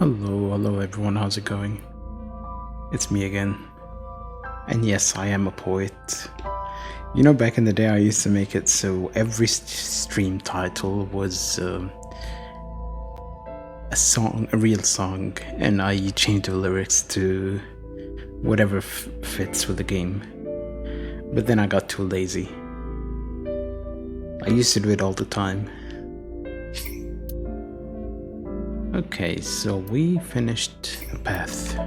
Hello everyone, how's it going? It's me again. And yes, I am a poet. You know, back in the day I used to make it so every stream title was a song, a real song, and I changed the lyrics to whatever fits with the game. But then I got too lazy. I used to do it all the time. Okay, so we finished a path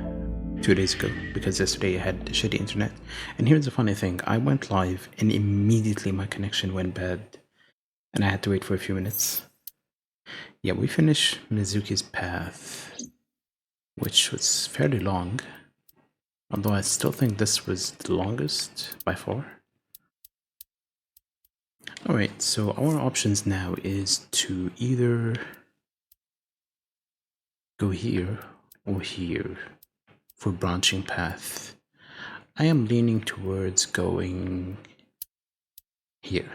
2 days ago because yesterday I had shitty internet. And here's the funny thing, I went live and immediately my connection went bad and I had to wait for a few minutes. Yeah, we finished Mizuki's path, which was fairly long, although I still think this was the longest by far. Alright, so our options now is to either go here or here for branching path. I am leaning towards going here.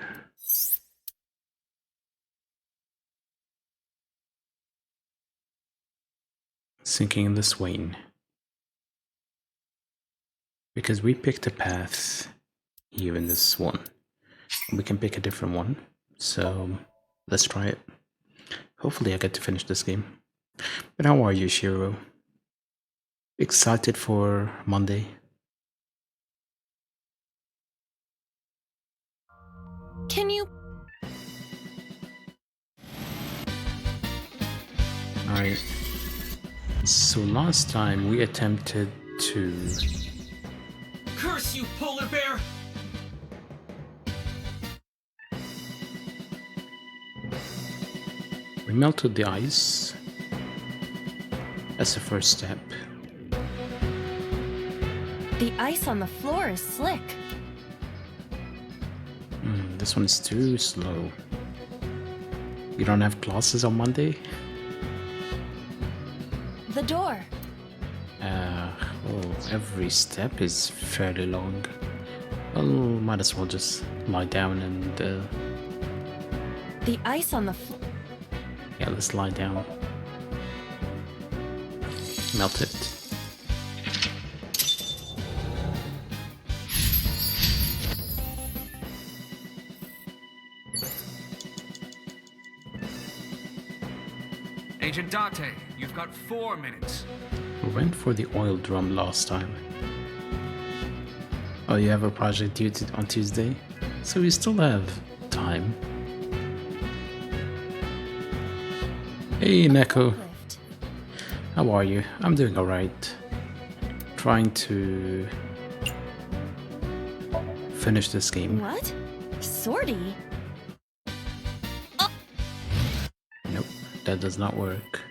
Sinking in the Swain. Because we picked a path here in this one. We can pick a different one. So let's try it. Hopefully I get to finish this game. But how are you, Shiro? Excited for Monday? Can you? Alright. So last time we attempted to... Curse you, polar bear! We melted the ice. That's the first step. The ice on the floor is slick. This one's too slow. You don't have classes on Monday? The door. Every step is fairly long. Well, might as well just lie down and The ice on the floor. yeah, let's lie down. Melt it. Agent Date, you've got 4 minutes. We went for the oil drum last time. Oh, you have a project due on Tuesday? So we still have time. Hey, Neko. Lift. How are you? I'm doing alright. Trying to finish this game. What? Sortie? Nope, that does not work.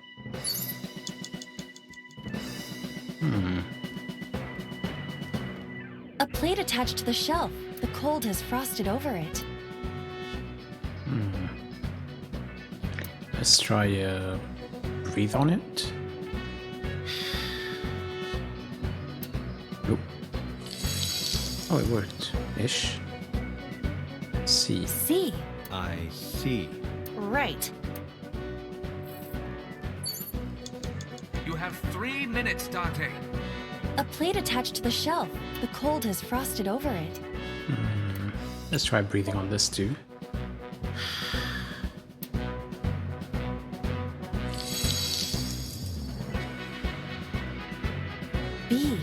A plate attached to the shelf. The cold has frosted over it. Let's try breathe on it. Nope. Oh, it worked. Ish. See. See. I see. Right. You have 3 minutes, Date. A plate attached to the shelf. The cold has frosted over it. Let's try breathing on this too. B.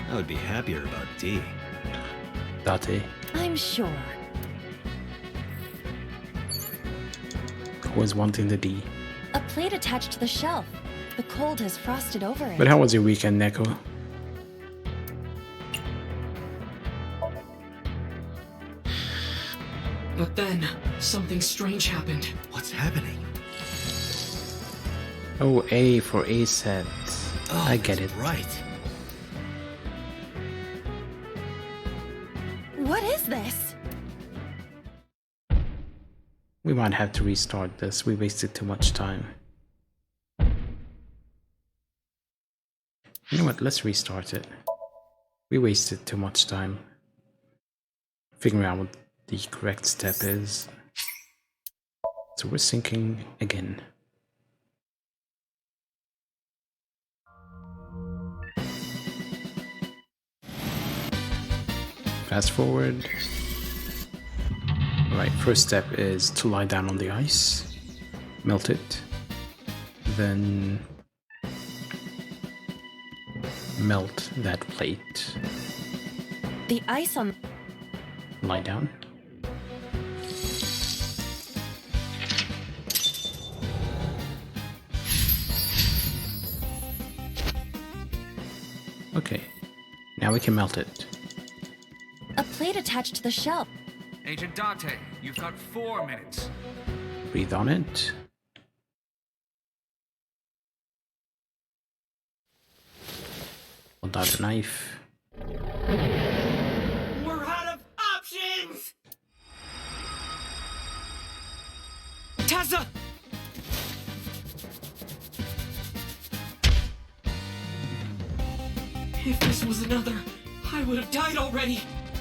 I would be happier about D. Date. I'm sure. Was wanting the D. A plate attached to the shelf. The cold has frosted over it. But how was your weekend, Neko? But then, something strange happened. What's happening? Oh, A for A set. Oh, I get it. that's right. What is this? We might have to restart this. We wasted too much time. You know what? Let's restart it. We wasted too much time figuring out what the correct step is. So we're sinking again. fast forward. Right, first step is to lie down on the ice, melt it, then melt that plate. The ice on... Lie down. Okay, now we can melt it. A plate attached to the shelf. Agent Date, you've got 4 minutes. Breathe on it. Hold out the knife. We're out of options! Tessa! If this was another, I would have died already.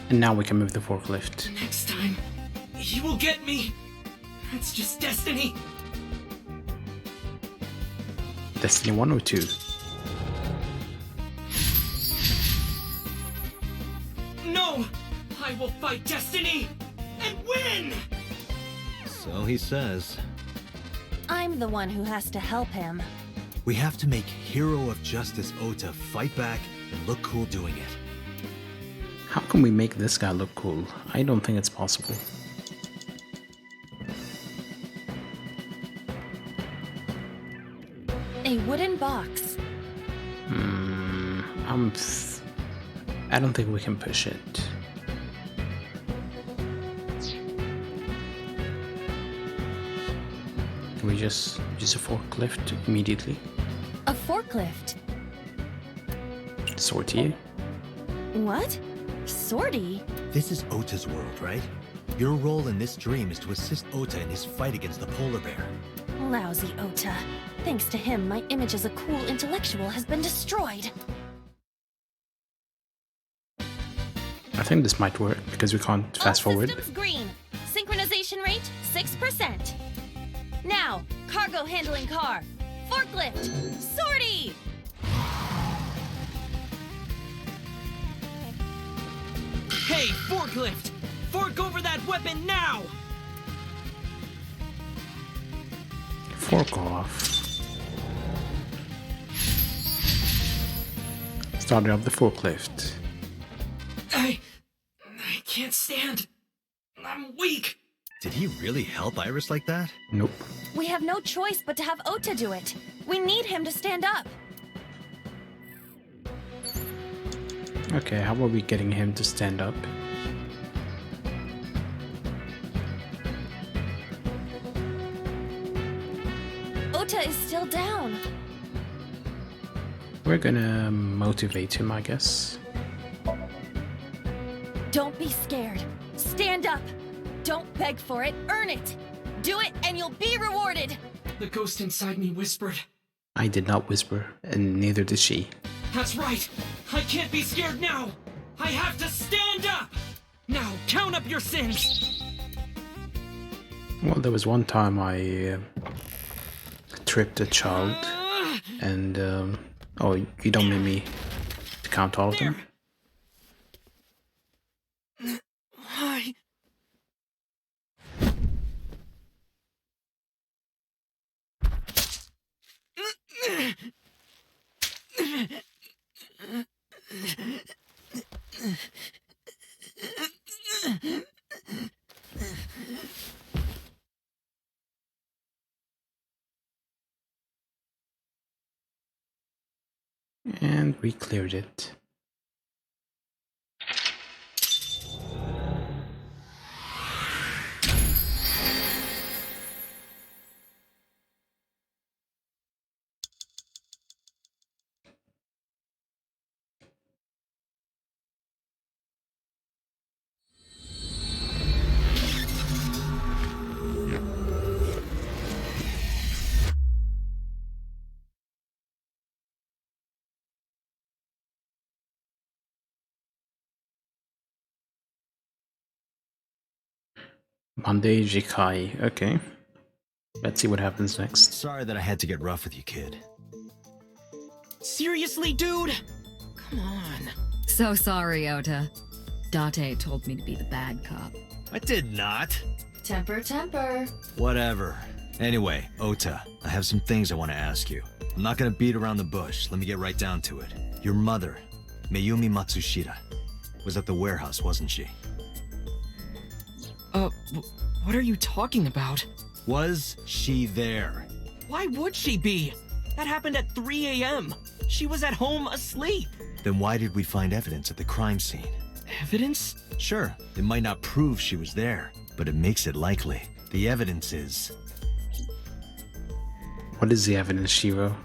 And now we can move the forklift. Next time, he will get me. That's just destiny. Destiny 1 or 2? No! I will fight destiny and win! So he says. I'm the one who has to help him. We have to make Hero of Justice Ota fight back and look cool doing it. How can we make this guy look cool? I don't think it's possible. A wooden box. I don't think we can push it. Can we just use a forklift immediately? A forklift. Sortie? What? Sortie? This is Ota's world, right? Your role in this dream is to assist Ota in his fight against the polar bear. Lousy Ota. Thanks to him, my image as a cool intellectual has been destroyed. I think this might work because we can't fast All forward. systems green. Synchronization rate 6%. Now, cargo handling car. Forklift. Sortie! Hey, forklift! Fork over that weapon now! Fork off. Started up the forklift. I can't stand. I'm weak. Did he really help Iris like that? Nope. We have no choice but to have Ota do it. We need him to stand up. Okay, how are we getting him to stand up? Ota is still down. We're gonna motivate him, I guess. Don't be scared. Stand up. Don't beg for it, earn it. Do it and you'll be rewarded. The ghost inside me whispered. I did not whisper, and neither did she. That's right. I can't be scared now. I have to stand up. Now, count up your sins. Well, there was one time I tripped a child, and oh, you don't mean me to count all of them? Why? And we cleared it. Monday Jikai. Okay. Let's see what happens next. Sorry that I had to get rough with you, kid. Seriously, dude? Come on. So sorry, Ota. Date told me to be the bad cop. I did not. Temper, temper. Whatever. Anyway, Ota, I have some things I want to ask you. I'm not gonna beat around the bush. Let me get right down to it. Your mother, Mayumi Matsushita, was at the warehouse, wasn't she? What are you talking about? Was she there? Why would she be? That happened at 3 a.m. She was at home asleep. Then why did we find evidence at the crime scene? Evidence? Sure, it might not prove she was there, but it makes it likely. The evidence is... What is the evidence, Shiro?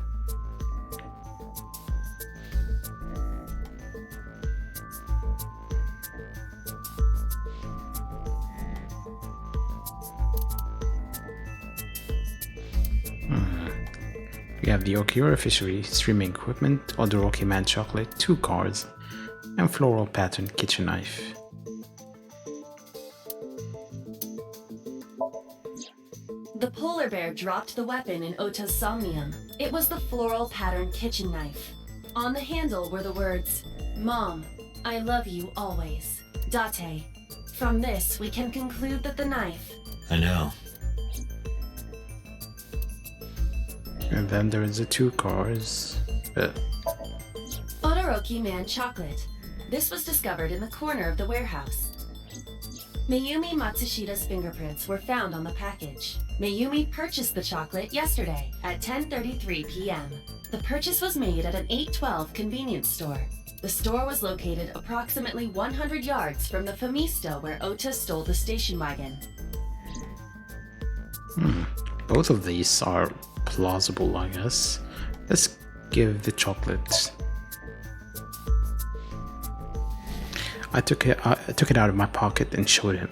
We have the Okiura fishery, streaming equipment, Odoroki man chocolate, 2 cars, and floral pattern kitchen knife. The polar bear dropped the weapon in Ota's somnium. It was the floral pattern kitchen knife. On the handle were the words, "Mom, I love you always. Date." From this, we can conclude that the knife... I know. And then there is the 2 cars. Odoroki man chocolate. This was discovered in the corner of the warehouse. Mayumi Matsushita's fingerprints were found on the package. Mayumi purchased the chocolate yesterday at 10:33 p.m. The purchase was made at an 812 convenience store. The store was located approximately 100 yards from the Famisto where Ota stole the station wagon. Both of these are plausible, I guess. Let's give the chocolate. I took it out of my pocket and showed him.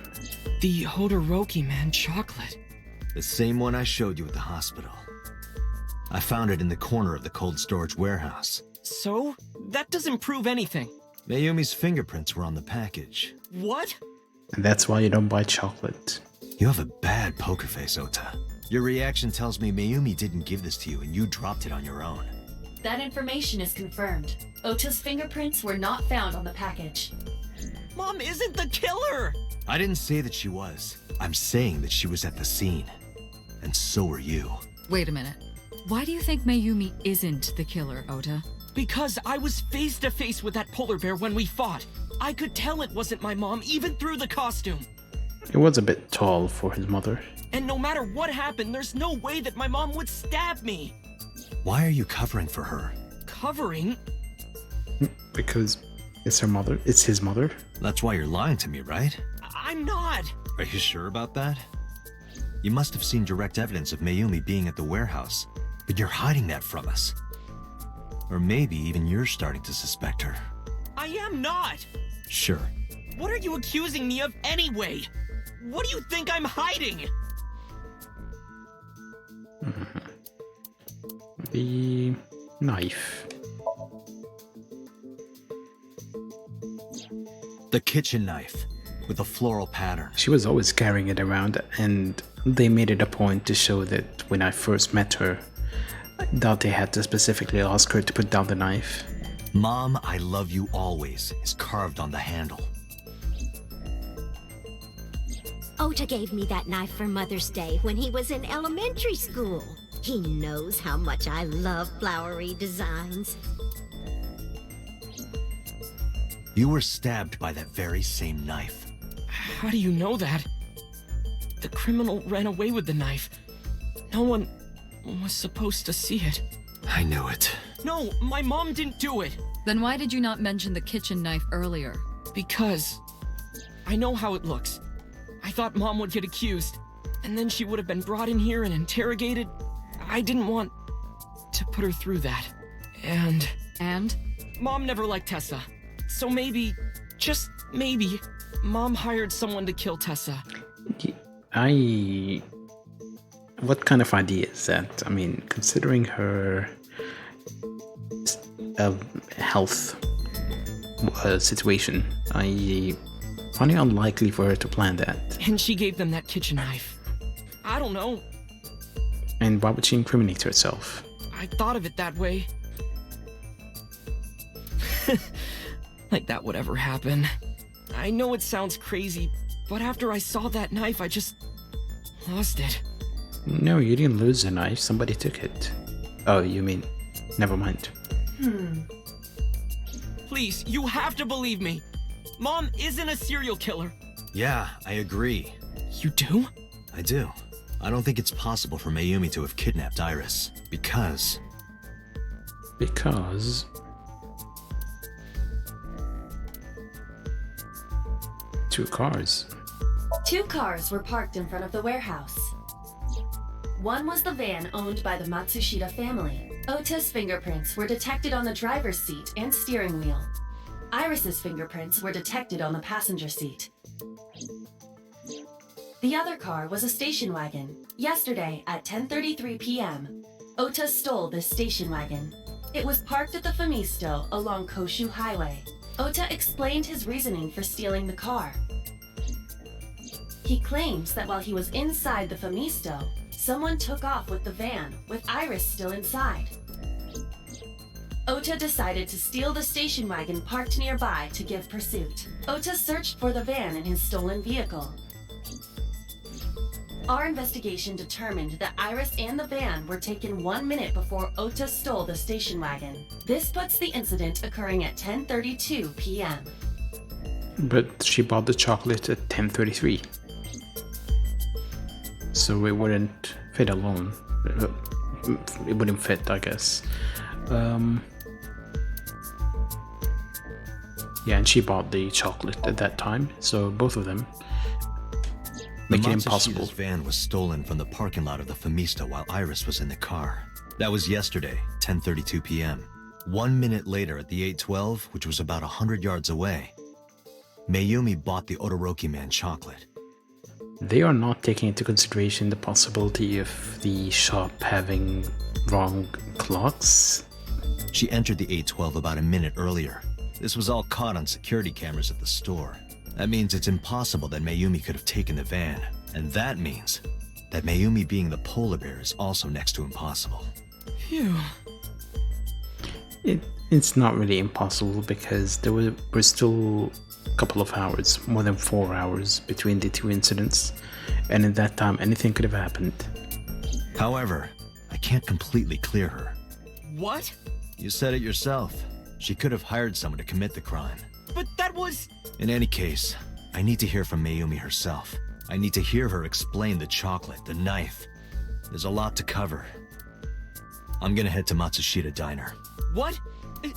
The Hodoroki man chocolate. The same one I showed you at the hospital. I found it in the corner of the cold storage warehouse. So? That doesn't prove anything. Mayumi's fingerprints were on the package. What? And that's why you don't buy chocolate. You have a bad poker face, Ota. Your reaction tells me Mayumi didn't give this to you and you dropped it on your own. That information is confirmed. Ota's fingerprints were not found on the package. Mom isn't the killer! I didn't say that she was. I'm saying that she was at the scene. And so were you. Wait a minute. Why do you think Mayumi isn't the killer, Ota? Because I was face to face with that polar bear when we fought. I could tell it wasn't my mom even through the costume. It was a bit tall for his mother. And no matter what happened, there's no way that my mom would stab me. Why are you covering for her? Covering? Because it's her mother. It's his mother. That's why you're lying to me, right? I'm not. Are you sure about that? You must have seen direct evidence of Mayumi being at the warehouse, but you're hiding that from us. Or maybe even you're starting to suspect her. I am not. Sure. What are you accusing me of anyway? What do you think I'm hiding? The knife. The kitchen knife with a floral pattern. She was always carrying it around, and they made it a point to show that when I first met her, Date had to specifically ask her to put down the knife. Mom, I love you always is carved on the handle. Ota gave me that knife for Mother's Day when he was in elementary school. He knows how much I love flowery designs. You were stabbed by that very same knife. How do you know that? The criminal ran away with the knife. No one was supposed to see it. I knew it. No, my mom didn't do it. Then why did you not mention the kitchen knife earlier? Because I know how it looks. I thought Mom would get accused, and then she would have been brought in here and interrogated. I didn't want to put her through that. And? Mom never liked Tessa. So maybe, just maybe, Mom hired someone to kill Tessa. What kind of idea is that? I mean, considering her health situation, I find it unlikely for her to plan that. And she gave them that kitchen knife. I don't know. And why would she incriminate herself? I thought of it that way. Like that would ever happen. I know it sounds crazy, but after I saw that knife, I just lost it. No, you didn't lose the knife. Somebody took it. Oh, you mean... Never mind. Please, you have to believe me. Mom isn't a serial killer. Yeah, I agree. You do? I do. I don't think it's possible for Mayumi to have kidnapped Iris. Because... Because... Two cars. 2 cars were parked in front of the warehouse. One was the van owned by the Matsushita family. Ota's fingerprints were detected on the driver's seat and steering wheel. Iris's fingerprints were detected on the passenger seat. The other car was a station wagon. Yesterday at 10:33 p.m., Ota stole this station wagon. It was parked at the Famisto along Koshu Highway. Ota explained his reasoning for stealing the car. He claims that while he was inside the Famisto, someone took off with the van, with Iris still inside. Ota decided to steal the station wagon parked nearby to give pursuit. Ota searched for the van in his stolen vehicle. Our investigation determined that Iris and the van were taken 1 minute before Ota stole the station wagon. This puts the incident occurring at 10:32 p.m. But she bought the chocolate at 10:33. So it wouldn't fit alone. It wouldn't fit, I guess. Yeah, and she bought the chocolate at that time, so both of them make it impossible. Matsushita's van was stolen from the parking lot of the Famisto while Iris was in the car. That was yesterday, 10:32 p.m. 1 minute later at the 812, which was about 100 yards away, Mayumi bought the Odoroki man chocolate. They are not taking into consideration the possibility of the shop having wrong clocks. She entered the 812 about a minute earlier. This was all caught on security cameras at the store. That means it's impossible that Mayumi could have taken the van. And that means that Mayumi being the polar bear is also next to impossible. Phew. It's not really impossible because there were still a couple of hours, more than 4 hours between the two incidents. And in that time, anything could have happened. However, I can't completely clear her. What? You said it yourself. She could have hired someone to commit the crime. But that was... In any case, I need to hear from Mayumi herself. I need to hear her explain the chocolate, the knife. There's a lot to cover. I'm gonna head to Matsushita Diner. What?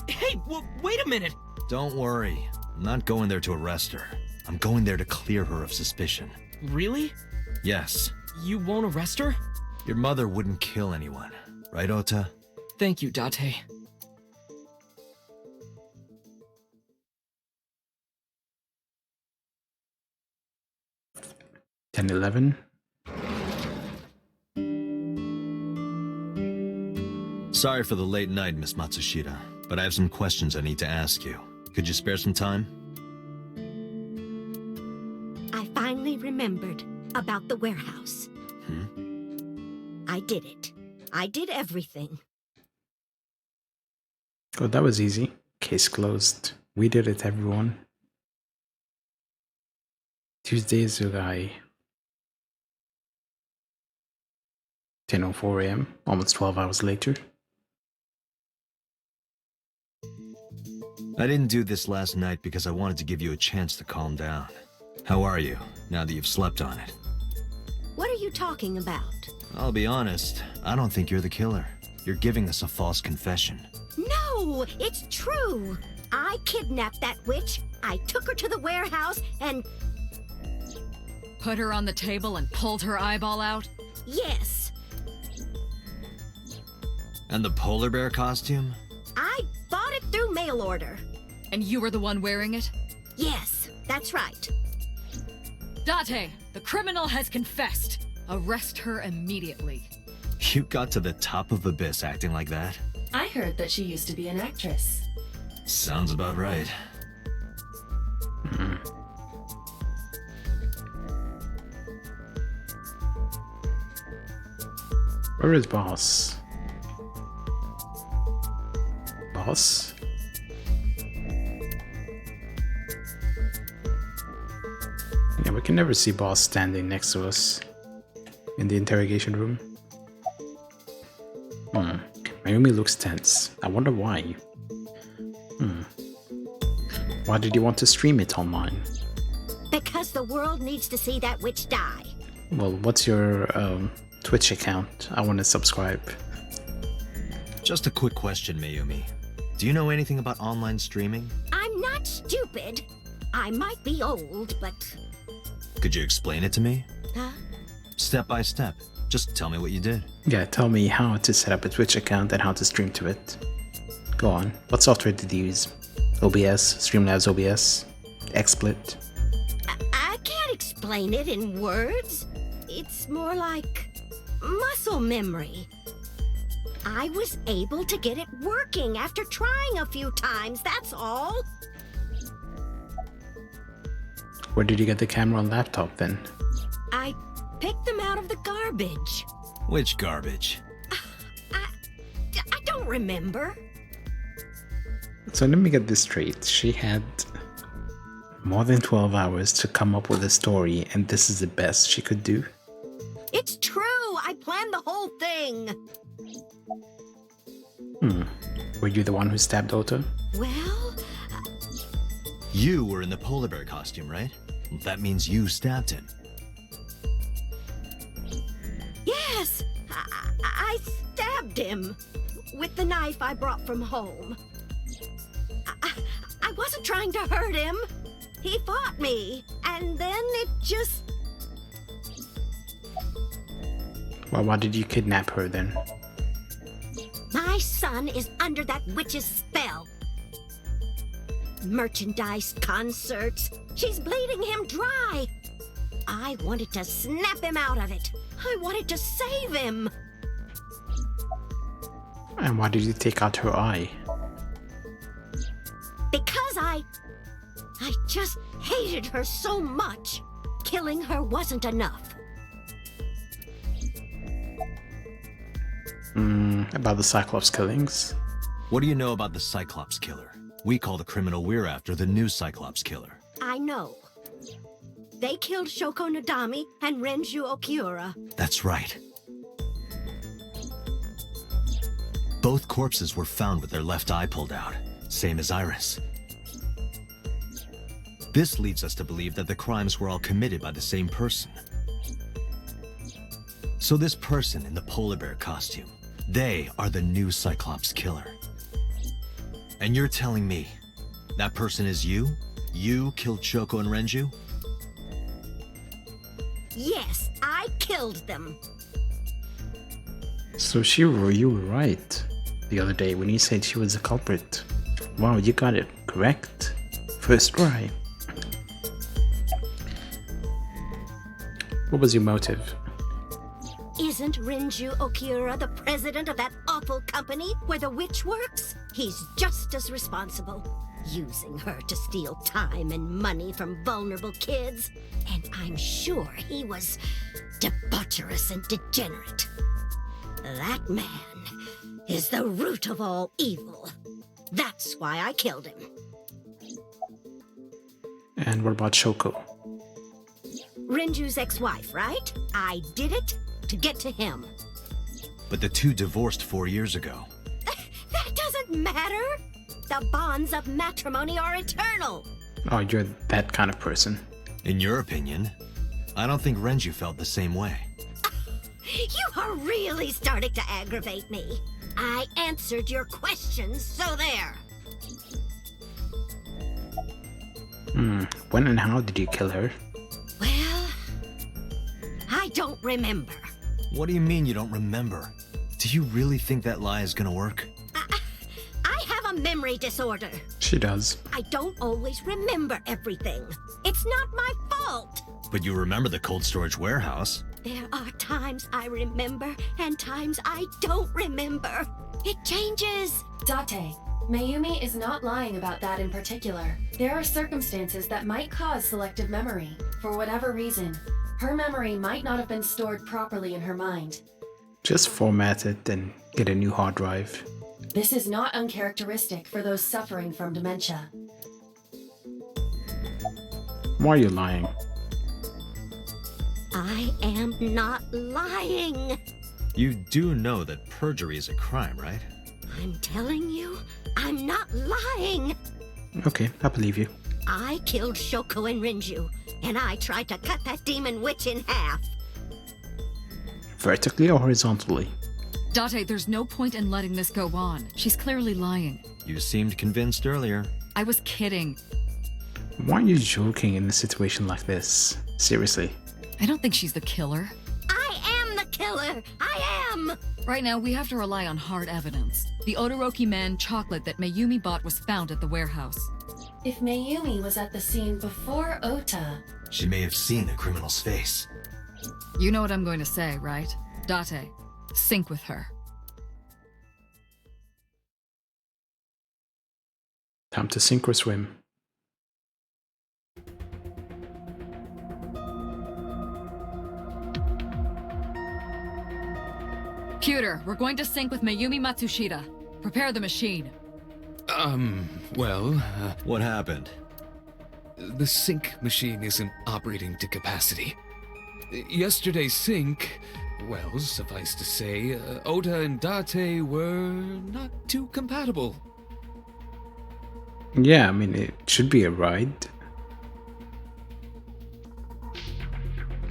Hey, wait a minute! Don't worry. I'm not going there to arrest her. I'm going there to clear her of suspicion. Really? Yes. You won't arrest her? Your mother wouldn't kill anyone. Right, Ota? Thank you, Date. Ten 11. Sorry for the late night, Miss Matsushita, but I have some questions I need to ask you. Could you spare some time? I finally remembered about the warehouse. I did it. I did everything. Oh, that was easy. Case closed. We did it, everyone. Tuesday is July 10:04 a.m., almost 12 hours later. I didn't do this last night because I wanted to give you a chance to calm down. How are you, now that you've slept on it? What are you talking about? I'll be honest, I don't think you're the killer. You're giving us a false confession. No, it's true. I kidnapped that witch. I took her to the warehouse and... Put her on the table and pulled her eyeball out? Yes, And the polar bear costume? I bought it through mail order. And you were the one wearing it? Yes, that's right. Date, the criminal has confessed. Arrest her immediately. You got to the top of Abyss acting like that? I heard that she used to be an actress. Sounds about right. Where is boss? Boss? Yeah, we can never see boss standing next to us in the interrogation room. Mayumi looks tense. I wonder why. Why did you want to stream it online? Because the world needs to see that witch die. Well, what's your Twitch account? I want to subscribe. Just a quick question, Mayumi. Do you know anything about online streaming? I'm not stupid. I might be old, but... Could you explain it to me? Huh? Step by step. Just tell me what you did. Yeah, tell me how to set up a Twitch account and how to stream to it. Go on. What software did you use? OBS? Streamlabs OBS? XSplit? I can't explain it in words. It's more like muscle memory. I was able to get it working after trying a few times, that's all. Where did you get the camera and laptop then? I picked them out of the garbage. Which garbage? I don't remember. So let me get this straight. She had more than 12 hours to come up with a story, and this is the best she could do? It's true. I planned the whole thing. Were you the one who stabbed Ota? Well, You were in the polar bear costume, right? That means you stabbed him. yes, I stabbed him with the knife I brought from home. I wasn't trying to hurt him. He fought me, and then it just... Well, why did you kidnap her then? My son is under that witch's spell. Merchandise, concerts. She's bleeding him dry. I wanted to snap him out of it. I wanted to save him. And why did you take out her eye? Because I just hated her so much. Killing her wasn't enough. About the Cyclops killings? What do you know about the Cyclops killer? We call the criminal we're after the new Cyclops killer. I know. They killed Shoko Nadami and Renju Okiura. That's right. Both corpses were found with their left eye pulled out, same as Iris. This leads us to believe that the crimes were all committed by the same person. So this person in the polar bear costume, they are the new Cyclops killer. And you're telling me that person is you? You killed Shoko and Renju? Yes, I killed them. So you were right the other day when you said she was a culprit. Wow, you got it correct. First try. What was your motive? Isn't Renju Okiura the president of that awful company where the witch works? He's just as responsible. Using her to steal time and money from vulnerable kids. And I'm sure he was debaucherous and degenerate. That man is the root of all evil. That's why I killed him. And what about Shoko? Renju's ex-wife, right? I did it to get to him. But the two divorced 4 years ago. That doesn't matter. The bonds of matrimony are eternal. Oh, you're that kind of person. In your opinion, I don't think Renju felt the same way. You are really starting to aggravate me. I answered your questions, so there. When and how did you kill her? Well, I don't remember. What do you mean you don't remember? Do you really think that lie is gonna work? I have a memory disorder. She does. I don't always remember everything. It's not my fault. But you remember the cold storage warehouse. There are times I remember and times I don't remember. It changes. Date, Mayumi is not lying about that in particular. There are circumstances that might cause selective memory. For whatever reason, her memory might not have been stored properly in her mind. Just format it and get a new hard drive. This is not uncharacteristic for those suffering from dementia. Why are you lying? I am not lying. You do know that perjury is a crime, right? I'm telling you, I'm not lying. Okay, I believe you. I killed Shoko and Rinju, and I tried to cut that demon witch in half. Vertically or horizontally? Date, there's no point in letting this go on. She's clearly lying. You seemed convinced earlier. I was kidding. Why are you joking in a situation like this? Seriously. I don't think she's the killer. I am the killer! I am! Right now, we have to rely on hard evidence. The Odoroki Man chocolate that Mayumi bought was found at the warehouse. If Mayumi was at the scene before Ota, She may have seen the criminal's face. You know what I'm going to say, right? Date, sync with her. Time to sink or swim. Pewter, we're going to sync with Mayumi Matsushita. Prepare the machine. Well, What happened? the sync machine isn't operating to capacity. Yesterday's sync, well, suffice to say, Ota and Date were not too compatible. Yeah, I mean, it should be a ride.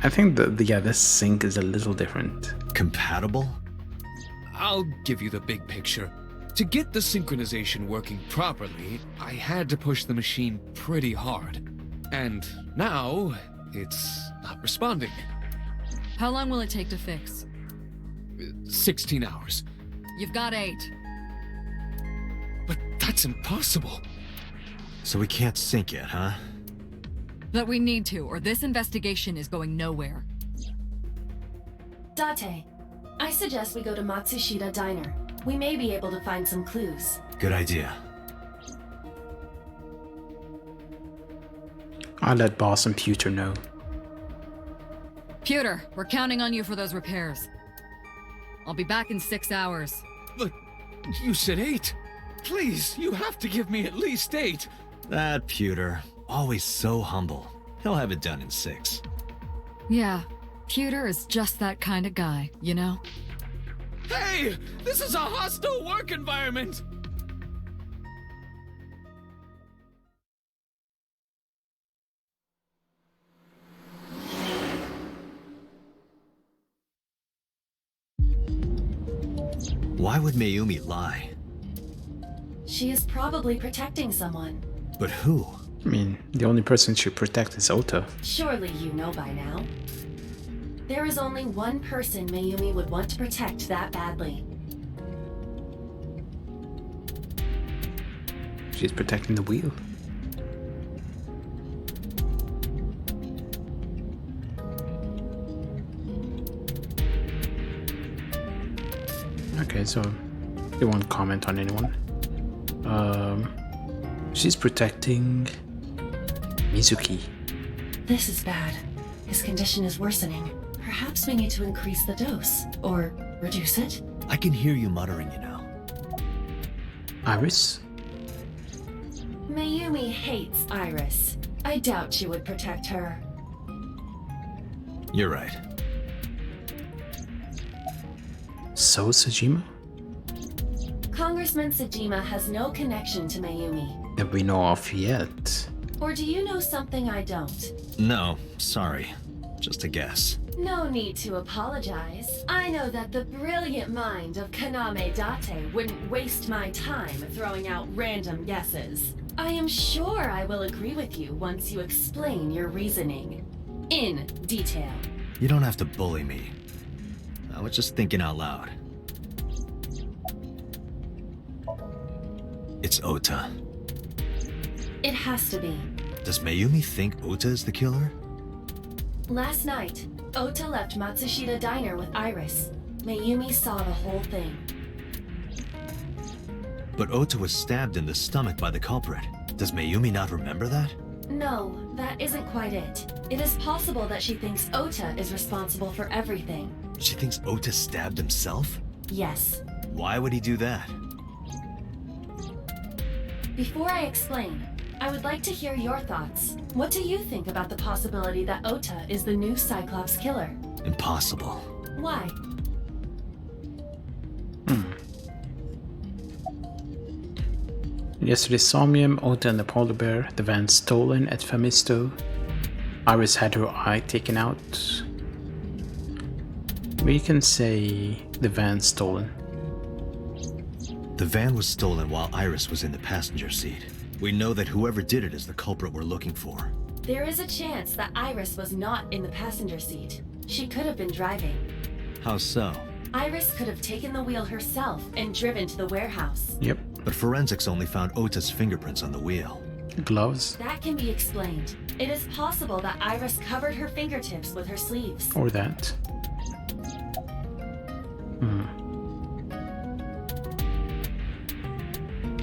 I think this sync is a little different. Compatible? I'll give you the big picture. To get the synchronization working properly, I had to push the machine pretty hard. And now, it's not responding. How long will it take to fix? 16 hours. You've got 8. But that's impossible. So we can't sync yet, huh? But we need to, or this investigation is going nowhere. Date, I suggest we go to Matsushita Diner. We may be able to find some clues. Good idea. I'll let Boss and Pewter know. Pewter, we're counting on you for those repairs. I'll be back in 6 hours. But you said 8. Please, you have to give me at least 8. That Pewter, always so humble. He'll have it done in 6. Yeah, Pewter is just that kind of guy, you know? Hey, this is a hostile work environment. Why would Mayumi lie? She is probably protecting someone. But who? I mean, the only person she protect is Ota. Surely you know by now. There is only one person Mayumi would want to protect that badly. She's protecting the wheel. Okay, so they won't comment on anyone. She's protecting Mizuki. This is bad. His condition is worsening. Perhaps we need to increase the dose, or reduce it? I can hear you muttering, you know. Iris? Mayumi hates Iris. I doubt she would protect her. You're right. So Sajima? Congressman Sajima has no connection to Mayumi. That we know of yet. Or do you know something I don't? No, sorry. Just a guess. No need to apologize. I know that the brilliant mind of Kaname Date wouldn't waste my time throwing out random guesses. I am sure I will agree with you once you explain your reasoning. In detail. You don't have to bully me. I was just thinking out loud. It's Ota. It has to be. Does Mayumi think Ota is the killer? Last night, Ota left Matsushita Diner with Iris. Mayumi saw the whole thing. But Ota was stabbed in the stomach by the culprit. Does Mayumi not remember that? No, that isn't quite it. It is possible that she thinks Ota is responsible for everything. She thinks Ota stabbed himself? Yes. Why would he do that? Before I explain, I would like to hear your thoughts. What do you think about the possibility that Ota is the new Cyclops killer? Impossible. Why? Yesterday, Somnium, Ota and the polar bear, the van stolen at Famisto. Iris had her eye taken out. We can say the van stolen. The van was stolen while Iris was in the passenger seat. We know that whoever did it is the culprit we're looking for. There is a chance that Iris was not in the passenger seat. She could have been driving. How so? Iris could have taken the wheel herself and driven to the warehouse. Yep. But forensics only found Ota's fingerprints on the wheel. Gloves. That can be explained. It is possible that Iris covered her fingertips with her sleeves. Or that.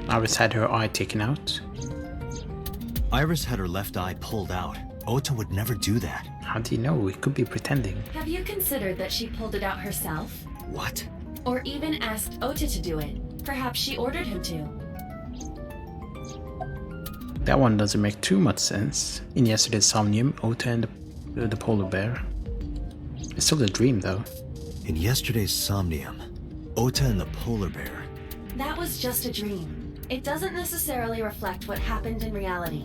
Iris had her eye taken out. Iris had her left eye pulled out. Ota would never do that. How do you know? He could be pretending. Have you considered that she pulled it out herself? What? Or even asked Ota to do it? Perhaps she ordered him to. That one doesn't make too much sense. In yesterday's Somnium, Ota and the polar bear. It's still a dream though. In yesterday's Somnium, Ota and the polar bear. That was just a dream. It doesn't necessarily reflect what happened in reality.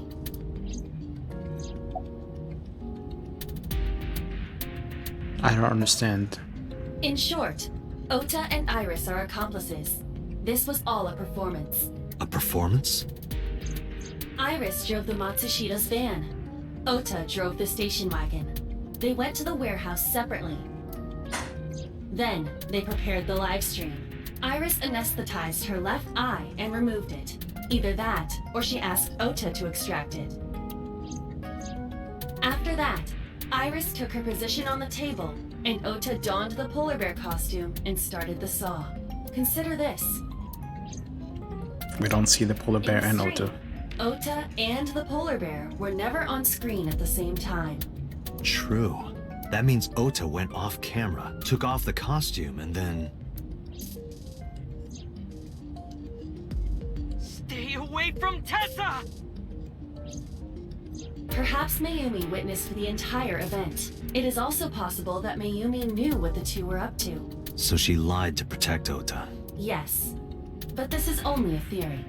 I don't understand. In short, Ota and Iris are accomplices. This was all a performance. A performance? Iris drove the Matsushida's van. Ota drove the station wagon. They went to the warehouse separately. Then, they prepared the live stream. Iris anesthetized her left eye and removed it. Either that, or she asked Ota to extract it. After that, Iris took her position on the table, and Ota donned the polar bear costume and started the saw. Consider this. We don't see the polar bear In and the Ota. stream, Ota and the polar bear were never on screen at the same time. True. That means Ota went off camera, took off the costume, and then... Stay away from Tessa! Perhaps Mayumi witnessed the entire event. It is also possible that Mayumi knew what the two were up to. So she lied to protect Ota. Yes, but this is only a theory.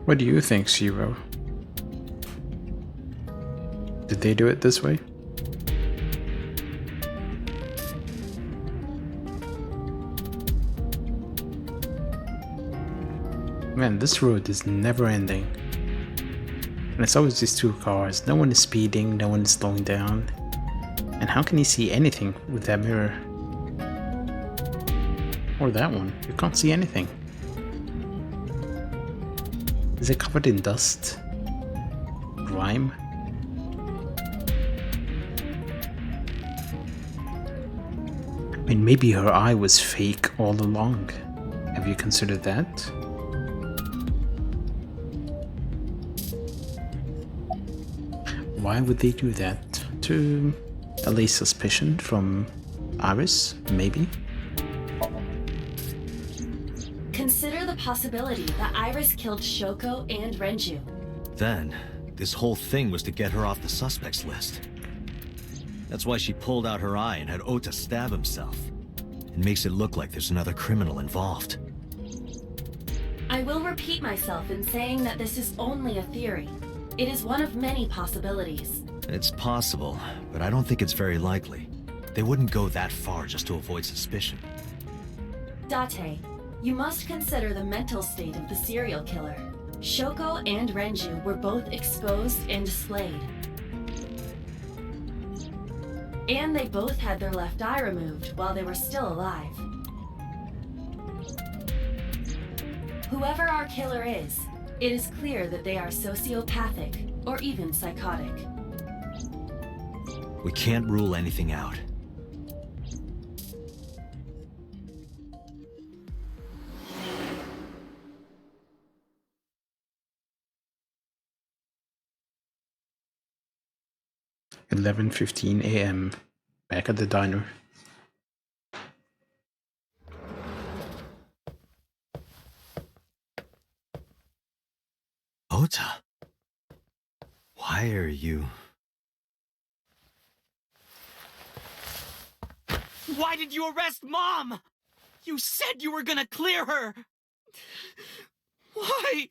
What do you think, Shiro? Did they do it this way? Man, this road is never ending. And it's always these two cars. No one is speeding, no one is slowing down. And how can you see anything with that mirror? Or that one. You can't see anything. Is it covered in dust? Grime? I mean, maybe her eye was fake all along. Have you considered that? Why would they do that? To allay suspicion from Iris, maybe? Consider the possibility that Iris killed Shoko and Renju. Then, this whole thing was to get her off the suspects list. That's why she pulled out her eye and had Ota stab himself. It makes it look like there's another criminal involved. I will repeat myself in saying that this is only a theory. It is one of many possibilities. It's possible, but I don't think it's very likely. They wouldn't go that far just to avoid suspicion. Date, you must consider the mental state of the serial killer. Shoko and Renju were both exposed and displayed. And they both had their left eye removed while they were still alive. Whoever our killer is, it is clear that they are sociopathic or even psychotic. We can't rule anything out. "11:15 a.m. Back at the diner. Ota. Why are you... Why did you arrest Mom? You said you were gonna clear her. Why?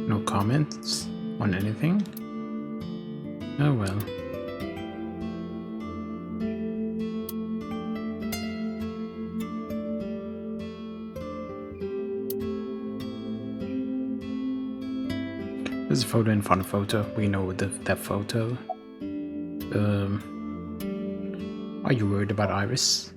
No comments on anything? Oh well. There's a photo in front of photo. We know that photo. Are you worried about Iris?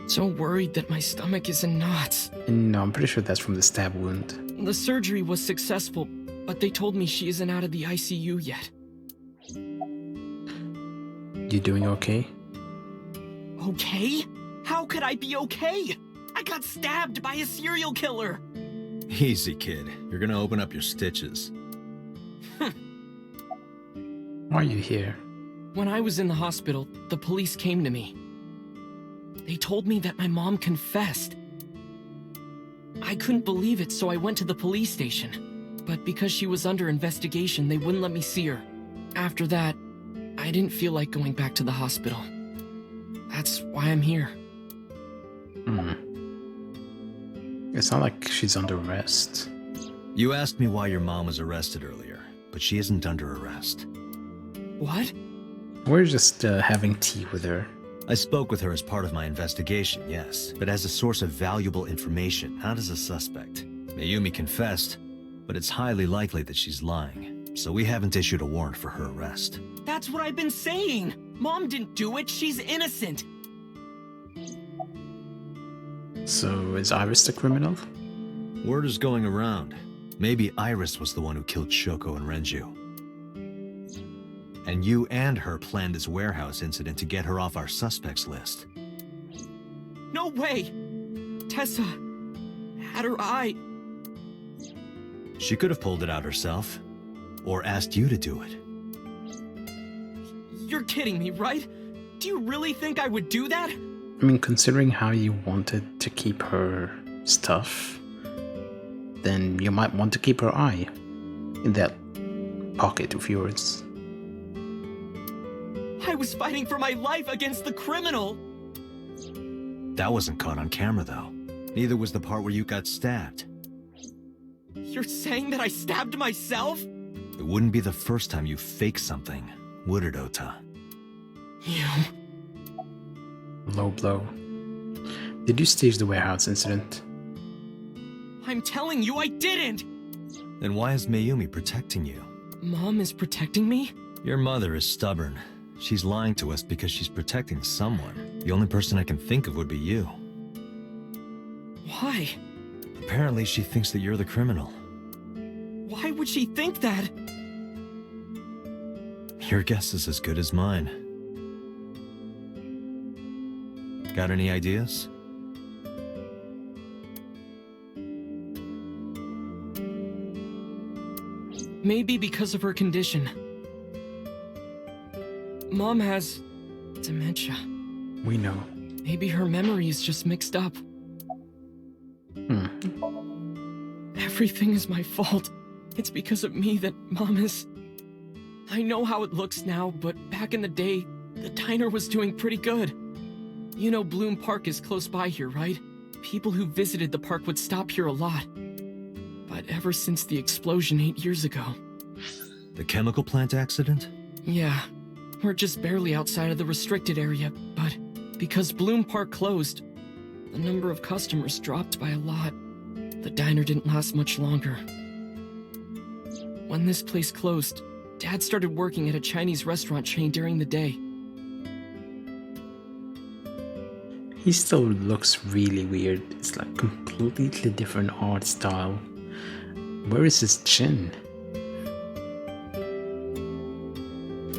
So worried that my stomach is in knots. No, I'm pretty sure that's from the stab wound. The surgery was successful, but they told me she isn't out of the ICU yet. You doing okay? Okay? How could I be okay? I got stabbed by a serial killer. Easy, kid. You're gonna open up your stitches. Why are you here? When I was in the hospital, the police came to me. They told me that my mom confessed. I couldn't believe it, so I went to the police station. But because she was under investigation, they wouldn't let me see her. After that, I didn't feel like going back to the hospital. That's why I'm here. It's not like she's under arrest. You asked me why your mom was arrested earlier, but she isn't under arrest. What? We're just having tea with her. I spoke with her as part of my investigation, yes, but as a source of valuable information, not as a suspect. Mayumi confessed, but it's highly likely that she's lying, so we haven't issued a warrant for her arrest. That's what I've been saying! Mom didn't do it, she's innocent! So is Iris the criminal? Word is going around. Maybe Iris was the one who killed Shoko and Renju. And you and her planned this warehouse incident to get her off our suspects list. No way! Tessa had her eye. She could have pulled it out herself, or asked you to do it. You're kidding me, right? Do you really think I would do that? I mean, considering how you wanted to keep her stuff, then you might want to keep her eye in that pocket of yours. I was fighting for my life against the criminal! That wasn't caught on camera, though. Neither was the part where you got stabbed. You're saying that I stabbed myself? It wouldn't be the first time you faked something, would it, Ota? You... Low blow. Did you stage the warehouse incident? I'm telling you I didn't! Then why is Mayumi protecting you? Mom is protecting me? Your mother is stubborn. She's lying to us because she's protecting someone. The only person I can think of would be you. Why? Apparently she thinks that you're the criminal. Why would she think that? Your guess is as good as mine. Got any ideas? Maybe because of her condition. Mom has dementia. We know. Maybe her memory is just mixed up. Everything is my fault. It's because of me that Mom is... I know how it looks now, but back in the day, the diner was doing pretty good. You know Bloom Park is close by here, right? People who visited the park would stop here a lot. But ever since the explosion 8 years ago... The chemical plant accident? Yeah, we're just barely outside of the restricted area, but because Bloom Park closed, the number of customers dropped by a lot. The diner didn't last much longer. When this place closed, Dad started working at a Chinese restaurant chain during the day. He still looks really weird. It's like completely different art style. Where is his chin?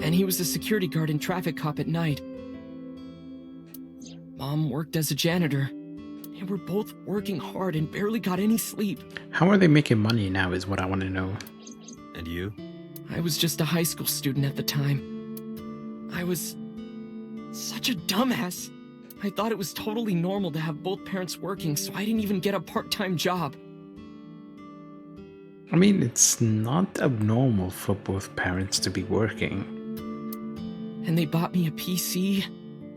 And he was a security guard and traffic cop at night. Mom worked as a janitor. They were both working hard and barely got any sleep. How are they making money now is what I want to know. And you? I was just a high school student at the time. I was such a dumbass. I thought it was totally normal to have both parents working, so I didn't even get a part-time job. I mean, it's not abnormal for both parents to be working. And they bought me a PC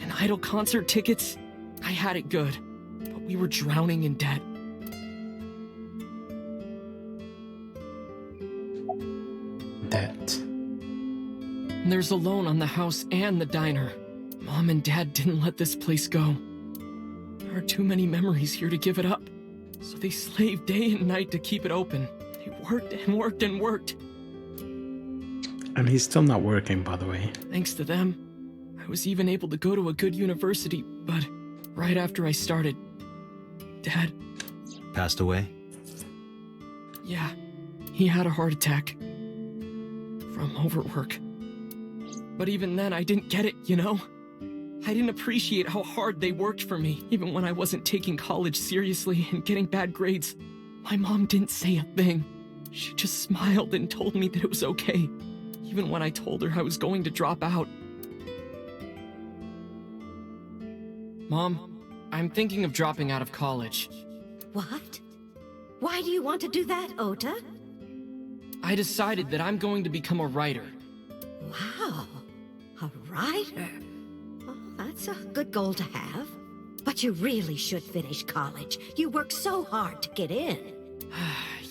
and idol concert tickets. I had it good, but we were drowning in debt. Debt. And there's a loan on the house and the diner. Mom and Dad didn't let this place go. There are too many memories here to give it up. So they slaved day and night to keep it open. They worked and worked and worked. And he's still not working, by the way. Thanks to them, I was even able to go to a good university, but right after I started, Dad... Passed away? Yeah, he had a heart attack. From overwork. But even then, I didn't get it, you know? I didn't appreciate how hard they worked for me, even when I wasn't taking college seriously and getting bad grades. My mom didn't say a thing. She just smiled and told me that it was okay, even when I told her I was going to drop out. Mom, I'm thinking of dropping out of college. What? Why do you want to do that, Ota? I decided that I'm going to become a writer. Wow, a writer. Oh, that's a good goal to have. But you really should finish college. You worked so hard to get in.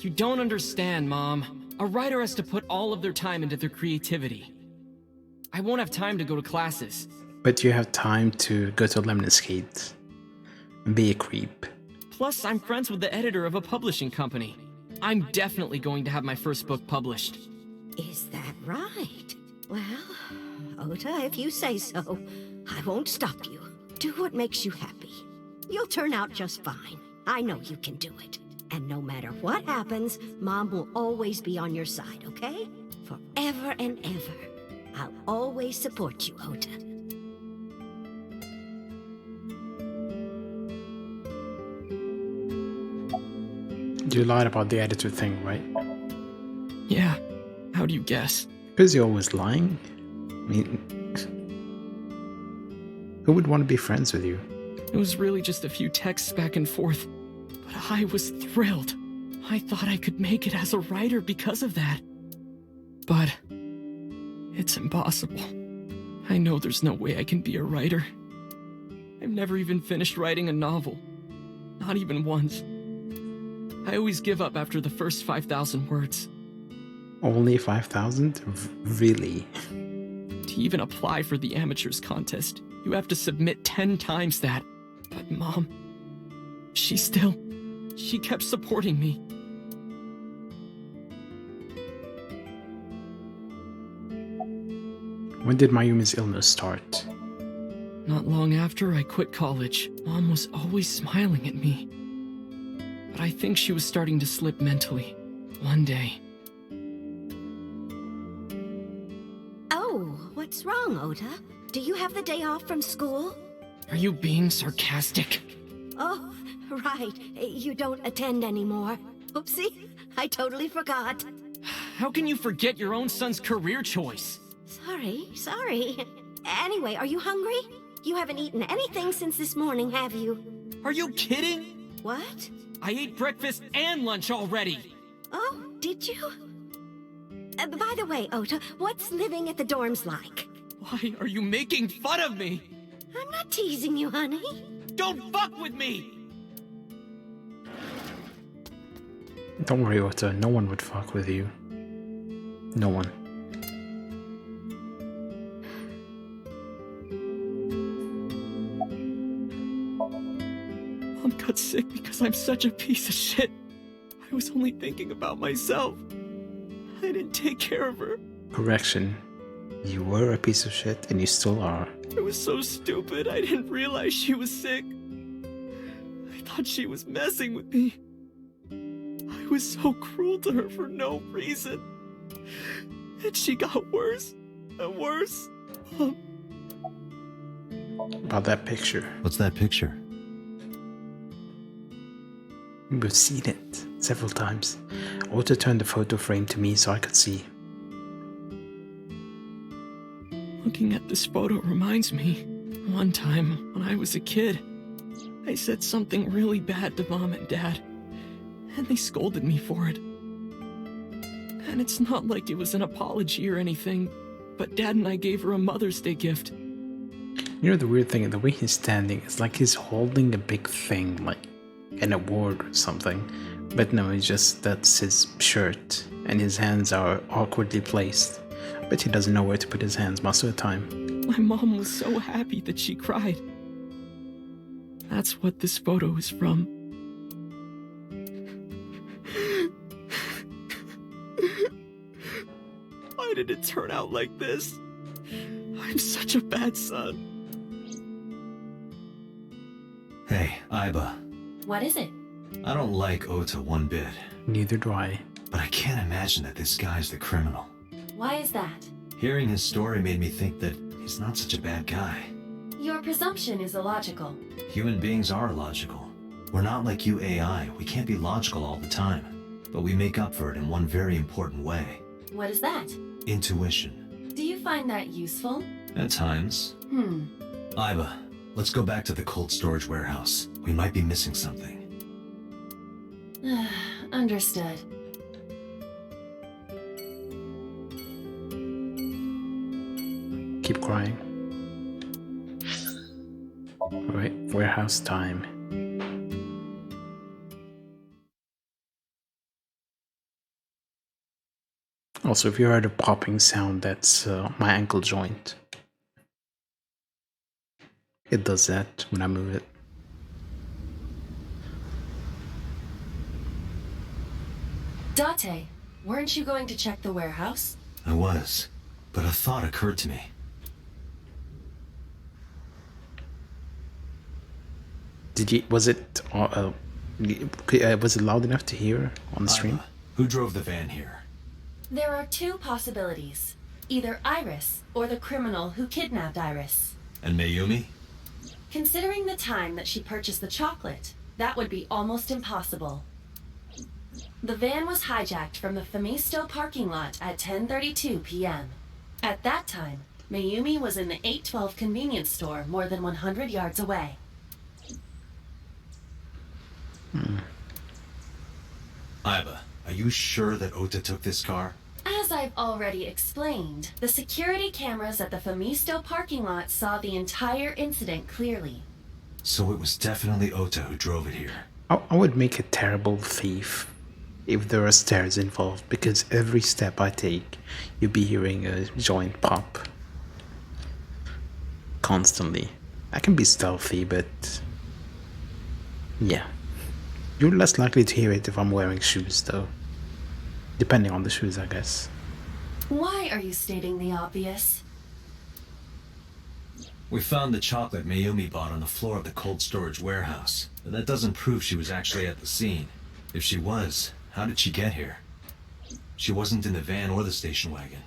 You don't understand, Mom. A writer has to put all of their time into their creativity. I won't have time to go to classes. But you have time to go to Lemniscate and be a creep. Plus, I'm friends with the editor of a publishing company. I'm definitely going to have my first book published. Is that right? Well, Ota, if you say so, I won't stop you. Do what makes you happy. You'll turn out just fine. I know you can do it. And no matter what happens, Mom will always be on your side, okay? Forever and ever. I'll always support you, Ota. You lied about the editor thing, right? Yeah, how do you guess? Because you're always lying? I mean, who would want to be friends with you? It was really just a few texts back and forth, but I was thrilled. I thought I could make it as a writer because of that. But it's impossible. I know there's no way I can be a writer. I've never even finished writing a novel. Not even once. I always give up after the first 5,000 words. Only 5,000? Really? To even apply for the amateurs contest, you have to submit 10 times that. But Mom, she kept supporting me. When did Mayumi's illness start? Not long after I quit college, Mom was always smiling at me. But I think she was starting to slip mentally. One day. Oh, what's wrong, Ota? Do you have the day off from school? Are you being sarcastic? Oh, right. You don't attend anymore. Oopsie, I totally forgot. How can you forget your own son's career choice? Sorry. Anyway, are you hungry? You haven't eaten anything since this morning, have you? Are you kidding? What? I ate breakfast and lunch already. Oh, did you? By the way, Ota, what's living at the dorms like? Why are you making fun of me? I'm not teasing you, honey. Don't fuck with me! Don't worry, Ota. No one would fuck with you. No one. Mom got sick because I'm such a piece of shit. I was only thinking about myself. I didn't take care of her. Correction. You were a piece of shit, and you still are. I was so stupid, I didn't realize she was sick. I thought she was messing with me. I was so cruel to her for no reason. And she got worse and worse. About that picture. What's that picture? We've seen it several times. Ota turned the photo frame to me so I could see. Looking at this photo reminds me, one time when I was a kid, I said something really bad to Mom and Dad, and they scolded me for it. And it's not like it was an apology or anything, but Dad and I gave her a Mother's Day gift. You know the weird thing, the way he's standing, it's like he's holding a big thing, like an award or something. But no, it's just that's his shirt, and his hands are awkwardly placed. But he doesn't know where to put his hands most of the time. My mom was so happy that she cried. That's what this photo is from. Why did it turn out like this? I'm such a bad son. Hey, Aiba. What is it? I don't like Ota one bit, Neither do I. but I can't imagine that this guy's the criminal. Why is that? Hearing his story made me think that he's not such a bad guy. Your presumption is illogical. Human beings are illogical. We're not like you AI. We can't be logical all the time. But we make up for it in one very important way. What is that? Intuition. Do you find that useful? At times. Aiba, let's go back to the cold storage warehouse. We might be missing something. Understood. Keep crying. Alright, warehouse time. Also, if you heard a popping sound, that's my ankle joint. It does that when I move it. Date, weren't you going to check the warehouse? I was, but a thought occurred to me. Was it loud enough to hear on the stream? Aiba, who drove the van here? There are two possibilities. Either Iris or the criminal who kidnapped Iris. And Mayumi? Considering the time that she purchased the chocolate, that would be almost impossible. The van was hijacked from the Famisto parking lot at 10:32 p.m. At that time, Mayumi was in the 812 convenience store more than 100 yards away. Aiba, are you sure that Ota took this car? As I've already explained, the security cameras at the Famisto parking lot saw the entire incident clearly. So it was definitely Ota who drove it here. I would make a terrible thief if there are stairs involved, because every step I take, you'll be hearing a joint pop. Constantly. I can be stealthy, but yeah. You're less likely to hear it if I'm wearing shoes, though. Depending on the shoes, I guess. Why are you stating the obvious? We found the chocolate Mayumi bought on the floor of the cold storage warehouse, but that doesn't prove she was actually at the scene. If she was, how did she get here? She wasn't in the van or the station wagon.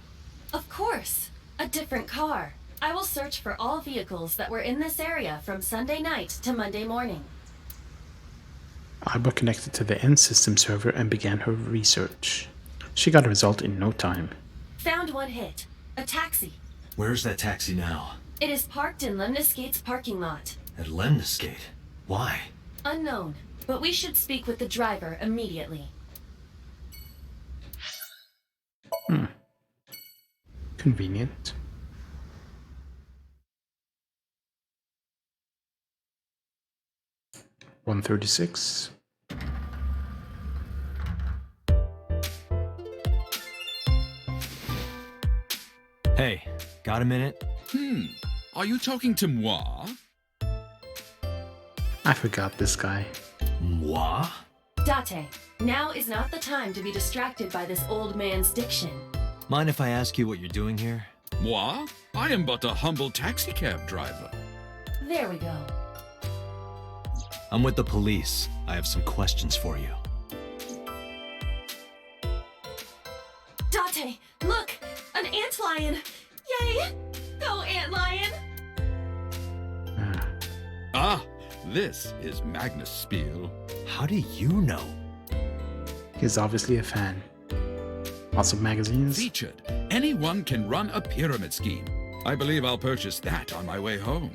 Of course. A different car. I will search for all vehicles that were in this area from Sunday night to Monday morning. Aiba connected to the end system server and began her research. She got a result in no time. Found one hit. A taxi. Where's that taxi now? It is parked in Lemniscate's parking lot. At Lemniscate? Why? Unknown, but we should speak with the driver immediately. Convenient. $136. Hey, got a minute? Are you talking to moi? I forgot this guy. Moi? Date, now is not the time to be distracted by this old man's diction. Mind if I ask you what you're doing here? Moi? I am but a humble taxicab driver. There we go. I'm with the police. I have some questions for you. an antlion! Yay! Go, antlion! Ah, this is Magnus Spiel. How do you know? He's obviously a fan. Lots of magazines. Featured. Anyone can run a pyramid scheme. I believe I'll purchase that on my way home.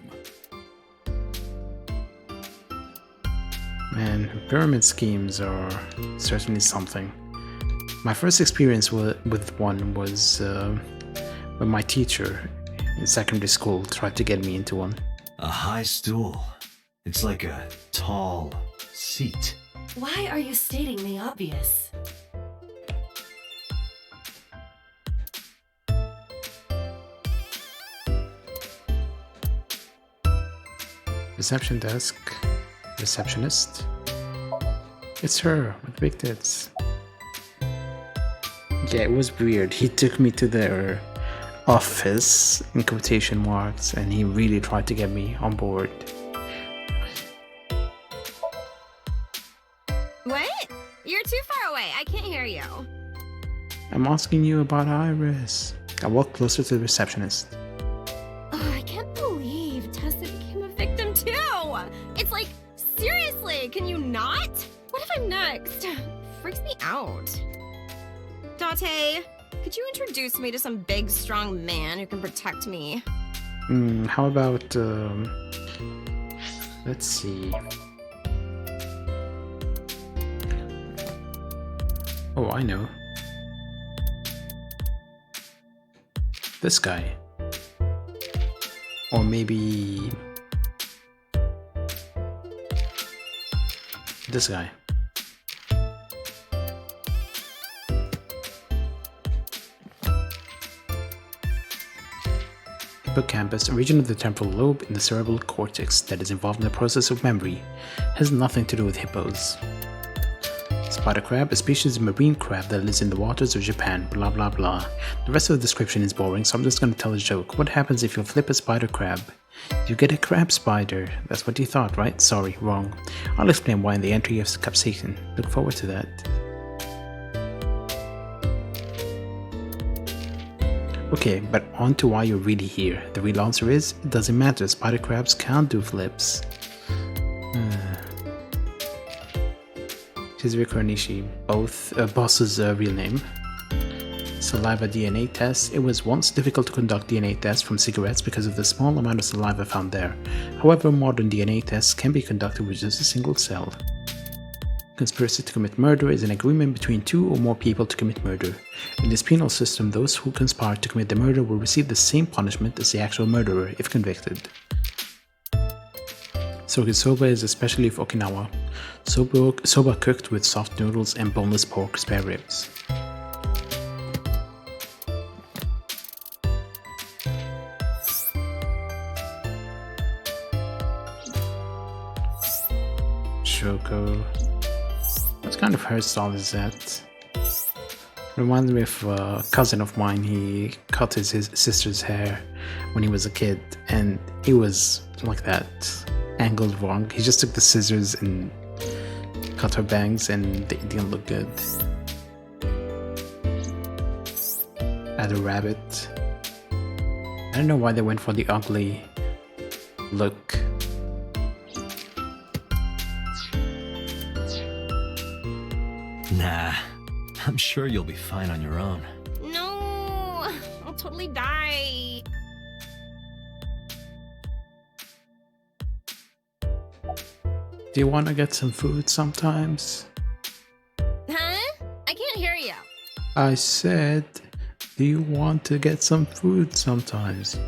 Man, pyramid schemes are certainly something. My first experience with one was when my teacher in secondary school tried to get me into one. A high stool. It's like a tall seat. Why are you stating the obvious? Reception desk. Receptionist. It's her with big tits. Yeah, it was weird. He took me to their office, in quotation marks, and he really tried to get me on board. What? You're too far away. I can't hear you. I'm asking you about Iris. I walked closer to the receptionist. Oh, I can't believe Tessa became a victim too. It's like, seriously, can you not? What if I'm next? Freaks me out. Date, could you introduce me to some big, strong man who can protect me? How about, let's see. Oh, I know. This guy. Or maybe this guy. Hippocampus, a region of the temporal lobe in the cerebral cortex that is involved in the process of memory, has nothing to do with hippos. Spider crab, a species of marine crab that lives in the waters of Japan, blah blah blah. The rest of the description is boring, so I'm just gonna tell a joke. What happens if you flip a spider crab? You get a crab spider. That's what you thought, right? Sorry, wrong. I'll explain why in the entry of Capsaicin. Look forward to that. Okay, but on to why you're really here. The real answer is, it doesn't matter, spider crabs can't do Chizurika Nishi, boss's real name. Saliva DNA test. It was once difficult to conduct DNA tests from cigarettes because of the small amount of saliva found there. However, modern DNA tests can be conducted with just a single cell. Conspiracy to commit murder is an agreement between two or more people to commit murder. In this penal system, those who conspire to commit the murder will receive the same punishment as the actual murderer if convicted. Soba is especially of Okinawa. Soba cooked with soft noodles and boneless pork spare ribs. Shoko. What kind of hairstyle is that? Reminds me of a cousin of mine. He cut his sister's hair when he was a kid, and it was like that, angled wrong. He just took the scissors and cut her bangs, and they didn't look good. Add a rabbit. I don't know why they went for the ugly look. Nah, I'm sure you'll be fine on your own. No, I'll totally die. Do you want to get some food sometimes? Huh? I can't hear you. I said, do you want to get some food sometimes?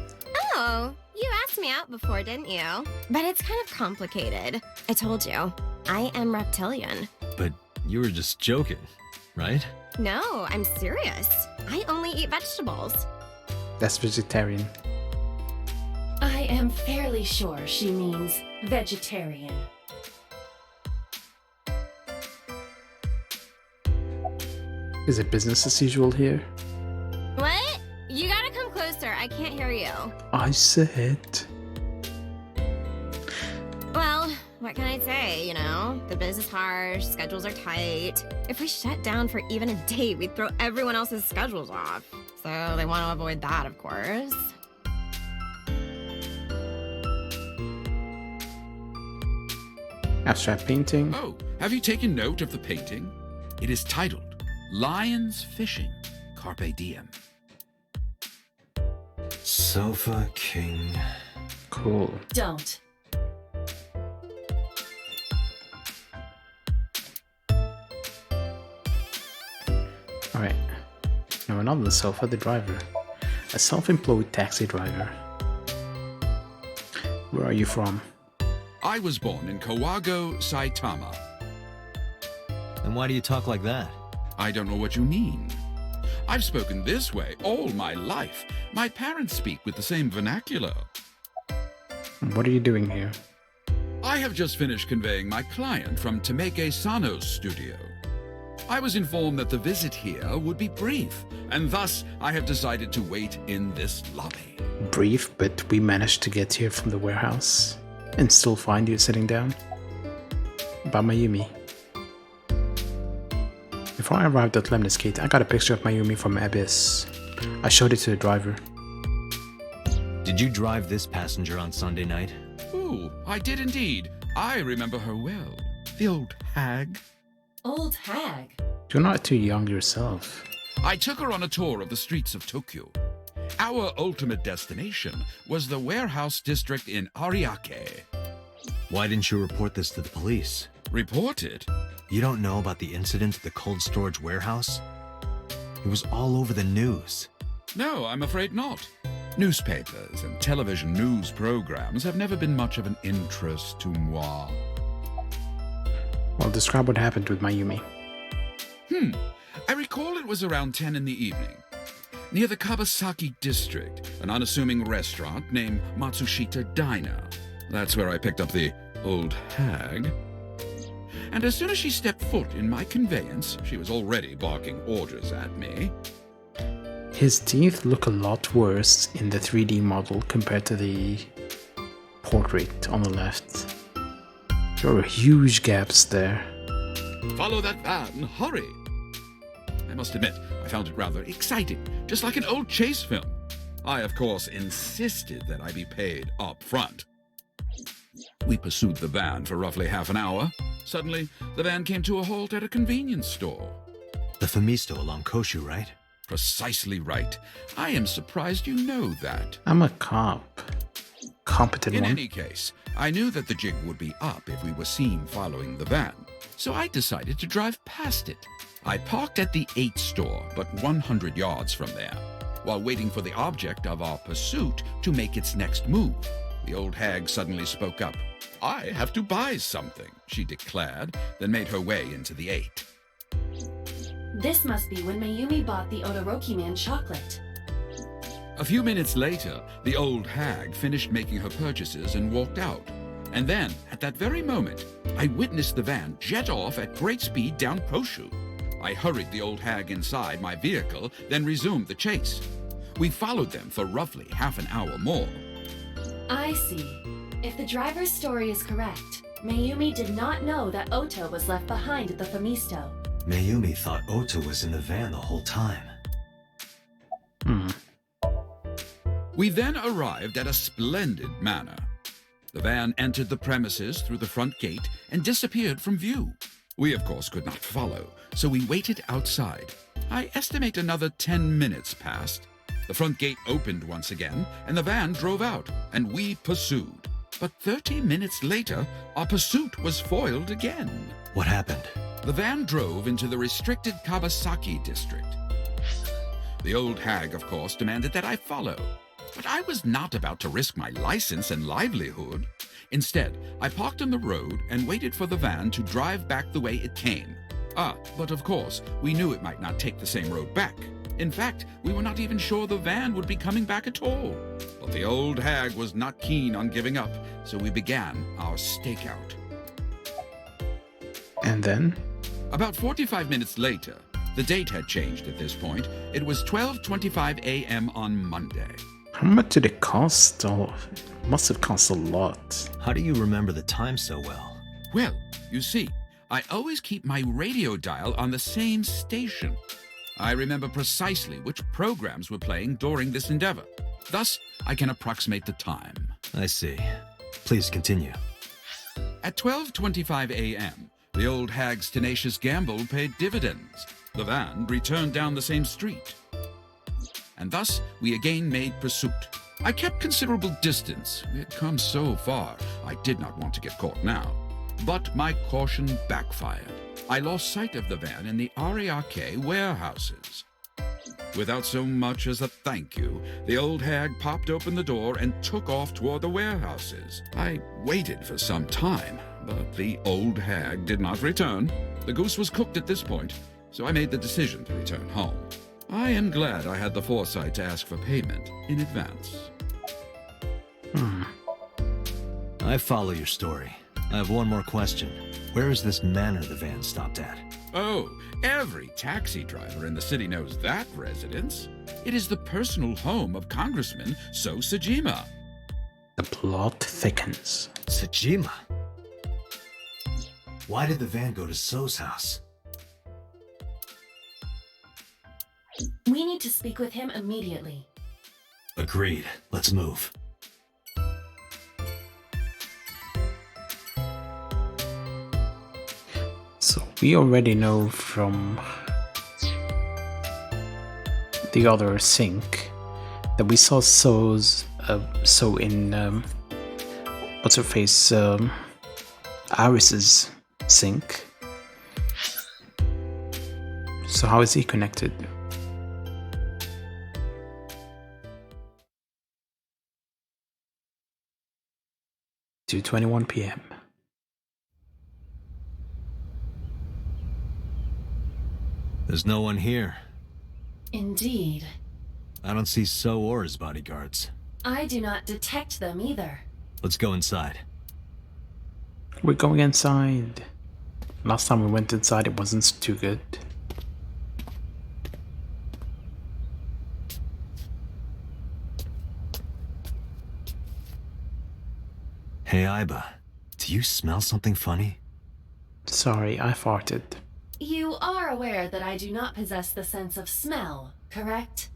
Oh, you asked me out before, didn't you? But it's kind of complicated. I told you, I am reptilian. But you were just joking, right? No, I'm serious. I only eat vegetables. That's vegetarian. I am fairly sure she means vegetarian. Is it business as usual here? What? You gotta come closer. I can't hear you. I said... Well, what what can I say, you know? The biz is harsh, schedules are tight. If we shut down for even a day, we'd throw everyone else's schedules off. So they want to avoid that, of course. Abstract painting. Oh, have you taken note of the painting? It is titled Lions Fishing, Carpe Diem. Sofa King. Cool. Don't. Alright. Now we're not on the sofa, the driver. A self-employed taxi driver. Where are you from? I was born in Kawago, Saitama. And why do you talk like that? I don't know what you mean. I've spoken this way all my life. My parents speak with the same vernacular. What are you doing here? I have just finished conveying my client from Tameke Sano's studio. I was informed that the visit here would be brief, and thus I have decided to wait in this lobby. Brief, but we managed to get here from the warehouse and still find you sitting down. By Mayumi. Before I arrived at Lemnis Gate, I got a picture of Mayumi from Abyss. I showed it to the driver. Did you drive this passenger on Sunday night? Ooh, I did indeed. I remember her well. The old hag. Old hag. You're not too young yourself. I took her on a tour of the streets of Tokyo. Our ultimate destination was the warehouse district in Ariake. Why didn't you report this to the police? Reported? You don't know about the incident at the cold storage warehouse? It was all over the news. No, I'm afraid not. Newspapers and television news programs have never been much of an interest to moi. Well, describe what happened with Mayumi. I recall it was around 10 in the evening. Near the Kabasaki district, an unassuming restaurant named Matsushita Diner. That's where I picked up the old hag. And as soon as she stepped foot in my conveyance, she was already barking orders at me. His teeth look a lot worse in the 3D model compared to the portrait on the left. There are huge gaps there. Follow that van, hurry! I must admit, I found it rather exciting, just like an old chase film. I, of course, insisted that I be paid up front. We pursued the van for roughly half an hour. Suddenly, the van came to a halt at a convenience store. The Famisto along Koshu, right? Precisely right. I am surprised you know that. I'm a cop. Competent In one. any case, I knew that the jig would be up if we were seen following the van, so I decided to drive past it. I parked at the 8 store, but 100 yards from there, while waiting for the object of our pursuit to make its next move. The old hag suddenly spoke up. I have to buy something, she declared, then made her way into the 8. This must be when Mayumi bought the Odoroki Man chocolate. A few minutes later, the old hag finished making her purchases and walked out. And then, at that very moment, I witnessed the van jet off at great speed down Koshu. I hurried the old hag inside my vehicle, then resumed the chase. We followed them for roughly half an hour more. I see. If the driver's story is correct, Mayumi did not know that Ota was left behind at the Famisto. Mayumi thought Ota was in the van the whole time. We then arrived at a splendid manor. The van entered the premises through the front gate and disappeared from view. We, of course, could not follow, so we waited outside. I estimate another 10 minutes passed. The front gate opened once again, and the van drove out, and we pursued. But 30 minutes later, our pursuit was foiled again. What happened? The van drove into the restricted Kabasaki district. The old hag, of course, demanded that I follow. But I was not about to risk my license and livelihood. Instead, I parked on the road and waited for the van to drive back the way it came. But of course, we knew it might not take the same road back. In fact, we were not even sure the van would be coming back at all. But the old hag was not keen on giving up, so we began our stakeout. And then? About 45 minutes later, the date had changed at this point. It was 12:25 a.m. on Monday. How much did it cost? Oh, it must have cost a lot. How do you remember the time so well? Well, you see, I always keep my radio dial on the same station. I remember precisely which programs were playing during this endeavor. Thus, I can approximate the time. I see. Please continue. At 12:25 a.m., the old hag's tenacious gamble paid dividends. The van returned down the same street. And thus, we again made pursuit. I kept considerable distance. We had come so far, I did not want to get caught now. But my caution backfired. I lost sight of the van in the Ariake warehouses. Without so much as a thank you, the old hag popped open the door and took off toward the warehouses. I waited for some time, but the old hag did not return. The goose was cooked at this point, so I made the decision to return home. I am glad I had the foresight to ask for payment in advance. I follow your story. I have one more question. Where is this manor the van stopped at? Oh, every taxi driver in the city knows that residence. It is the personal home of Congressman So Sajima. The plot thickens. Sajima? Why did the van go to So's house? We need to speak with him immediately. Agreed. Let's move. So we already know from the other sync that we saw So in what's her face Iris's sync. So how is he connected? To 21 p.m. There's no one here. Indeed. I don't see So or his bodyguards. I do not detect them either. Let's go inside. We're going inside. Last time we went inside, it wasn't too good. Hey, Aiba. Do you smell something funny? Sorry, I farted. You are aware that I do not possess the sense of smell, correct?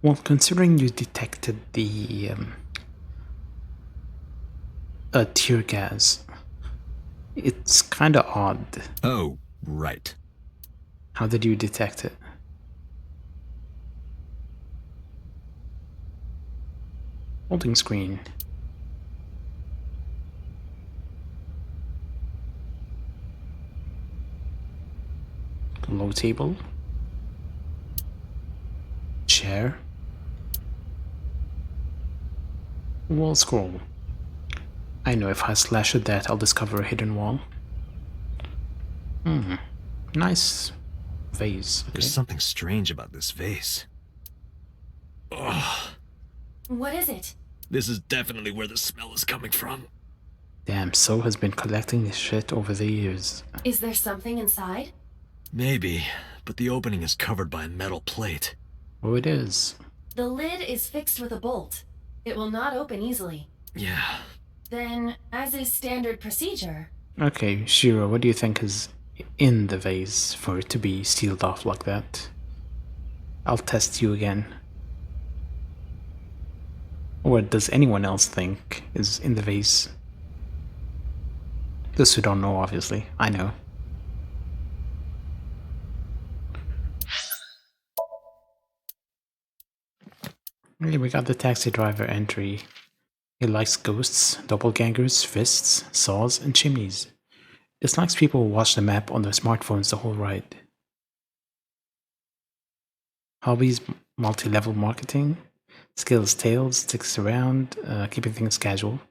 Well, considering you detected the tear gas, it's kinda odd. Oh, right. How did you detect it? Holding screen. Low table. Chair. Wall scroll. I know if I slash at that, I'll discover a hidden wall. Nice vase. Okay. There's something strange about this vase. Ugh. What is it? This is definitely where the smell is coming from. Damn, So has been collecting this shit over the years. Is there something inside? Maybe, but the opening is covered by a metal plate. Oh, it is. The lid is fixed with a bolt. It will not open easily. Yeah. Then, as is standard procedure... Okay, Shiro, what do you think is in the vase for it to be sealed off like that? I'll test you again. Or does anyone else think is in the vase? Those who don't know, obviously. I know. Okay, we got the taxi driver entry. He likes ghosts, doppelgangers, fists, saws, and chimneys. Dislikes people who watch the map on their smartphones the whole ride. Hobbies, multi-level marketing. Skills, tales, sticks around, keeping things casual.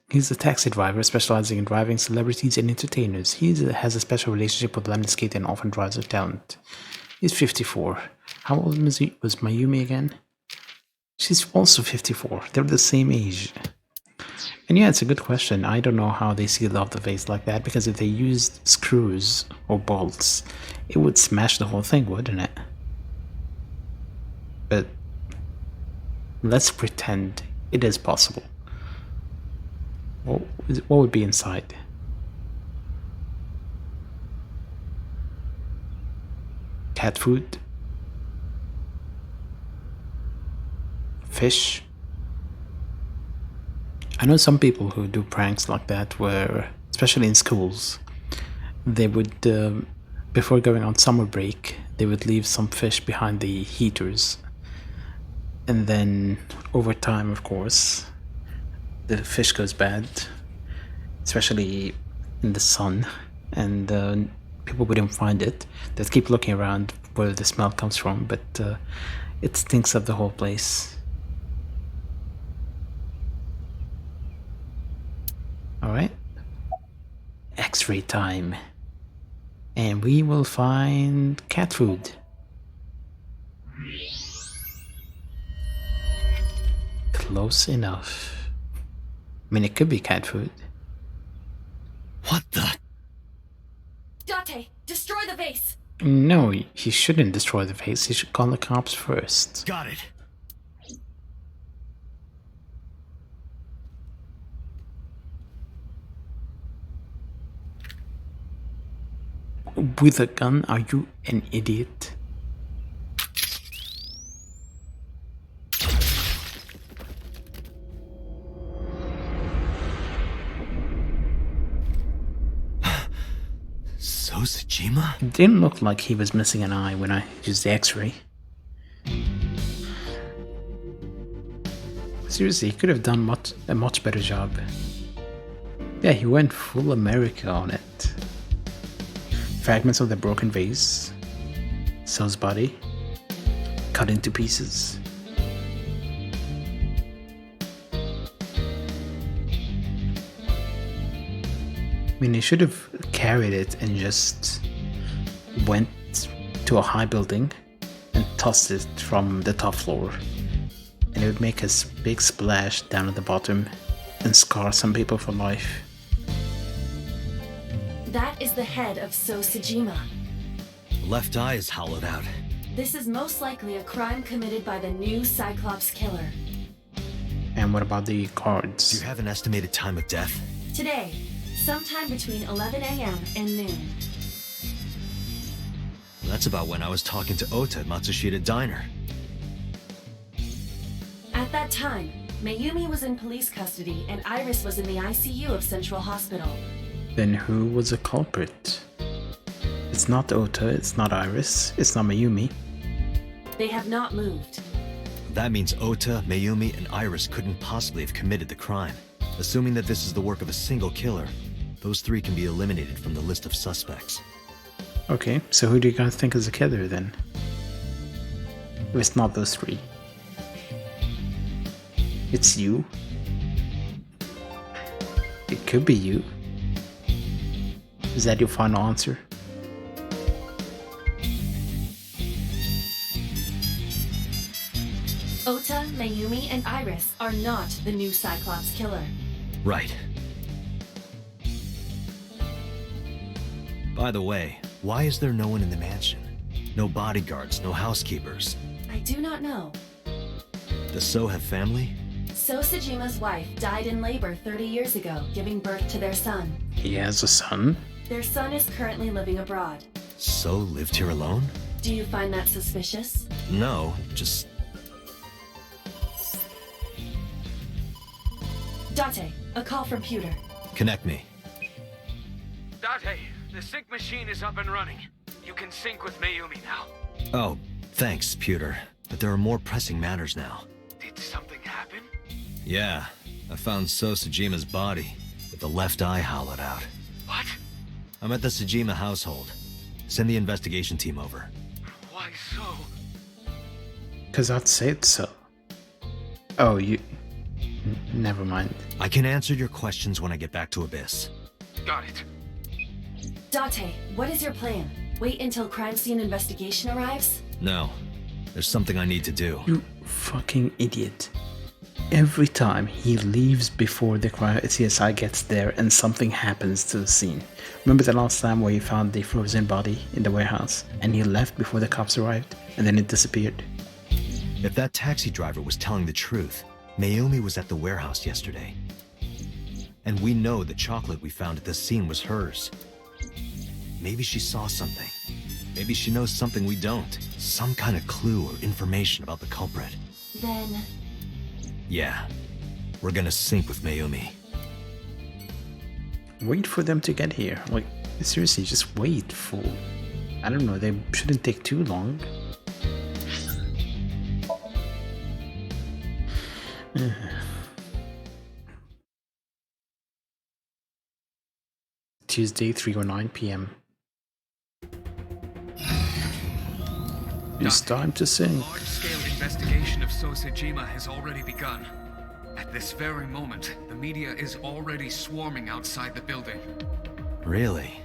He's a taxi driver specializing in driving celebrities and entertainers. He has a special relationship with lemon skate and often drives with talent. He's 54. How old was Mayumi again? She's also 54. They're the same age. And yeah, it's a good question. I don't know how they sealed off the vase like that, because if they used screws or bolts, it would smash the whole thing, wouldn't it? But let's pretend it is possible. What would be inside? Cat food? Fish? I know some people who do pranks like that where, especially in schools, they would, before going on summer break, they would leave some fish behind the heaters. And then over time, of course, the fish goes bad, especially in the sun, and people wouldn't find it. They'd keep looking around where the smell comes from, but it stinks up the whole place. Alright. X-ray time. And we will find cat food. Close enough. I mean, it could be cat food. What the? Date, destroy the vase! No, he shouldn't destroy the vase. He should call the cops first. Got it. With a gun? Are you an idiot? Sojima? It didn't look like he was missing an eye when I used the X-ray. Seriously, he could have done a much better job. Yeah, he went full America on it. Fragments of the broken vase, So's body, cut into pieces. I mean, he should have carried it and just went to a high building and tossed it from the top floor. And it would make a big splash down at the bottom and scar some people for life. That is the head of Sojima. Left eye is hollowed out. This is most likely a crime committed by the new Cyclops killer. And what about the Do you cards? have an estimated time of death? Today, sometime between 11 a.m. and noon. That's about when I was talking to Ota at Matsushita Diner. At that time, Mayumi was in police custody and Iris was in the ICU of Central Hospital. Then who was the culprit? It's not Ota, it's not Iris, it's not Mayumi. They have not moved. That means Ota, Mayumi, and Iris couldn't possibly have committed the crime. Assuming that this is the work of a single killer, those three can be eliminated from the list of suspects. Okay, so who do you guys think is the killer then? If it's not those three. It's you. It could be you. Is that your final answer? Ota, Mayumi, and Iris are not the new Cyclops killer. Right. By the way, why is there no one in the mansion? No bodyguards, no housekeepers. I do not know. Does So have family? Sojima's wife died in labor 30 years ago, giving birth to their son. He has a son? Their son is currently living abroad. So lived here alone? Do you find that suspicious? No, just... Date, a call from Pewter. Connect me. Date, the sync machine is up and running. You can sync with Mayumi now. Oh, thanks, Pewter. But there are more pressing matters now. Did something happen? Yeah, I found So Sojima's body, with the left eye hollowed out. What? I'm at the Sojima household. Send the investigation team over. Why so? Because I'd said so. Oh, you... Never mind. I can answer your questions when I get back to Abyss. Got it. Date, what is your plan? Wait until crime scene investigation arrives? No, there's something I need to do. You fucking idiot. Every time he leaves before the CSI gets there and something happens to the scene. Remember the last time where he found the frozen body in the warehouse and he left before the cops arrived and then it disappeared? If that taxi driver was telling the truth, Mayumi was at the warehouse yesterday. And we know the chocolate we found at the scene was hers. Maybe she saw something. Maybe she knows something we don't. Some kind of clue or information about the culprit. Then, Yeah. We're gonna sync with Mayumi. Wait for them to get here. Like, seriously, just wait for... I don't know, they shouldn't take too long. Tuesday, 3:09 p.m. It's time to sync. Large-scale investigation of Sosejima has already begun. At this very moment, the media is already swarming outside the building. Really?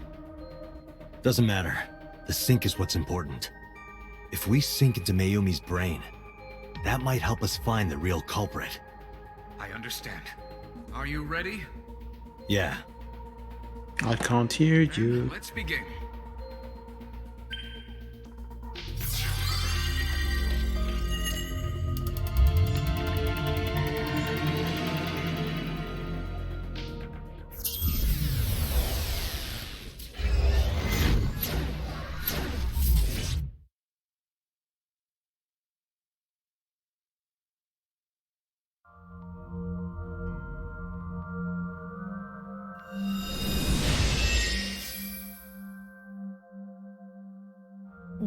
Doesn't matter. The sync is what's important. If we sink into Mayumi's brain, that might help us find the real culprit. I understand. Are you ready? Yeah. I can't hear you. Let's begin.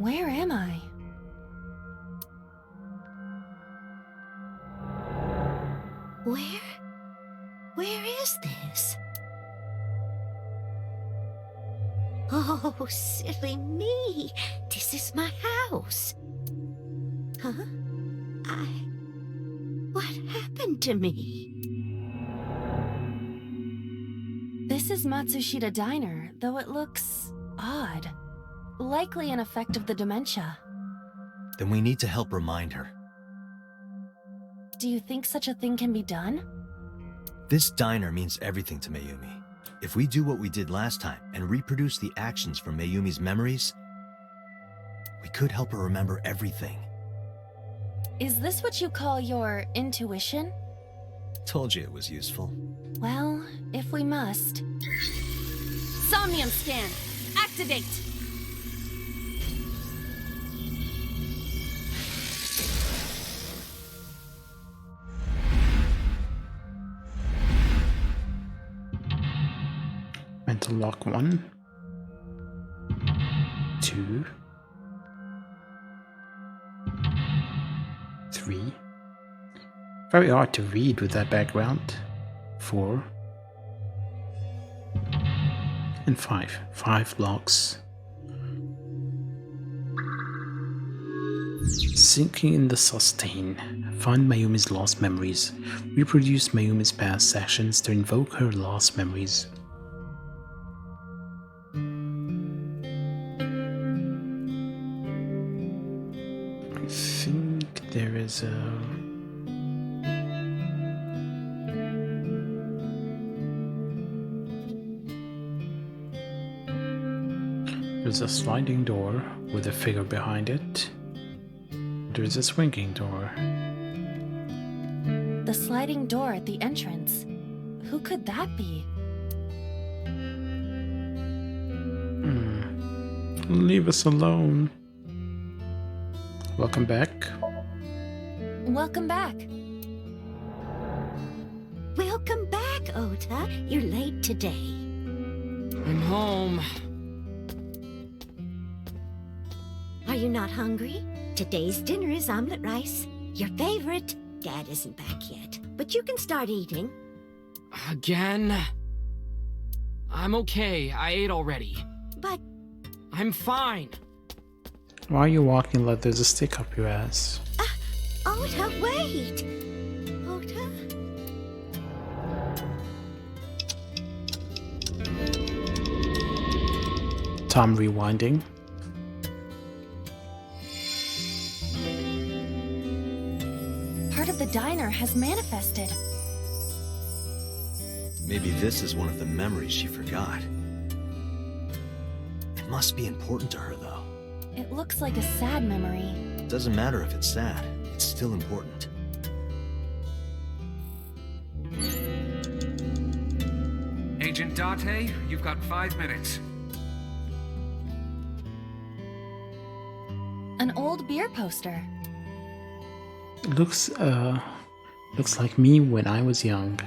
where am I? Where is this? Oh, silly me. This is my house. Huh? What happened to me? This is Matsushita Diner, though it looks odd. Likely an effect of the dementia. Then we need to help remind her. Do you think such a thing can be done? This diner means everything to Mayumi. If we do what we did last time and reproduce the actions from Mayumi's memories, we could help her remember everything. Is this what you call your intuition? Told you it was useful. Well, if we must. Somnium scan! Activate! Mental lock 1, 2, 3. Very hard to read with that background. 4 and 5. 5 locks. Sinking in the sustain. Find Mayumi's lost memories. Reproduce Mayumi's past actions to invoke her lost memories. I think there is a... There's a sliding door with a figure behind it. There's a swinging door. The sliding door at the entrance. Who could that be? Leave us alone. Welcome back. Welcome back. Welcome back, Ota. You're late today. I'm home. Are you not hungry? Today's dinner is omelet rice. Your favorite. Dad isn't back yet, but you can start eating. Again? I'm okay. I ate already. But I'm fine. Why are you walking like there's a stick up your ass? Ota, wait! Ota? Time rewinding. Part of the diner has manifested. Maybe this is one of the memories she forgot. It must be important to her, though. It looks like a sad memory. Doesn't matter if it's sad, it's still important. Date, you've got 5 minutes. An old beer poster. Looks like me when I was young.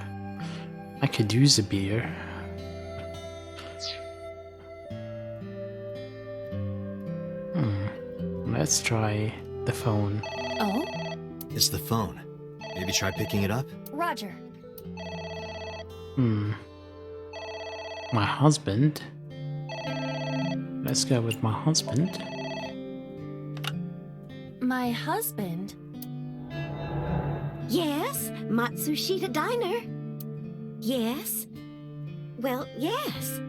I could use a beer. Let's try the phone. Oh? It's the phone. Maybe try picking it up? Roger. My husband. Let's go with my husband. My husband? Yes, Matsushita Diner. Yes. Well, yes.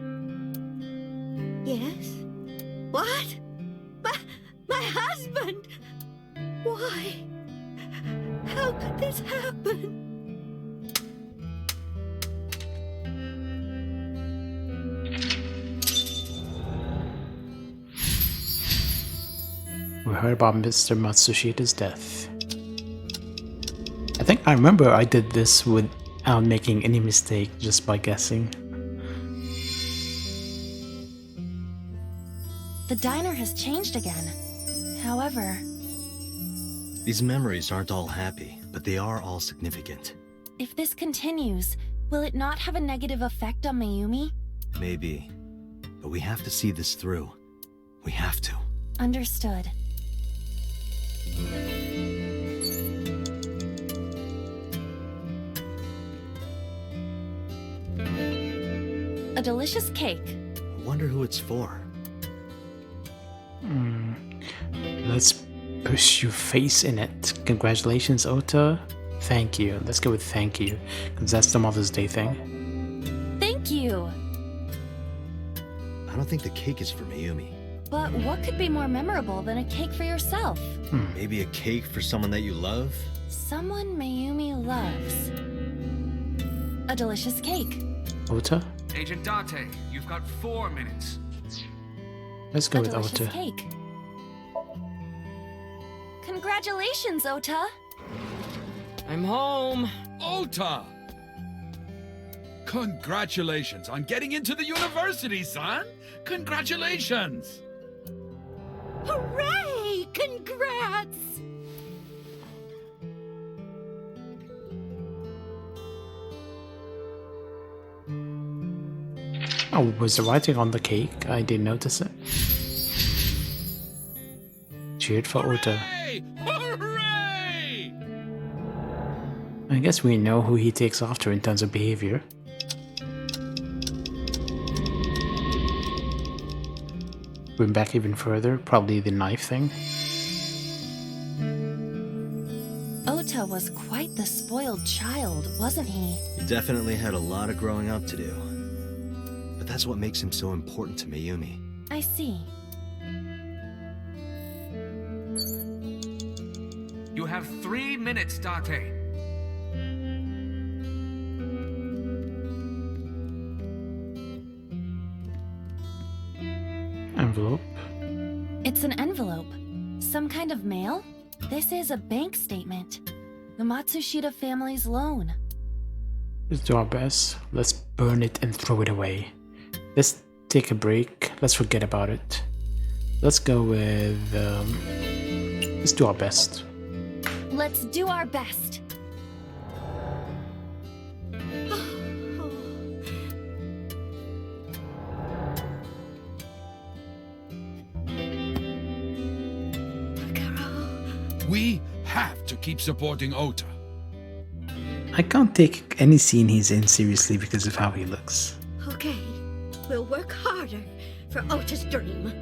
Yes. What? My husband! Why? How could this happen? We heard about Mr. Matsushita's death. I think I remember I did this without making any mistake, just by guessing. The diner has changed again. However, These memories aren't all happy, but they are all significant. if this continues, will it not have a negative effect on Mayumi? Maybe. But we have to see this through. We have to. Understood. A delicious cake. I wonder who it's for. Let's push your face in it. Congratulations, Ota. Thank you. Let's go with thank you, because that's the Mother's Day thing. Thank you. I don't think the cake is for Mayumi. But what could be more memorable than a cake for yourself? Maybe a cake for someone that you love? Someone Mayumi loves. A delicious cake. Ota? Agent Date, you've got 4 minutes. Let's go A with delicious Ota. cake. Congratulations, Ota. I'm home. Ota! Congratulations on getting into the university, son! Congratulations! Hooray! Congrats! Oh, was the writing on the cake? I didn't notice it. Cheered for Ota. Hooray! Hooray! I guess we know who he takes after in terms of behavior. Going back even further, probably the knife thing. Ota was quite the spoiled child, wasn't he? He definitely had a lot of growing up to do. But that's what makes him so important to Mayumi. I see. You have 3 minutes, Date. Envelope. It's an envelope. Some kind of mail? This is a bank statement. The Matsushita family's loan. Let's do our best. Let's burn it and throw it away. Let's take a break. Let's forget about it. Let's go with... let's do our best. Let's do our best. We have to keep supporting Ota. I can't take any scene he's in seriously because of how he looks. Okay, we'll work harder for Ota's dream.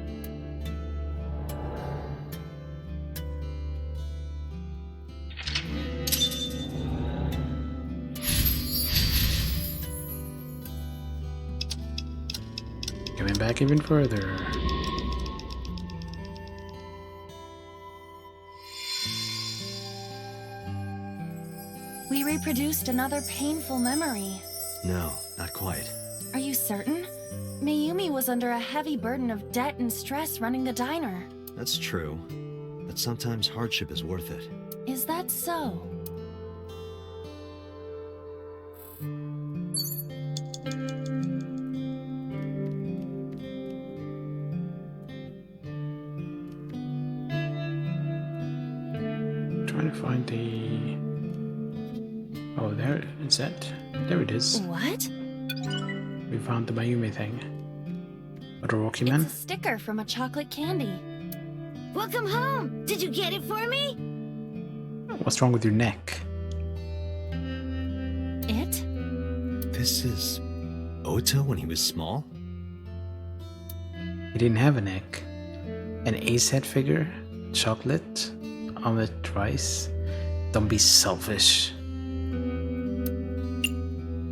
Going back even further. We reproduced another painful memory. No, not quite. Are you certain? Mayumi was under a heavy burden of debt and stress running the diner. That's true. But sometimes hardship is worth it. Is that so? find the... Oh, there is it. There it is. What? We found the Mayumi thing. What a Rocky It's Man? a sticker from a chocolate candy. Welcome home. Did you get it for me? What's wrong with your neck? It? This is Ota when he was small? He didn't have a neck. An ace head figure? Chocolate? Omelette rice? Don't be selfish.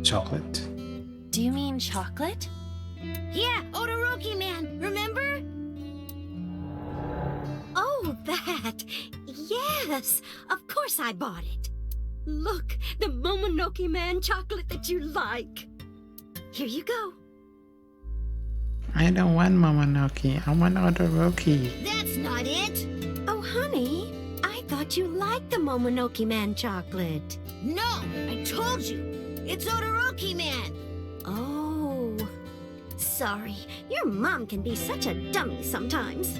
Chocolate? Do you mean chocolate? Yeah, Odoroki Man, remember? Oh, that. Yes, of course I bought it. Look, the Momonoke Man chocolate that you like. Here you go. I don't want Momonoke. I want Odoroki. That's not it. Oh, honey, I thought you liked the Momonoke Man chocolate. No, I told you. It's Odoroki Man. Oh, sorry. Your mom can be such a dummy sometimes.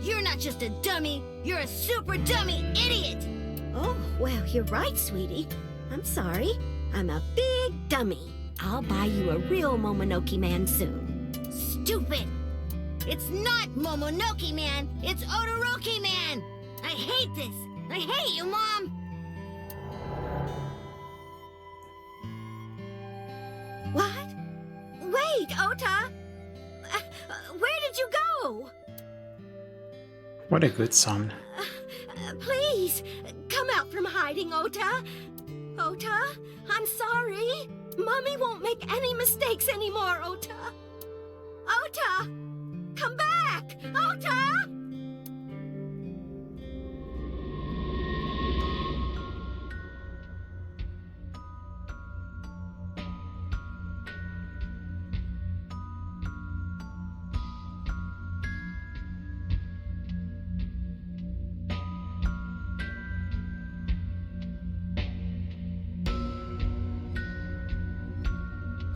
You're not just a dummy, you're a super dummy idiot! Oh, well, you're right, sweetie. I'm sorry. I'm a big dummy. I'll buy you a real Momonoke Man soon. Stupid! It's not Momonoke Man, it's Odoroki Man! I hate this! I hate you, Mom! What? Wait, Ota! Where did you go? What a good son. Please, come out from hiding, Ota. Ota, I'm sorry. Mommy won't make any mistakes anymore, Ota. Ota! Come back! Ota!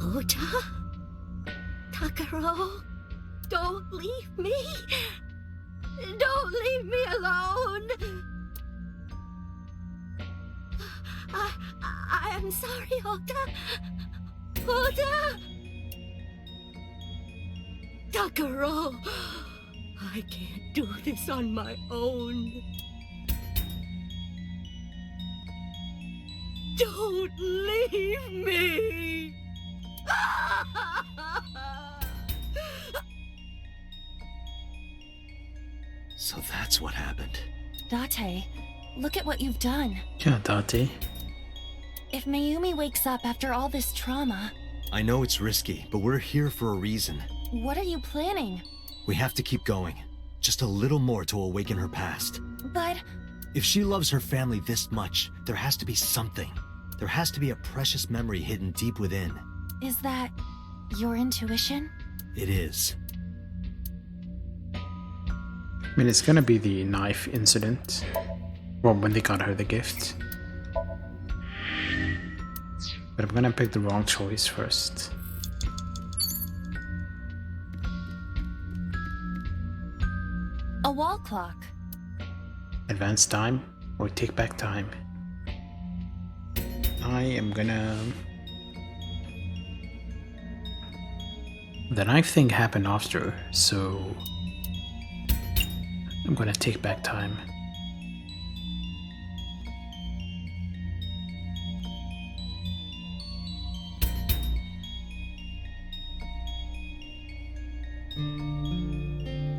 Ota? Takaro? Don't leave me. Don't leave me alone. I'm sorry, Ota. Ota! Takaro, I can't do this on my own. Don't leave me. So that's what happened. Date, look at what you've done. Yeah, Date. If Mayumi wakes up after all this trauma, I know it's risky, but we're here for a reason. what are you planning? We have to keep going. Just a little more to awaken her past. But If she loves her family this much, there has to be something. There has to be a precious memory hidden deep within. is that your intuition? It is. I mean, it's gonna be the knife incident. Well, when they got her the gift. But I'm gonna pick the wrong choice first. A wall clock. Advance time or take back time. I am gonna... The knife thing happened after, so... I'm gonna take back time.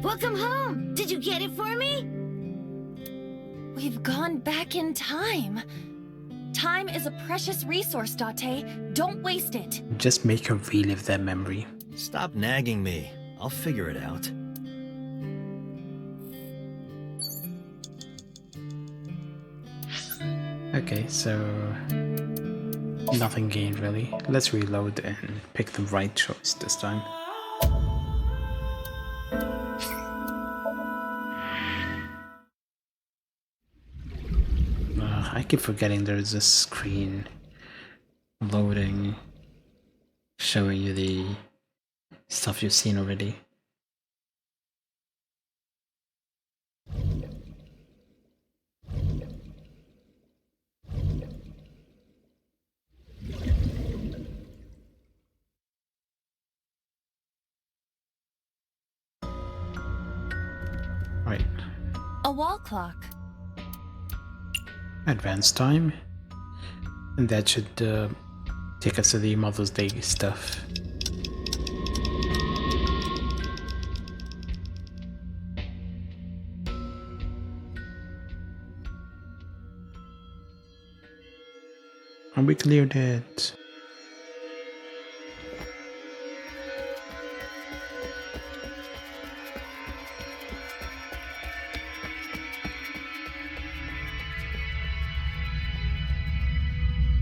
Welcome home. Did you get it for me? We've gone back in time. Time is a precious resource, Date. Don't waste it. Just make her relive that memory. Stop nagging me. I'll figure it out. Okay, so... Nothing gained really. Let's reload and pick the right choice this time. I keep forgetting there's a screen loading. showing you the stuff you've seen already. Right. A wall clock. Advance time. And that should take us to the Mother's Day stuff. And we cleared it.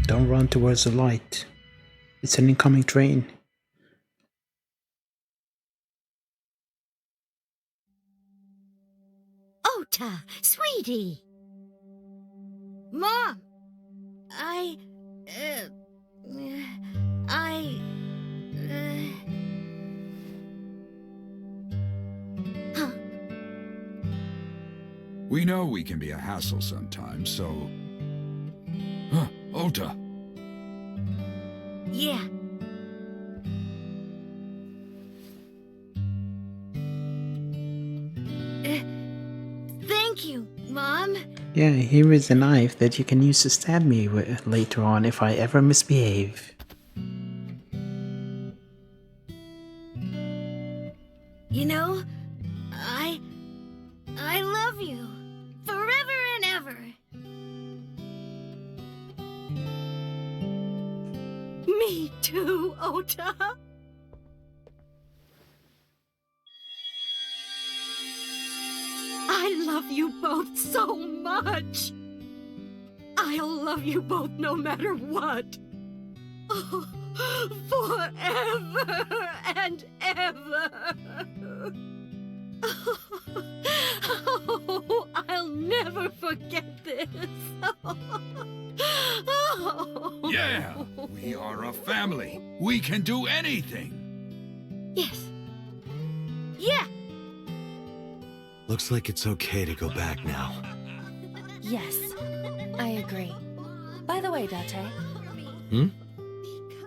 Don't run towards the light. It's an incoming train. Ota, sweetie. Mom, Huh? We know we can be a hassle sometimes, so... Huh, Ota. Yeah. Thank you, Mom. Yeah, here is a knife that you can use to stab me with later on if I ever misbehave. You know, I love you. Forever and ever. Me too, Ota. I love you both so much. I'll love you both no matter what. Oh, forever and ever. Oh, I'll never forget this. Oh. Yeah, we are a family. We can do anything. Yes. Yeah. Looks like it's okay to go back now. Yes, I agree. By the way, Date.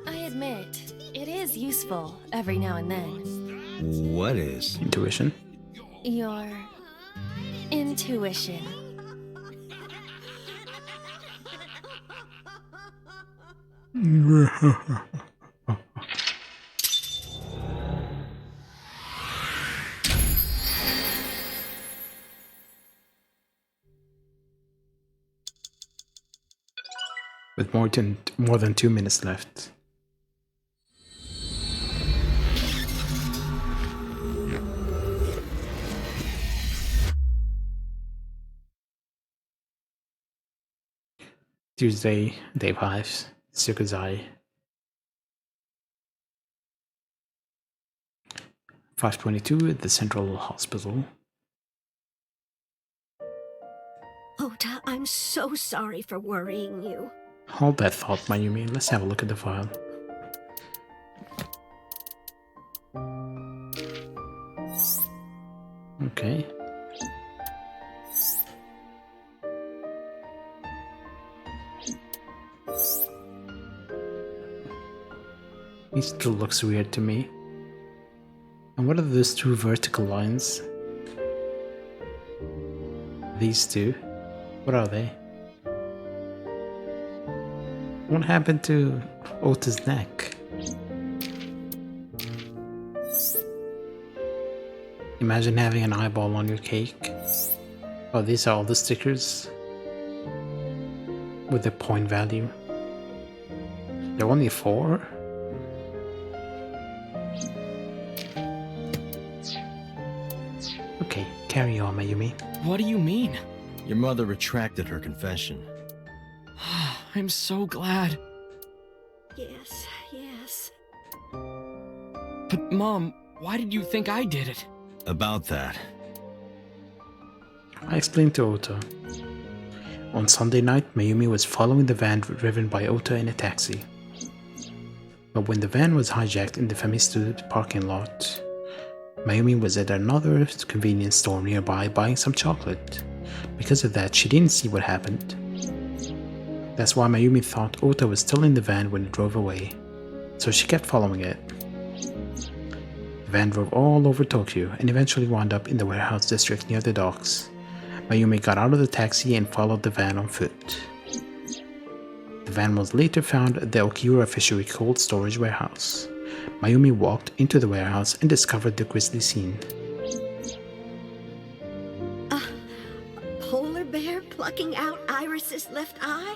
I admit, it is useful every now and then. What is? Intuition. Your intuition. With more than 2 minutes left. Tuesday, day 5, Sukazai. 5:22 at the Central Hospital. Ota, I'm so sorry for worrying you. Hold that thought, Mayumi. Let's have a look at the file. Okay. He still looks weird to me. And what are those two vertical lines? These two? What are they? What happened to Ota's neck? Imagine having an eyeball on your cake. Oh, these are all the stickers with the point value. There are only 4? Okay, carry on, Mayumi. What do you mean? Your mother retracted her confession. I'm so glad. Yes, yes. But Mom, why did you think I did it? About that. I explained to Ota. On Sunday night, Mayumi was following the van driven by Ota in a taxi. But when the van was hijacked in the Famistu parking lot, Mayumi was at another convenience store nearby buying some chocolate. Because of that, she didn't see what happened. That's why Mayumi thought Ota was still in the van when it drove away, so she kept following it. The van drove all over Tokyo and eventually wound up in the warehouse district near the docks. Mayumi got out of the taxi and followed the van on foot. The van was later found at the Okiura Fishery cold storage warehouse. Mayumi walked into the warehouse and discovered the grisly scene. A polar bear plucking out Iris's left eye?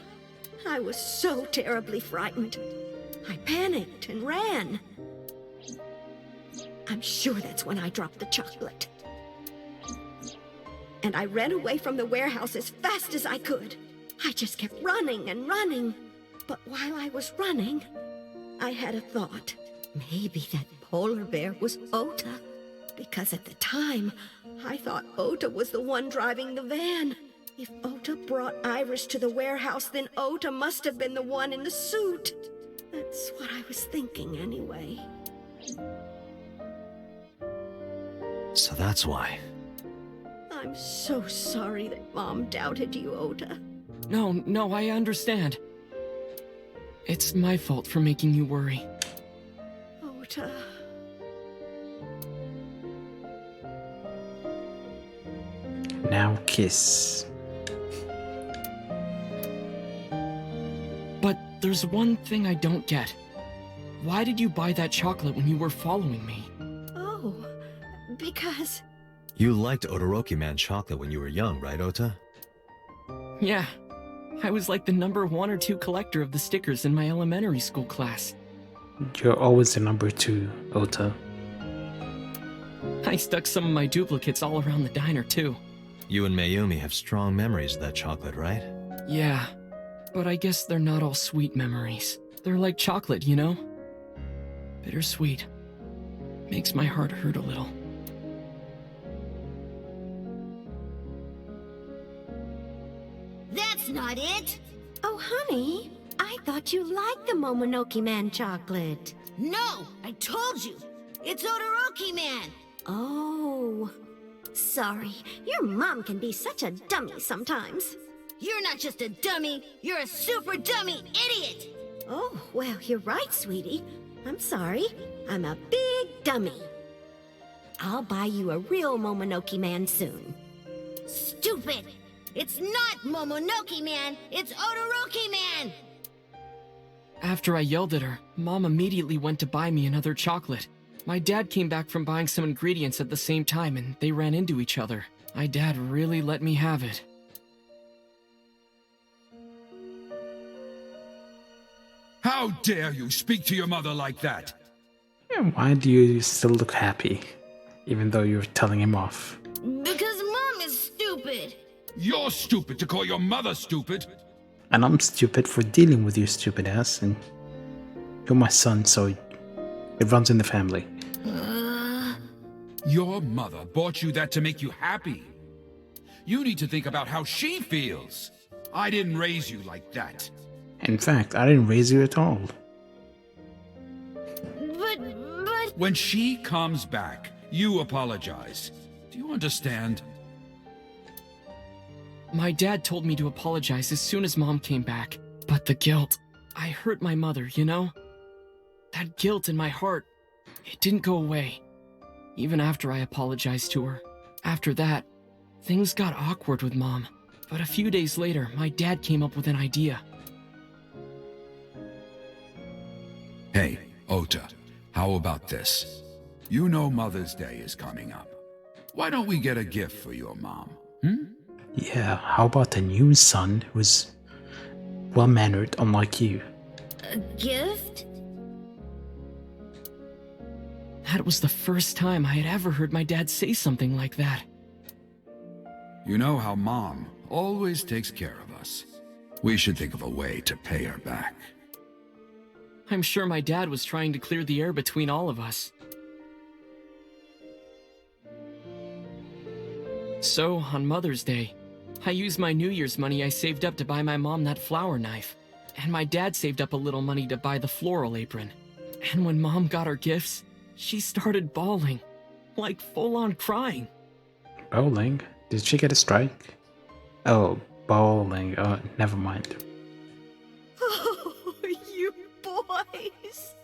I was so terribly frightened. I panicked and ran. I'm sure that's when I dropped the chocolate. And I ran away from the warehouse as fast as I could. I just kept running and running. But while I was running, I had a thought. Maybe that polar bear was Ota. Because at the time, I thought Ota was the one driving the van. If Ota brought Iris to the warehouse, then Ota must have been the one in the suit. That's what I was thinking anyway. So that's why. I'm so sorry that Mom doubted you, Ota. No, I understand. It's my fault for making you worry. Ota. Now kiss. But there's one thing I don't get. Why did you buy that chocolate when you were following me? Oh, because... You liked Todoroki Man chocolate when you were young, right, Ota? Yeah. I was like the number 1 or 2 collector of the stickers in my elementary school class. You're always the number 2, Ota. I stuck some of my duplicates all around the diner, too. You and Mayumi have strong memories of that chocolate, right? Yeah, but I guess they're not all sweet memories. They're like chocolate, you know? Bittersweet. Makes my heart hurt a little. That's not it! Oh, honey, I thought you liked the Momonoke Man chocolate. No, I told you. It's Todoroki Man. Oh, sorry. Your mom can be such a dummy sometimes. You're not just a dummy, you're a super dummy idiot. Oh, well, you're right, sweetie. I'm sorry. I'm a big dummy. I'll buy you a real Momonoke Man soon. Stupid. It's not Momonoke Man, it's Todoroki Man. After I yelled at her, Mom immediately went to buy me another chocolate. My dad came back from buying some ingredients at the same time and they ran into each other. My dad really let me have it. How dare you speak to your mother like that? Why do you still look happy, even though you're telling him off? Because Mom is stupid. You're stupid to call your mother stupid. And I'm stupid for dealing with your stupid ass, and you're my son, so it runs in the family. Your mother bought you that to make you happy. You need to think about how she feels. I didn't raise you like that. In fact, I didn't raise you at all. But... When she comes back, you apologize. Do you understand? My dad told me to apologize as soon as Mom came back. But the guilt, I hurt my mother, you know? That guilt in my heart, it didn't go away. Even after I apologized to her. After that, things got awkward with Mom. But a few days later, my dad came up with an idea. Hey, Ota, how about this? You know Mother's Day is coming up. Why don't we get a gift for your mom, Yeah, how about a new son who's well-mannered, unlike you? A gift? That was the first time I had ever heard my dad say something like that. You know how Mom always takes care of us. We should think of a way to pay her back. I'm sure my dad was trying to clear the air between all of us. So, on Mother's Day, I used my New Year's money I saved up to buy my mom that flower knife. And my dad saved up a little money to buy the floral apron. And when Mom got her gifts, she started bawling. Like full-on crying. Bowling? Did she get a strike? Oh, bowling. Oh, never mind. Oh, you boys.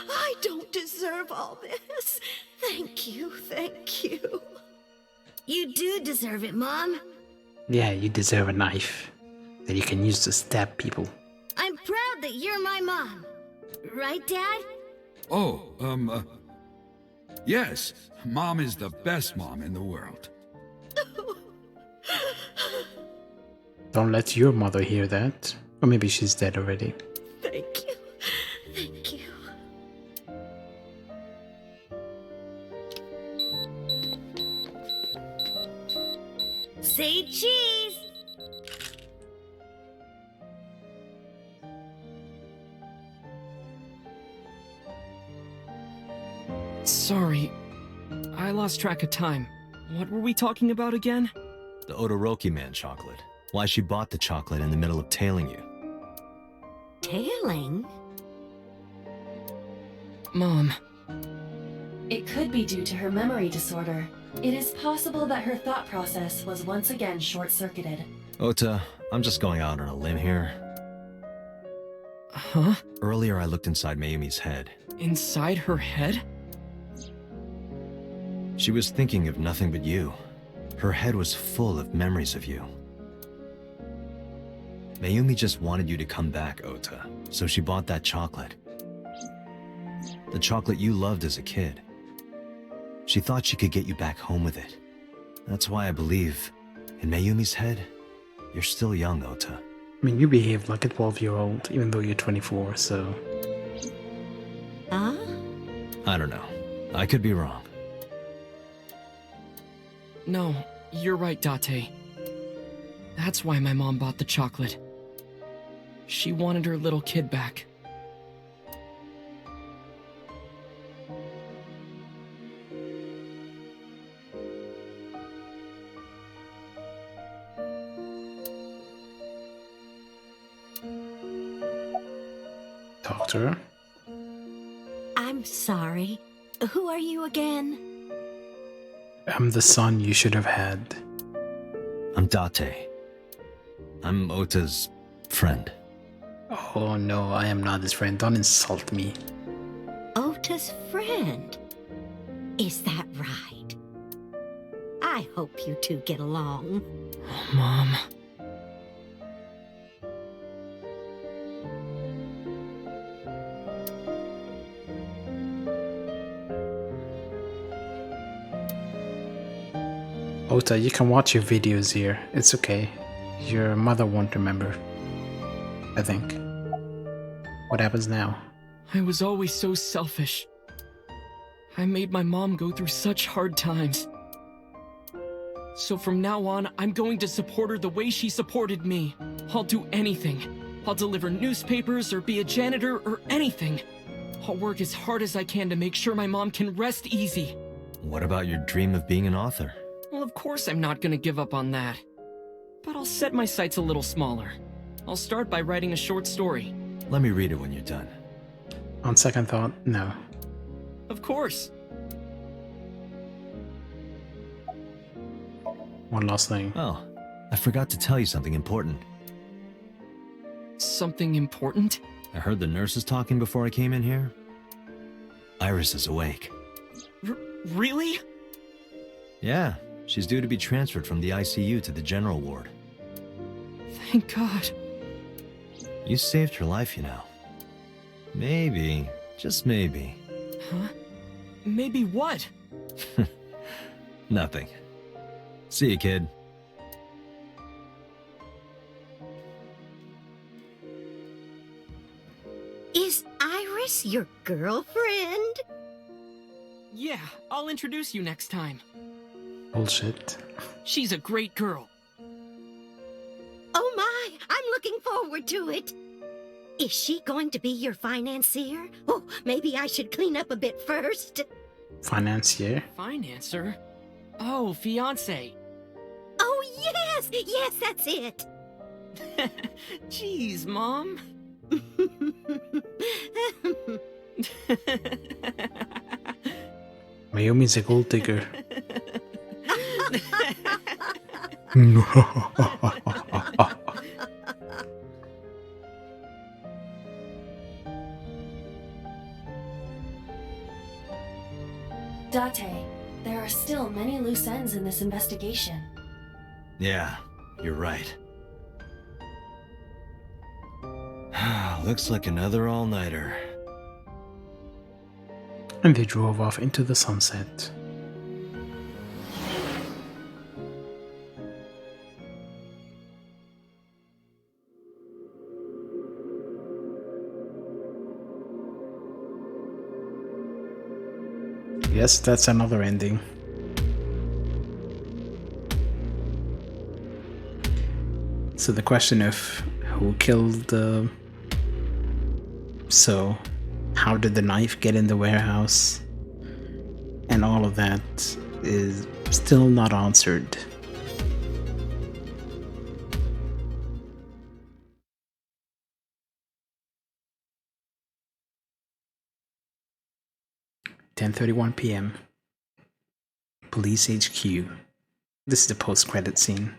I don't deserve all this. Thank you, thank you. You do deserve it, Mom. Yeah, you deserve a knife that you can use to stab people. I'm proud that you're my mom. Right, Dad? Oh, yes. Mom is the best mom in the world. Don't let your mother hear that. Or maybe she's dead already. Thank you. Thank you. Say cheese! Sorry, I lost track of time. What were we talking about again? The Odoroki Man chocolate. Why she bought the chocolate in the middle of tailing you. Tailing? Mom, It could be due to her memory disorder. It is possible that her thought process was once again short-circuited. Ota, I'm just going out on a limb here. huh? Earlier I looked inside Mayumi's head. Inside her head? She was thinking of nothing but you. Her head was full of memories of you. Mayumi just wanted you to come back, Ota, so she bought that chocolate. The chocolate you loved as a kid. She thought she could get you back home with it. That's why I believe, in Mayumi's head, you're still young, Ota. I mean, you behave like a 12-year-old, even though you're 24, so... Huh? I don't know. I could be wrong. No, you're right, Date. That's why my mom bought the chocolate. She wanted her little kid back. Talk to her. I'm sorry. Who are you again? I'm the son you should have had. I'm Date. I'm Ota's friend. Oh no, I am not his friend. Don't insult me. Ota's friend. Is that right? I hope you two get along. Mom. Ota, you can watch your videos here. It's okay. Your mother won't remember. I think. What happens now? I was always so selfish. I made my mom go through such hard times. So from now on, I'm going to support her the way she supported me. I'll do anything. I'll deliver newspapers or be a janitor or anything. I'll work as hard as I can to make sure my mom can rest easy. What about your dream of being an author? Well, of course I'm not gonna give up on that. But I'll set my sights a little smaller. I'll start by writing a short story. Let me read it when you're done. On second thought, no. Of course. One last thing. Oh, I forgot to tell you something important. Something important? I heard the nurses talking before I came in here. Iris is awake. Really? Yeah, she's due to be transferred from the ICU to the general ward. Thank God. You saved her life, you know. Maybe, just maybe. Huh? Maybe what? Nothing. See you, kid. Is Iris your girlfriend? Yeah, I'll introduce you next time. Bullshit. She's a great girl. Oh my, I'm looking forward to it. Is she going to be your financier? Oh, maybe I should clean up a bit first. Financier? Financer? Oh, fiance. Oh, yes! Yes, that's it! Jeez, Mom. Mayumi's a gold digger. Date, there are still many loose ends in this investigation. Yeah, you're right. Looks like another all-nighter. And they drove off into the sunset. Yes, that's another ending. So the question of who killed the... So, how did the knife get in the warehouse? And all of that is still not answered. "10:31 p.m. Police HQ. This is the post-credit scene.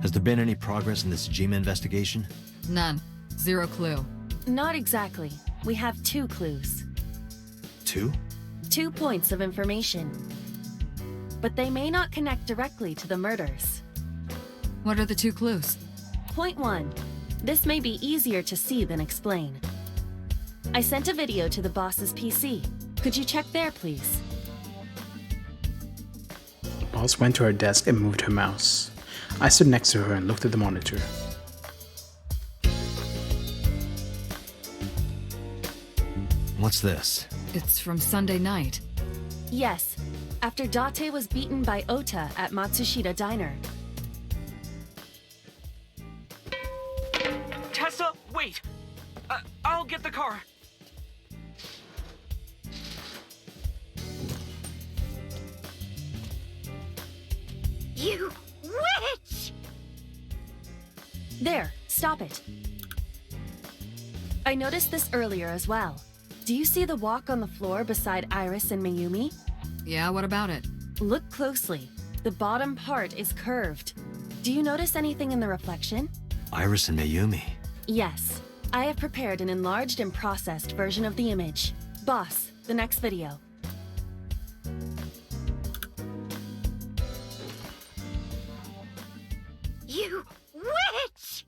Has there been any progress in this Jima investigation? None. Zero clue. Not exactly. We have 2 clues. 2? 2 points of information. But they may not connect directly to the murders. What are the 2 clues? Point 1. This may be easier to see than explain. I sent a video to the boss's PC. Could you check there, please? The boss went to her desk and moved her mouse. I stood next to her and looked at the monitor. What's this? It's from Sunday night. Yes. After Date was beaten by Ota at Matsushita Diner. Tessa, wait! I'll get the car. You witch! There, stop it. I noticed this earlier as well. Do you see the walk on the floor beside Iris and Mayumi? Yeah, what about it? Look closely. The bottom part is curved. Do you notice anything in the reflection? Iris and Mayumi. Yes. I have prepared an enlarged and processed version of the image. Boss, the next video. You witch!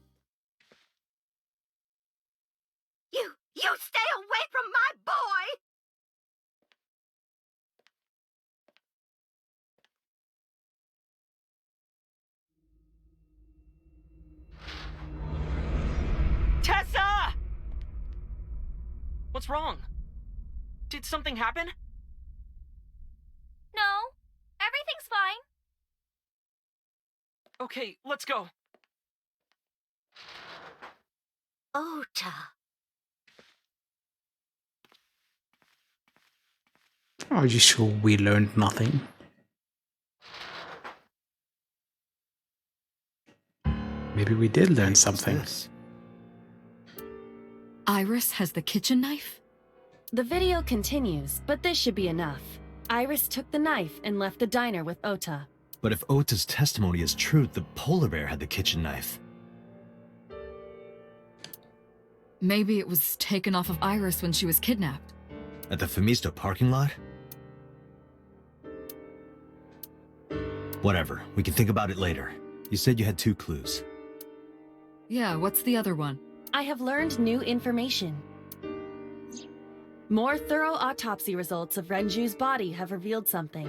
You stay away from my boy! Tessa! What's wrong? Did something happen? No, everything's fine. Okay, let's go. Ota. Are you sure we learned nothing? Maybe we did learn something. Iris has the kitchen knife? The video continues, but this should be enough. Iris took the knife and left the diner with Ota. But if Ota's testimony is true, the polar bear had the kitchen knife. Maybe it was taken off of Iris when she was kidnapped. At the Femisto parking lot? Whatever, we can think about it later. You said you had 2 clues. Yeah, what's the other one? I have learned new information. More thorough autopsy results of Renju's body have revealed something.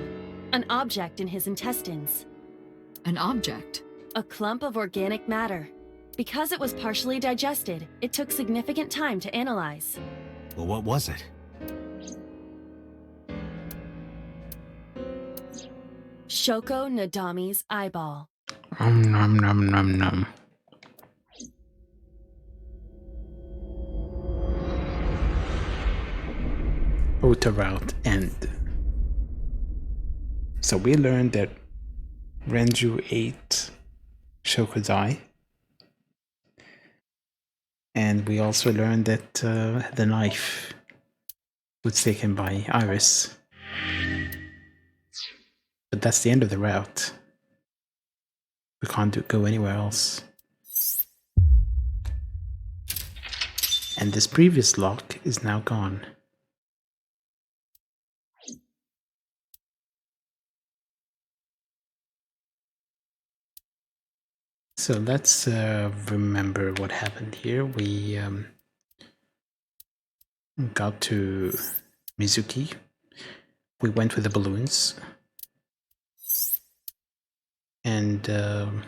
An object in his intestines. An object? A clump of organic matter. Because it was partially digested, it took significant time to analyze. Well, what was it? Shoko Nadami's eyeball. Nom nom nom nom. Ota route end. So we learned that Renju ate Shoko's eye. And we also learned that the knife was taken by Iris. But that's the end of the route. We can't go anywhere else. And this previous lock is now gone. So let's remember what happened here. We got to Mizuki. We went with the balloons. And in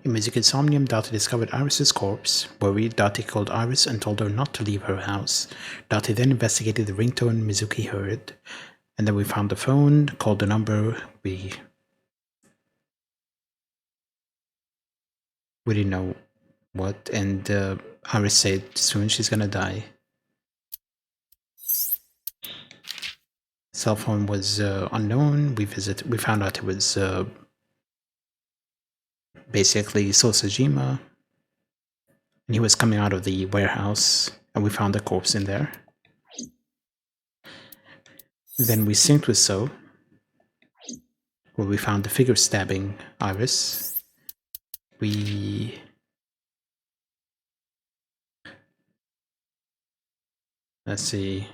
Mizuki's Somnium, Date discovered Iris's corpse. Worried, Date called Iris and told her not to leave her house. Date then investigated the ringtone Mizuki heard. And then we found the phone, called the number. We didn't know what, and Iris said soon she's gonna die. Cell phone was unknown. We found out it was basically Sosajima, and he was coming out of the warehouse, and we found the corpse in there. Then we synced with So, where we found the figure stabbing Iris. Let's see.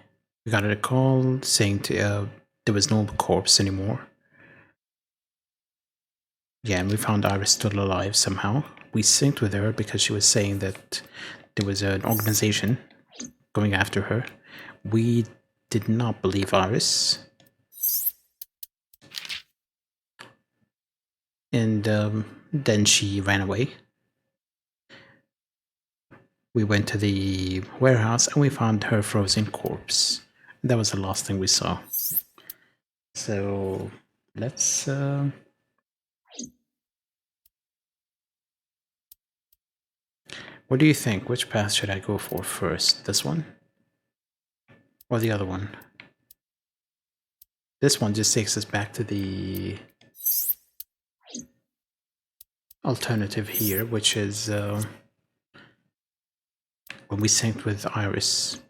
We got a call saying there was no corpse anymore. Yeah, and we found Iris still alive somehow. We synced with her because she was saying that there was an organization going after her. We did not believe Iris. And then she ran away. We went to the warehouse and we found her frozen corpse. That was the last thing we saw. So let's what do you think? Which path should I go for first? This one? Or the other one? This one just takes us back to the alternative here, which is when we synced with Iris.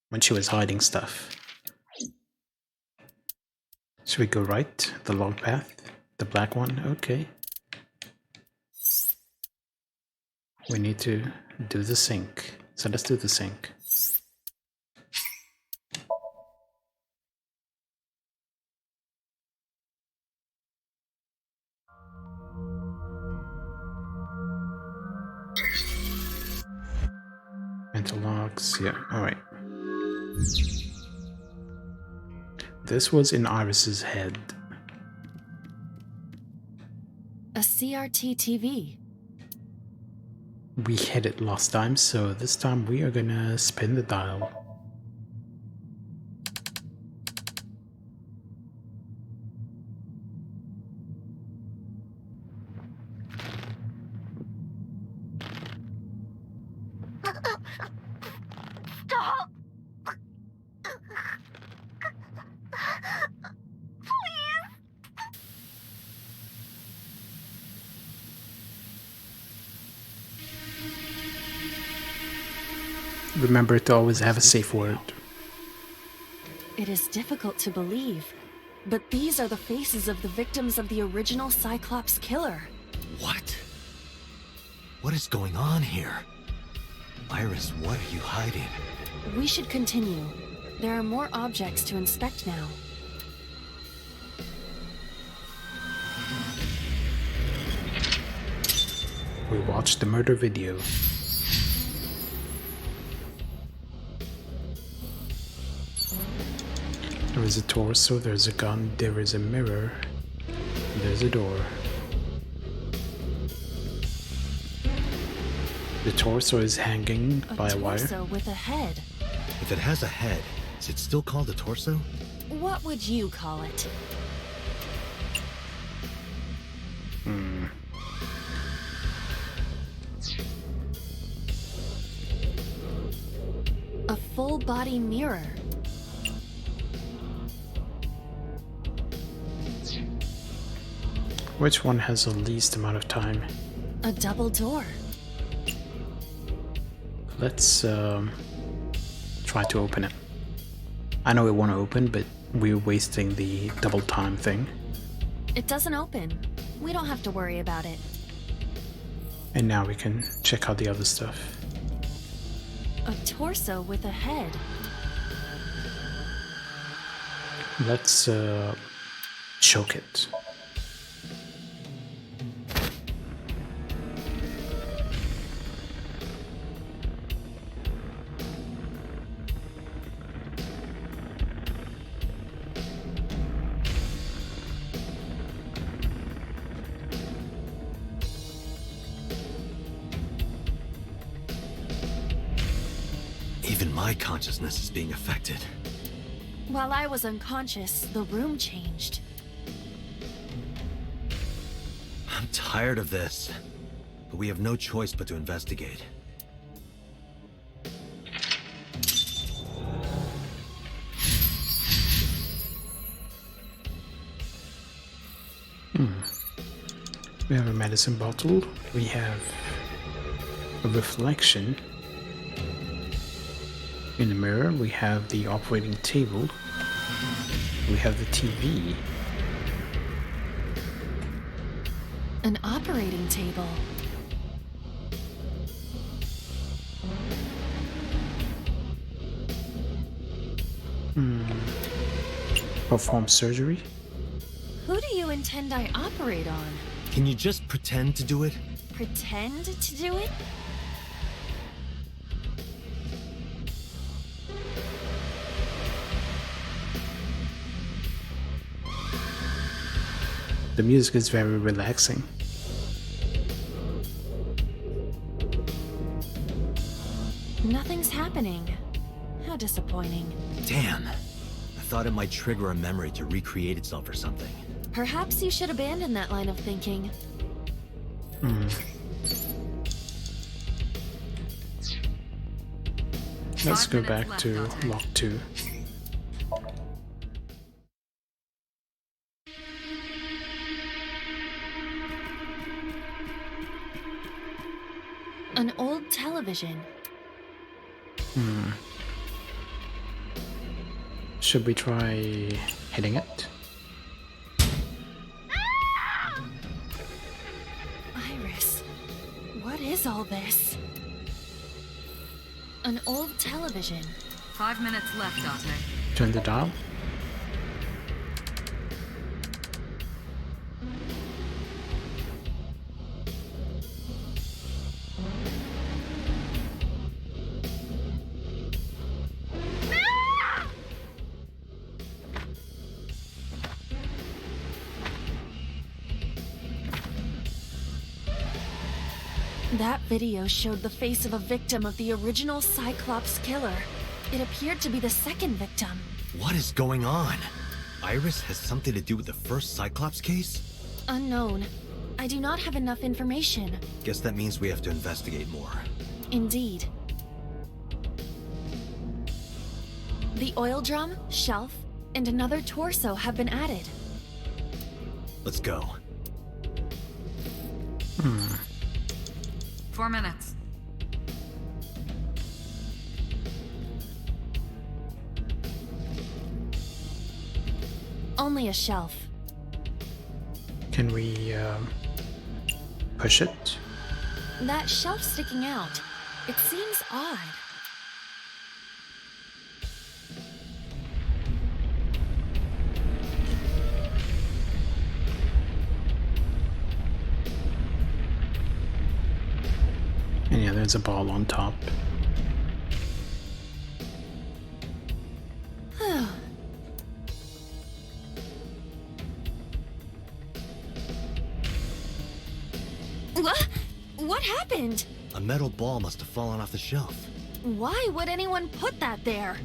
When she was hiding stuff. Should we go right? The long path? The black one? Okay. We need to do the sync. So let's do the sync. Mental logs, yeah, alright. This was in Iris's head. A CRT TV. We hit it last time, so this time we are gonna spin the dial. Stop! Remember to always have a safe word. It is difficult to believe, but these are the faces of the victims of the original Cyclops killer. What? What is going on here? Iris, what are you hiding? We should continue. There are more objects to inspect now. We watched the murder video. There is a torso, there's a gun, there is a mirror, there's a door. The torso is hanging by a wire. Torso with a head. If it has a head, is it still called a torso? What would you call it? A full body mirror. Which one has the least amount of time? A double door. Let's try to open it. I know we want to open, but we're wasting the double time thing. It doesn't open. We don't have to worry about it. And now we can check out the other stuff. A torso with a head. Let's choke it. Even my consciousness is being affected. While I was unconscious, the room changed. I'm tired of this, but we have no choice but to investigate. We have a medicine bottle. We have a reflection. In the mirror, we have the operating table. We have the TV. An operating table. Perform surgery. Who do you intend I operate on? Can you just pretend to do it? Pretend to do it? The music is very relaxing. Nothing's happening. How disappointing. Damn. I thought it might trigger a memory to recreate itself or something. Perhaps you should abandon that line of thinking. Let's go back to Lock 2. An old television. Should we try hitting it? Iris, what is all this? An old television. 5 minutes left, Date. Turn the dial. That video showed the face of a victim of the original Cyclops killer. It appeared to be the second victim. What is going on? Iris has something to do with the first Cyclops case? Unknown. I do not have enough information. Guess that means we have to investigate more. Indeed. The oil drum, shelf, and another torso have been added. Let's go. 4 minutes. Only a shelf. Can we push it? That shelf sticking out. It seems odd. And yeah, there's a ball on top. What happened? A metal ball must have fallen off the shelf. Why would anyone put that there?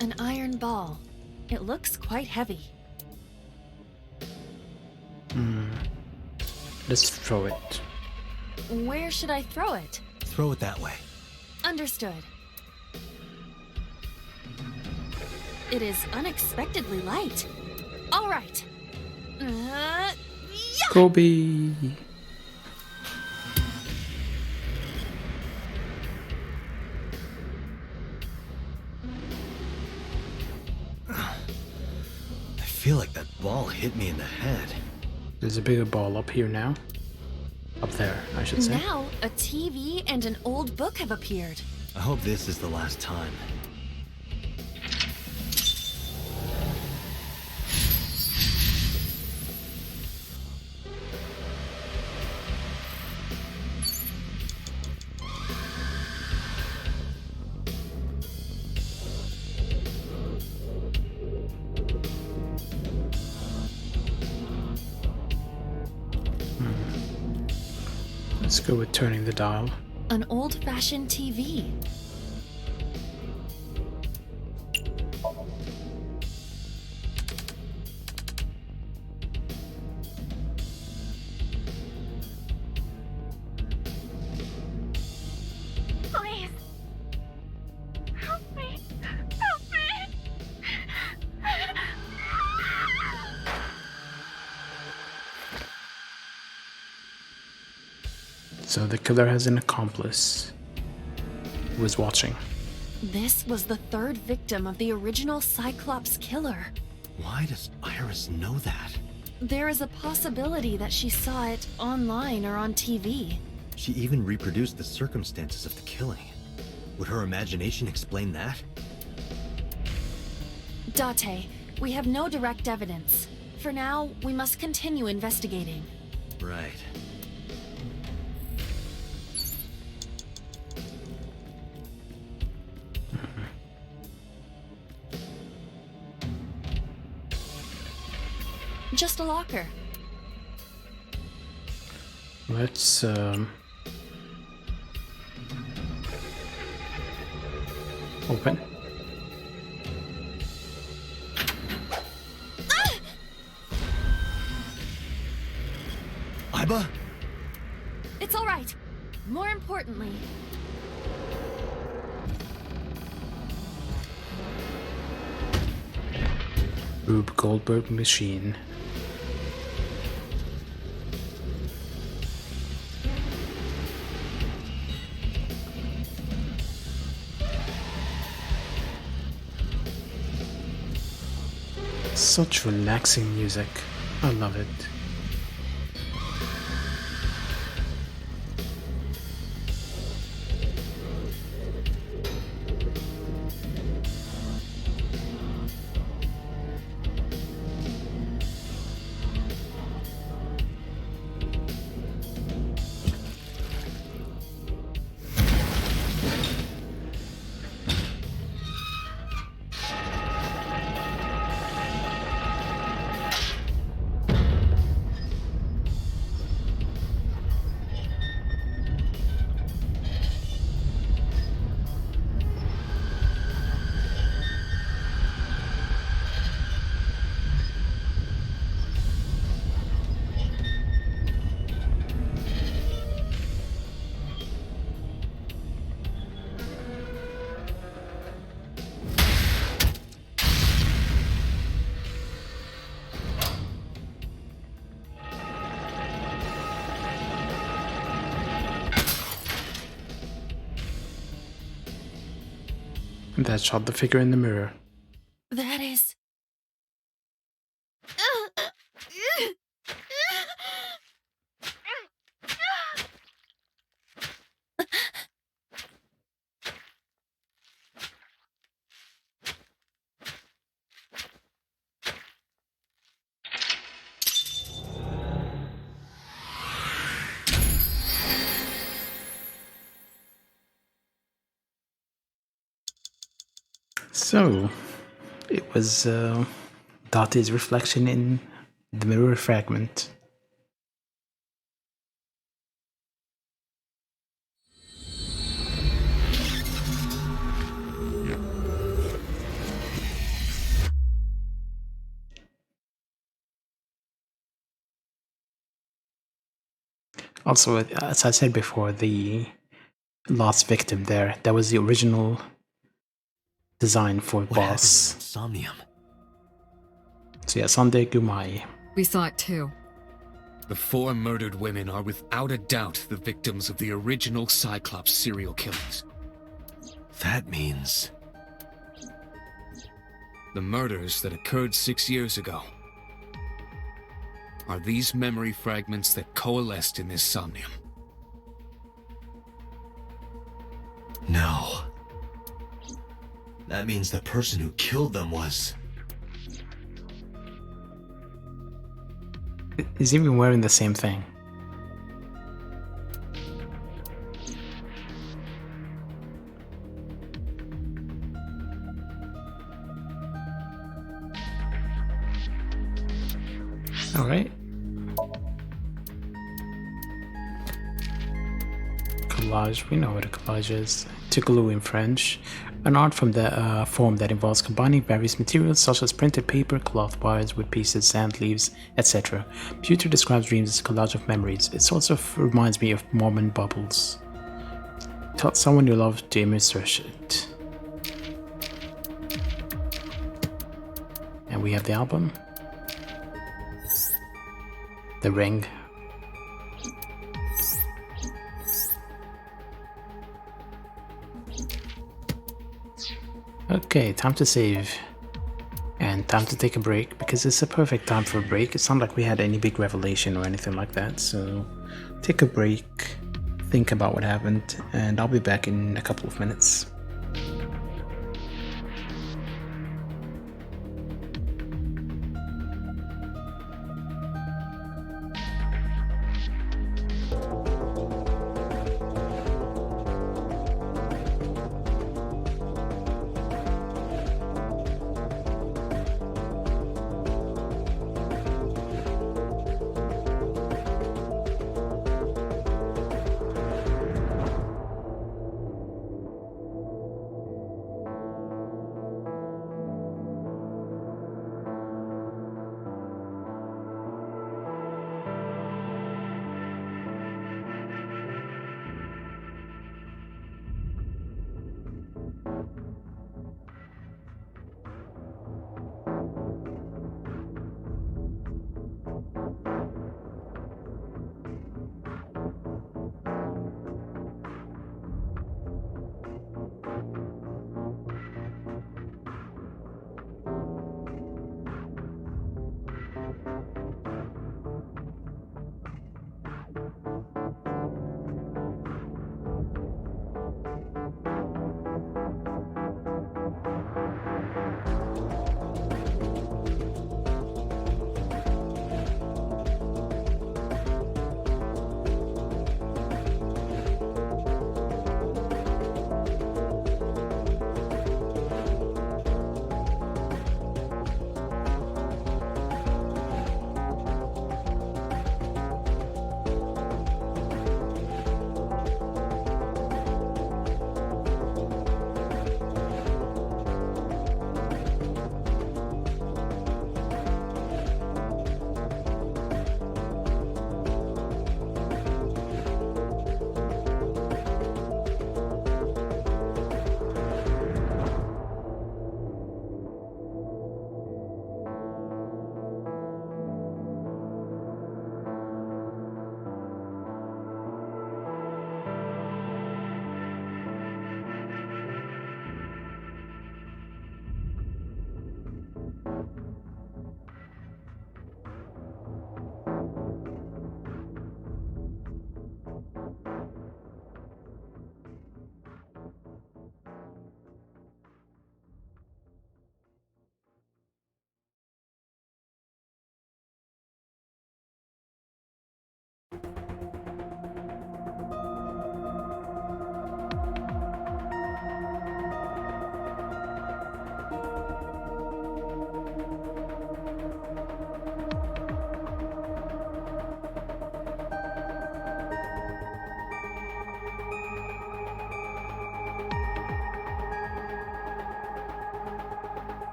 An iron ball. It looks quite heavy. Let's throw it. Where should I throw it? Throw it that way. Understood. It is unexpectedly light. All right. Yeah. Kobe. I feel like that ball hit me in the head. There's a bigger ball up here now. Up there, I should say. Now, a TV and an old book have appeared. I hope this is the last time. Let's go with turning the dial. An old-fashioned TV. Please. Help me. Help me. So the killer has an accomplice who was watching. This was the third victim of the original Cyclops killer. Why does Iris know that? There is a possibility that she saw it online or on TV. She even reproduced the circumstances of the killing. Would her imagination explain that? Date, we have no direct evidence. For now, we must continue investigating. Right. Just a locker. Let's open. Iba? It's all right. More importantly, Rube Goldberg machine. Such relaxing music. I love it. That shot the figure in the mirror. that is... So, it was Date's reflection in the mirror fragment. Also, as I said before, the last victim there, that was the original design for What boss. happened in Somnium? So yeah, Sunday Gumai. We saw it too. The 4 murdered women are without a doubt the victims of the original Cyclops serial killings. That means... The murders that occurred 6 years ago are these memory fragments that coalesced in this somnium. No. That means the person who killed them was... He's even wearing the same thing. All right. Collage. We know what a collage is. To glue in French. An art from the form that involves combining various materials such as printed paper, cloth wires, wood pieces, sand, leaves, etc. Pewter describes dreams as a collage of memories. It sort of reminds me of Mormon bubbles. Tell someone you love to immerse it. And we have the album. The ring. Okay, time to save. And time to take a break, because it's a perfect time for a break. It's not like we had any big revelation or anything like that, so take a break, think about what happened, and I'll be back in a couple of minutes.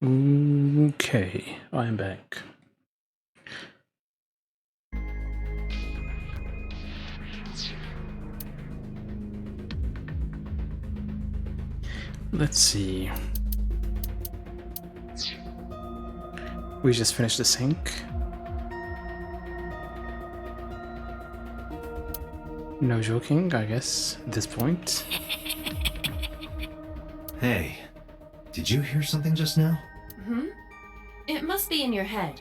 Okay, I am back. Let's see. We just finished the sink. No joking, I guess, at this point. Hey, did you hear something just now? Hmm? It must be in your head.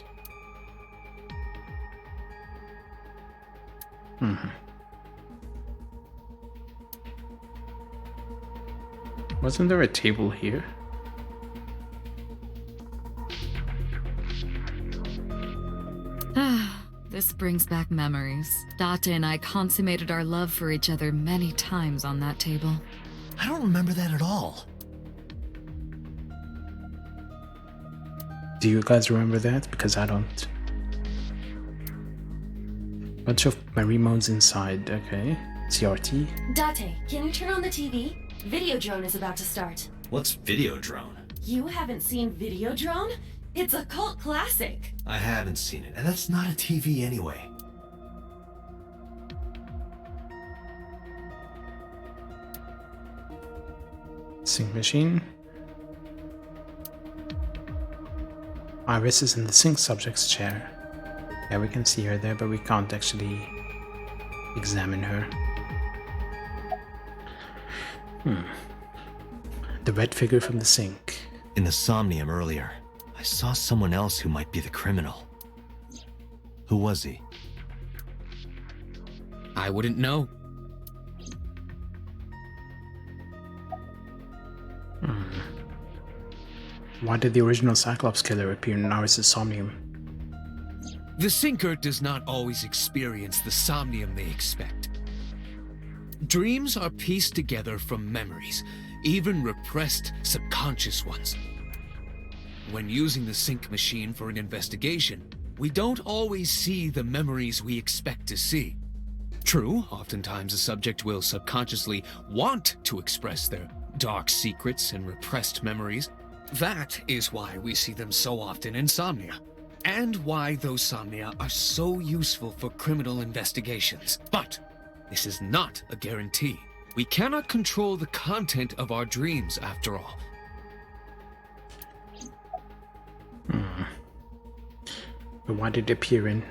Wasn't there a table here? This brings back memories. Date and I consummated our love for each other many times on that table. I don't remember that at all. Do you guys remember that? Because I don't. Bunch of memory modes inside, okay. CRT. Date, can you turn on the TV? Videodrone is about to start. What's Videodrone? You haven't seen Videodrone? It's a cult classic. I haven't seen it, and that's not a TV anyway. Sink machine. Iris is in the sink subject's chair. Yeah, we can see her there, but we can't actually examine her. The red figure from the sink. In the Somnium earlier, I saw someone else who might be the criminal. Who was he? I wouldn't know. Why did the original Cyclops killer appear in Iris' Somnium? The Sinker does not always experience the Somnium they expect. Dreams are pieced together from memories, even repressed subconscious ones. When using the sync machine for an investigation, we don't always see the memories we expect to see. True, oftentimes a subject will subconsciously want to express their dark secrets and repressed memories. That is why we see them so often in Somnia, and why those Somnia are so useful for criminal investigations. But this is not a guarantee. We cannot control the content of our dreams, after all. But why did it appear in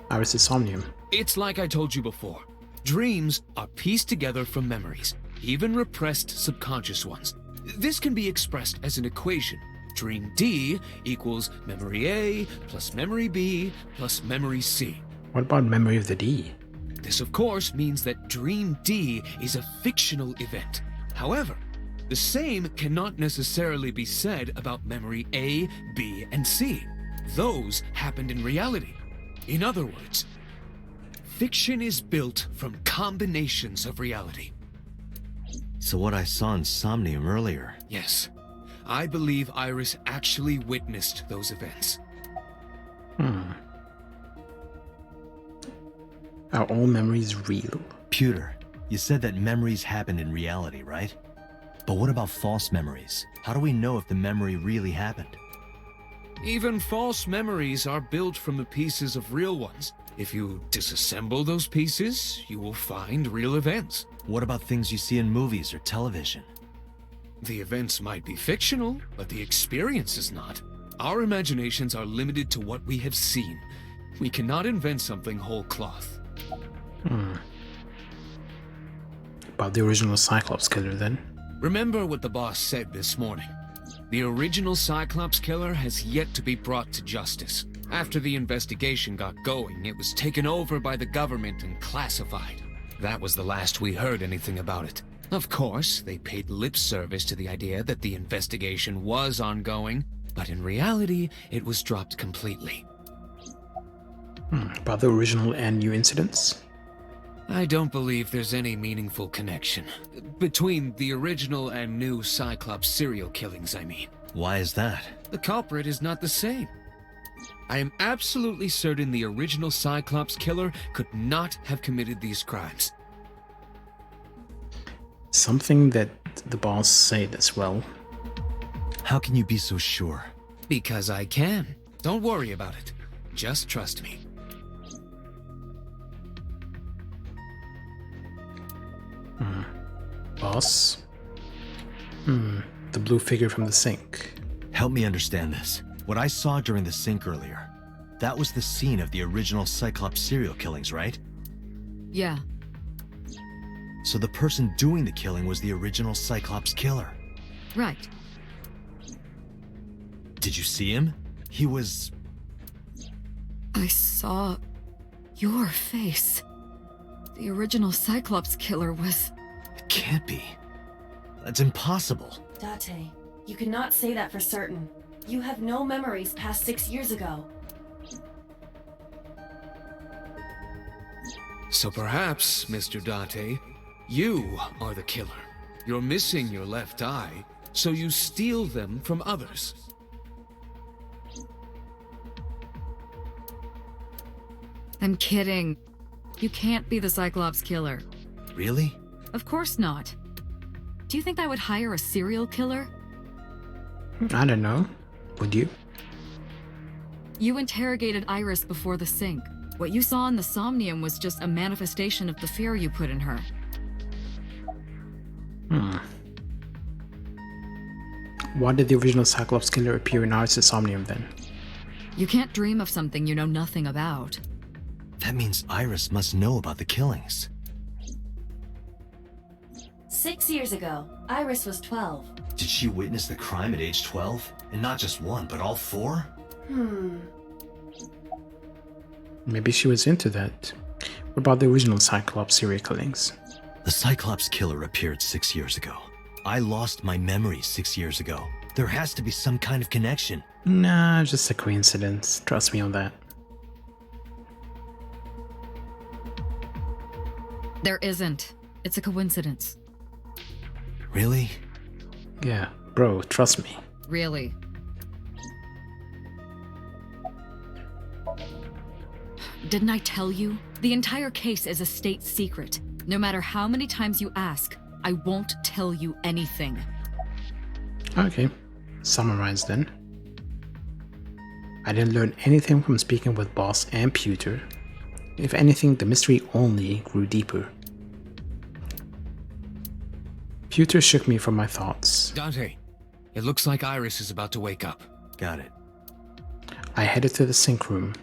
Iris' Somnium? It's like I told you before. Dreams are pieced together from memories, even repressed subconscious ones. This can be expressed as an equation. Dream D equals memory A plus memory B plus memory C. What about memory of the D? This, of course, means that Dream D is a fictional event. However, the same cannot necessarily be said about memory A, B, and C. Those happened in reality. In other words, fiction is built from combinations of reality. So what I saw in Somnium earlier. Yes, I believe Iris actually witnessed those events. Are all memories real? Pewter, you said that memories happen in reality, right? But what about false memories? How do we know if the memory really happened? Even false memories are built from the pieces of real ones. If you disassemble those pieces, you will find real events. What about things you see in movies or television? The events might be fictional, but the experience is not. Our imaginations are limited to what we have seen. We cannot invent something whole cloth. About the original Cyclops killer, then? Remember what the boss said this morning. The original Cyclops killer has yet to be brought to justice. After the investigation got going, it was taken over by the government and classified. That was the last we heard anything about it. Of course, they paid lip service to the idea that the investigation was ongoing, but in reality, it was dropped completely. About the original and new incidents? I don't believe there's any meaningful connection. Between the original and new Cyclops serial killings, I mean. Why is that? The culprit is not the same. I am absolutely certain the original Cyclops killer could not have committed these crimes. Something that the boss said as well. How can you be so sure? Because I can. Don't worry about it. Just trust me. Boss? The blue figure from the sink. Help me understand this. What I saw during the sink earlier, that was the scene of the original Cyclops serial killings, right? Yeah. So the person doing the killing was the original Cyclops killer. Right. Did you see him? He was... I saw your face. The original Cyclops killer was... It can't be. That's impossible. Date, you cannot say that for certain. You have no memories past 6 years ago. So perhaps, Mr. Date, you are the killer. You're missing your left eye, so you steal them from others. I'm kidding. You can't be the Cyclops killer. Really? Of course not. Do you think I would hire a serial killer? I don't know. Would you? You interrogated Iris before the sink. What you saw in the Somnium was just a manifestation of the fear you put in her. Why did the original Cyclops killer appear in Iris' Somnium then? You can't dream of something you know nothing about. That means Iris must know about the killings. 6 years ago, Iris was 12. Did she witness the crime at age 12? And not just one, but all four? Maybe she was into that. What about the original Cyclops serial killings? The Cyclops killer appeared 6 years ago. I lost my memory 6 years ago. There has to be some kind of connection. Nah, just a coincidence. Trust me on that. There isn't. It's a coincidence. Really? Yeah, bro, trust me. Really. Didn't I tell you? The entire case is a state secret. No matter how many times you ask, I won't tell you anything. Okay, summarize then. I didn't learn anything from speaking with Boss and Pewter. If anything, the mystery only grew deeper. Pewter shook me from my thoughts. Dante, it looks like Iris is about to wake up. Got it. I headed to the sink room.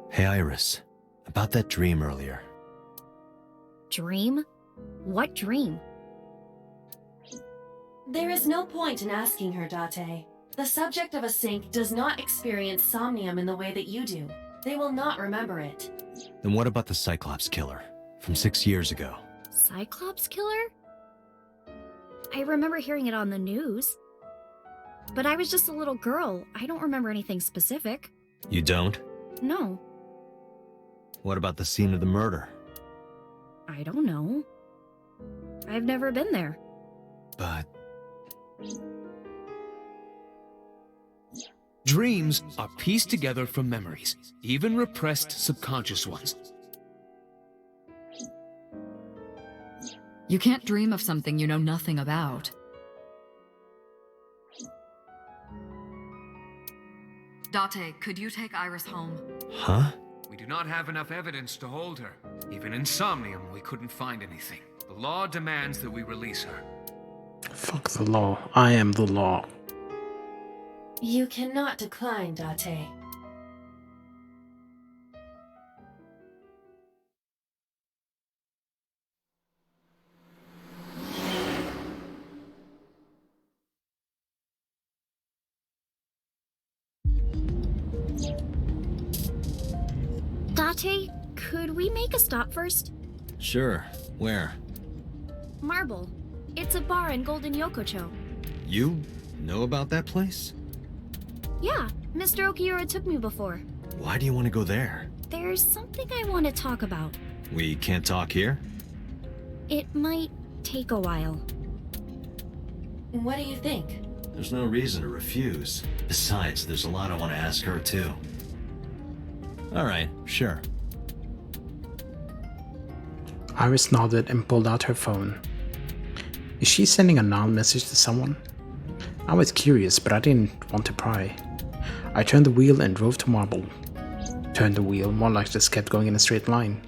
Hey Iris, about that dream earlier. Dream? What dream? There is no point in asking her, Date. The subject of a sink does not experience somnium in the way that you do. They will not remember it. Then what about the Cyclops killer from 6 years ago? Cyclops killer? I remember hearing it on the news. But I was just a little girl. I don't remember anything specific. You don't? No. What about the scene of the murder? I don't know. I've never been there. But... Dreams are pieced together from memories, even repressed subconscious ones. You can't dream of something you know nothing about. Date, could you take Iris home? Huh? We do not have enough evidence to hold her. Even in Somnium, we couldn't find anything. The law demands that we release her. Fuck the law. I am the law. You cannot decline, Date. Date, could we make a stop first? Sure. Where? Marble. It's a bar in Golden Yokocho. You know about that place? Yeah, Mr. Okiura took me before. Why do you want to go there? There's something I want to talk about. We can't talk here? It might take a while. What do you think? There's no reason to refuse. Besides, there's a lot I want to ask her too. Alright, sure. Iris nodded and pulled out her phone. Is she sending a null message to someone? I was curious, but I didn't want to pry. I turned the wheel and drove to Marble. Turned the wheel, more like just kept going in a straight line.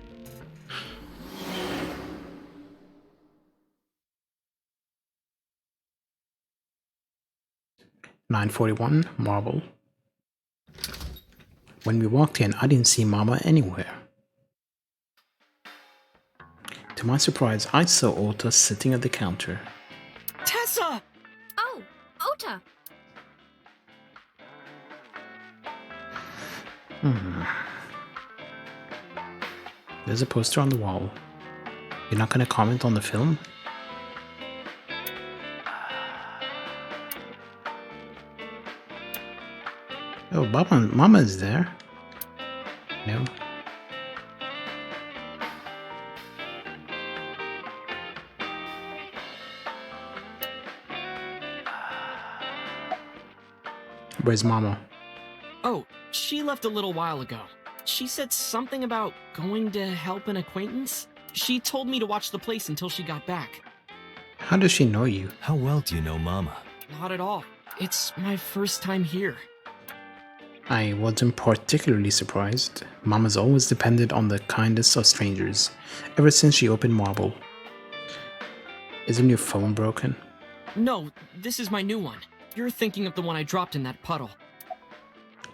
"9:41, Marble." When we walked in, I didn't see Mama anywhere. To my surprise, I saw Ota sitting at the counter. Tessa! Oh, Ota! There's a poster on the wall. You're not gonna comment on the film? Oh, Mama is there. No. Where's Mama? Oh, she left a little while ago. She said something about going to help an acquaintance. She told me to watch the place until she got back. How does she know you? How well do you know Mama? Not at all. It's my first time here. I wasn't particularly surprised. Mama's always depended on the kindest of strangers, ever since she opened Marble. Isn't your phone broken? No, this is my new one. You're thinking of the one I dropped in that puddle.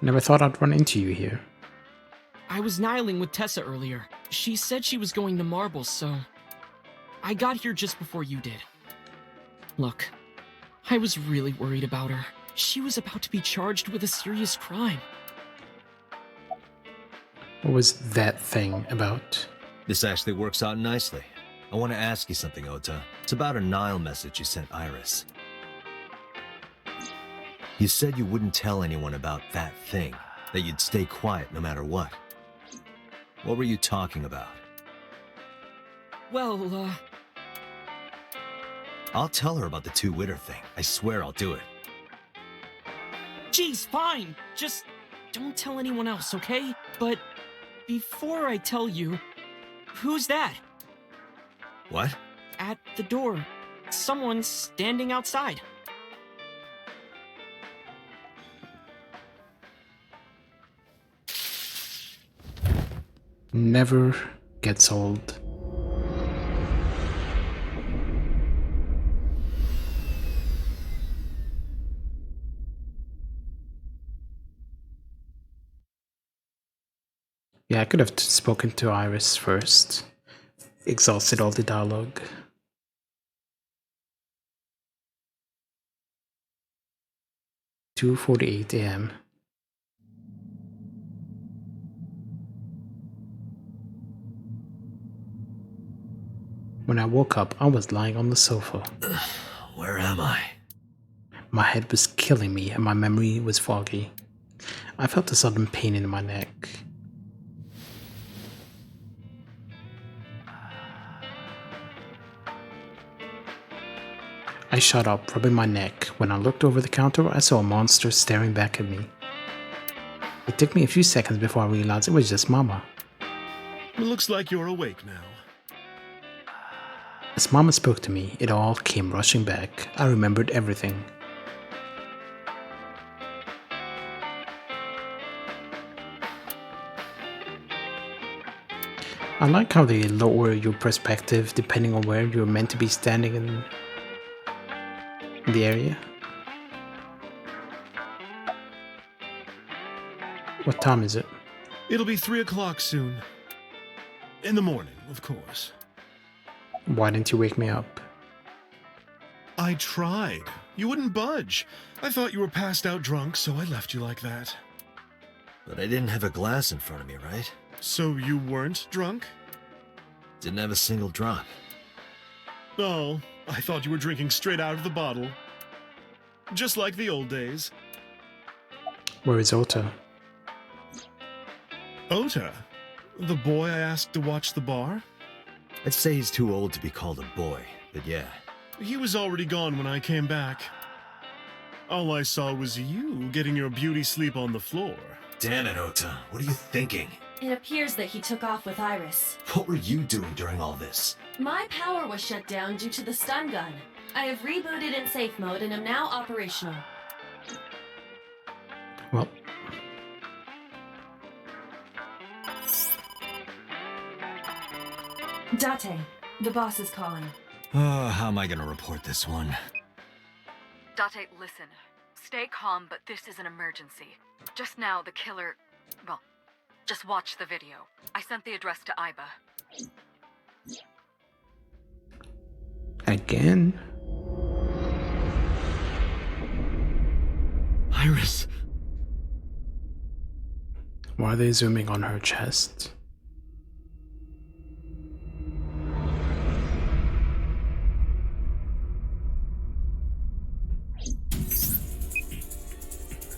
Never thought I'd run into you here. I was nihiling with Tessa earlier. She said she was going to Marble, so I got here just before you did. Look, I was really worried about her. She was about to be charged with a serious crime. What was that thing about? This actually works out nicely. I want to ask you something, Ota. It's about a Nile message you sent Iris. You said you wouldn't tell anyone about that thing, that you'd stay quiet no matter what. What were you talking about? Well, I'll tell her about the two-witter thing. I swear I'll do it. geez, fine. Just don't tell anyone else, okay? But before I tell you, who's that? What? At the door. Someone's standing outside. Never gets old. Yeah, I could have spoken to Iris first. Exhausted all the dialogue. "2:48 a.m. When I woke up, I was lying on the sofa. Where am I? My head was killing me and my memory was foggy. I felt a sudden pain in my neck. I shot up, rubbing my neck. When I looked over the counter, I saw a monster staring back at me. It took me a few seconds before I realized it was just Mama. It looks like you're awake now. As Mama spoke to me, it all came rushing back. I remembered everything. I like how they lower your perspective depending on where you're meant to be standing in the area. What time is it? It'll be 3 o'clock soon. In the morning, of course. Why didn't you wake me up? I tried. You wouldn't budge. I thought you were passed out drunk, so I left you like that. But I didn't have a glass in front of me, right? So you weren't drunk? Didn't have a single drop. Oh, I thought you were drinking straight out of the bottle. Just like the old days. Where is Ota? Ota? The boy I asked to watch the bar? I'd say he's too old to be called a boy, but yeah. He was already gone when I came back. All I saw was you getting your beauty sleep on the floor. Damn it, Ota. What are you thinking? It appears that he took off with Iris. What were you doing during all this? My power was shut down due to the stun gun. I have rebooted in safe mode and am now operational. Well, Date, the boss is calling. Oh, how am I gonna report this one? Date, listen. Stay calm, but this is an emergency. Just now, the killer... Well, just watch the video. I sent the address to Iba. again? Iris! Why are they zooming on her chest?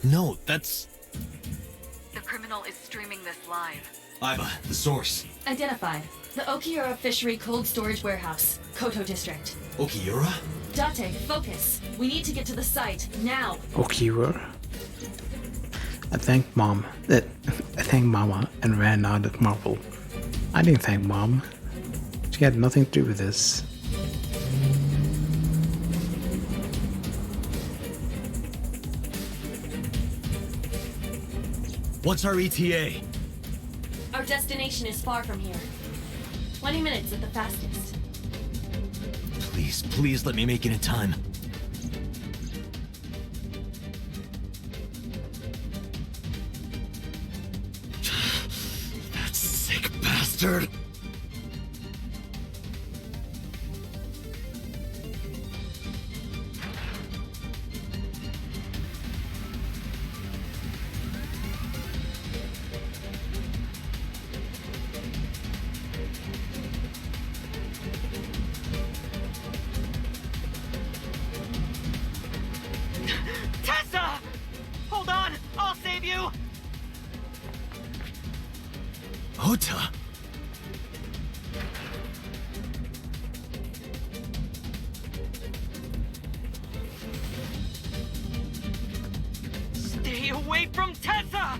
No, that's... The criminal is streaming this live. Iba, the source. Identified. The Okiura Fishery Cold Storage Warehouse, Koto District. Okiura? Date, focus. We need to get to the site, now. Okiura? I thanked Mom. I thanked Mama and ran out at Marvel. I didn't thank Mom. She had nothing to do with this. What's our ETA? Our destination is far from here. 20 minutes at the fastest. Please, please let me make it in time. That sick bastard! Tessa! Hold on! I'll save you! Ota! Stay away from Tessa!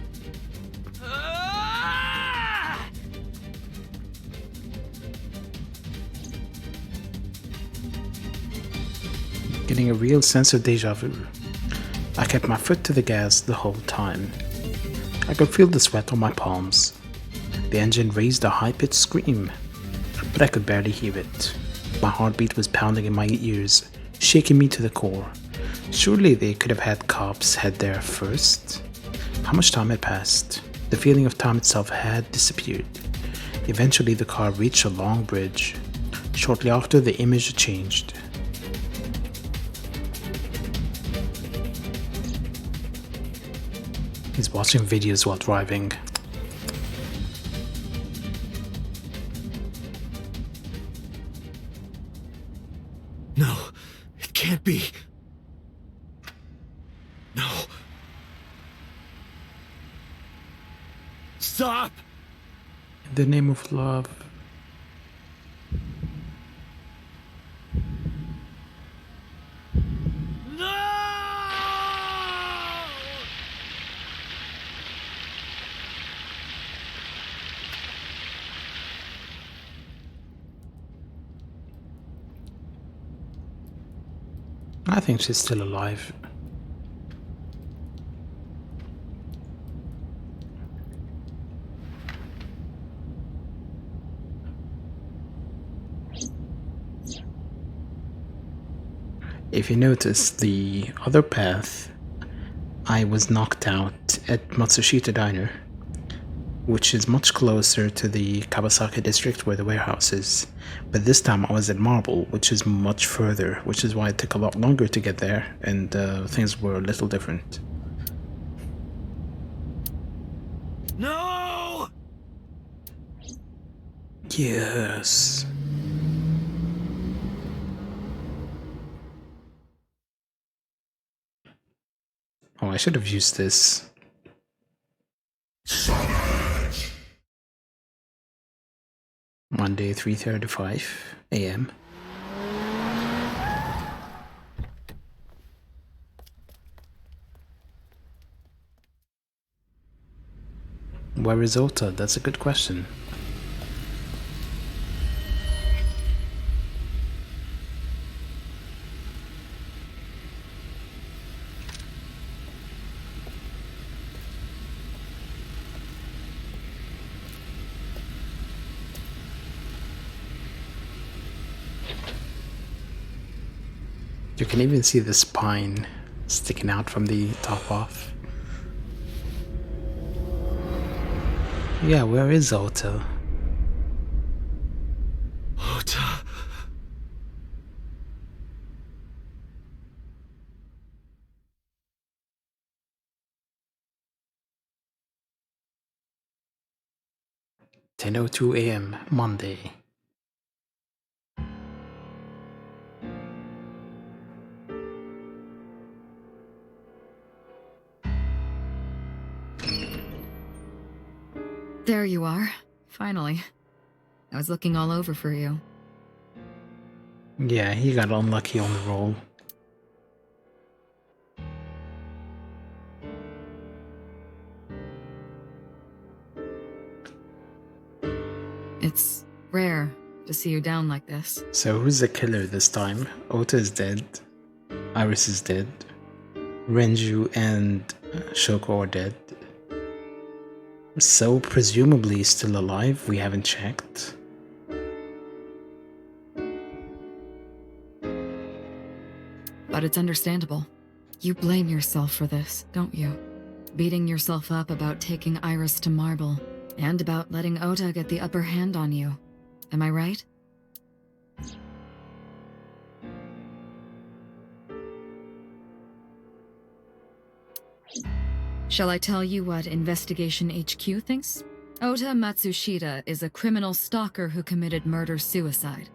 Ah! Getting a real sense of deja vu. I kept my foot to the gas the whole time. I could feel the sweat on my palms. The engine raised a high-pitched scream, but I could barely hear it. My heartbeat was pounding in my ears, shaking me to the core. Surely they could have had cops head there first. How much time had passed? The feeling of time itself had disappeared. Eventually the car reached a long bridge. Shortly after, the image changed. He's watching videos while driving. No, it can't be. No. Stop! In the name of love. I think she's still alive. If you notice, the other path, I was knocked out at Matsushita Diner, which is much closer to the Kawasaki district where the warehouse is. But this time I was at Marble, which is much further, which is why it took a lot longer to get there, and things were a little different. No! Yes. Oh, I should have used this. Monday, 3:35 a.m. Where is Ota? That's a good question. You can even see the spine sticking out from the top off. Yeah, where is Ota? Ota. 10:02 a.m. Monday. There you are. Finally. I was looking all over for you. Yeah, he got unlucky on the roll. It's rare to see you down like this. So who's the killer this time? Ota is dead. Iris is dead. Renju and Shoko are dead. So presumably still alive. We haven't checked. But it's understandable. You blame yourself for this, don't you? Beating yourself up about taking Iris to Marble, and about letting Ota get the upper hand on you. Am I right? Shall I tell you what Investigation HQ thinks? Ota Matsushita is a criminal stalker who committed murder-suicide.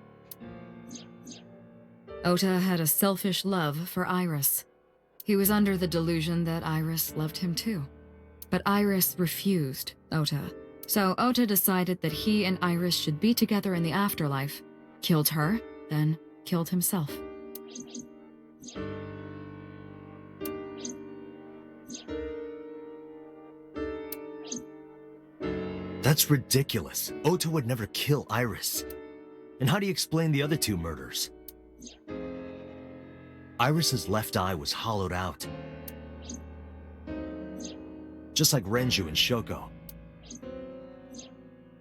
Ota had a selfish love for Iris. He was under the delusion that Iris loved him too. But Iris refused Ota. So Ota decided that he and Iris should be together in the afterlife, killed her, then killed himself. That's ridiculous. Ota would never kill Iris. And how do you explain the other two murders? Iris's left eye was hollowed out. Just like Renju and Shoko.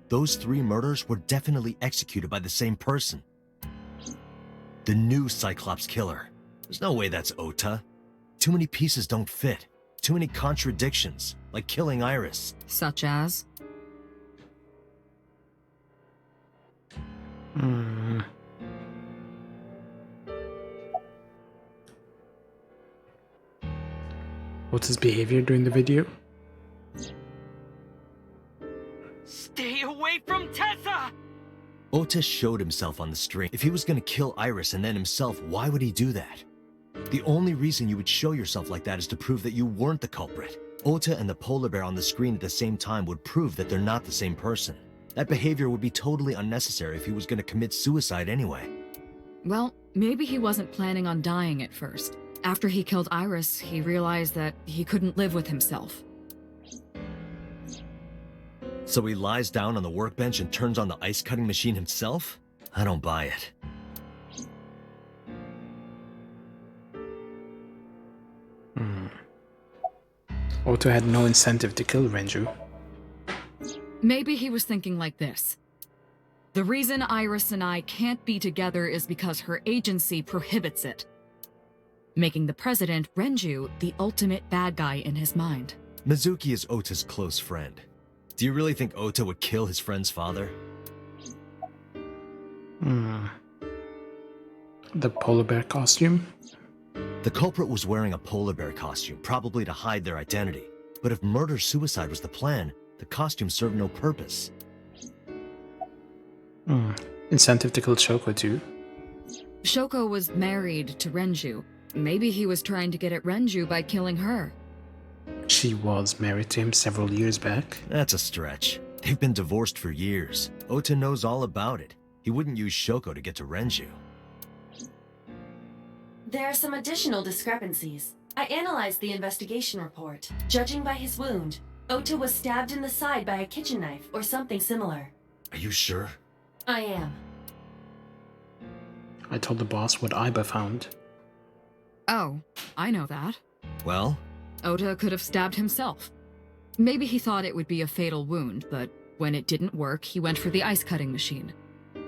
Those three murders were definitely executed by the same person. The new Cyclops killer. There's no way that's Ota. Too many pieces don't fit. Too many contradictions, like killing Iris. Such as? What's his behavior during the video? Stay away from Tessa! Ota showed himself on the stream. If he was gonna kill Iris and then himself, why would he do that? The only reason you would show yourself like that is to prove that you weren't the culprit. Ota and the polar bear on the screen at the same time would prove that they're not the same person. That behavior would be totally unnecessary if he was gonna commit suicide anyway. Well, maybe he wasn't planning on dying at first. After he killed Iris, he realized that he couldn't live with himself. So he lies down on the workbench and turns on the ice-cutting machine himself? I don't buy it. Ota had no incentive to kill Renju. Maybe he was thinking like this. The reason Iris and I can't be together is because her agency prohibits it, making the president, Renju, the ultimate bad guy in his mind. Mizuki is Ota's close friend. Do you really think Ota would kill his friend's father? The polar bear costume? The culprit was wearing a polar bear costume, probably to hide their identity. But if murder-suicide was the plan, the costume served no purpose. Incentive to kill Shoko too. Shoko was married to Renju. Maybe he was trying to get at Renju by killing her. She was married to him several years back. That's a stretch. They've been divorced for years. Ota knows all about it. He wouldn't use Shoko to get to Renju. There are some additional discrepancies. I analyzed the investigation report. Judging by his wound, Ota was stabbed in the side by a kitchen knife or something similar. Are you sure? I am. I told the boss what Iba found. Oh, I know that. Well? Ota could have stabbed himself. Maybe he thought it would be a fatal wound, but when it didn't work, he went for the ice-cutting machine.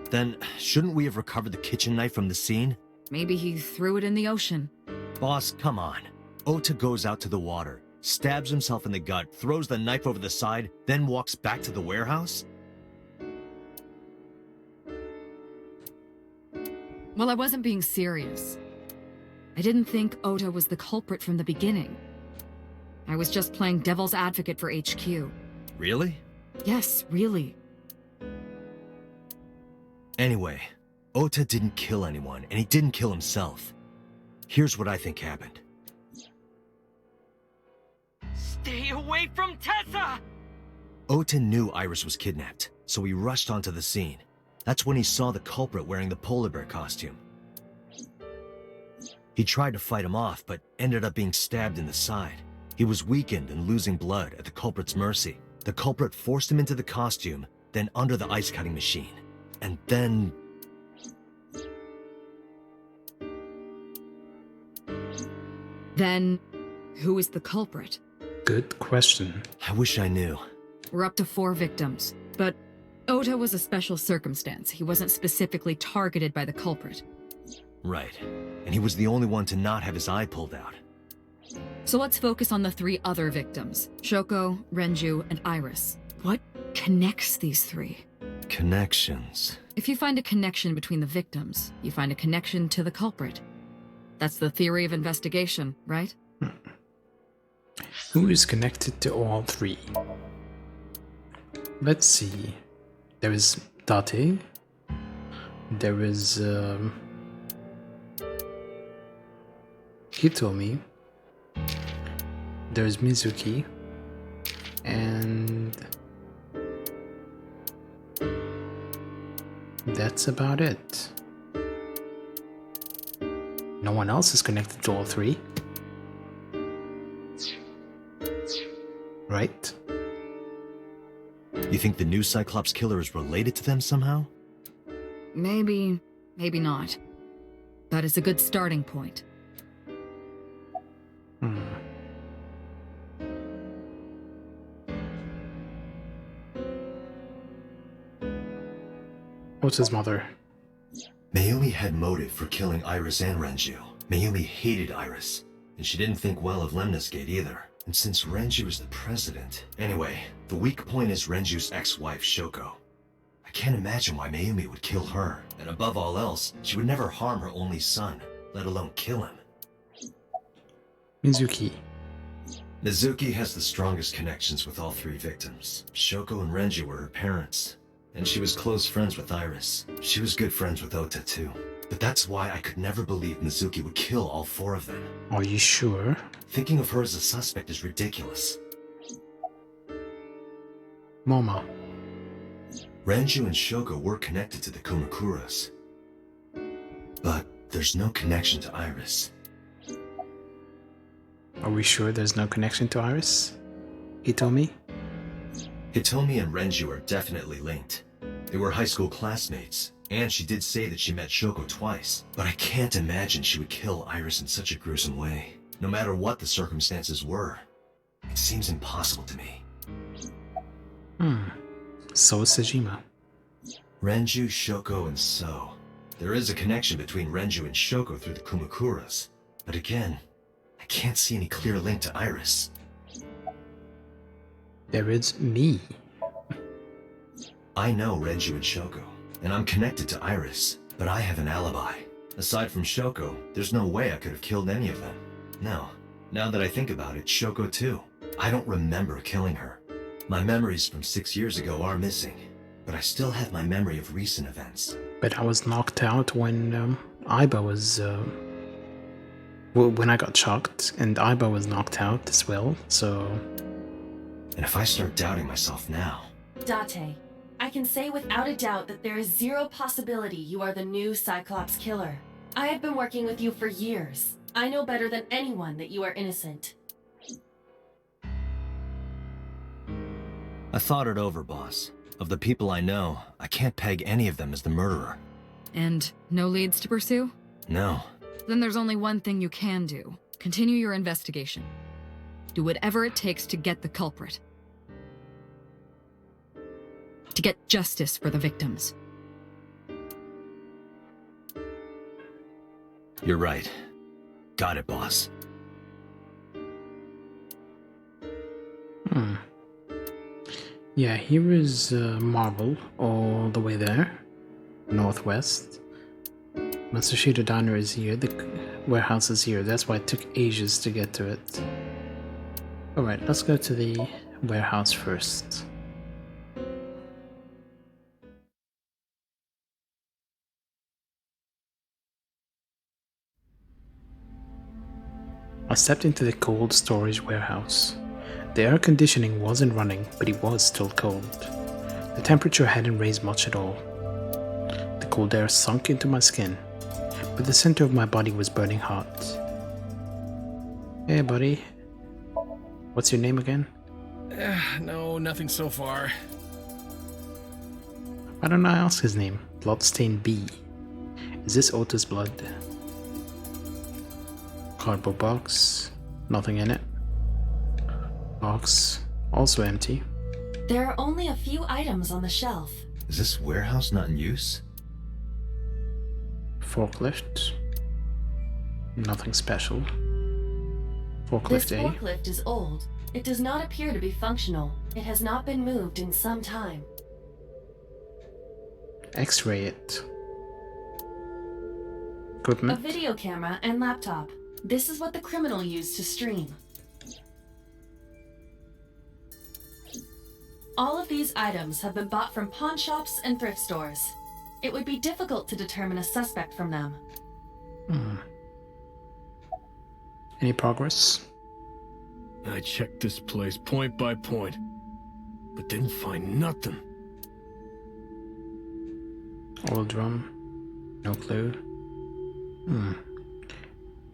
Then, shouldn't we have recovered the kitchen knife from the scene? Maybe he threw it in the ocean. Boss, come on. Ota goes out to the water, stabs himself in the gut, throws the knife over the side, then walks back to the warehouse? Well, I wasn't being serious. I didn't think Ota was the culprit from the beginning. I was just playing devil's advocate for HQ. Really? Yes, really. Anyway, Ota didn't kill anyone, and he didn't kill himself. Here's what I think happened. Stay away from Tessa! Ota knew Iris was kidnapped, so he rushed onto the scene. That's when he saw the culprit wearing the polar bear costume. He tried to fight him off, but ended up being stabbed in the side. He was weakened and losing blood at the culprit's mercy. The culprit forced him into the costume, then under the ice-cutting machine. And then... Then, who is the culprit? Good question. I wish I knew. We're up to 4 victims, but Ota was a special circumstance. He wasn't specifically targeted by the culprit. Right. And he was the only one to not have his eye pulled out. So let's focus on the 3 other victims, Shoko, Renju, and Iris. What connects these 3? Connections. If you find a connection between the victims, you find a connection to the culprit. That's the theory of investigation, right? Who is connected to all 3? Let's see. There is Date. There is Hitomi. There's Mizuki. And that's about it. No one else is connected to all 3. Right? You think the new Cyclops killer is related to them somehow? Maybe, maybe not. That is a good starting point. What's his mother? Mayumi had motive for killing Iris and Renju. Mayumi hated Iris, and she didn't think well of Lemnis Gate either. And since Renju is the president... Anyway, the weak point is Renju's ex-wife, Shoko. I can't imagine why Mayumi would kill her. And above all else, she would never harm her only son, let alone kill him. Mizuki. Mizuki has the strongest connections with all 3 victims. Shoko and Renju were her parents, and she was close friends with Iris. She was good friends with Ota too. But that's why I could never believe Mizuki would kill all 4 of them. Are you sure? Thinking of her as a suspect is ridiculous. Moma. Renju and Shoko were connected to the Kumakuras. But there's no connection to Iris. Are we sure there's no connection to Iris? Hitomi? Hitomi and Renju are definitely linked. They were high school classmates, and she did say that she met Shoko twice. But I can't imagine she would kill Iris in such a gruesome way. No matter what the circumstances were. It seems impossible to me. So is Sejima. Renju, Shoko, and So. There is a connection between Renju and Shoko through the Kumakuras. But again, I can't see any clear link to Iris. There is me. I know Renju and Shoko, and I'm connected to Iris, but I have an alibi. Aside from Shoko, there's no way I could have killed any of them. No. Now that I think about it, Shoko too. I don't remember killing her. My memories from 6 years ago are missing, but I still have my memory of recent events. But I was knocked out when Iba was... when I got shocked, and Iba was knocked out as well, so... And if I start doubting myself now... Date, I can say without a doubt that there is 0 possibility you are the new Cyclops killer. I have been working with you for years. I know better than anyone that you are innocent. I thought it over, boss. Of the people I know, I can't peg any of them as the murderer. And no leads to pursue? No. Then there's only one thing you can do. Continue your investigation. Do whatever it takes to get the culprit. To get justice for the victims. You're right. Got it, boss. Yeah, here is Marble, all the way there. Northwest. Matsushita Diner is here, the warehouse is here. That's why it took ages to get to it. Alright, let's go to the warehouse first. I stepped into the cold storage warehouse. The air conditioning wasn't running, but it was still cold. The temperature hadn't raised much at all. The cold air sunk into my skin, but the center of my body was burning hot. Hey buddy, what's your name again? No, nothing so far. Why don't I ask his name? Bloodstained B. Is this Ota's blood? Cardboard box, nothing in it. Box, also empty. There are only a few items on the shelf. Is this warehouse not in use? Forklift. Nothing special. This Forklift A. forklift is old. It does not appear to be functional. It has not been moved in some time. X-ray it. A Equipment. video camera and laptop. This is what the criminal used to stream. All of these items have been bought from pawn shops and thrift stores. It would be difficult to determine a suspect from them. Any progress? I checked this place point by point, but didn't find nothing. Oil drum. No clue.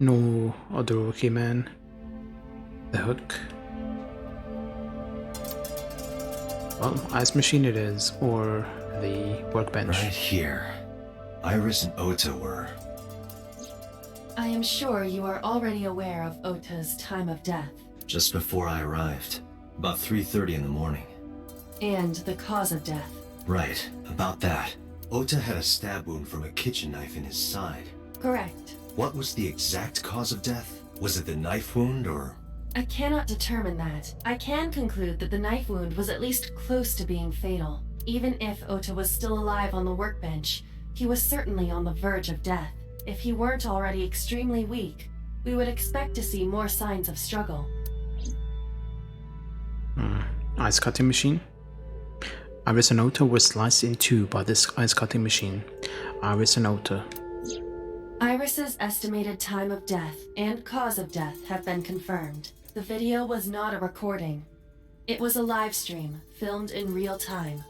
No Odoroki man. The hook. Well, ice machine it is, or the workbench. Right here. Iris and Ota were. I am sure you are already aware of Ota's time of death. Just before I arrived. About 3:30 in the morning. And the cause of death. Right, about that. Ota had a stab wound from a kitchen knife in his side. Correct. What was the exact cause of death? Was it the knife wound, or...? I cannot determine that. I can conclude that the knife wound was at least close to being fatal. Even if Ota was still alive on the workbench, he was certainly on the verge of death. If he weren't already extremely weak, we would expect to see more signs of struggle. Ice cutting machine. Iris and Ota were sliced in two by this ice cutting machine. Iris and Ota. Iris's estimated time of death and cause of death have been confirmed. The video was not a recording. It was a live stream, filmed in real time.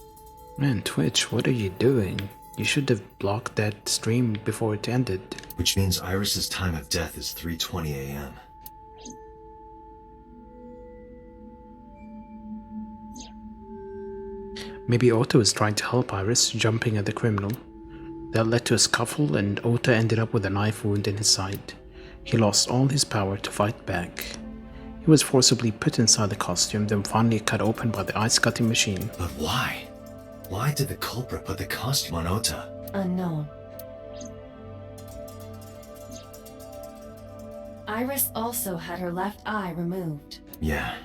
Man, Twitch, what are you doing? You should have blocked that stream before it ended. Which means Iris's time of death is 3:20 a.m. Maybe Ota was trying to help Iris, jumping at the criminal. That led to a scuffle and Ota ended up with a knife wound in his side. He lost all his power to fight back. He was forcibly put inside the costume, then finally cut open by the ice cutting machine. But why? Why did the culprit put the costume on Ota? Unknown. Iris also had her left eye removed. Yeah.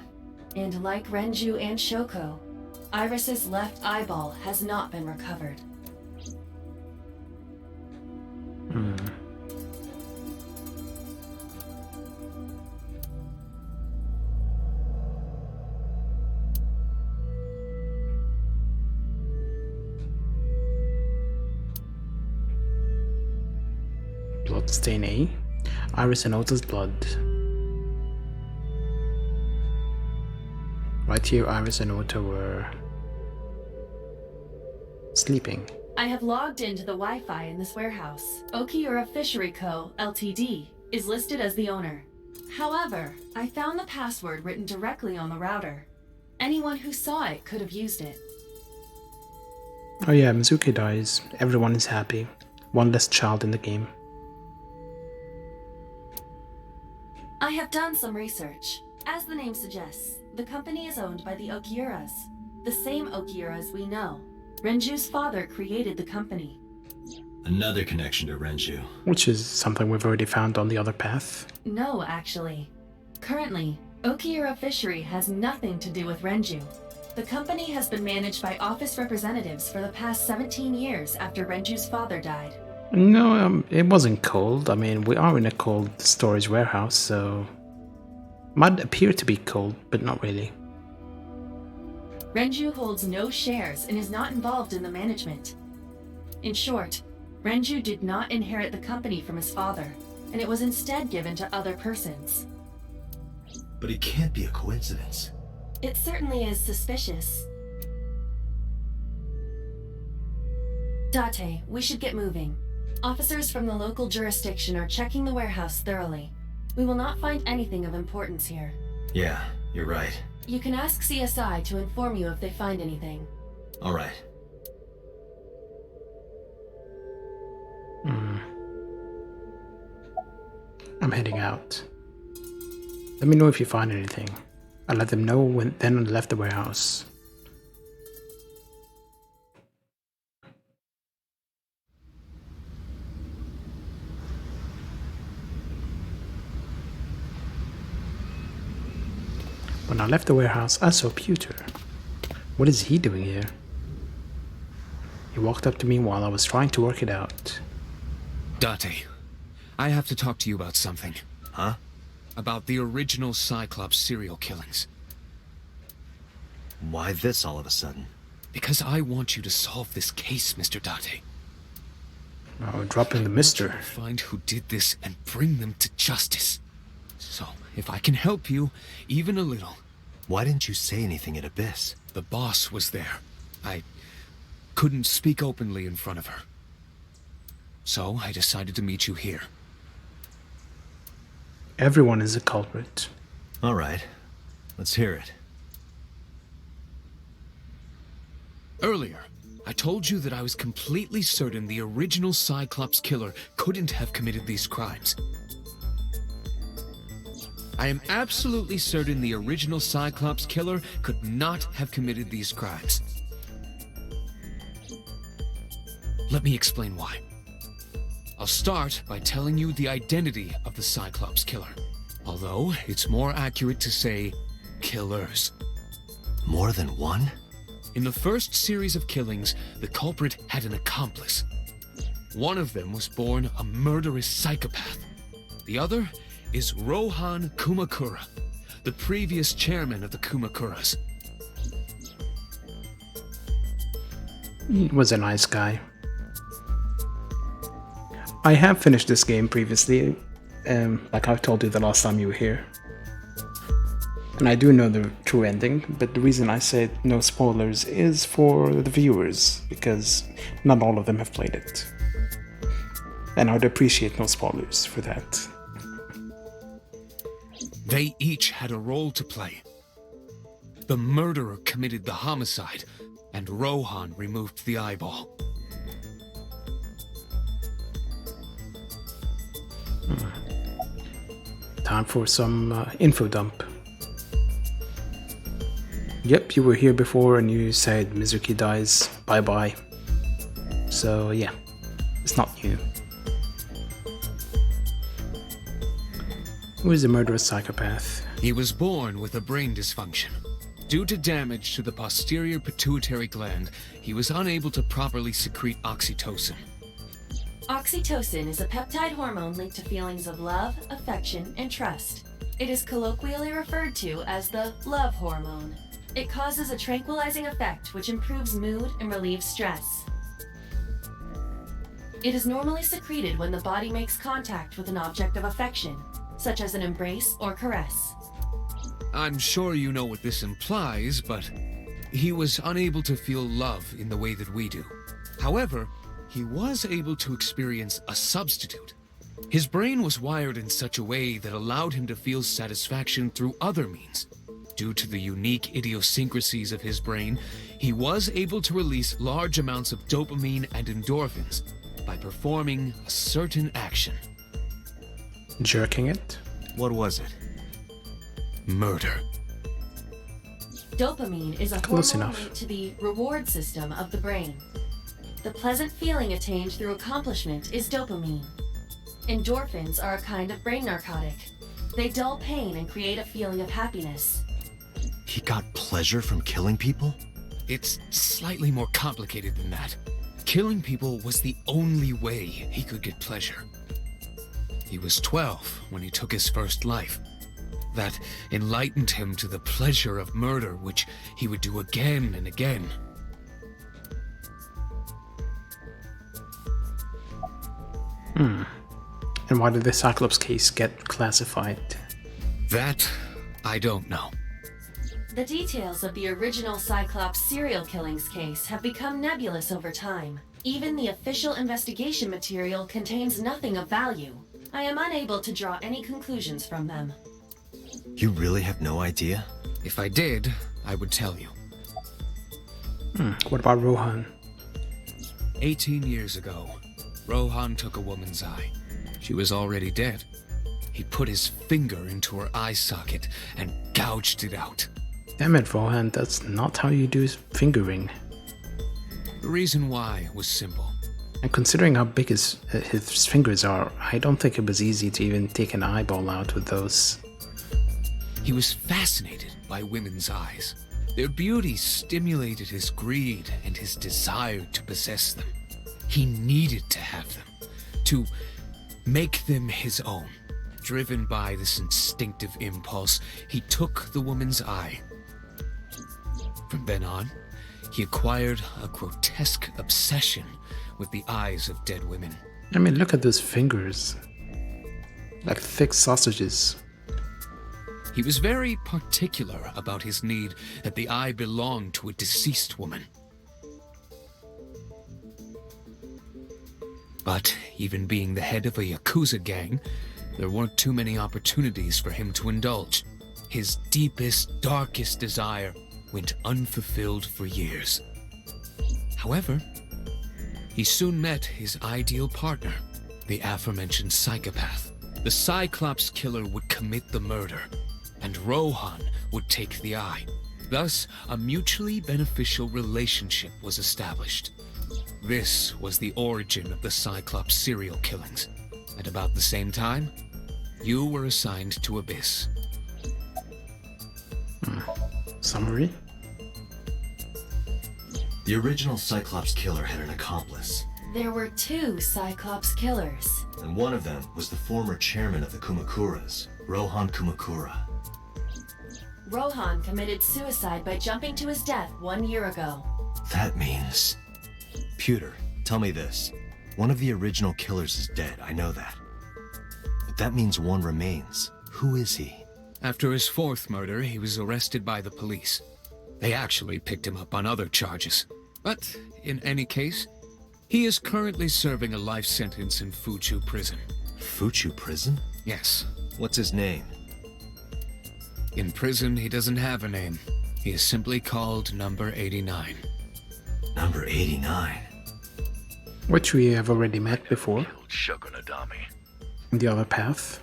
And like Renju and Shoko, Iris's left eyeball has not been recovered. Bloodstain A. Iris and Ota's blood. Right here, Iris and Ota were sleeping. I have logged into the Wi-Fi in this warehouse. Okiura Fishery Co., Ltd. is listed as the owner. However, I found the password written directly on the router. Anyone who saw it could have used it. Oh yeah, Mizuki dies. Everyone is happy. One less child in the game. I have done some research. As the name suggests, the company is owned by the Okiuras. The same Okiuras we know. Renju's father created the company. Another connection to Renju. Which is something we've already found on the other path. No, actually. Currently, Okiura Fishery has nothing to do with Renju. The company has been managed by office representatives for the past 17 years after Renju's father died. No, it wasn't cold. I mean, we are in a cold storage warehouse, so... Might appear to be cold, but not really. Renju holds no shares and is not involved in the management. In short, Renju did not inherit the company from his father, and it was instead given to other persons. But it can't be a coincidence. It certainly is suspicious. Date, we should get moving. Officers from the local jurisdiction are checking the warehouse thoroughly. We will not find anything of importance here. Yeah, you're right. You can ask CSI to inform you if they find anything. All right. I'm heading out. Let me know if you find anything. I'll let them know when then I left the warehouse. When I left the warehouse, I saw Pewter. What is he doing here? He walked up to me while I was trying to work it out. Date, I have to talk to you about something. Huh? About the original Cyclops serial killings. Why this all of a sudden? Because I want you to solve this case, Mr. Date. Oh, dropping the mister. Find who did this and bring them to justice. So, if I can help you, even a little. Why didn't you say anything at Abyss? The boss was there. I couldn't speak openly in front of her. So, I decided to meet you here. Everyone is a culprit. All right. Let's hear it. Earlier, I told you that I was completely certain the original Cyclops killer couldn't have committed these crimes. I am absolutely certain the original Cyclops killer could not have committed these crimes. Let me explain why. I'll start by telling you the identity of the Cyclops killer. Although, it's more accurate to say, killers. More than one? In the first series of killings, the culprit had an accomplice. One of them was born a murderous psychopath. The other is Rohan Kumakura, the previous chairman of the Kumakuras. He was a nice guy. I have finished this game previously, like I told you the last time you were here. And I do know the true ending, but the reason I said no spoilers is for the viewers, because not all of them have played it. And I would appreciate no spoilers for that. They each had a role to play. The murderer committed the homicide, and Rohan removed the eyeball. Time for some info dump. Yep, you were here before and you said Mizuki dies, bye bye. So yeah, it's not new. Who is a murderous psychopath? He was born with a brain dysfunction. Due to damage to the posterior pituitary gland, he was unable to properly secrete oxytocin. Oxytocin is a peptide hormone linked to feelings of love, affection, and trust. It is colloquially referred to as the love hormone. It causes a tranquilizing effect which improves mood and relieves stress. It is normally secreted when the body makes contact with an object of affection, such as an embrace or caress. I'm sure you know what this implies, but he was unable to feel love in the way that we do. However, he was able to experience a substitute. His brain was wired in such a way that allowed him to feel satisfaction through other means. Due to the unique idiosyncrasies of his brain, he was able to release large amounts of dopamine and endorphins by performing a certain action. Jerking it? What was it? Murder. Dopamine is a Close hormone enough. linked to the reward system of the brain. The pleasant feeling attained through accomplishment is dopamine. Endorphins are a kind of brain narcotic. They dull pain and create a feeling of happiness. He got pleasure from killing people? It's slightly more complicated than that. Killing people was the only way he could get pleasure. He was 12 when he took his first life. That enlightened him to the pleasure of murder, which he would do again and again. And why did the Cyclops case get classified? That, I don't know. The details of the original Cyclops serial killings case have become nebulous over time. Even the official investigation material contains nothing of value. I am unable to draw any conclusions from them. You really have no idea? If I did, I would tell you. What about Rohan? 18 years ago, Rohan took a woman's eye. She was already dead. He put his finger into her eye socket and gouged it out. Damn it, Rohan, that's not how you do fingering. The reason why was simple. And considering how big his fingers are, I don't think it was easy to even take an eyeball out with those. He was fascinated by women's eyes. Their beauty stimulated his greed and his desire to possess them. He needed to have them, to make them his own. Driven by this instinctive impulse, he took the woman's eye. From then on, he acquired a grotesque obsession with the eyes of dead women. I mean, look at those fingers. Like thick sausages. He was very particular about his need that the eye belonged to a deceased woman. But even being the head of a Yakuza gang, there weren't too many opportunities for him to indulge. His deepest, darkest desire went unfulfilled for years. However, he soon met his ideal partner, the aforementioned psychopath. The Cyclops killer would commit the murder, and Rohan would take the eye. Thus, a mutually beneficial relationship was established. This was the origin of the Cyclops serial killings. At about the same time, you were assigned to Abyss. Summary? The original Cyclops killer had an accomplice, There were 2 Cyclops killers. and one of them was the former chairman of the Kumakuras, Rohan Kumakura. Rohan committed suicide by jumping to his death 1 year ago. That means... Pewter, tell me this. One of the original killers is dead, I know that. But that means one remains. Who is he? After his 4th murder, he was arrested by the police. They actually picked him up on other charges. But, in any case, he is currently serving a life sentence in Fuchu prison. Fuchu prison? Yes. What's his name? In prison, he doesn't have a name. He is simply called Number 89. Number 89. Which we have already met before. Shogunadami. In the other path.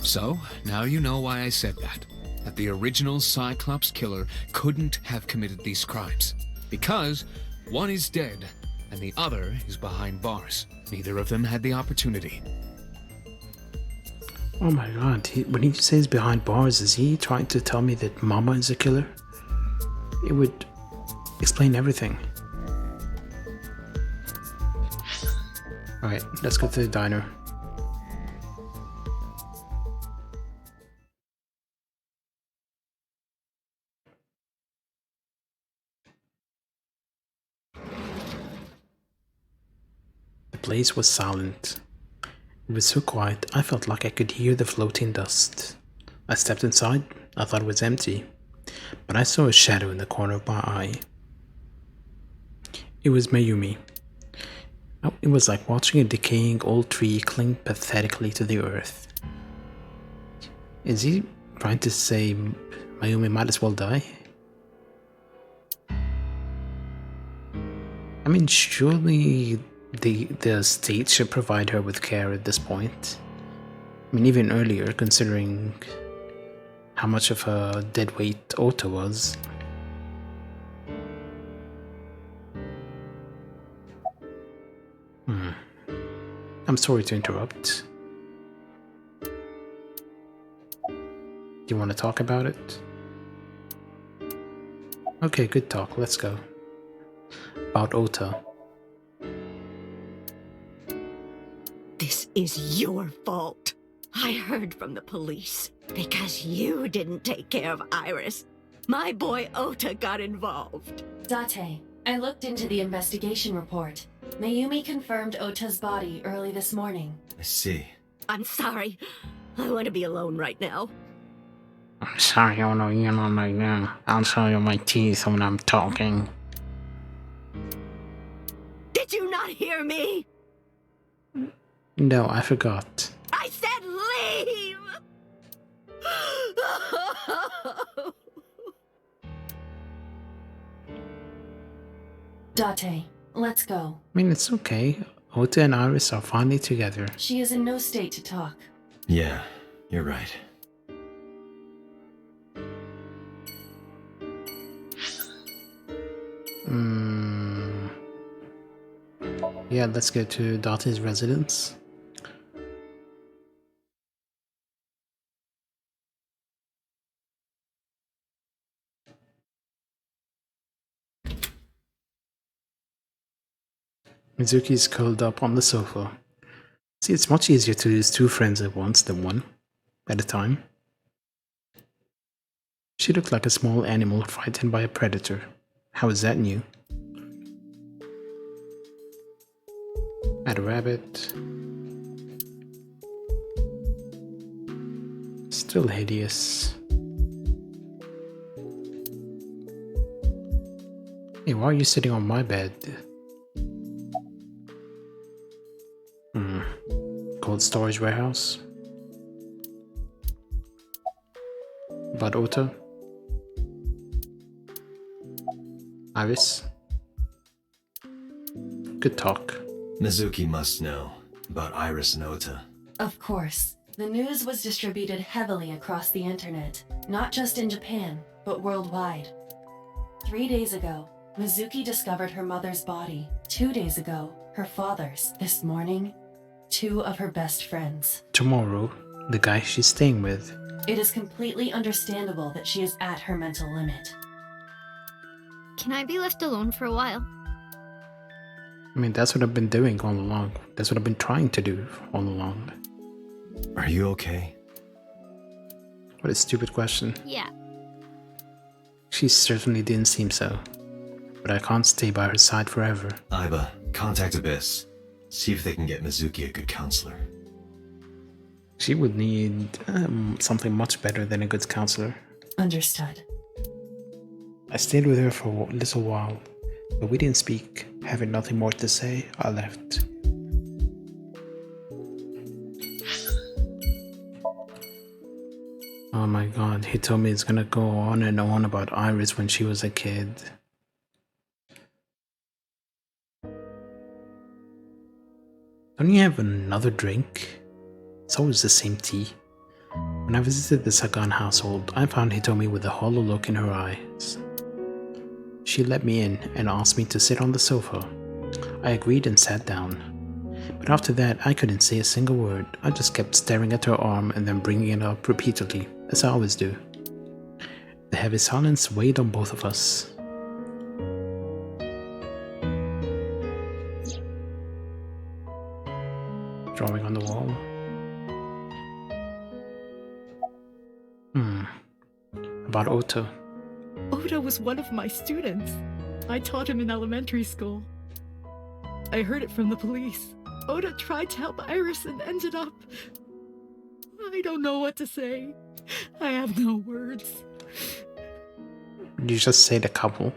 So, now you know why I said that. That the original Cyclops killer couldn't have committed these crimes. Because one is dead, and the other is behind bars. Neither of them had the opportunity. Oh my god, when he says behind bars, is he trying to tell me that Mama is a killer? It would explain everything. Alright, let's go to the diner. The place was silent. It was so quiet, I felt like I could hear the floating dust. I stepped inside. I thought it was empty, but I saw a shadow in the corner of my eye. It was Mayumi. It was like watching a decaying old tree cling pathetically to the earth. Is he trying to say Mayumi might as well die? I mean, surely the state should provide her with care at this point. I mean, even earlier, considering how much of a dead weight Ota was. I'm sorry to interrupt. Do you want to talk about it? Okay, good talk. Let's go. About Ota. This is your fault. I heard from the police because you didn't take care of Iris. My boy Ota got involved. Date, I looked into the investigation report. Mayumi confirmed Ota's body early this morning. I see. I'm sorry. I want to be alone right now. I'm sorry, Ono, you know, like, I'll show you my teeth when I'm talking. Did you not hear me? No, I forgot. I said leave! Date, let's go. I mean, it's okay. Ota and Iris are finally together. She is in no state to talk. Yeah, you're right. Yeah, let's go to Date's residence. Mizuki is curled up on the sofa. See, it's much easier to lose two friends at once than one at a time. She looked like a small animal frightened by a predator. How is that new? Add a rabbit. Still hideous. Hey, why are you sitting on my bed? Cold storage warehouse. About Ota. Iris. Good talk. Mizuki must know about Iris and Ota. Of course. The news was distributed heavily across the internet, not just in Japan, but worldwide. 3 days ago, Mizuki discovered her mother's body. 2 days ago, her father's. This morning, 2 of her best friends. Tomorrow, the guy she's staying with. It is completely understandable that she is at her mental limit. Can I be left alone for a while? I mean, that's what I've been doing all along. That's what I've been trying to do all along. Are you okay? What a stupid question. Yeah. She certainly didn't seem so. But I can't stay by her side forever. Aiba, contact Abyss. See if they can get Mizuki a good counselor. She would need something much better than a good counselor. Understood. I stayed with her for a little while, but we didn't speak. Having nothing more to say, I left. Oh my god, he told me it's gonna go on and on about Iris when she was a kid. Don't you have another drink? It's always the same tea. When I visited the Sagan household, I found Hitomi with a hollow look in her eyes. She let me in and asked me to sit on the sofa. I agreed and sat down. But after that, I couldn't say a single word. I just kept staring at her arm and then bringing it up repeatedly, as I always do. The heavy silence weighed on both of us. Drawing on the wall. About Ota. Ota was one of my students. I taught him in elementary school. I heard it from the police. Ota tried to help Iris and ended up... I don't know what to say. I have no words. You just say the couple.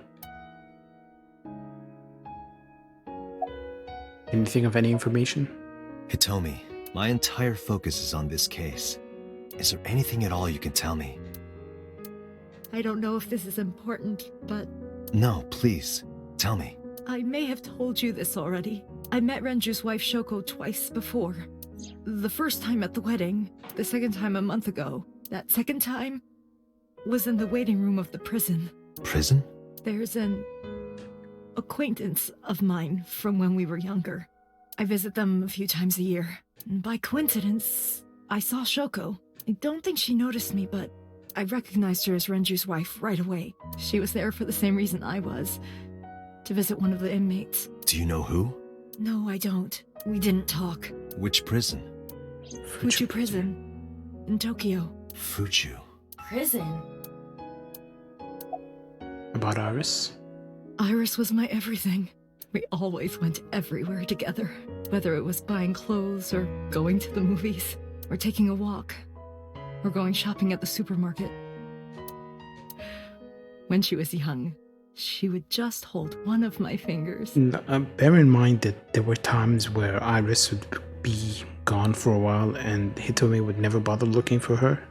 Anything of any information? Hitomi, my entire focus is on this case. Is there anything at all you can tell me? I don't know if this is important, but No, please. Tell me. I may have told you this already. I met Renju's wife Shoko twice before. The first time at the wedding, the second time a month ago. That second time was in the waiting room of the prison. Prison? There's an acquaintance of mine from when we were younger. I visit them a few times a year. And by coincidence, I saw Shoko. I don't think she noticed me, but I recognized her as Renju's wife right away. She was there for the same reason I was, to visit one of the inmates. Do you know who? No, I don't. We didn't talk. Which prison? Fuchu Prison. In Tokyo. Fuchu. Prison? About Iris? Iris was my everything. We always went everywhere together. Whether it was buying clothes, or going to the movies, or taking a walk, or going shopping at the supermarket. When she was young, she would just hold one of my fingers. Bear in mind that there were times where Iris would be gone for a while and Hitomi would never bother looking for her.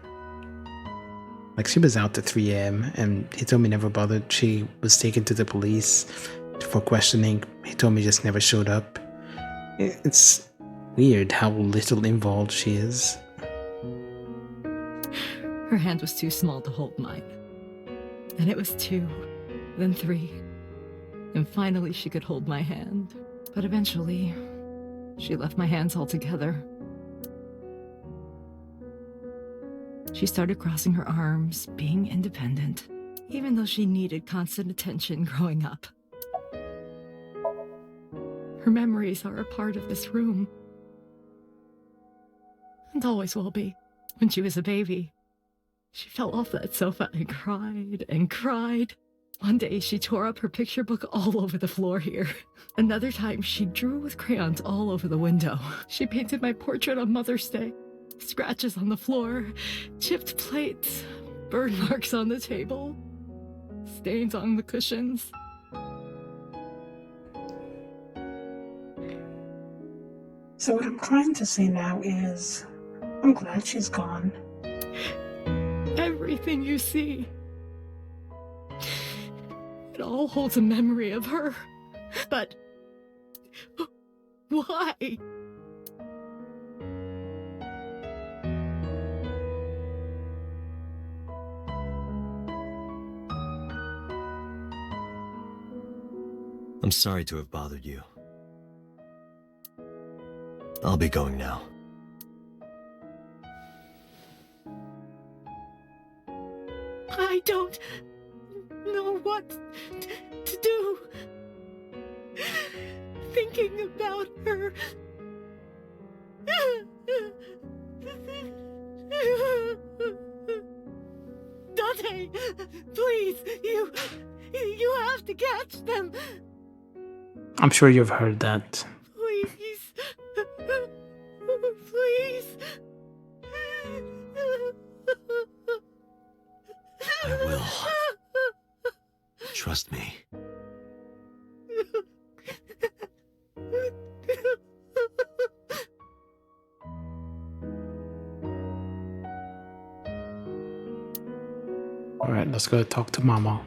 Like, she was out at 3 a.m. and Hitomi never bothered. She was taken to the police for questioning. Hitomi just never showed up. It's weird how little involved she is. Her hand was too small to hold mine. Then it was 2, then 3. And finally she could hold my hand. But eventually, she left my hands altogether. She started crossing her arms, being independent, even though she needed constant attention growing up. Her memories are a part of this room. And always will be. When she was a baby, she fell off that sofa and cried and cried. One day she tore up her picture book all over the floor here. Another time she drew with crayons all over the window. She painted my portrait on Mother's Day. Scratches on the floor, chipped plates, burn marks on the table, stains on the cushions. So what I'm trying to say now is, I'm glad she's gone. Everything you see, it all holds a memory of her. But why? I'm sorry to have bothered you. I'll be going now. I don't know what to do. Thinking about her. Dante, please, you have to catch them. I'm sure you've heard that. Please. Please. I will. Trust me. Alright, let's go talk to Mama.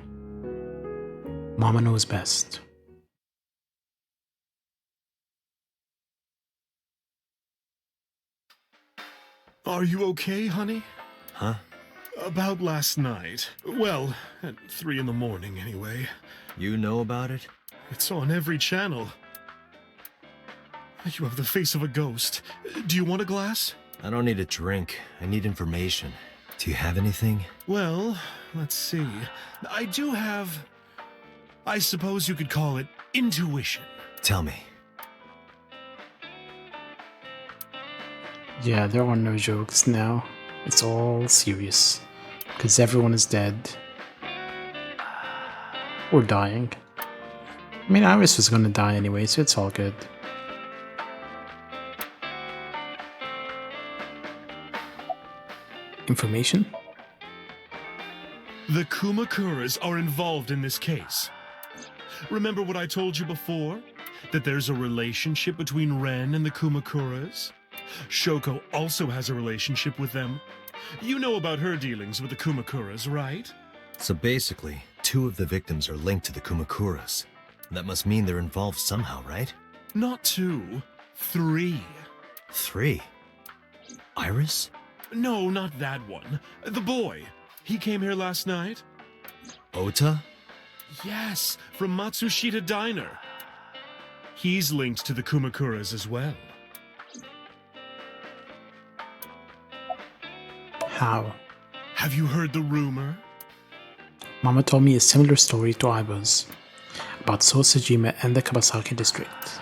Mama knows best. Are you okay, honey? Huh? About last night. Well, at 3 in the morning, anyway. You know about it? It's on every channel. You have the face of a ghost. Do you want a glass? I don't need a drink. I need information. Do you have anything? Well, let's see. I do have... I suppose you could call it intuition. Tell me. Yeah, there are no jokes now. It's all serious. Because everyone is dead. Or dying. I mean, Iris was gonna die anyway, so it's all good. Information? The Kumakuras are involved in this case. Remember what I told you before? That there's a relationship between Ren and the Kumakuras? Shoko also has a relationship with them. You know about her dealings with the Kumakuras, right? So basically, 2 of the victims are linked to the Kumakuras. That must mean they're involved somehow, right? Not 2, 3. 3? Iris? No, not that one. The boy. He came here last night? Ota? Yes, from Matsushita Diner. He's linked to the Kumakuras as well. How? Have you heard the rumor? Mama told me a similar story to Aiba's about Sosajima and the Kabasaki district.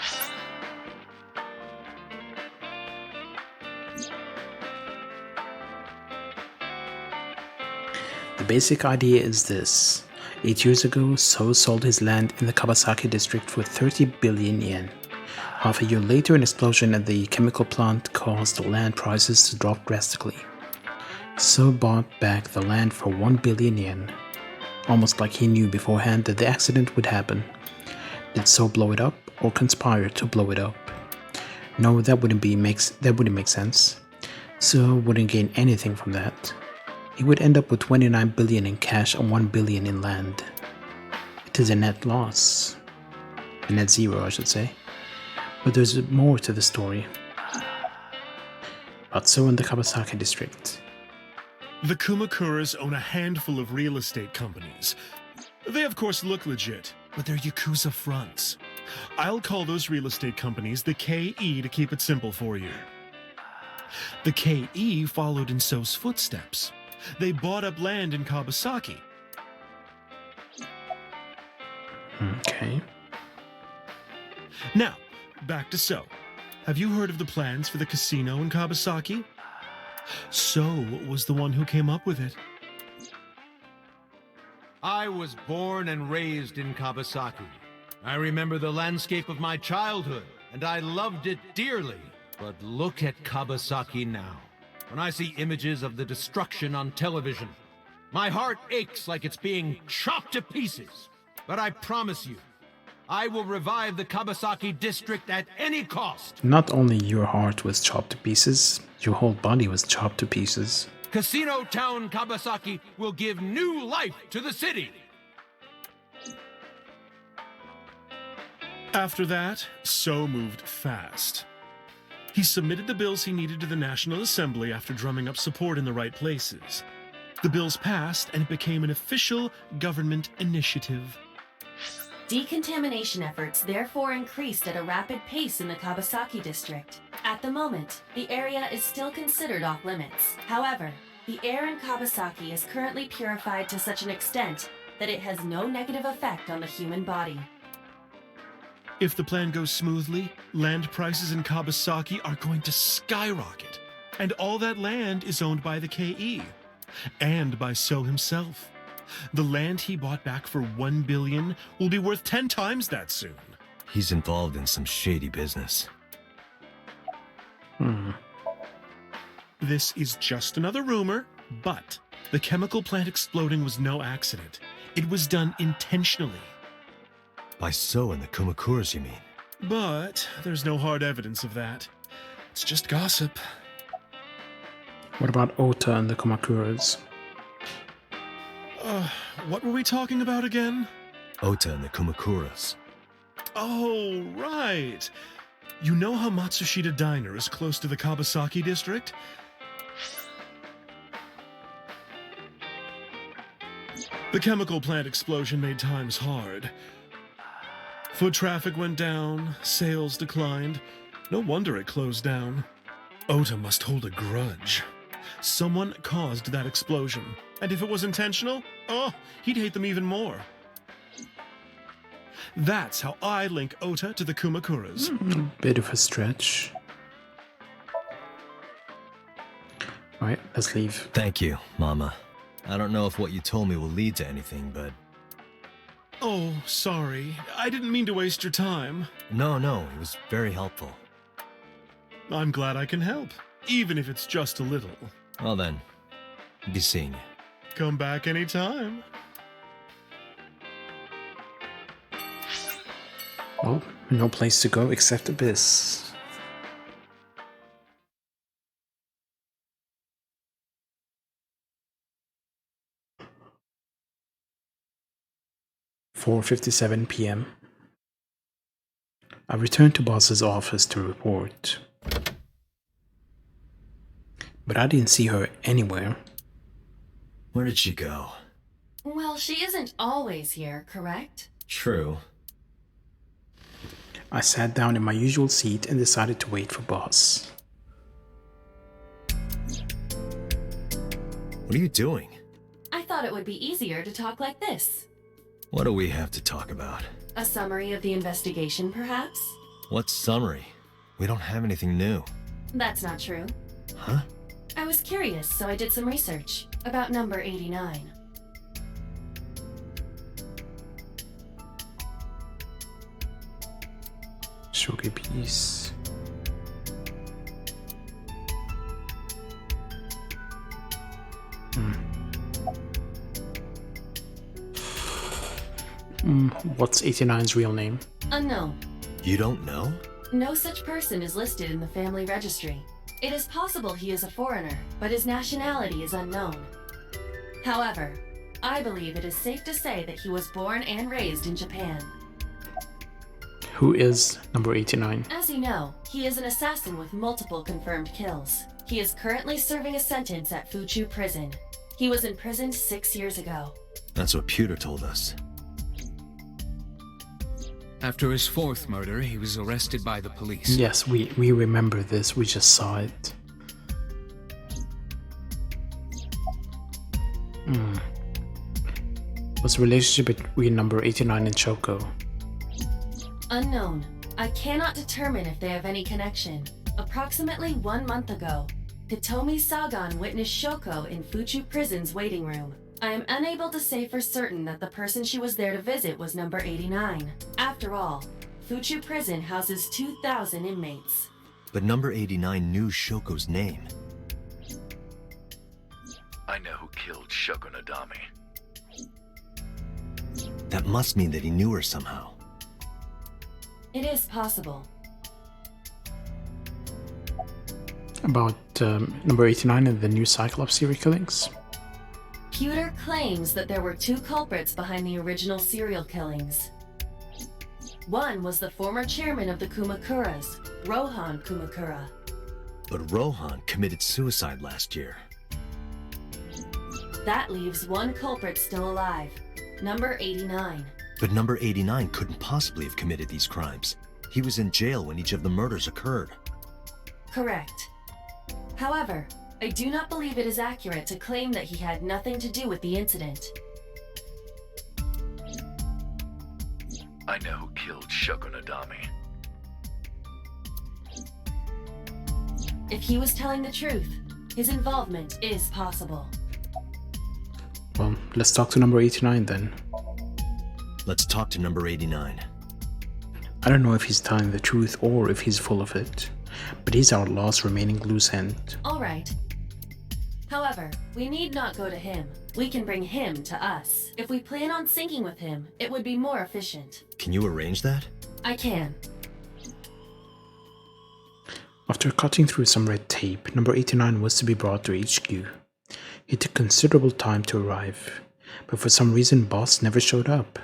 The basic idea is this. 8 years ago, So sold his land in the Kabasaki district for 30 billion yen. Half a year later, an explosion at the chemical plant caused the land prices to drop drastically. So bought back the land for 1 billion yen, almost like he knew beforehand that the accident would happen. Did So blow it up or conspire to blow it up? No, that wouldn't make sense. So wouldn't gain anything from that. He would end up with 29 billion in cash and 1 billion in land. It is a net loss. A net zero, I should say. But there's more to the story. About So in the Kabasaki district. The Kumakuras own a handful of real estate companies. They of course look legit, but they're Yakuza fronts. I'll call those real estate companies the KE to keep it simple for you. The KE followed in So's footsteps. They bought up land in Kabasaki. Okay. Now, back to So. Have you heard of the plans for the casino in Kabasaki? So was the one who came up with it. I was born and raised in Kabasaki. I remember the landscape of my childhood, and I loved it dearly. But look at Kabasaki now. When I see images of the destruction on television, my heart aches like it's being chopped to pieces. But I promise you, I will revive the Kabasaki district at any cost. Not only your heart was chopped to pieces, your whole body was chopped to pieces. Casino Town Kabasaki will give new life to the city. After that, So moved fast. He submitted the bills he needed to the National Assembly after drumming up support in the right places. The bills passed, and it became an official government initiative. Decontamination efforts therefore increased at a rapid pace in the Kabasaki district. At the moment, the area is still considered off limits. However, the air in Kabasaki is currently purified to such an extent that it has no negative effect on the human body. If the plan goes smoothly, land prices in Kabasaki are going to skyrocket. And all that land is owned by the KE. And by So himself. The land he bought back for 1 billion will be worth 10 times that soon. He's involved in some shady business. This is just another rumor, but the chemical plant exploding was no accident. It was done intentionally. By So and the Kumakuras, you mean? But there's no hard evidence of that. It's just gossip. What about Ota and the Kumakuras? What were we talking about again? Ota and the Kumakuras. Oh, right. You know how Matsushita Diner is close to the Kabasaki district? The chemical plant explosion made times hard. Foot traffic went down, sales declined. No wonder it closed down. Ota must hold a grudge. Someone caused that explosion. And if it was intentional, he'd hate them even more. That's how I link Ota to the Kumakuras. Bit of a stretch. Alright, let's leave. Thank you, Mama. I don't know if what you told me will lead to anything, but... Oh, sorry. I didn't mean to waste your time. No, it was very helpful. I'm glad I can help, even if it's just a little. Well then, be seeing you. Come back anytime. Well, no place to go except Abyss. 4:57 p.m. I returned to boss's office to report, but I didn't see her anywhere. Where did she go? Well, she isn't always here, correct? True. I sat down in my usual seat and decided to wait for boss. What are you doing? I thought it would be easier to talk like this. What do we have to talk about? A summary of the investigation, perhaps? What summary? We don't have anything new. That's not true. Huh? I was curious, so I did some research about number 89. Sugarpiece. What's 89's real name? Unknown. You don't know? No such person is listed in the family registry. It is possible he is a foreigner, but his nationality is unknown. However, I believe it is safe to say that he was born and raised in Japan. Who is number 89? As you know, he is an assassin with multiple confirmed kills. He is currently serving a sentence at Fuchu Prison. He was imprisoned 6 years ago. That's what Pewter told us. After his fourth murder, he was arrested by the police. Yes, we remember this. We just saw it. What's the relationship between number 89 and Choco? Unknown. I cannot determine if they have any connection. Approximately 1 month ago, Hitomi Sagan witnessed Shoko in Fuchu Prison's waiting room. I am unable to say for certain that the person she was there to visit was number 89. After all, Fuchu Prison houses 2,000 inmates. But number 89 knew Shoko's name. I know who killed Shoko Nadami. That must mean that he knew her somehow. It is possible. About number 89 and the new Cyclops serial killings? Pewter claims that there were 2 culprits behind the original serial killings. One was the former chairman of the Kumakuras, Rohan Kumakura. But Rohan committed suicide last year. That leaves 1 culprit still alive, number 89. But number 89 couldn't possibly have committed these crimes. He was in jail when each of the murders occurred. Correct. However, I do not believe it is accurate to claim that he had nothing to do with the incident. I know who killed Shoko Nadami. If he was telling the truth, his involvement is possible. Well, let's talk to number 89 then. Let's talk to number 89. I don't know if he's telling the truth or if he's full of it, but he's our last remaining loose end. All right. However, we need not go to him. We can bring him to us. If we plan on syncing with him, it would be more efficient. Can you arrange that? I can. After cutting through some red tape, number 89 was to be brought to HQ. It took considerable time to arrive, but for some reason boss never showed up.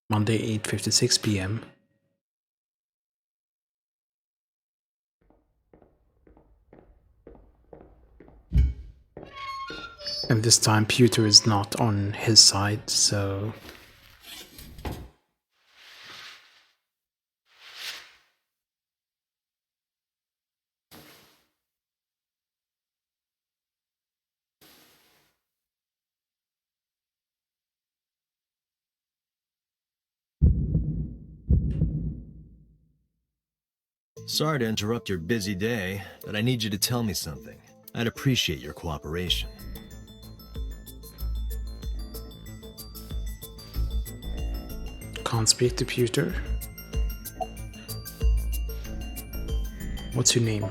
Monday, 8:56 p.m. And this time Pewter is not on his side, so... Sorry to interrupt your busy day, but I need you to tell me something. I'd appreciate your cooperation. Can't speak to Pewter. What's your name?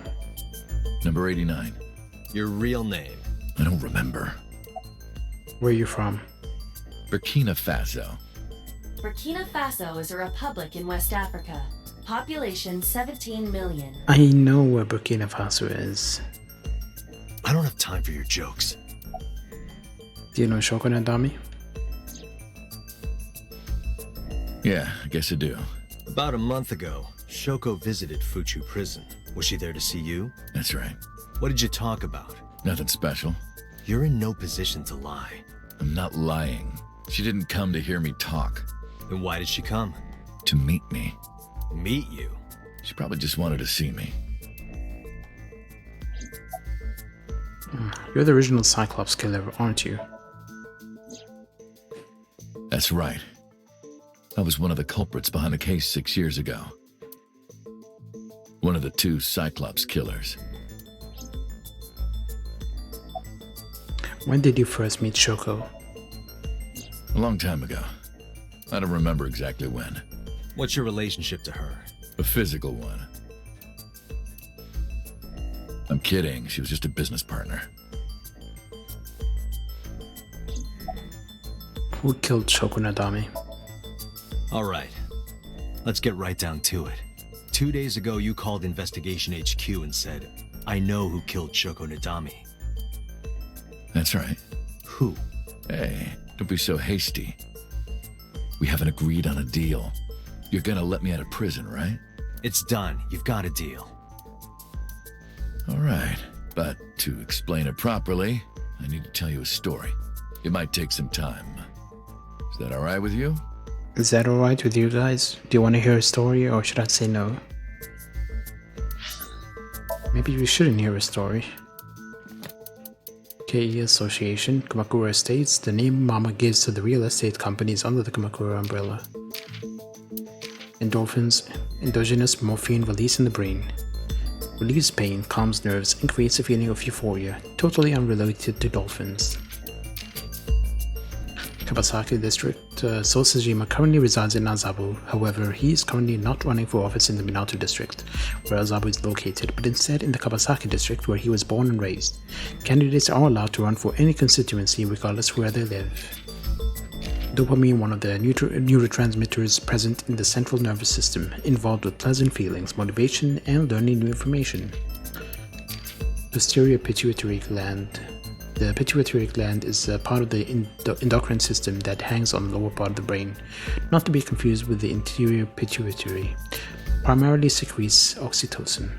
Number 89. Your real name? I don't remember. Where are you from? Burkina Faso. Burkina Faso is a republic in West Africa. Population 17 million. I know where Burkina Faso is. I don't have time for your jokes. Do you know Shoko Nadami? Yeah, I guess I do. About a month ago, Shoko visited Fuchu Prison. Was she there to see you? That's right. What did you talk about? Nothing special. You're in no position to lie. I'm not lying. She didn't come to hear me talk. Then why did she come? To meet me. Meet you? She probably just wanted to see me. You're the original Cyclops killer, aren't you? That's right. I was one of the culprits behind the case 6 years ago. One of the 2 Cyclops killers. When did you first meet Shoko? A long time ago. I don't remember exactly when. What's your relationship to her? A physical one. I'm kidding. She was just a business partner. Who killed Shoko Nadami? All right. Let's get right down to it. 2 days ago, you called Investigation HQ and said, I know who killed Shoko Nadami. That's right. Who? Hey, don't be so hasty. We haven't agreed on a deal. You're gonna let me out of prison, right? It's done. You've got a deal. All right. But to explain it properly, I need to tell you a story. It might take some time. Is that all right with you? Is that alright with you guys? Do you want to hear a story, or should I say no? Maybe we shouldn't hear a story. KE Association, Kamakura Estates, the name Mama gives to the real estate companies under the Kamakura umbrella. Endorphins, endogenous morphine release in the brain. Relieves pain, calms nerves, and creates a feeling of euphoria, totally unrelated to dolphins. Kabasaki District, So Sejima currently resides in Azabu. However, he is currently not running for office in the Minato District, where Azabu is located, but instead in the Kabasaki District, where he was born and raised. Candidates are allowed to run for any constituency regardless where they live. Dopamine, one of the neurotransmitters present in the central nervous system, involved with pleasant feelings, motivation, and learning new information. Posterior pituitary gland. The pituitary gland is a part of the endocrine system that hangs on the lower part of the brain, not to be confused with the interior pituitary. Primarily secretes oxytocin.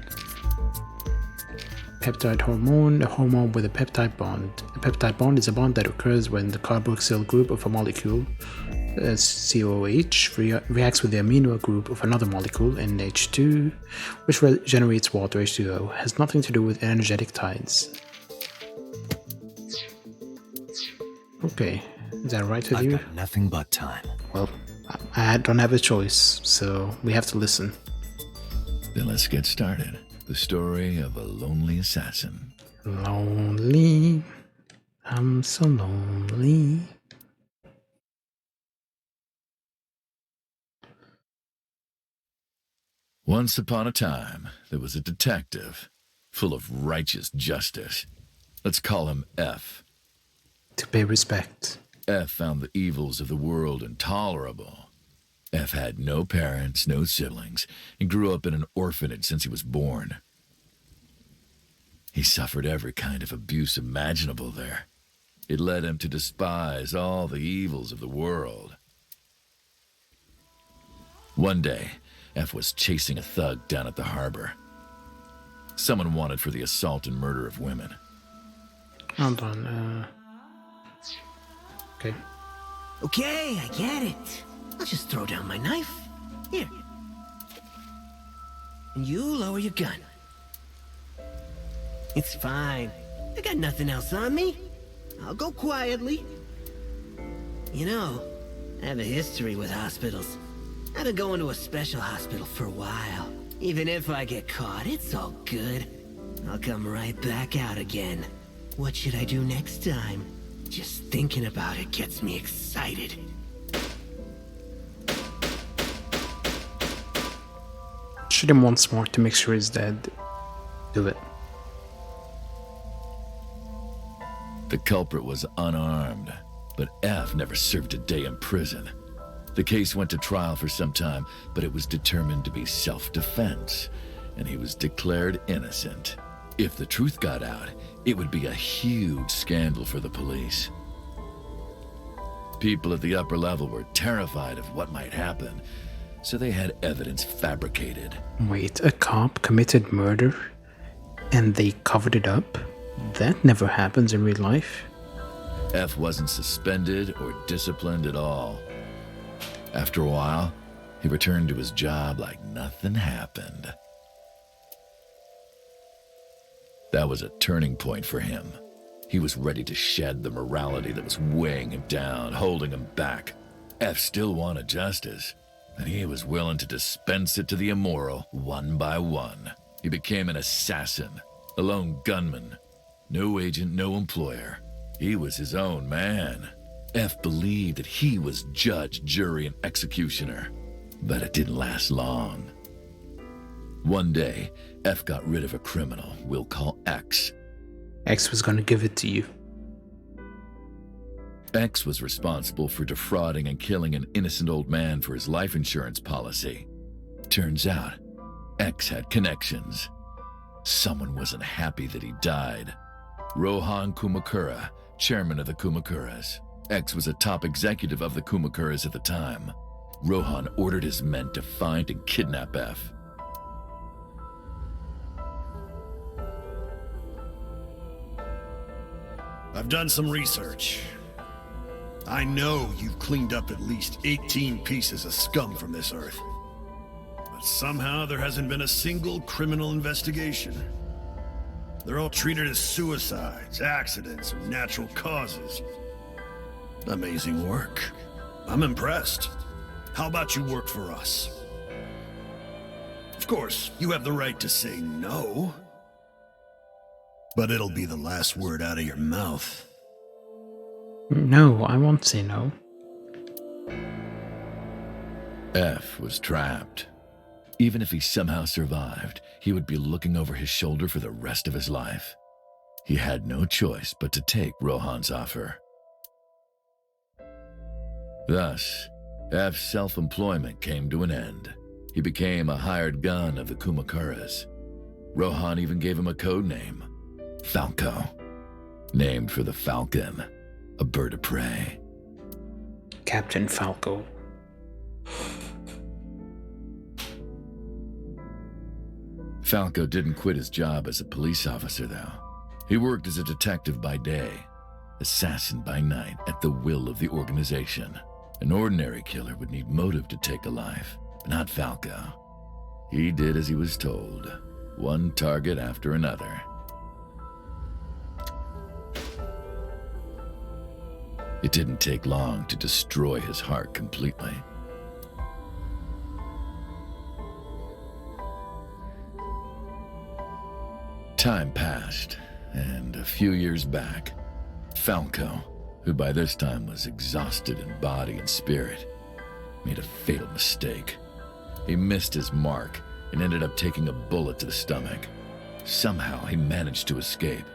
Peptide hormone, a hormone with a peptide bond. A peptide bond is a bond that occurs when the carboxyl group of a molecule, COH, reacts with the amino group of another molecule, NH2, which generates water, H2O. Has nothing to do with energetic tides. Okay, is that right with you? I've got nothing but time. Well, I don't have a choice, so we have to listen. Then let's get started. The story of a lonely assassin. Lonely. I'm so lonely. Once upon a time, there was a detective, full of righteous justice. Let's call him F. To pay respect. F found the evils of the world intolerable. F had no parents, no siblings, and grew up in an orphanage since he was born. He suffered every kind of abuse imaginable there. It led him to despise all the evils of the world. One day, F was chasing a thug down at the harbor. Someone wanted for the assault and murder of women. Hold on, okay. Okay, I get it. I'll just throw down my knife. Here. And you lower your gun. It's fine. I got nothing else on me. I'll go quietly. You know, I have a history with hospitals. I've been going to a special hospital for a while. Even if I get caught, it's all good. I'll come right back out again. What should I do next time? Just thinking about it gets me excited. Shoot him once more to make sure he's dead. Do it. The culprit was unarmed, but F never served a day in prison. The case went to trial for some time, but it was determined to be self-defense, and he was declared innocent. If the truth got out, it would be a huge scandal for the police. People at the upper level were terrified of what might happen, so they had evidence fabricated. Wait, a cop committed murder and they covered it up? That never happens in real life. F wasn't suspended or disciplined at all. After a while, he returned to his job like nothing happened. That was a turning point for him. He was ready to shed the morality that was weighing him down, holding him back. F still wanted justice, and he was willing to dispense it to the immoral one by one. He became an assassin, a lone gunman. No agent, no employer. He was his own man. F believed that he was judge, jury, and executioner. But it didn't last long. One day, F got rid of a criminal we'll call X. X was gonna give it to you. X was responsible for defrauding and killing an innocent old man for his life insurance policy. Turns out, X had connections. Someone wasn't happy that he died. Rohan Kumakura, chairman of the Kumakuras. X was a top executive of the Kumakuras at the time. Rohan ordered his men to find and kidnap F. I've done some research. I know you've cleaned up at least 18 pieces of scum from this earth. But somehow there hasn't been a single criminal investigation. They're all treated as suicides, accidents, or natural causes. Amazing work. I'm impressed. How about you work for us? Of course, you have the right to say no. But it'll be the last word out of your mouth. No, I won't say no. F was trapped. Even if he somehow survived, he would be looking over his shoulder for the rest of his life. He had no choice but to take Rohan's offer. Thus, F's self-employment came to an end. He became a hired gun of the Kumakuras. Rohan even gave him a code name, Falco, named for the falcon, a bird of prey. Captain Falco. Falco didn't quit his job as a police officer, though. He worked as a detective by day, assassin by night, at the will of the organization. An ordinary killer would need motive to take a life, but not Falco. He did as he was told, one target after another. It didn't take long to destroy his heart completely. Time passed, and a few years back, Falco, who by this time was exhausted in body and spirit, made a fatal mistake. He missed his mark and ended up taking a bullet to the stomach. Somehow he managed to escape.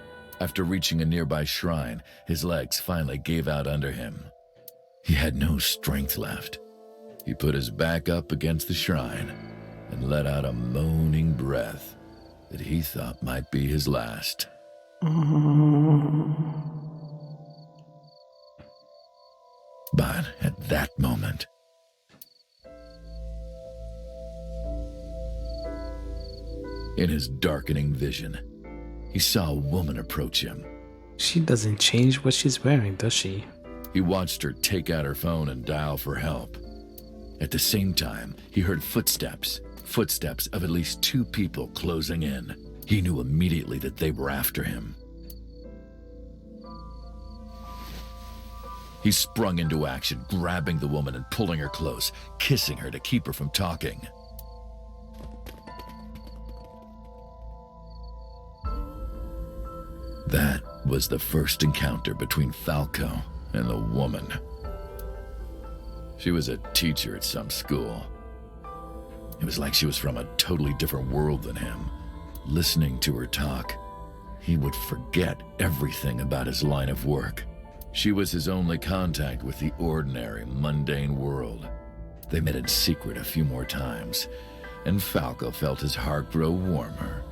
After reaching a nearby shrine, his legs finally gave out under him. He had no strength left. He put his back up against the shrine and let out a moaning breath that he thought might be his last. But at that moment, in his darkening vision, he saw a woman approach him. She doesn't change what she's wearing, does she? He watched her take out her phone and dial for help. At the same time, he heard footsteps of at least 2 people closing in. He knew immediately that they were after him. He sprung into action, grabbing the woman and pulling her close, kissing her to keep her from talking. That was the first encounter between Falco and the woman. She was a teacher at some school. It was like she was from a totally different world than him. Listening to her talk, he would forget everything about his line of work. She was his only contact with the ordinary, mundane world. They met in secret a few more times, and Falco felt his heart grow warmer.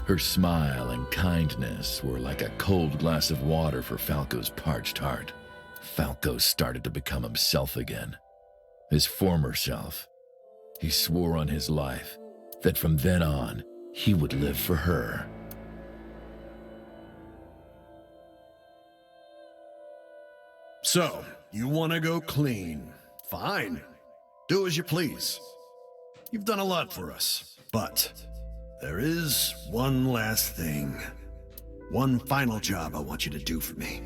Her smile and kindness were like a cold glass of water for Falco's parched heart. Falco started to become himself again. His former self. He swore on his life that from then on, he would live for her. So, you want to go clean? Fine. Do as you please. You've done a lot for us, but there is one last thing. One final job I want you to do for me.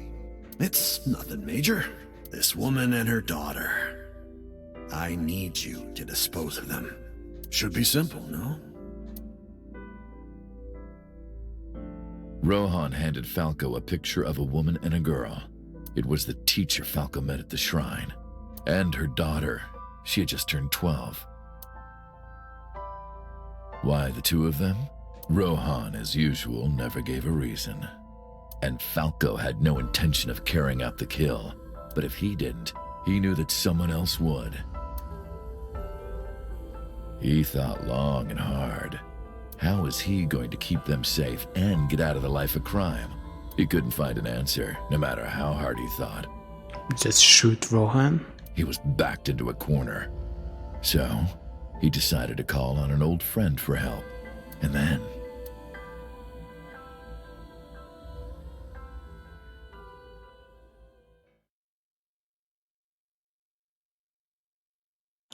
It's nothing major. This woman and her daughter. I need you to dispose of them. Should be simple, no? Rohan handed Falco a picture of a woman and a girl. It was the teacher Falco met at the shrine. And her daughter. She had just turned 12. Why the two of them? Rohan, as usual, never gave a reason. And Falco had no intention of carrying out the kill. But if he didn't, he knew that someone else would. He thought long and hard. How was he going to keep them safe and get out of the life of crime? He couldn't find an answer, no matter how hard he thought. Just shoot Rohan? He was backed into a corner. So, he decided to call on an old friend for help. And then...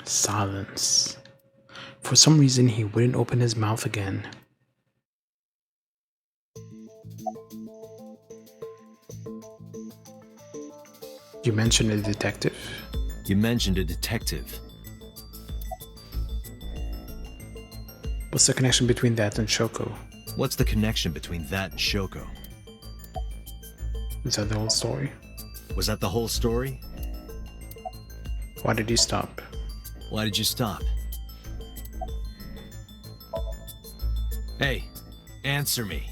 silence. For some reason, he wouldn't open his mouth again. You mentioned a detective? You mentioned a detective. What's the connection between that and Shoko? What's the connection between that and Shoko? Is that the whole story? Was that the whole story? Why did you stop? Why did you stop? Hey, answer me.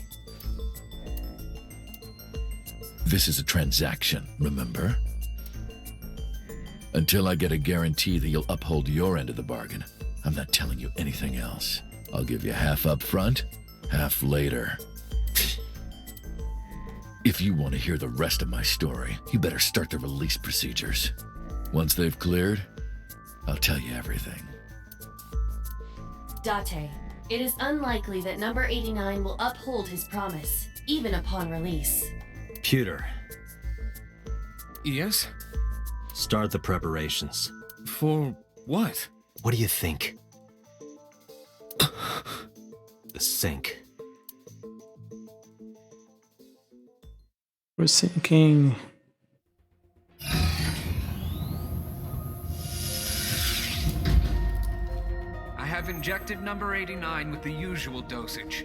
This is a transaction, remember? Until I get a guarantee that you'll uphold your end of the bargain, I'm not telling you anything else. I'll give you half up front, half later. If you want to hear the rest of my story, you better start the release procedures. Once they've cleared, I'll tell you everything. Date, it is unlikely that number 89 will uphold his promise, even upon release. Pewter. Yes? Start the preparations. For what? What do you think? The sink. We're sinking. I have injected number 89 with the usual dosage.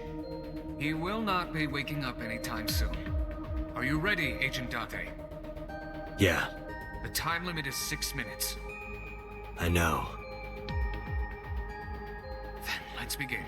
He will not be waking up anytime soon. Are you ready, Agent Date? Yeah, The time limit is 6 minutes. I know. Then let's begin.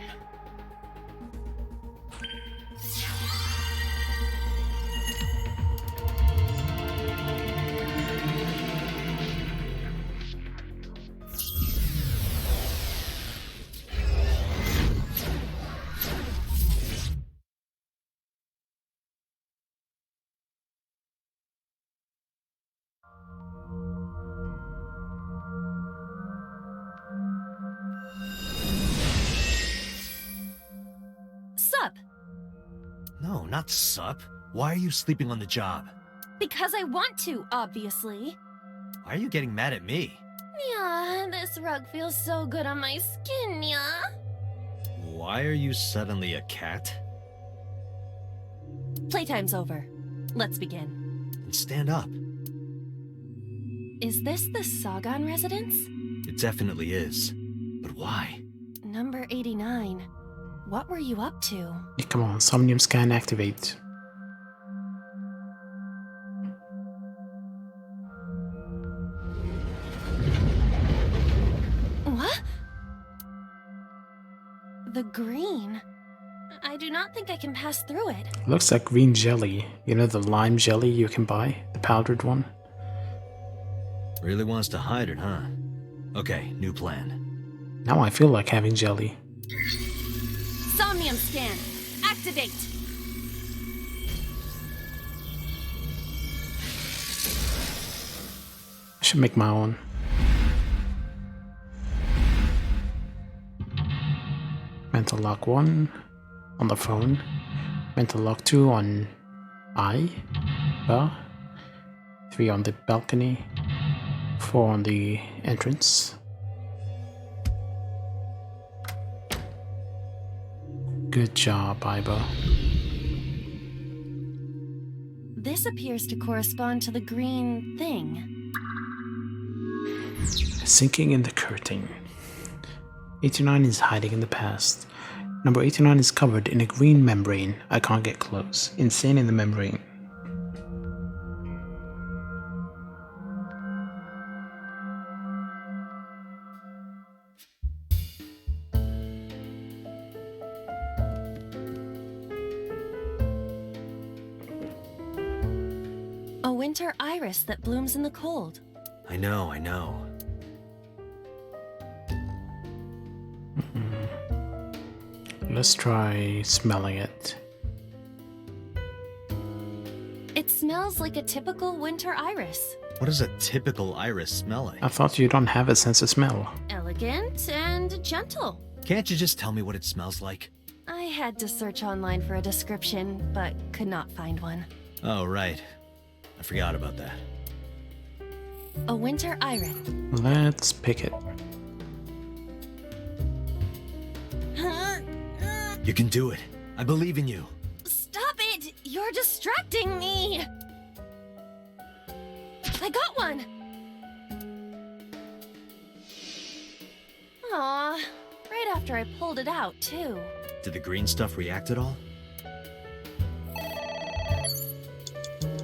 Sup? No, not sup. Why are you sleeping on the job? Because I want to, obviously. Why are you getting mad at me? Yeah, this rug feels so good on my skin, yeah? Why are you suddenly a cat? Playtime's over. Let's begin. Then stand up. Is this the Sagan residence? It definitely is. But why? Number 89. What were you up to? Yeah, come on, Somnium scan activate. What? The green. I do not think I can pass through it. Looks like green jelly. You know the lime jelly you can buy? The powdered one? Really wants to hide it, huh? Okay, new plan. Now I feel like having jelly. Somnium scan. Activate. should make my own. Mental lock 1 on the phone. Mental lock 2 on bar. 3 on the balcony. 4 on the entrance. Good job, Ibo. This appears to correspond to the green thing. Sinking in the curtain. 89 is hiding in the past. Number 89 is covered in a green membrane. I can't get close. Insane in the membrane. A winter iris that blooms in the cold. I know, I know. Let's try smelling it. It smells like a typical winter iris. What does a typical iris smell like? I thought you don't have a sense of smell. Elegant and gentle. Can't you just tell me what it smells like? I had to search online for a description, but could not find one. Oh, right. I forgot about that. A winter iris. Let's pick it. You can do it. I believe in you. Stop it! You're distracting me! I got one! Aw, right after I pulled it out, too. Did the green stuff react at all?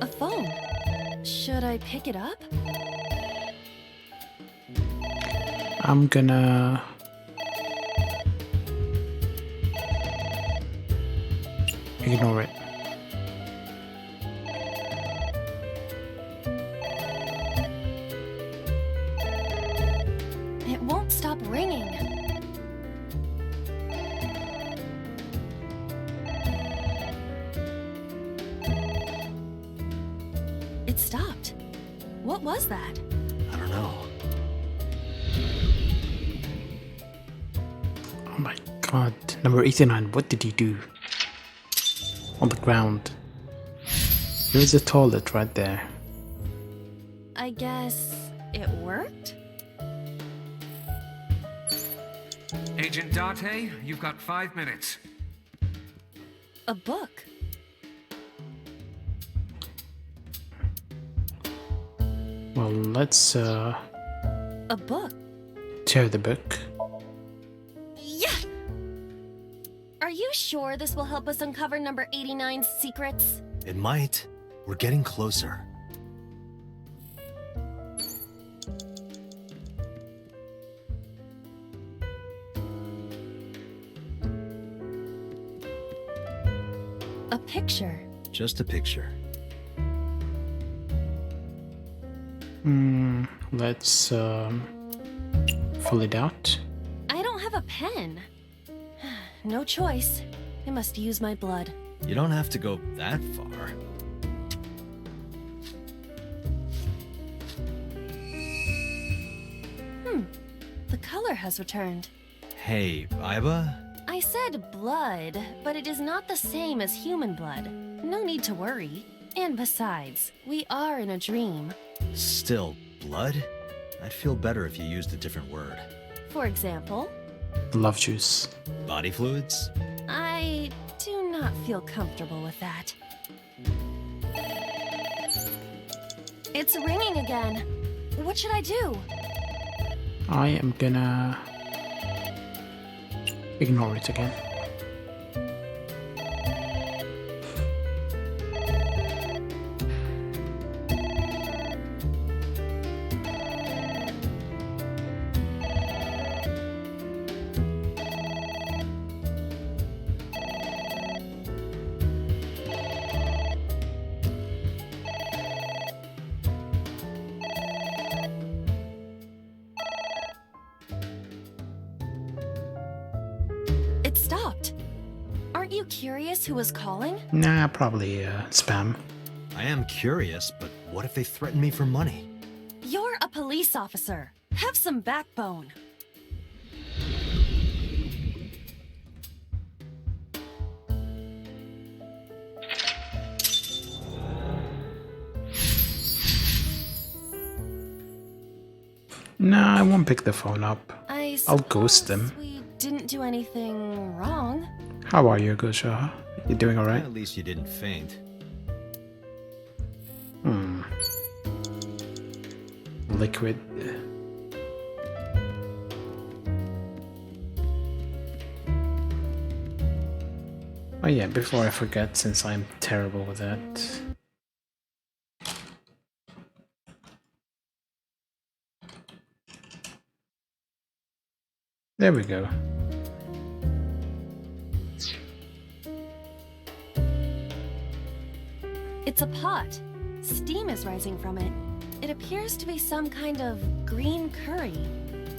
A phone. Should I pick it up? I'm gonna... ignore it. It won't stop ringing. It stopped. What was that? I don't know. Oh my god. Number 89, what did he do? On the ground. There's a toilet right there. I guess it worked? Agent Date, you've got 5 minutes. A book. Well, let's A book. tear the book. Yeah! Are you sure this will help us uncover number 89's secrets? It might. We're getting closer. A picture. Just a picture. Let's fill it out. I don't have a pen. No choice. I must use my blood. You don't have to go that far. The color has returned. Hey, Iba? I said blood, but it is not the same as human blood. No need to worry. And besides, we are in a dream. Still, blood? I'd feel better if you used a different word. For example, Love juice. Body fluids? I do not feel comfortable with that. It's ringing again. What should I do? I am gonna ignore it again. It stopped. Aren't you curious who was calling? Nah, probably spam. I am curious, but what if they threaten me for money? You're a police officer. Have some backbone. Nah, I won't pick the phone up. I'll ghost them. We didn't do anything wrong. How are you, Gosha? You doing alright? At least you didn't faint. Liquid. Oh yeah, before I forget, since I'm terrible with that. There we go. It's a pot. Steam is rising from it. It appears to be some kind of green curry.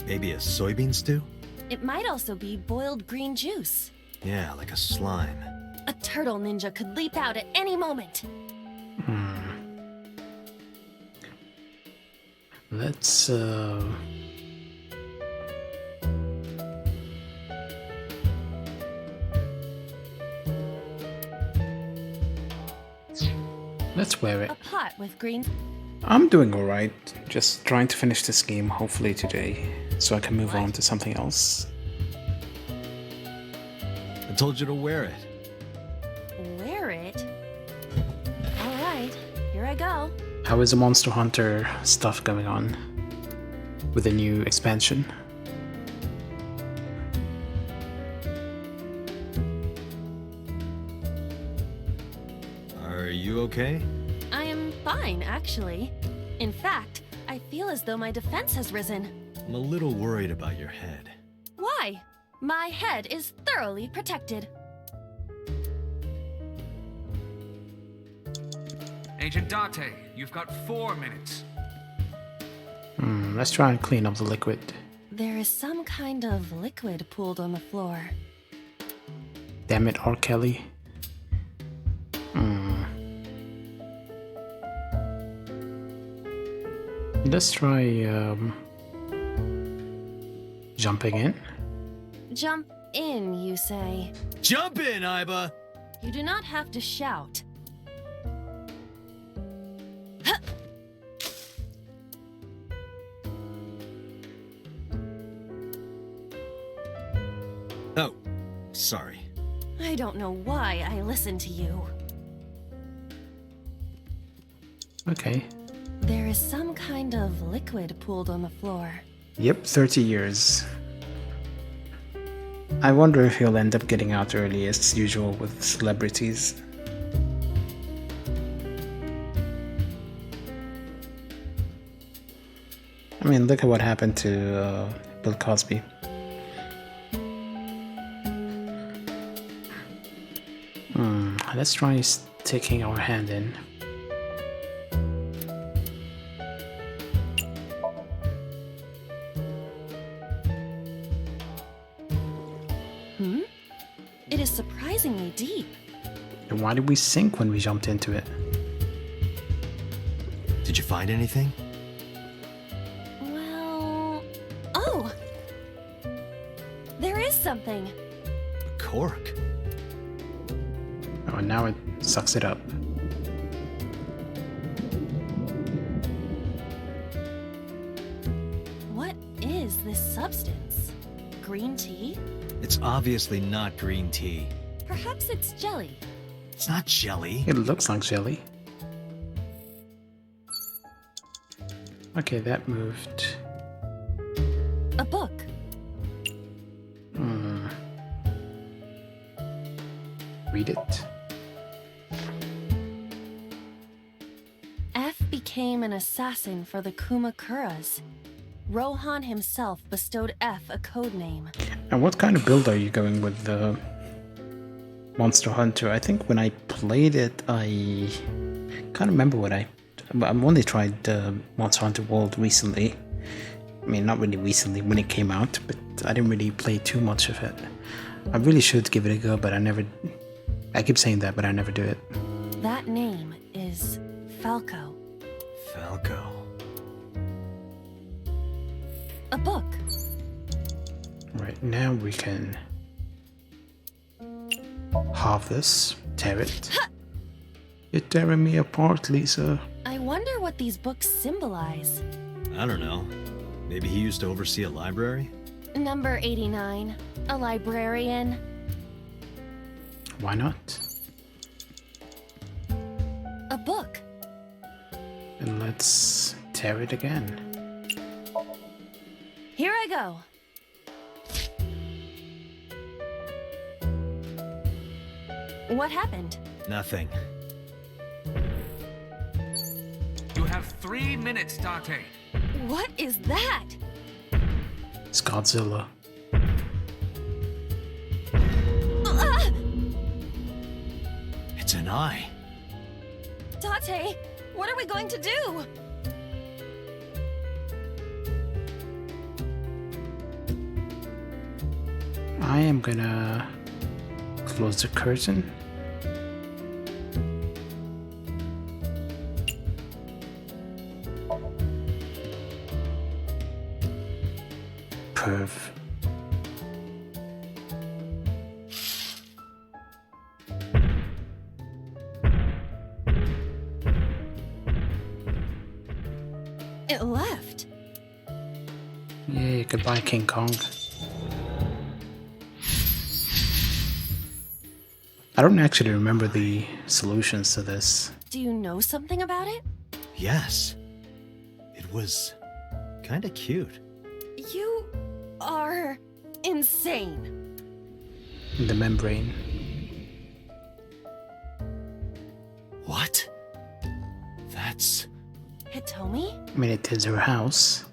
Maybe a soybean stew? It might also be boiled green juice. Yeah, like a slime. A turtle ninja could leap out at any moment. Let's wear it. A pot with green. I'm doing alright. Just trying to finish this game, hopefully today, so I can move on to something else. I told you to wear it. Wear it? Alright, here I go. How is the Monster Hunter stuff going on with the new expansion? Are you okay? I am fine, actually. In fact, I feel as though my defense has risen. I'm a little worried about your head. Why? My head is thoroughly protected. Agent Date, you've got 4 minutes. Let's try and clean up the liquid. There is some kind of liquid pooled on the floor. Damn it, R. Kelly. Let's try jumping in. Jump in, you say? Jump in, Iba! You do not have to shout. Oh, sorry. I don't know why I listen to you. Okay. There is some kind of liquid pooled on the floor. Yep, 30 years. I wonder if he'll end up getting out early as usual with celebrities. I mean, look at what happened to Bill Cosby. Let's try sticking our hand in. It is surprisingly deep. And why did we sink when we jumped into it? Did you find anything? Well... Oh! There is something. A cork. Oh, and now it sucks it up. What is this substance? Green tea? It's obviously not green tea. Perhaps it's jelly. It's not jelly. It looks like jelly. Okay, that moved. A book. Read it. F became an assassin for the Kumakuras. Rohan himself bestowed F a code name. And what kind of build are you going with the Monster Hunter? I think when I played it, I can't remember what I've only tried Monster Hunter World recently. I mean, not really recently when it came out, but I didn't really play too much of it. I really should give it a go, but I keep saying that, but I never do it. That name is Falco. Falco. A book. Right, now we can halve this, tear it. You're tearing me apart, Lisa. I wonder what these books symbolize. I don't know. Maybe he used to oversee a library? Number 89. A librarian. Why not? A book. And let's tear it again. Here I go. What happened? Nothing. You have 3 minutes, Date. What is that? It's Godzilla. It's an eye. Date, what are we going to do? I am gonna close the curtain. Perv. It left. Yay, goodbye, King Kong. I don't actually remember the solutions to this. Do you know something about it? Yes. It was kinda cute. You are insane. The membrane. What? That's... Hitomi? I mean, it is her house.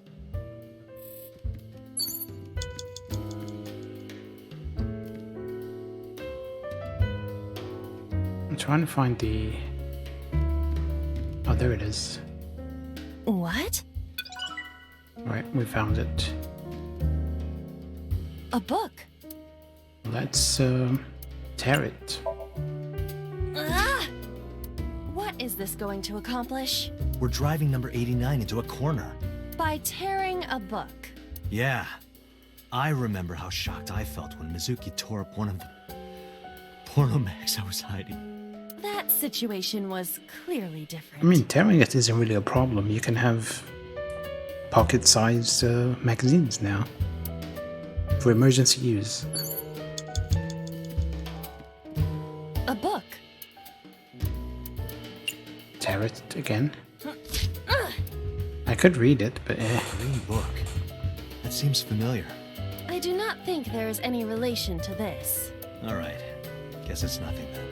I'm trying to find the... Oh, there it is. What? Right, we found it. A book. Let's tear it. Ah! What is this going to accomplish? We're driving number 89 into a corner. By tearing a book. Yeah. I remember how shocked I felt when Mizuki tore up one of the porno mags I was hiding. That situation was clearly I different. mean, tearing it isn't really a problem. You can have pocket-sized magazines now for emergency use. A book. Tear it again. I could read it, but Green book. That seems familiar. I do not think there is any relation to this. Alright. Guess it's nothing then.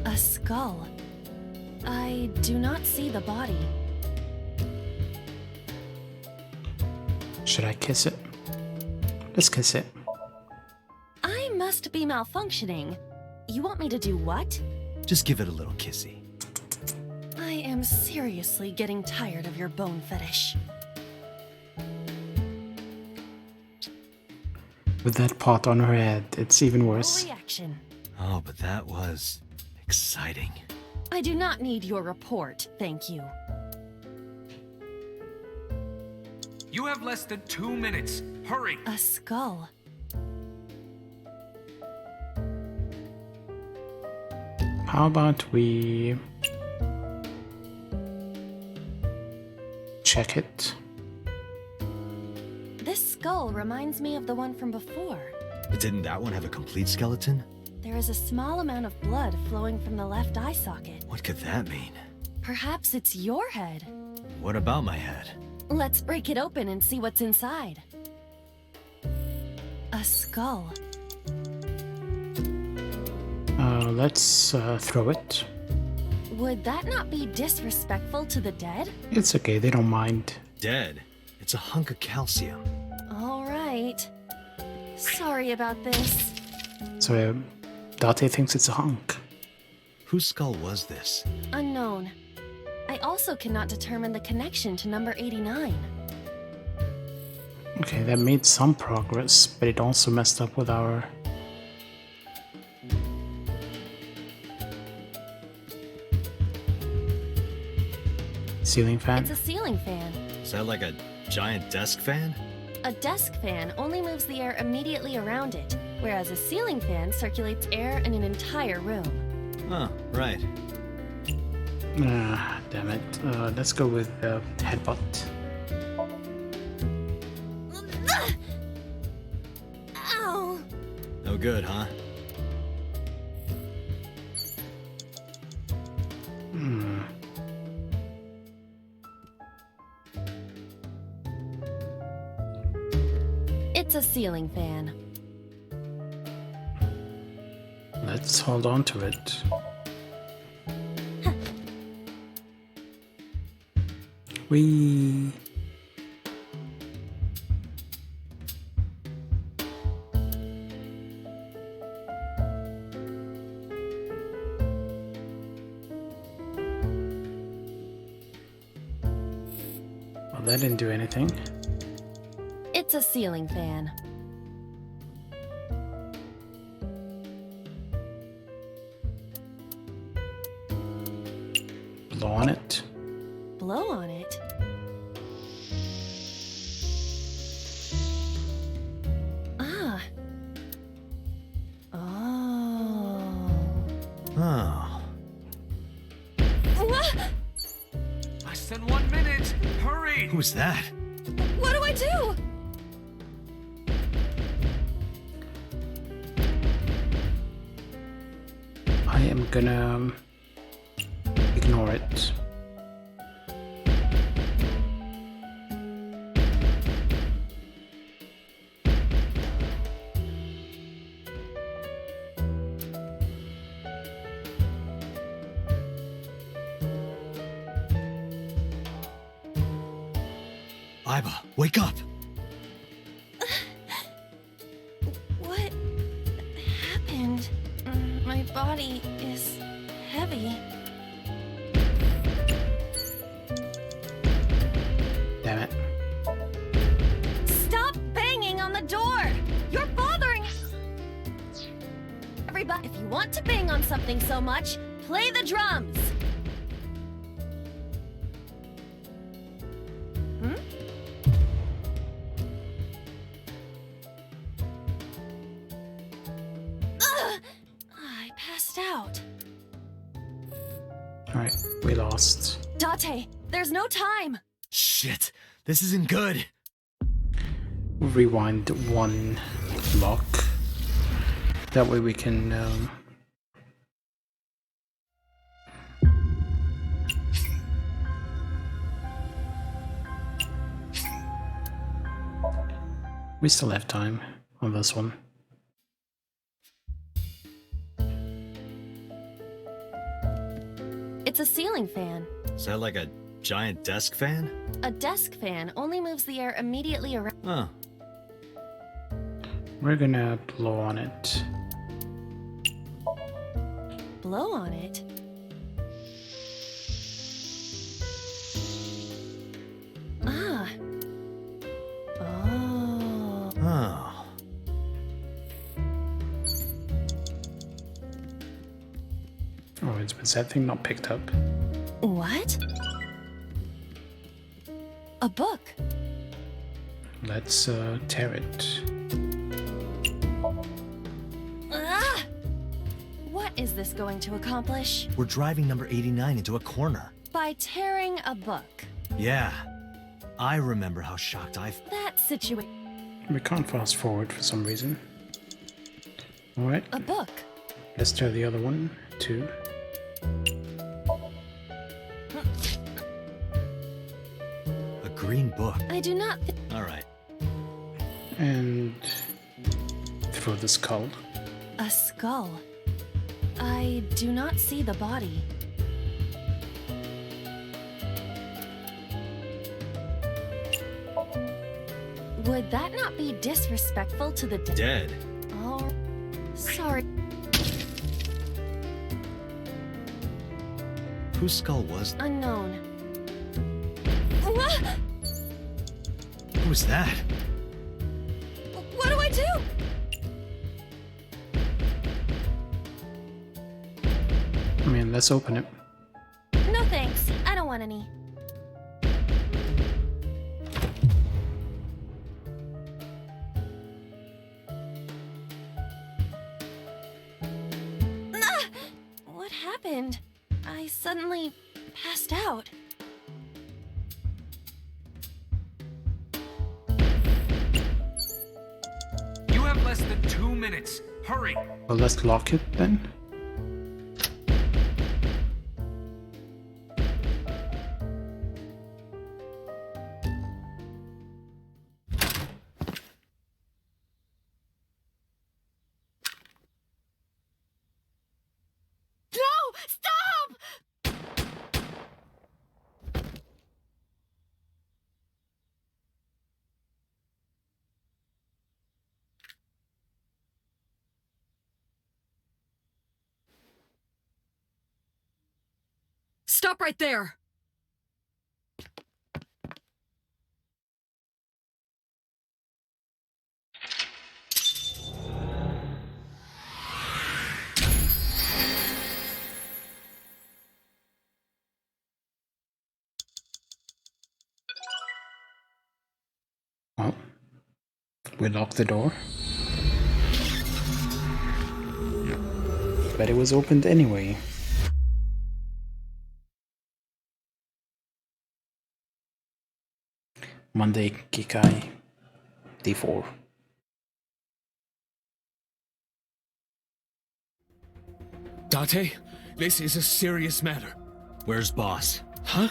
A skull. I do not see the body. Should I kiss it? Let's kiss it. I must be malfunctioning. You want me to do what? Just give it a little kissy. I am seriously getting tired of your bone fetish. With that pot on her head, it's even worse. Reaction. Oh, but that was exciting. I do not need your report, thank you. You have less than 2 minutes. Hurry! A skull. How about we check it? This skull reminds me of the one from before. But didn't that one have a complete skeleton? There is a small amount of blood flowing from the left eye socket. What could that mean? Perhaps it's your head. What about my head? Let's break it open and see what's inside. A skull. Let's throw it. Would that not be disrespectful to the dead? It's okay, they don't mind. Dead? It's a hunk of calcium. All right. Sorry about this. So, Date thinks it's a hunk. Whose skull was this? Unknown. I also cannot determine the connection to number 89. Okay, that made some progress, but it also messed up with our ceiling fan. It's a ceiling fan. Is that like a giant desk fan? A desk fan only moves the air immediately around it, whereas a ceiling fan circulates air in an entire room. Oh, right. Ah, damn it. Let's go with headbutt. Ow! No good, huh? Hmm. It's a ceiling fan. Let's hold on to it. We. Well, that didn't do anything. It's a ceiling fan. Blow on it. Blow on it. Ah. Oh. Oh. Less than 1 minute. Hurry! Who's that? What do I do? I am gonna ignore it. Iba, wake up! What happened? My body is heavy. Damn it. Stop banging on the door! You're bothering everybody. If you want to bang on something so much, play the drums. I passed out. Alright, we lost. Date, there's no time. Shit, this isn't good. Rewind one block. That way we can we still have time on this one. It's a ceiling fan. Is that like a giant desk fan? A desk fan only moves the air immediately around. Oh. We're gonna blow on it. Blow on it. Ah. Oh. Oh. Oh, was that thing not picked up? What? A book. Let's tear it. Ah! What is this going to accomplish? We're driving number 89 into a corner. By tearing a book. Yeah. I remember how shocked I felt. That situation. We can't fast forward for some reason. Alright. A book. Let's tear the other one, too. A green book. I do not. Alright. And throw the skull. A skull. I do not see the body. Would that not be disrespectful to the Dead? Oh, sorry. Whose skull was that? Unknown. Who was that? Then let's open it. No thanks. I don't want any. Ah! What happened? I suddenly passed out. You have less than 2 minutes. Hurry. Well, let's lock it then. No! Stop! Stop right there! Well, we locked the door. But it was opened anyway. Monday, Kikai, day 4. Date, this is a serious matter. Where's Boss? Huh?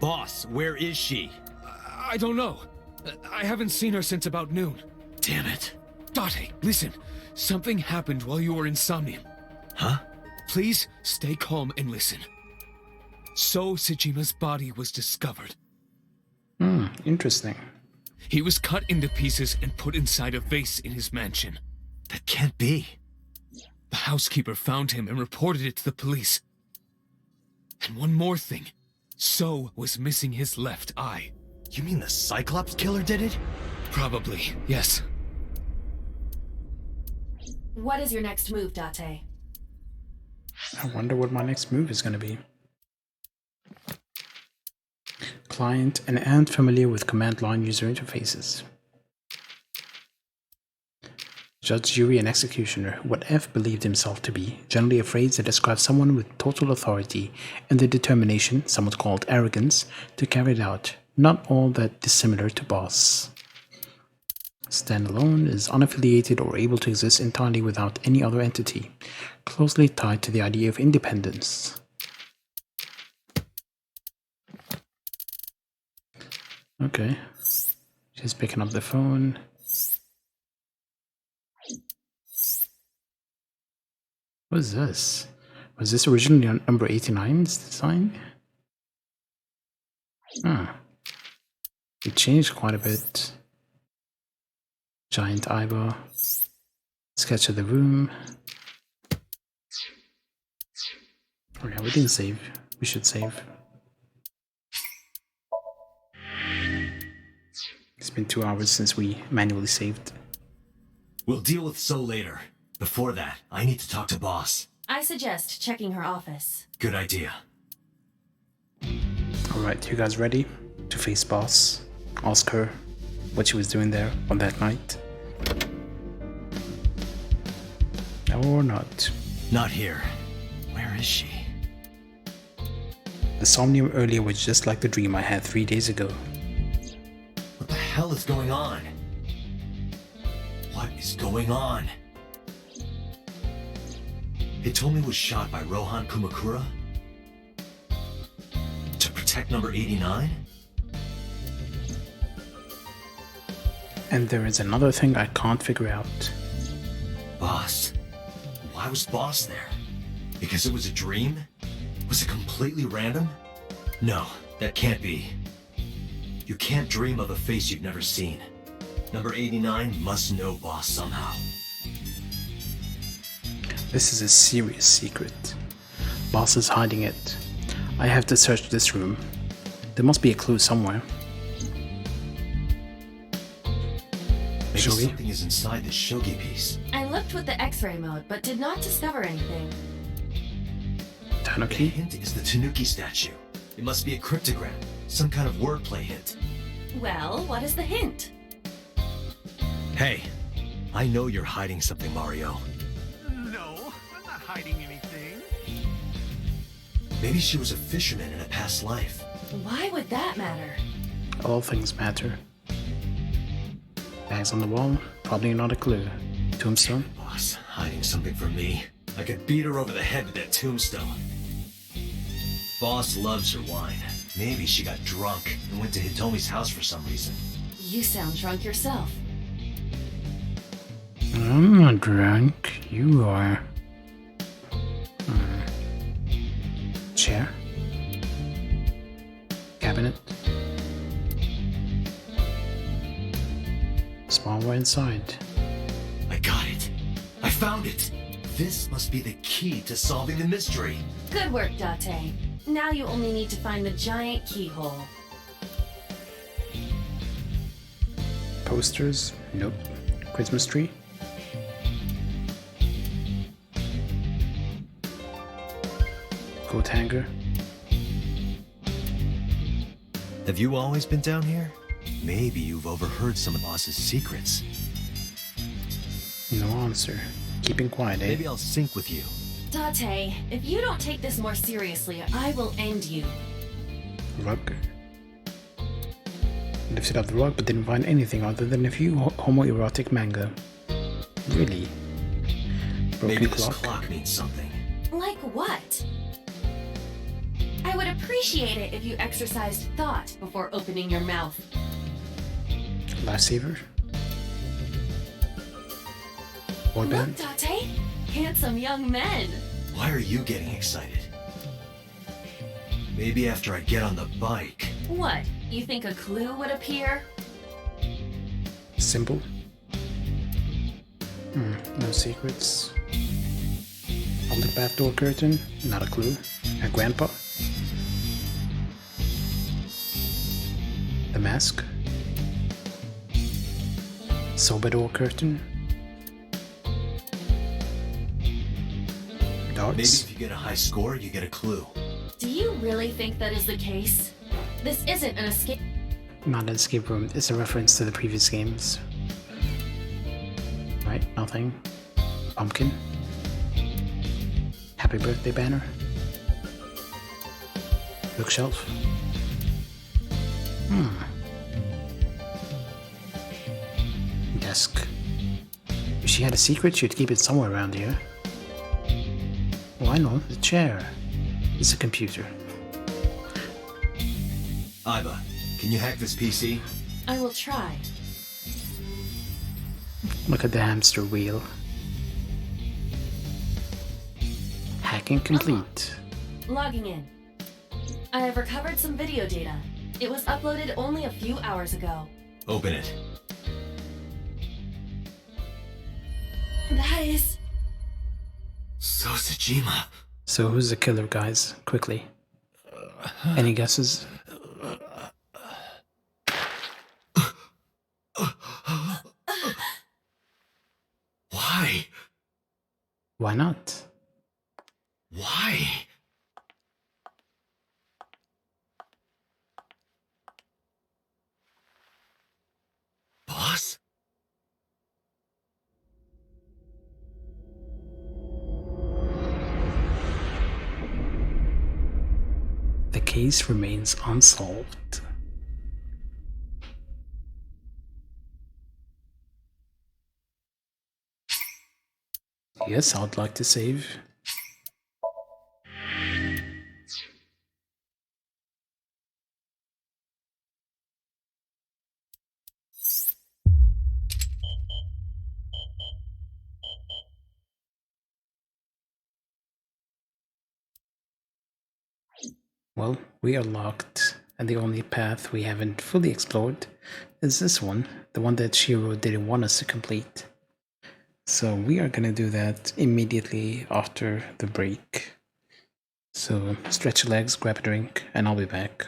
Boss, where is she? I don't know. I haven't seen her since about noon. Damn it. Date, listen. Something happened while you were in Somnium. Huh? Please stay calm and listen. So Sejima's body was discovered. Interesting. He was cut into pieces and put inside a vase in his mansion. That can't be. The housekeeper found him and reported it to the police. And one more thing. So was missing his left eye. You mean the Cyclops killer did it? Probably, yes. What is your next move, Date? I wonder what my next move is going to be. Client and aren't familiar with command line user interfaces. Judge, jury, and executioner, what F believed himself to be, generally a phrase that describes someone with total authority and the determination, somewhat called arrogance, to carry it out, not all that dissimilar to boss. Standalone is unaffiliated or able to exist entirely without any other entity, closely tied to the idea of independence. Okay, she's picking up the phone. What is this? Was this originally on number 89's design? It changed quite a bit. Giant eyebrow. Sketch of the room. Oh yeah, we didn't save. We should save. It's been 2 hours since we manually saved. We'll deal with So later. Before that, I need to talk to Boss. I suggest checking her office. Good idea. Alright, you guys ready to face Boss? Ask her what she was doing there on that night? Or not? Not here. Where is she? The Somnium earlier was just like the dream I had 3 days ago. What the hell is going on? What is going on? Hitomi was shot by Rohan Kumakura? To protect number 89? And there is another thing I can't figure out. Boss. Why was Boss there? Because it was a dream? Was it completely random? No, that can't be. You can't dream of a face you've never seen. Number 89 must know Boss somehow. This is a serious secret. Boss is hiding it. I have to search this room. There must be a clue somewhere. Maybe Shall we? something is inside this shogi piece. I looked with the X-ray mode, but did not discover anything. The hint is the Tanuki statue. It must be a cryptogram, some kind of wordplay hint. Well, what is the hint? Hey, I know you're hiding something, Mario. No, I'm not hiding anything. Maybe she was a fisherman in a past life. Why would that matter? All things matter. Bags on the wall, probably not a clue. Tombstone? Boss, hiding something from me. I could beat her over the head with that tombstone. Boss loves her wine. Maybe she got drunk and went to Hitomi's house for some reason. You sound drunk yourself. I'm not drunk. You are. Chair? Cabinet? Smallware inside. I got it. I found it. This must be the key to solving the mystery. Good work, Date. Now you only need to find the giant keyhole. Posters? Nope. Christmas tree? Coat hanger? Have you always been down here? Maybe you've overheard some of the boss's secrets. No answer. Keeping quiet, eh? Maybe I'll sync with you. Date, if you don't take this more seriously, I will end you. Rug. Lifted up the rug but didn't find anything other than a few homoerotic manga. Really? Broken Maybe this clock. clock means something. Like what? I would appreciate it if you exercised thought before opening your mouth. Lifesaver? Boy Look, band? Date! Handsome young men! Why are you getting excited? Maybe after I get on the bike. What? You think a clue would appear? Symbol? No secrets. Public bath door curtain? Not a clue. A grandpa? The mask? Soba door curtain? Darts? Maybe if you get a high score, you get a clue. Do you really think that is the case? This isn't an escape. Not an escape room. It's a reference to the previous games. Right? Nothing. Pumpkin? Happy birthday banner? Bookshelf? Desk. If she had a secret, she'd keep it somewhere around here. Oh, I know. The chair. It's a computer. Iba, can you hack this PC? I will try. Look at the hamster wheel. Hacking complete. Logging in. I have recovered some video data. It was uploaded only a few hours ago. Open it. That is... Sosajima. So who's the killer, guys? Quickly. Any guesses? Why? Why not? Why? Boss? The case remains unsolved. Yes, I'd like to save. Well, we are locked, and the only path we haven't fully explored is this one, the one that Shiro didn't want us to complete. So we are gonna do that immediately after the break. So stretch your legs, grab a drink, and I'll be back.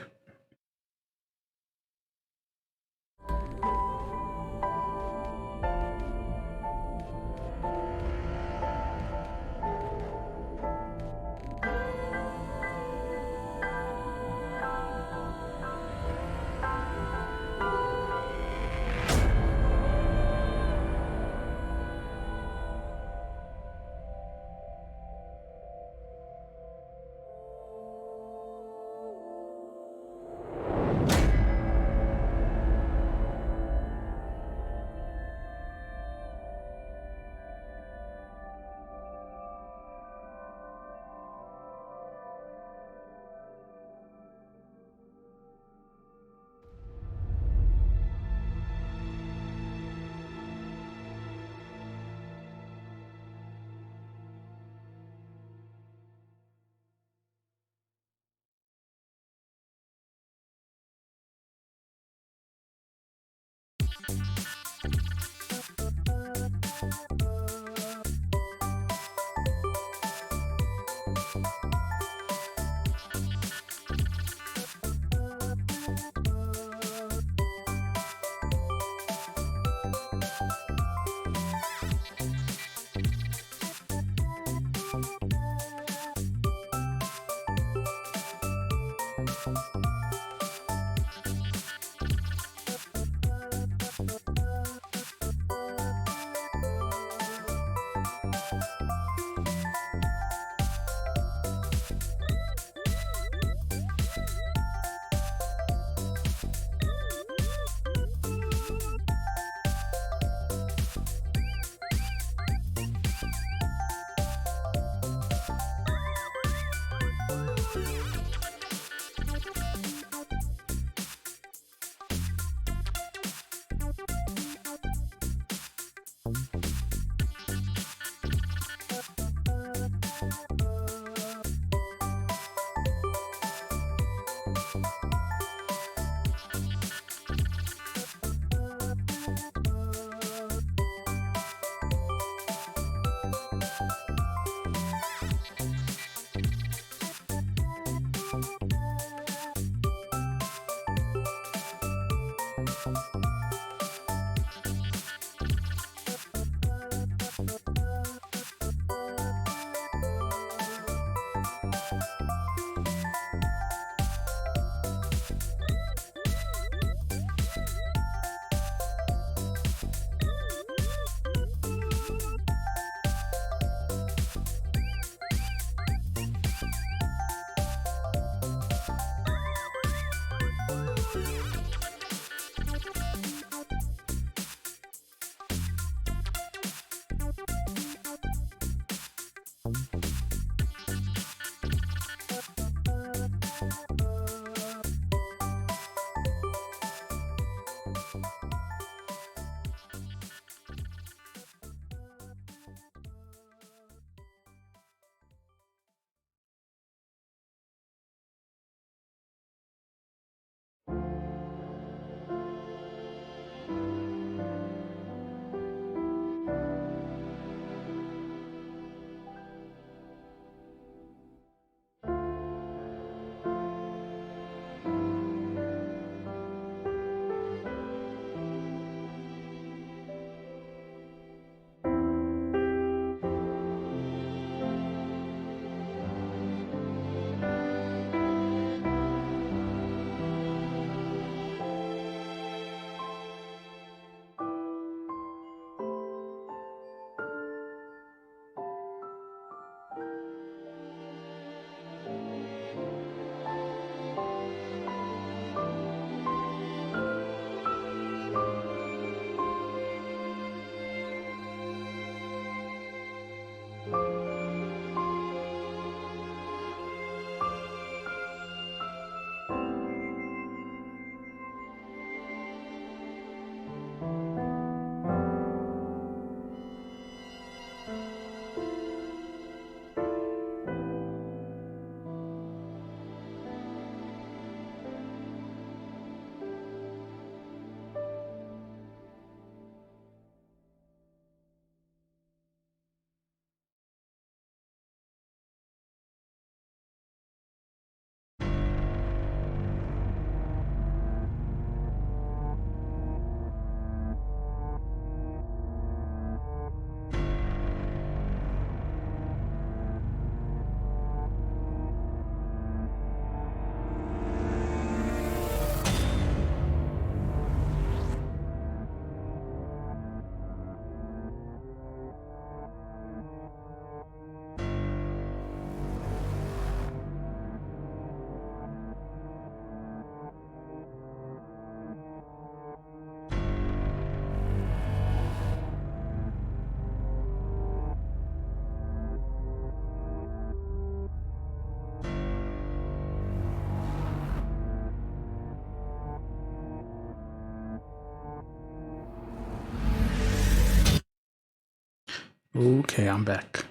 Okay, I'm back.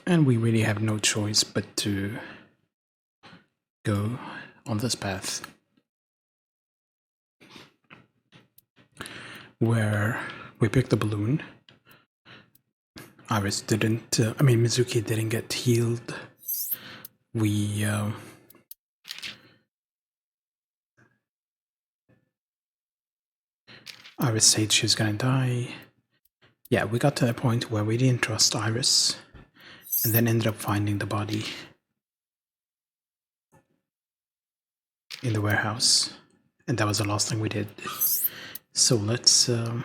And we really have no choice but to go on this path where we picked the balloon. Iris didn't, Mizuki didn't get healed. We, Iris said she's gonna die. Yeah, we got to a point where we didn't trust Iris and then ended up finding the body in the warehouse. And that was the last thing we did. So let's well,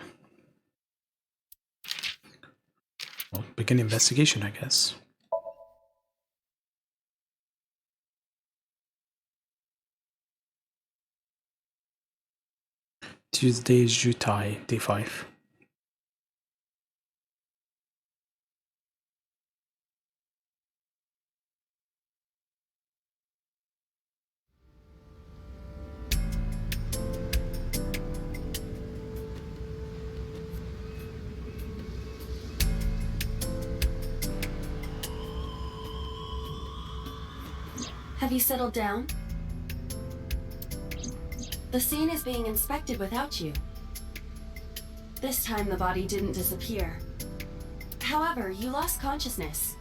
begin investigation, I guess. Tuesday is Jutai, day 5. Have you settled down? The scene is being inspected without you. This time the body didn't disappear. However, you lost consciousness.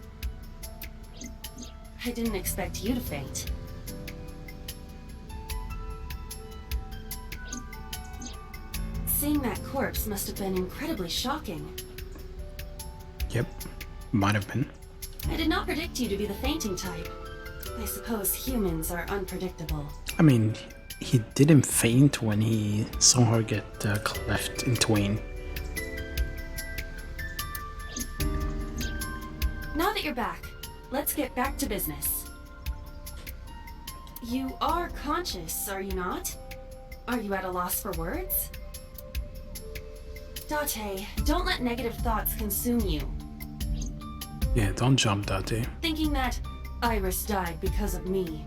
I didn't expect you to faint. Seeing that corpse must have been incredibly shocking. Yep, might have been. I did not predict you to be the fainting type. I suppose humans are unpredictable. I mean, he didn't faint when he saw her get cleft in twain. Now that you're back, let's get back to business. You are conscious, are you not? Are you at a loss for words? Date, don't let negative thoughts consume you. Yeah, don't jump, Date. Thinking that Iris died because of me.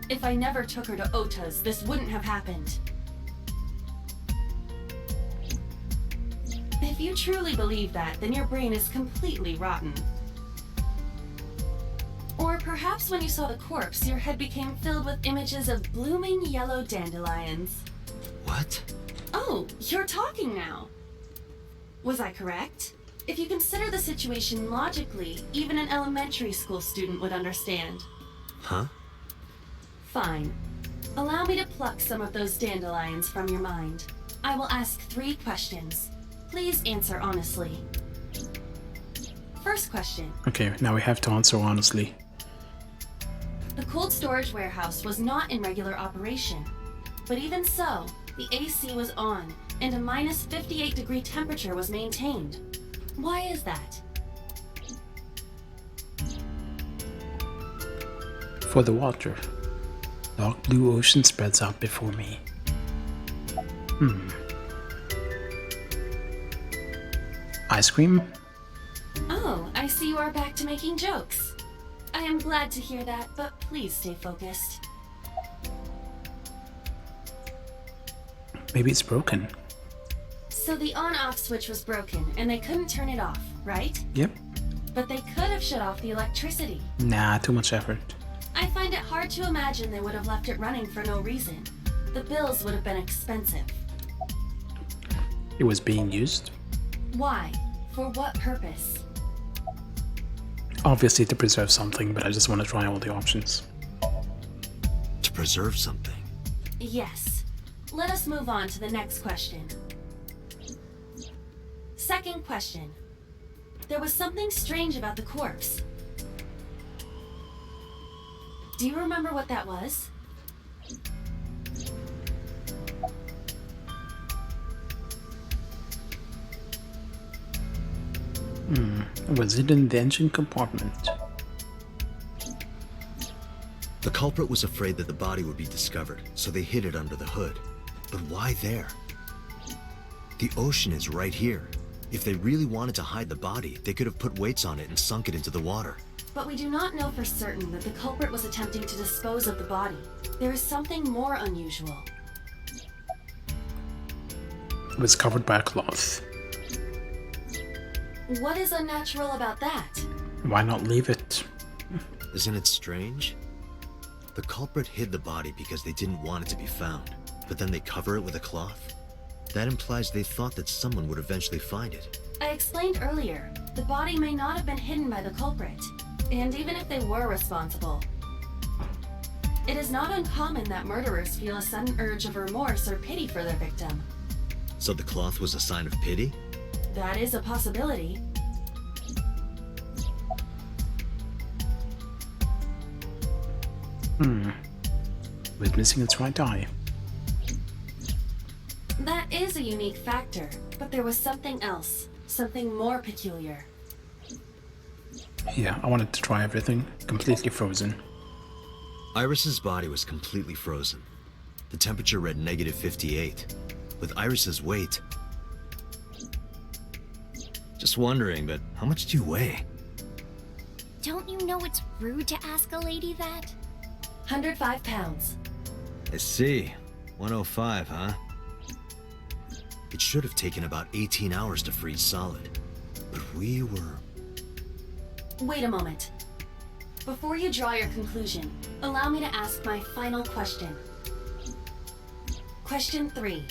If I never took her to Ota's, this wouldn't have happened. If you truly believe that, then your brain is completely rotten. Or perhaps when you saw the corpse, your head became filled with images of blooming yellow dandelions. What? Oh, you're talking now. Was I correct? If you consider the situation logically, even an elementary school student would understand. Huh? Fine. Allow me to pluck some of those dandelions from your mind. I will ask 3 questions. Please answer honestly. First question. Okay, now we have to answer honestly. The cold storage warehouse was not in regular operation. But even so, the AC was on, and a minus 58-degree temperature was maintained. Why is that? For the water. Dark blue ocean spreads out before me. Ice cream? Oh, I see you are back to making jokes. I am glad to hear that, but please stay focused. Maybe it's broken. So the on-off switch was broken, and they couldn't turn it off, right? Yep. But they could have shut off the electricity. Nah, too much effort. I find it hard to imagine they would have left it running for no reason. The bills would have been expensive. It was being used? Why? For what purpose? Obviously to preserve something, but I just want to try all the options. To preserve something? Yes. Let us move on to the next question. Second question. There was something strange about the corpse. Do you remember what that was? Was it in the engine compartment? The culprit was afraid that the body would be discovered, so they hid it under the hood. But why there? The ocean is right here. If they really wanted to hide the body, they could have put weights on it and sunk it into the water. But we do not know for certain that the culprit was attempting to dispose of the body. There is something more unusual. It was covered by a cloth. What is unnatural about that? Why not leave it? Isn't it strange? The culprit hid the body because they didn't want it to be found, but then they cover it with a cloth? That implies they thought that someone would eventually find it. I explained earlier, the body may not have been hidden by the culprit. And even if they were responsible, it is not uncommon that murderers feel a sudden urge of remorse or pity for their victim. So the cloth was a sign of pity? That is a possibility. With missing its right eye. That is a unique factor, but there was something else. Something more peculiar. Yeah, I wanted to try everything. Completely frozen. Iris's body was completely frozen. The temperature read -58. With Iris's weight... Just wondering, but how much do you weigh? Don't you know it's rude to ask a lady that? 105 pounds. I see. 105, huh? It should have taken about 18 hours to freeze solid. But we were... Wait a moment. Before you draw your conclusion, allow me to ask my final question. Question 3.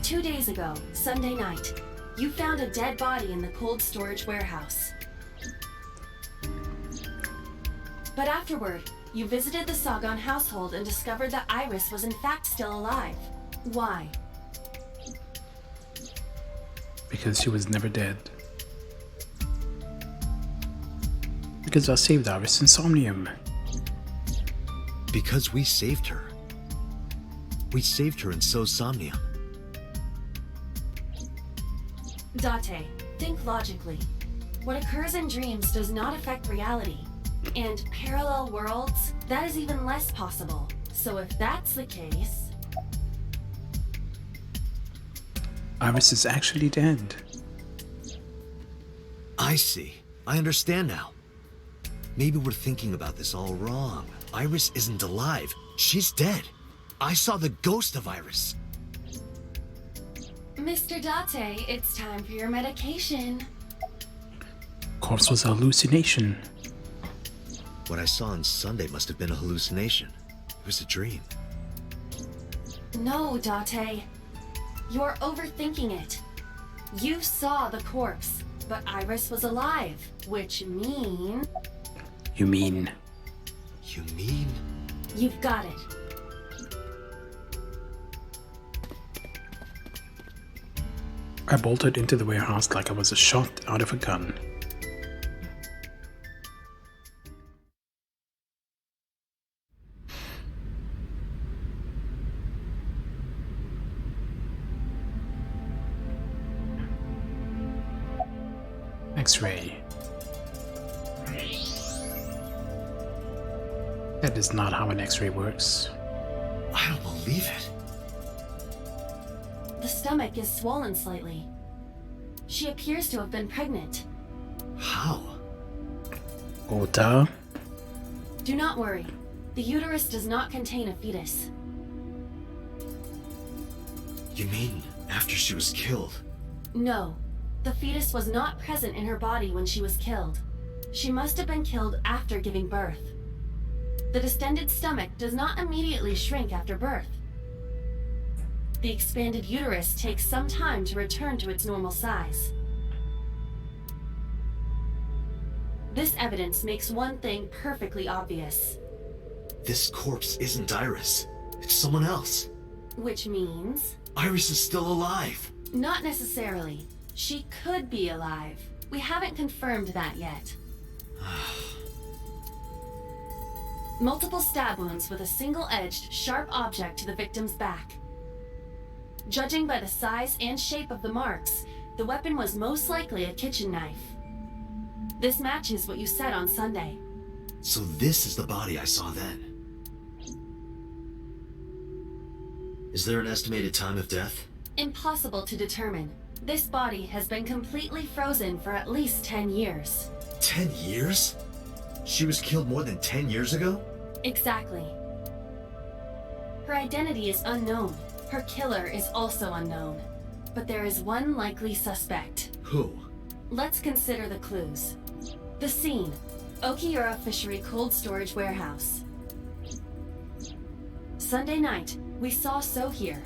2 days ago, Sunday night, you found a dead body in the cold storage warehouse. But afterward, you visited the Sagan household and discovered that Iris was in fact still alive. Why? Because she was never dead. Because I saved Iris in Somnium. Because we saved her. We saved her in Somnium. Date, think logically. What occurs in dreams does not affect reality. And parallel worlds, that is even less possible. So if that's the case... Iris is actually dead. I see. I understand now. Maybe we're thinking about this all wrong. Iris isn't alive. She's dead. I saw the ghost of Iris. Mr. Date, it's time for your medication. Corpse was a hallucination. What I saw on Sunday must have been a hallucination. It was a dream. No, Date. You're overthinking it. You saw the corpse, but Iris was alive, which means... You mean? You mean? You've got it. I bolted into the warehouse like I was a shot out of a gun. X-ray. That is not how an X-ray works. I don't believe it. The stomach is swollen slightly. She appears to have been pregnant. How? Ota? Do not worry. The uterus does not contain a fetus. You mean after she was killed? No. The fetus was not present in her body when she was killed. She must have been killed after giving birth. The distended stomach does not immediately shrink after birth. The expanded uterus takes some time to return to its normal size. This evidence makes one thing perfectly obvious. This corpse isn't Iris. It's someone else. Which means... Iris is still alive. Not necessarily. She could be alive. We haven't confirmed that yet. Multiple stab wounds with a single-edged, sharp object to the victim's back. Judging by the size and shape of the marks, the weapon was most likely a kitchen knife. This matches what you said on Sunday. So this is the body I saw then. Is there an estimated time of death? Impossible to determine. This body has been completely frozen for at least 10 years. 10 years? She was killed more than 10 years ago? Exactly. Her identity is unknown. Her killer is also unknown. But there is one likely suspect. Who? Let's consider the clues. The scene. Okiura Fishery Cold Storage Warehouse. Sunday night, we saw So here.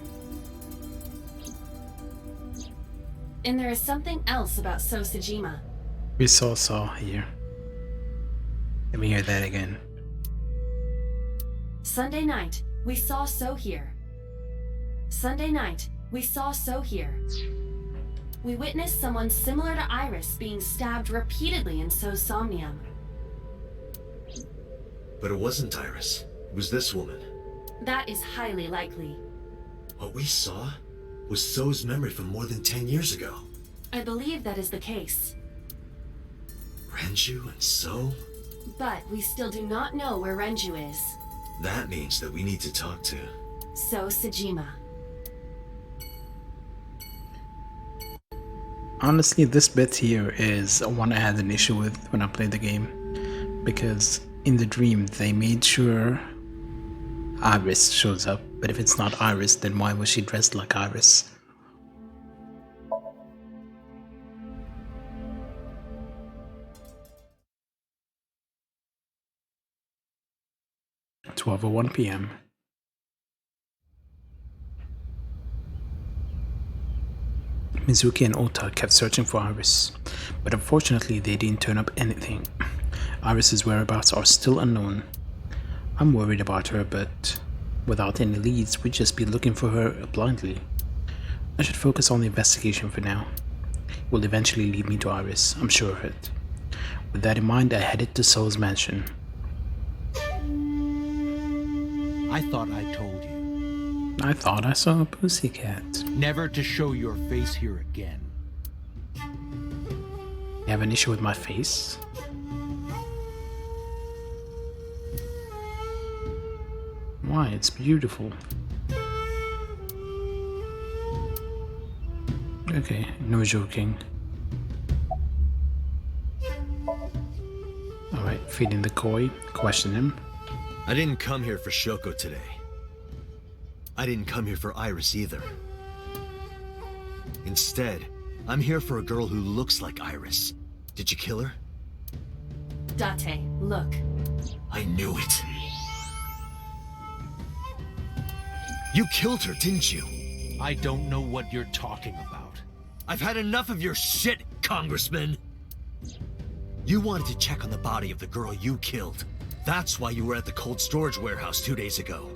And there is something else about So Sejima. We saw here. Let me hear that again. Sunday night, we saw So here. Sunday night, we saw So here. We witnessed someone similar to Iris being stabbed repeatedly in So's Somnium. But it wasn't Iris. It was this woman. That is highly likely. What we saw was So's memory from more than 10 years ago. I believe that is the case. Renju and So? But we still do not know where Renju is. That means that we need to talk to... So Sejima. Honestly, this bit here is one I had an issue with when I played the game. Because in the dream, they made sure Iris shows up. But if it's not Iris, then why was she dressed like Iris? At 12:01 p.m. Mizuki and Ota kept searching for Iris, but unfortunately they didn't turn up anything. Iris's whereabouts are still unknown. I'm worried about her, but without any leads, we'd just be looking for her blindly. I should focus on the investigation for now. It will eventually lead me to Iris, I'm sure of it. With that in mind, I headed to So's mansion. I thought I told you. I thought I saw a pussycat. Never to show your face here again. You have an issue with my face? Why? It's beautiful. Okay, no joking. Alright, feeding the koi, question him. I didn't come here for Shoko today. I didn't come here for Iris either. Instead, I'm here for a girl who looks like Iris. Did you kill her? Date, look. I knew it. You killed her, didn't you? I don't know what you're talking about. I've had enough of your shit, Congressman! You wanted to check on the body of the girl you killed. That's why you were at the cold storage warehouse 2 days ago.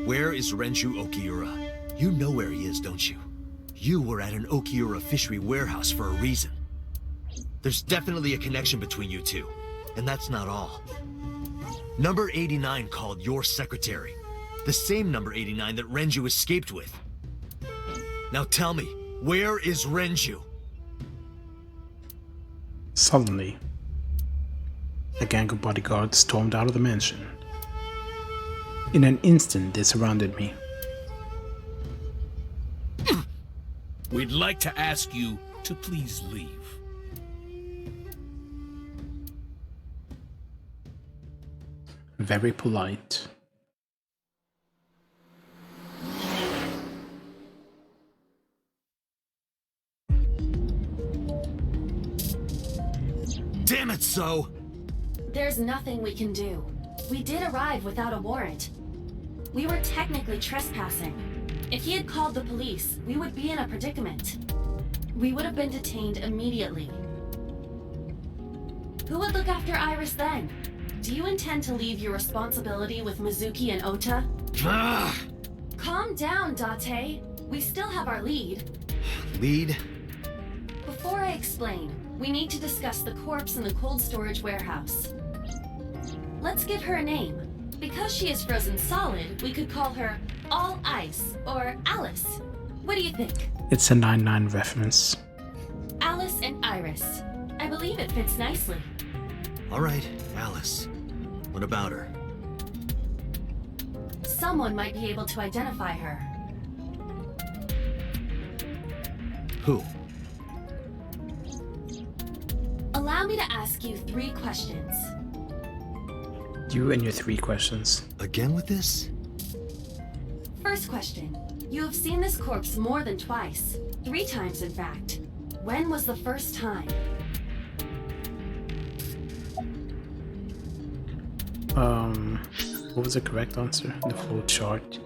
Where is Renju Okiura? You know where he is, don't you? You were at an Okiura fishery warehouse for a reason. There's definitely a connection between you two, and that's not all. Number 89 called your secretary. The same number 89 that Renju escaped with. Now tell me, where is Renju? Suddenly, a gang of bodyguards stormed out of the mansion. In an instant, they surrounded me. We'd like to ask you to please leave. Very polite. Damn it, So! There's nothing we can do. We did arrive without a warrant. We were technically trespassing. If he had called the police, we would be in a predicament. We would have been detained immediately. Who would look after Iris then? Do you intend to leave your responsibility with Mizuki and Ota? Calm down, Date. We still have our lead. Lead? Before I explain, we need to discuss the corpse in the cold storage warehouse. Let's give her a name. Because she is frozen solid, we could call her All Ice or Alice. What do you think? It's a 9-9 reference. Alice and Iris. I believe it fits nicely. Alright, Alice. What about her? Someone might be able to identify her. Who? Allow me to ask you 3 questions. You and your 3 questions. Again with this? First question. You have seen this corpse more than twice. 3 times, in fact. When was the first time? What was the correct answer? The flow chart.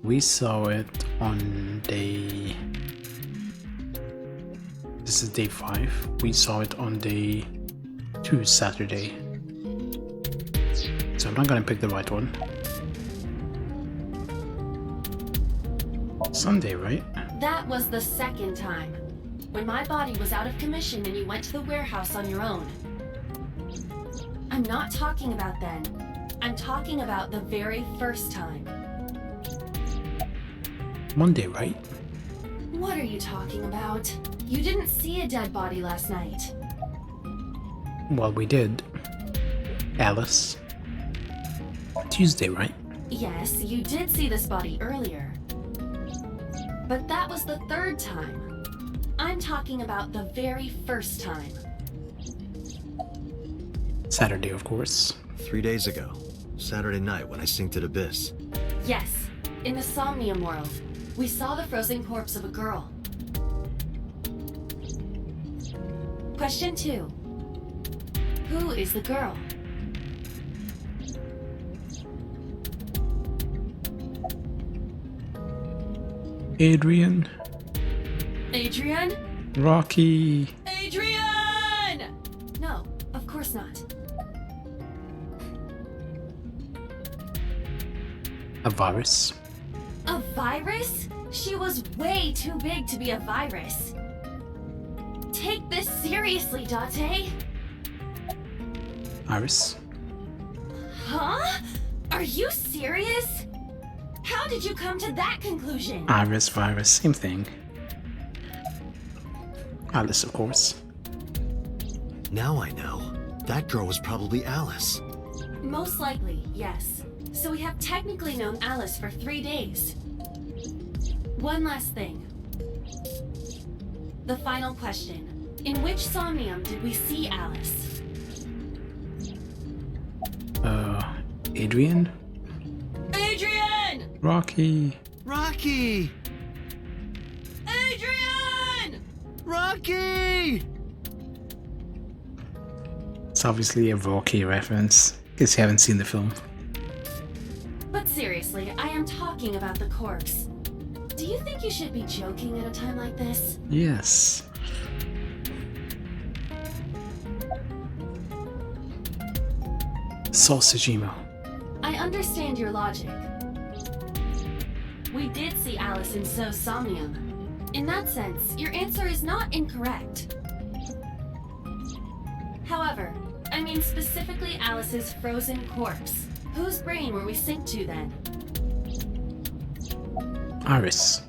We saw it on day... This is day 5. We saw it on day 2, Saturday. So I'm not gonna pick the right one. Sunday, right? That was the second time. When my body was out of commission and you went to the warehouse on your own. I'm not talking about then. I'm talking about the very first time. Monday, right? What are you talking about? You didn't see a dead body last night. Well, we did. Alice. Tuesday, right? Yes, you did see this body earlier. But that was the third time. I'm talking about the very first time. Saturday, of course. 3 days ago. Saturday night when I synced at Abyss. Yes, in the Somnium world. We saw the frozen corpse of a girl. Question 2. Who is the girl? Adrian. Adrian? Rocky. Adrian! No, of course not. A virus. A virus? She was way too big to be a virus. Take this seriously, Date. Iris. Huh? Are you serious? How did you come to that conclusion? Iris, virus, same thing. Alice, of course. Now I know. That girl was probably Alice. Most likely, yes. So we have technically known Alice for 3 days. One last thing. The final question. In which Somnium did we see Alice? Adrian? Adrian! Rocky. Rocky! Adrian! Rocky! It's obviously a Rocky reference. Guess you haven't seen the film. But seriously, I am talking about the corpse. Do you think you should be joking at a time like this? Yes. Sausage email. I understand your logic. We did see Alice in So's Somnium. In that sense, your answer is not incorrect. However, I mean specifically Alice's frozen corpse. Whose brain were we synced to then? Iris.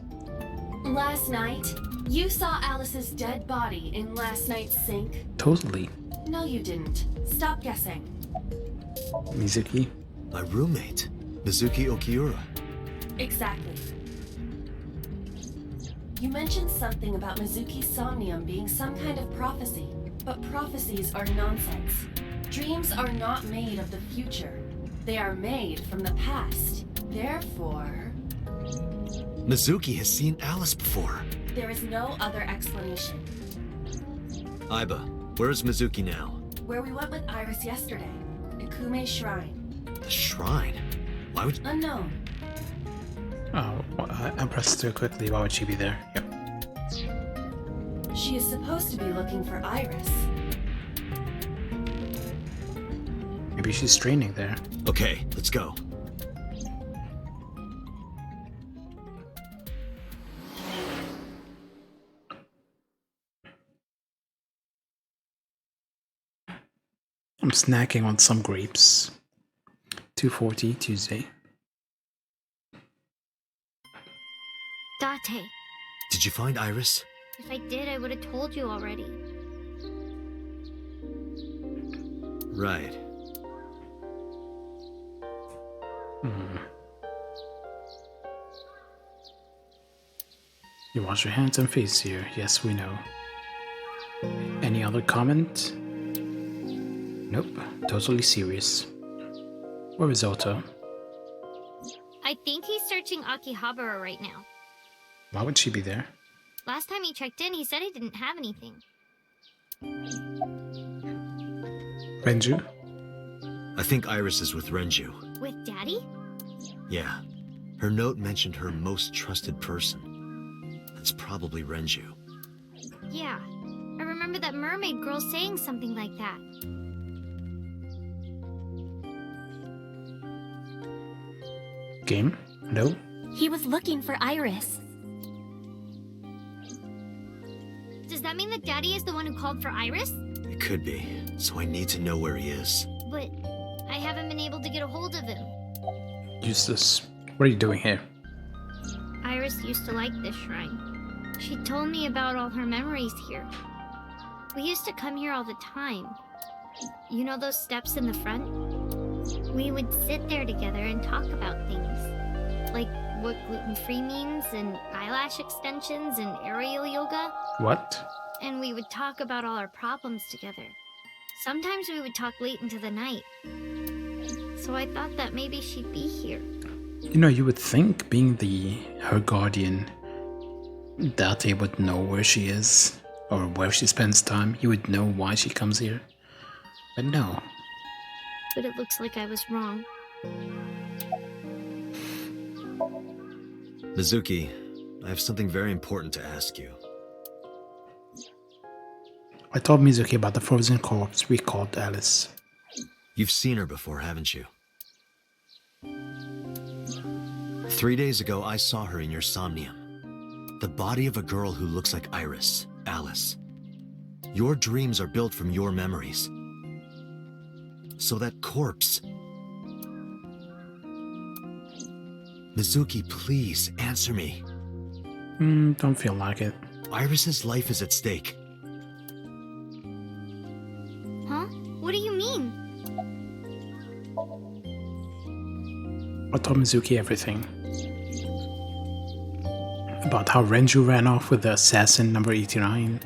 Last night, you saw Alice's dead body in last night's sync? Totally. No, you didn't. Stop guessing. Mizuki. My roommate, Mizuki Okiura. Exactly. You mentioned something about Mizuki's Somnium being some kind of prophecy, but prophecies are nonsense. Dreams are not made of the future. They are made from the past. Therefore... Mizuki has seen Alice before. there is no other explanation. Aiba, where is Mizuki now? Where we went with Iris yesterday. Ikume Shrine. The shrine? Why would... Unknown. Oh, well, I pressed too quickly. Why would she be there? Yep. She is supposed to be looking for Iris. Maybe she's training there. Okay, let's go. I'm snacking on some grapes. 2:40 Tuesday. Date, Did you find Iris? if I did, I would have told you already. Right. You wash your hands and face here. Yes, we know. Any other comment? Nope. Totally serious. Where is Ota? I think he's searching Akihabara right now. Why would she be there? Last time he checked in, he said he didn't have anything. Renju? I think Iris is with Renju. With Daddy? Yeah. Her note mentioned her most trusted person. That's probably Renju. Yeah. I remember that mermaid girl saying something like that. Game? No? He was looking for Iris. Does that mean that Daddy is the one who called for Iris? It could be, so I need to know where he is. but I haven't been able to get a hold of him. Useless. What are you doing here? Iris used to like this shrine. She told me about all her memories here. We used to come here all the time. You know those steps in the front? We would sit there together and talk about things. Like what gluten-free means, and eyelash extensions, and aerial yoga. What? And we would talk about all our problems together. Sometimes we would talk late into the night. So I thought that maybe she'd be here. You know, you would think, being her guardian, that they would know where she is, or where she spends time. You would know why she comes here. But no. But it looks like I was wrong. Mizuki, I have something very important to ask you. I told Mizuki about the frozen corpse we called Alice. You've seen her before, haven't you? 3 days ago, I saw her in your Somnium. The body of a girl who looks like Iris, Alice. Your dreams are built from your memories. So that corpse... Mizuki, please, answer me. Don't feel like it. Iris's life is at stake. Huh? What do you mean? I told Mizuki everything. About how Renju ran off with the assassin number 89.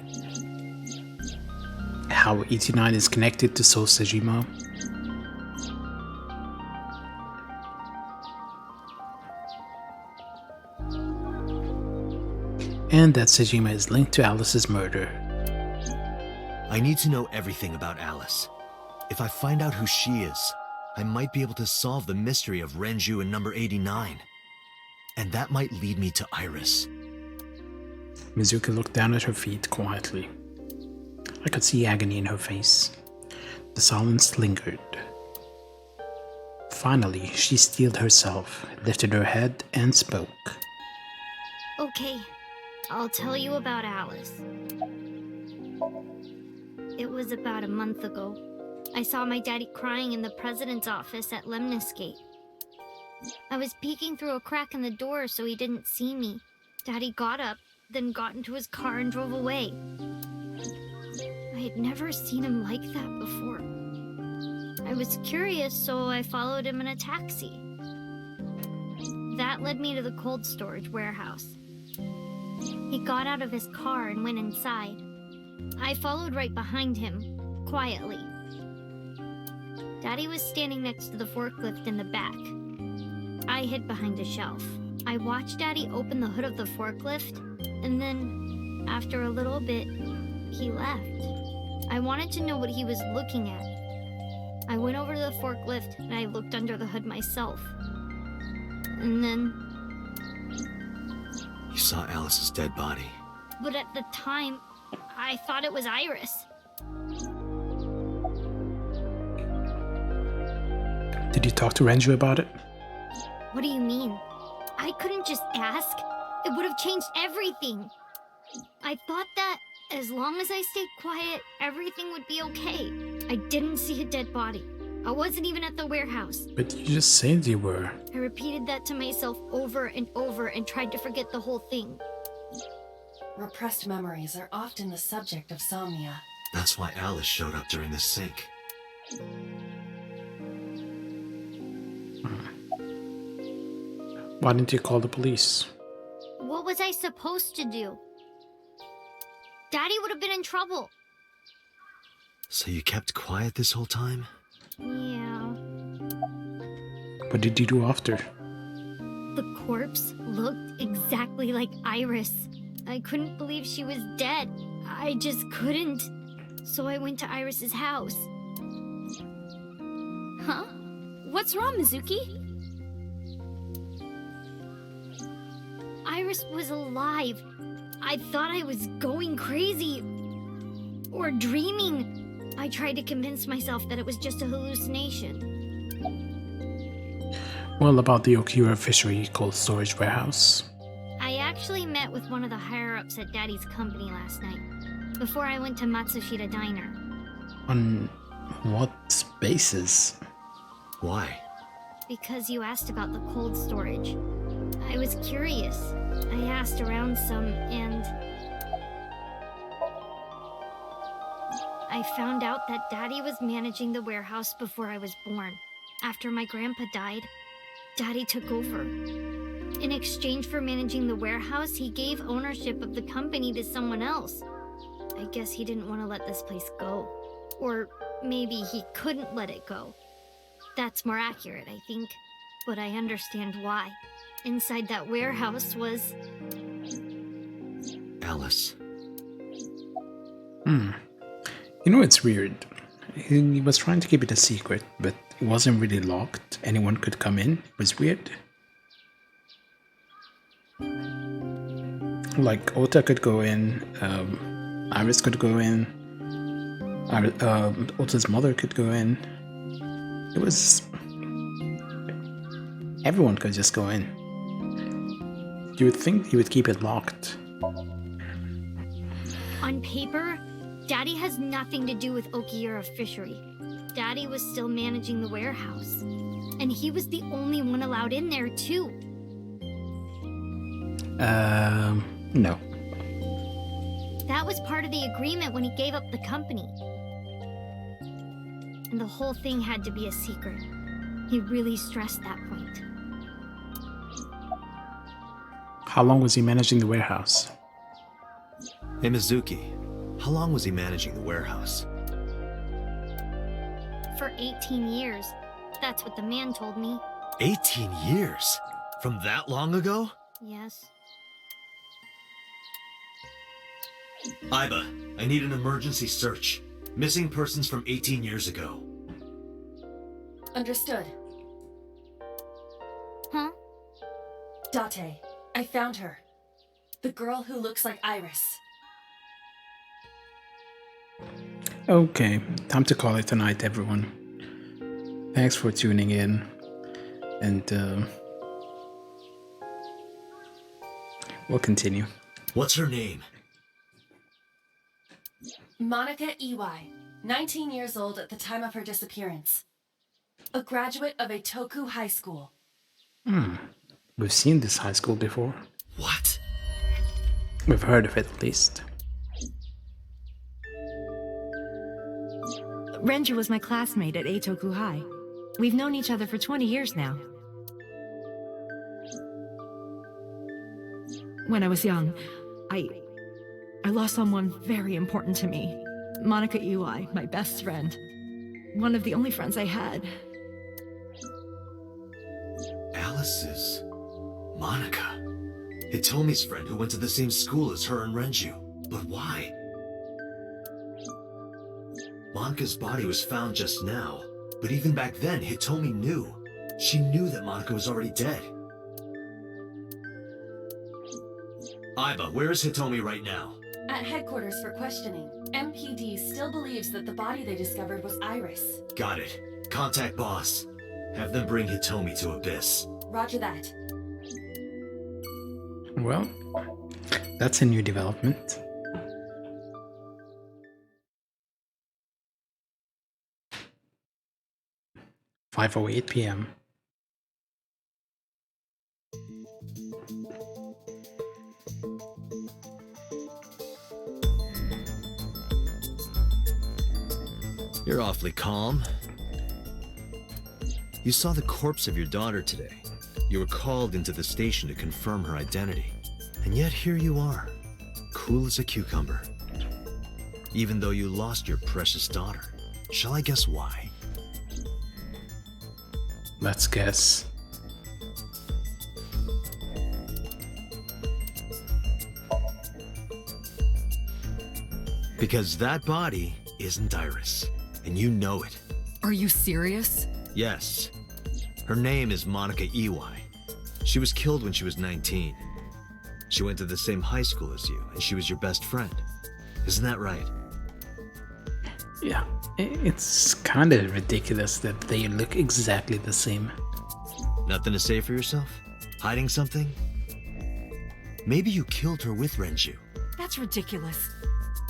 How 89 is connected to Sou Sejima. And that Sejima is linked to Alice's murder. I need to know everything about Alice. If I find out who she is, I might be able to solve the mystery of Renju and number 89. And that might lead me to Iris. Mizuki looked down at her feet quietly. I could see agony in her face. The silence lingered. Finally, she steeled herself, lifted her head, and spoke. Okay, I'll tell you about Alice. It was about a month ago. I saw my daddy crying in the president's office at Lemniscate. I was peeking through a crack in the door so he didn't see me. Daddy got up, then got into his car and drove away. I had never seen him like that before. I was curious, so I followed him in a taxi. That led me to the cold storage warehouse. He got out of his car and went inside. I followed right behind him, quietly. Daddy was standing next to the forklift in the back. I hid behind a shelf. I watched Daddy open the hood of the forklift, and then, after a little bit, he left. I wanted to know what he was looking at. I went over to the forklift and I looked under the hood myself. And then... You saw Alice's dead body. But at the time, I thought it was Iris. Did you talk to Renju about it? What do you mean? I couldn't just ask. It would have changed everything. I thought that as long as I stayed quiet, everything would be okay. I didn't see a dead body. I wasn't even at the warehouse. But you just said you were. I repeated that to myself over and over and tried to forget the whole thing. Repressed memories are often the subject of somnia. That's why Alice showed up during the sync. Why didn't you call the police? What was I supposed to do? Daddy would have been in trouble. So you kept quiet this whole time? Yeah. What did you do after? The corpse looked exactly like Iris. I couldn't believe she was dead. I just couldn't. So I went to Iris's house. Huh? What's wrong, Mizuki? Iris was alive. I thought I was going crazy. Or dreaming. I tried to convince myself that it was just a hallucination. Well, about the Okura Fishery Cold Storage Warehouse. I actually met with one of the higher-ups at Daddy's company last night, before I went to Matsushita Diner. On what bases. Why? Because you asked about the cold storage. I was curious. I asked around some, and I found out that Daddy was managing the warehouse before I was born. After my grandpa died, Daddy took over. In exchange for managing the warehouse, he gave ownership of the company to someone else. I guess he didn't want to let this place go. Or maybe he couldn't let it go. That's more accurate, I think. But I understand why. Inside that warehouse was... Alice. You know, it's weird. He was trying to keep it a secret, but it wasn't really locked. Anyone could come in. It was weird. Like, Ota could go in, Iris could go in, Ota's mother could go in. It was... everyone could just go in. You would think he would keep it locked. On paper, Daddy has nothing to do with Okiura Fishery. Daddy was still managing the warehouse. And he was the only one allowed in there, too. No. That was part of the agreement when he gave up the company. And the whole thing had to be a secret. He really stressed that point. How long was he managing the warehouse? Hey, Mizuki. How long was he managing the warehouse? For 18 years. That's what the man told me. 18 years? From that long ago? Yes. Iba, I need an emergency search. Missing persons from 18 years ago. Understood. Huh? Date, I found her. The girl who looks like Iris. Okay, time to call it tonight, everyone. Thanks for tuning in. And, we'll continue. What's her name? Monica Iwai, 19 years old at the time of her disappearance. A graduate of a Toku high school. We've seen this high school before. What? We've heard of it at least. Renju was my classmate at Eitoku High. We've known each other for 20 years now. When I was young, I lost someone very important to me. Monica Iwai, my best friend. One of the only friends I had. Alice's Monica. Hitomi's friend who went to the same school as her and Renju. But why? Monica's body was found just now, but even back then, Hitomi knew. She knew that Monica was already dead. Iba, where is Hitomi right now? At headquarters for questioning. MPD still believes that the body they discovered was Iris. Got it. Contact boss. Have them bring Hitomi to Abyss. Roger that. Well, that's a new development. "5:08 p.m. You're awfully calm. You saw the corpse of your daughter today. You were called into the station to confirm her identity. And yet here you are, cool as a cucumber. Even though you lost your precious daughter. Shall I guess why? Let's guess. Because that body isn't Iris, and you know it. Are you serious? Yes. Her name is Monica Iwai. She was killed when she was 19. She went to the same high school as you, and she was your best friend. Isn't that right? Yeah, it's kind of ridiculous that they look exactly the same. Nothing to say for yourself? Hiding something? Maybe you killed her with Renju. That's ridiculous.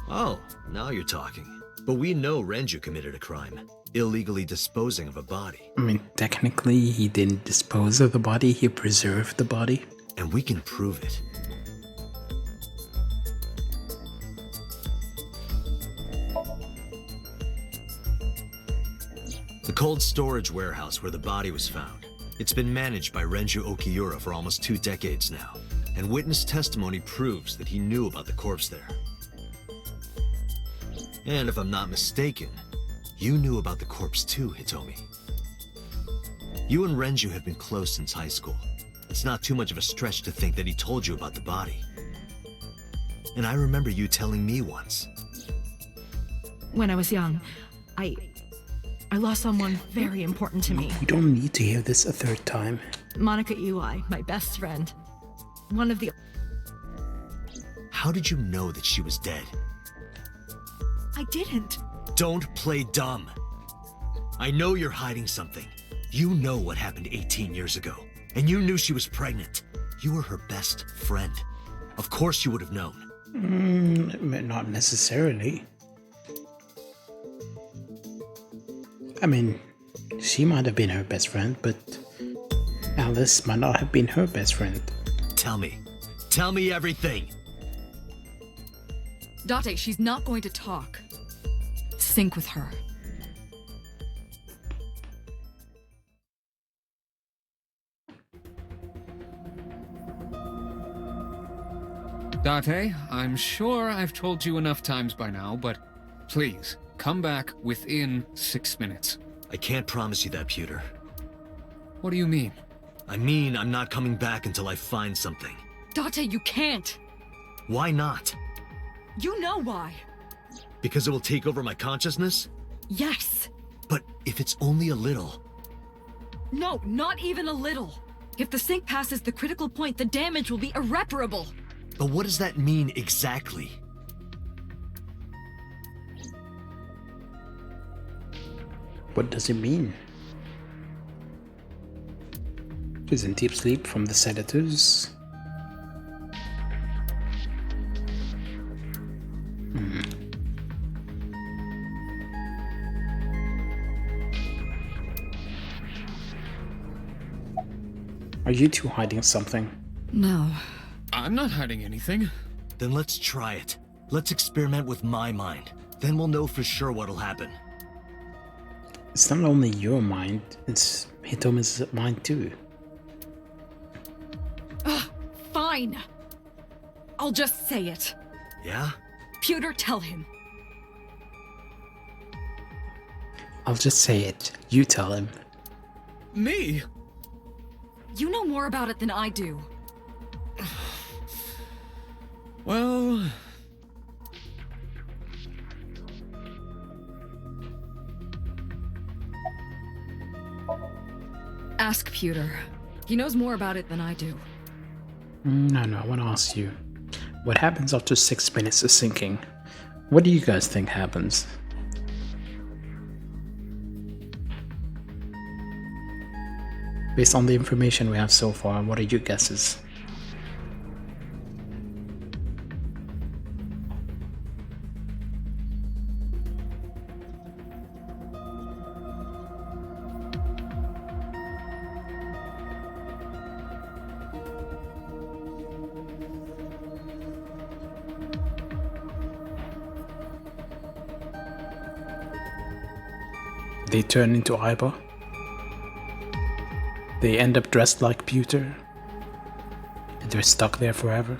Oh, now you're talking. But we know Renju committed a crime, illegally disposing of a body. I mean, technically, he didn't dispose of the body, he preserved the body. And we can prove it. The cold storage warehouse where the body was found. It's been managed by Renju Okiura for almost 2 decades now, and witness testimony proves that he knew about the corpse there. And if I'm not mistaken, you knew about the corpse too, Hitomi. You and Renju have been close since high school. It's not too much of a stretch to think that he told you about the body. And I remember you telling me once. When I was young, I lost someone very important to me. You don't need to hear this a third time. Monica Ui, my best friend. One of the... How did you know that she was dead? I didn't. Don't play dumb. I know you're hiding something. You know what happened 18 years ago. And you knew she was pregnant. You were her best friend. Of course you would have known. Not necessarily. I mean, she might have been her best friend, but Alice might not have been her best friend. Tell me. Tell me everything. Date, she's not going to talk. Sync with her. Date, I'm sure I've told you enough times by now, but please, come back within 6 minutes. I can't promise you that, Pewter. What do you mean? I mean, I'm not coming back until I find something. Date, you can't. Why not? You know why. Because it will take over my consciousness? Yes. But if it's only a little... No, not even a little. If the sync passes the critical point, the damage will be irreparable. But what does that mean exactly? What does it mean? She's in deep sleep from the sedatives. Are you two hiding something? No. I'm not hiding anything. Then let's try it. Let's experiment with my mind. Then we'll know for sure what'll happen. It's not only your mind, it's Hitomi's mind too. Fine. I'll just say it. Yeah? Pewter, tell him. I'll just say it. You tell him. Me? You know more about it than I do. Well... Ask Pewter. He knows more about it than I do. No, I want to ask you. What happens after 6 minutes of syncing? What do you guys think happens? Based on the information we have so far, what are your guesses? They turn into Aiba. They end up dressed like Pewter. And they're stuck there forever.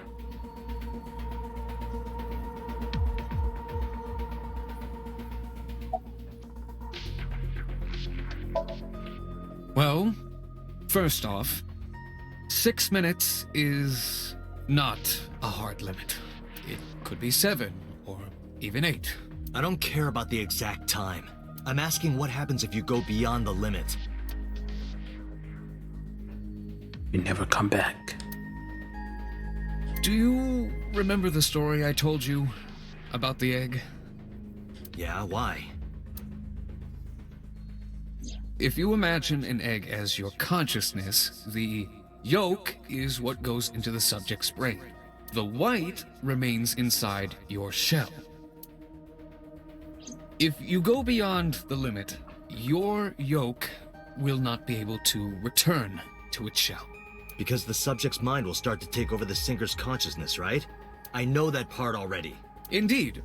Well, first off, 6 minutes is not a hard limit. It could be 7 or even 8. I don't care about the exact time. I'm asking what happens if you go beyond the limit. You never come back. Do you remember the story I told you about the egg? Yeah, why? If you imagine an egg as your consciousness, the yolk is what goes into the subject's brain. The white remains inside your shell. If you go beyond the limit, your yoke will not be able to return to its shell. Because the subject's mind will start to take over the sinker's consciousness, right? I know that part already. Indeed.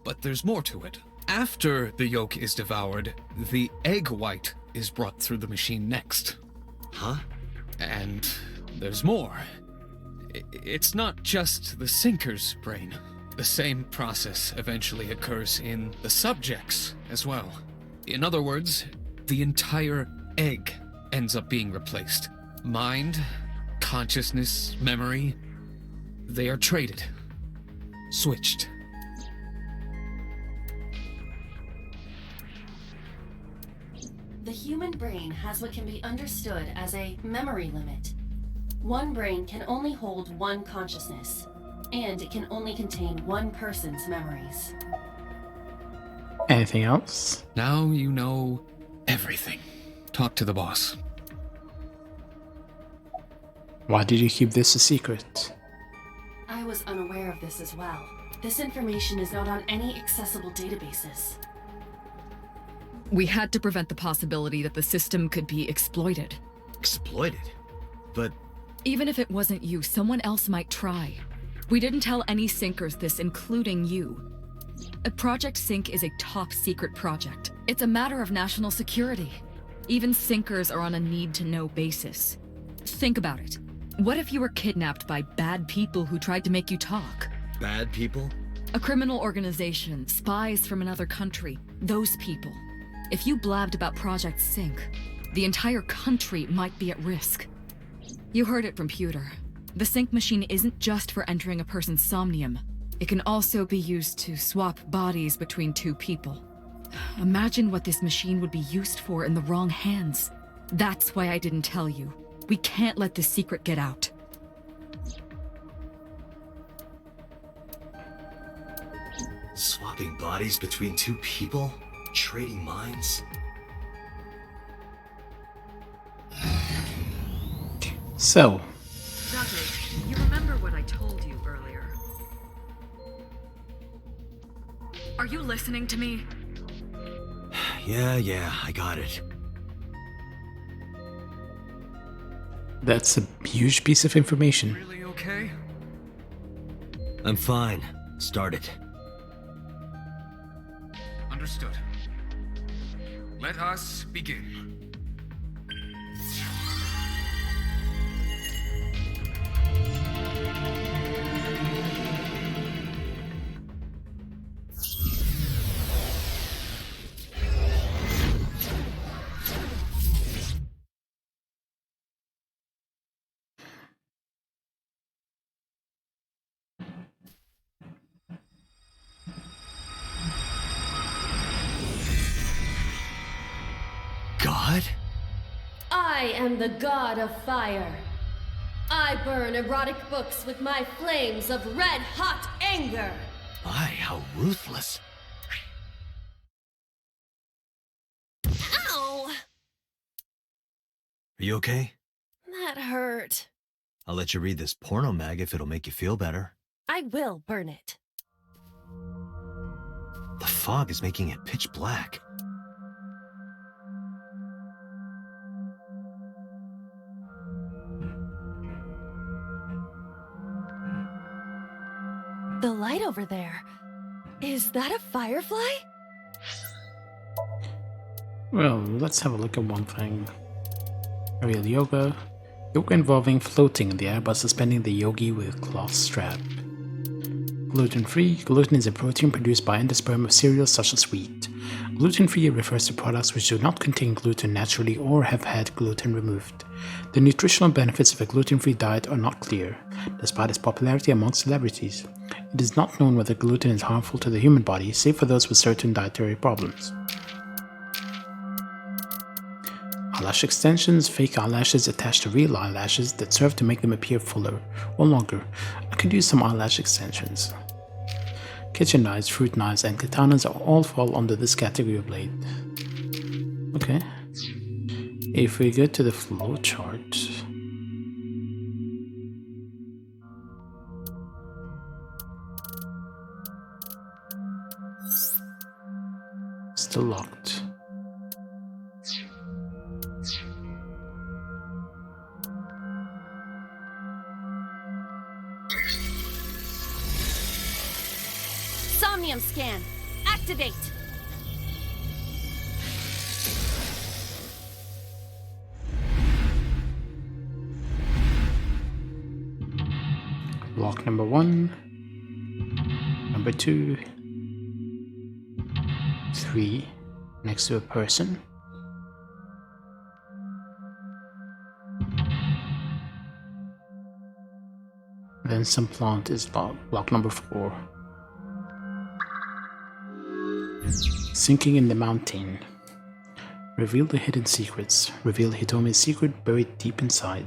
But there's more to it. After the yolk is devoured, the egg white is brought through the machine next. Huh? And there's more. It's not just the sinker's brain. The same process eventually occurs in the subject's as well. In other words, the entire egg ends up being replaced. Mind, consciousness, memory, they are traded. Switched. The human brain has what can be understood as a memory limit. One brain can only hold one consciousness, and it can only contain one person's memories. Anything else? Now you know everything. Talk to the boss. Why did you keep this a secret? I was unaware of this as well. This information is not on any accessible databases. We had to prevent the possibility that the system could be exploited. Exploited? But... Even if it wasn't you, someone else might try. We didn't tell any sinkers this, including you. Project Sync is a top-secret project. It's a matter of national security. Even sinkers are on a need-to-know basis. Think about it. What if you were kidnapped by bad people who tried to make you talk? Bad people? A criminal organization, spies from another country, those people. If you blabbed about Project Sync, the entire country might be at risk. You heard it from Pewter. The Sync machine isn't just for entering a person's somnium. It can also be used to swap bodies between two people. Imagine what this machine would be used for in the wrong hands. That's why I didn't tell you. We can't let this secret get out. Swapping bodies between two people? Trading minds? So... Dante, you remember what I told you earlier? Are you listening to me? Yeah, I got it. That's a huge piece of information. Really okay? I'm fine. Start it. Understood. Let us begin. God? I am the god of fire. I burn erotic books with my flames of red-hot anger. My, how ruthless. Ow! Are you okay? That hurt. I'll let you read this porno mag if it'll make you feel better. I will burn it. The fog is making it pitch black. The light over there. Is that a firefly? Well, let's have a look at one thing. Aerial yoga. Yoga involving floating in the air by suspending the yogi with a cloth strap. Gluten-free. Gluten is a protein produced by endosperm of cereals such as wheat. Gluten-free refers to products which do not contain gluten naturally or have had gluten removed. The nutritional benefits of a gluten-free diet are not clear, despite its popularity among celebrities. It is not known whether gluten is harmful to the human body, save for those with certain dietary problems. Eyelash extensions, fake eyelashes attached to real eyelashes that serve to make them appear fuller or longer. I could use some eyelash extensions. Kitchen knives, fruit knives, and katanas all fall under this category of blade. Okay. If we go to the flow chart... Still locked. Somnium scan. Activate. Block number 1, number 2, 3, next to a person. Then some plant is block number 4. Sinking in the mountain. Reveal the hidden secrets. Reveal Hitomi's secret buried deep inside.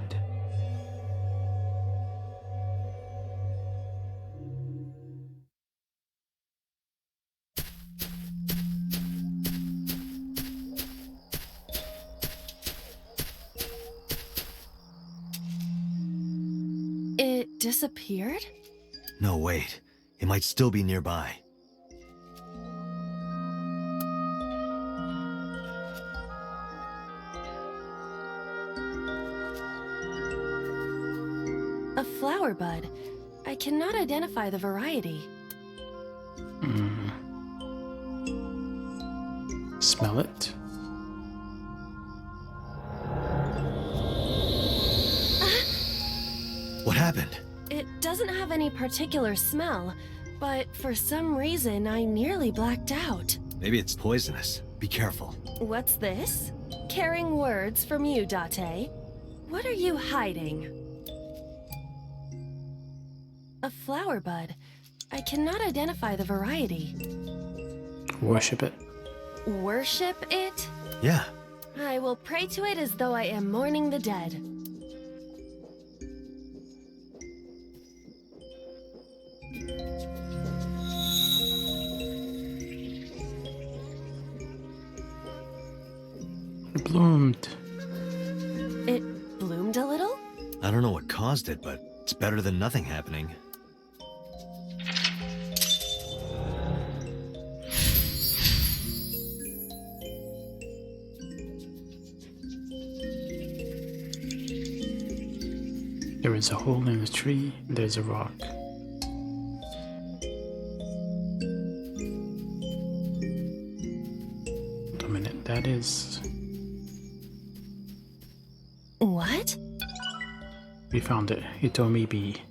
It disappeared? No, wait. It might still be nearby. A flower bud. I cannot identify the variety. Smell it. What happened? It doesn't have any particular smell, but for some reason I nearly blacked out. Maybe it's poisonous. Be careful. What's this? Caring words from you, Date. What are you hiding? A flower bud. I cannot identify the variety. Worship it. Worship it? Yeah. I will pray to it as though I am mourning the dead. It bloomed. It bloomed a little? I don't know what caused it, but it's better than nothing happening. There is a hole in the tree. There's a rock. Wait a minute, that is... What? We found it. Hitomi B.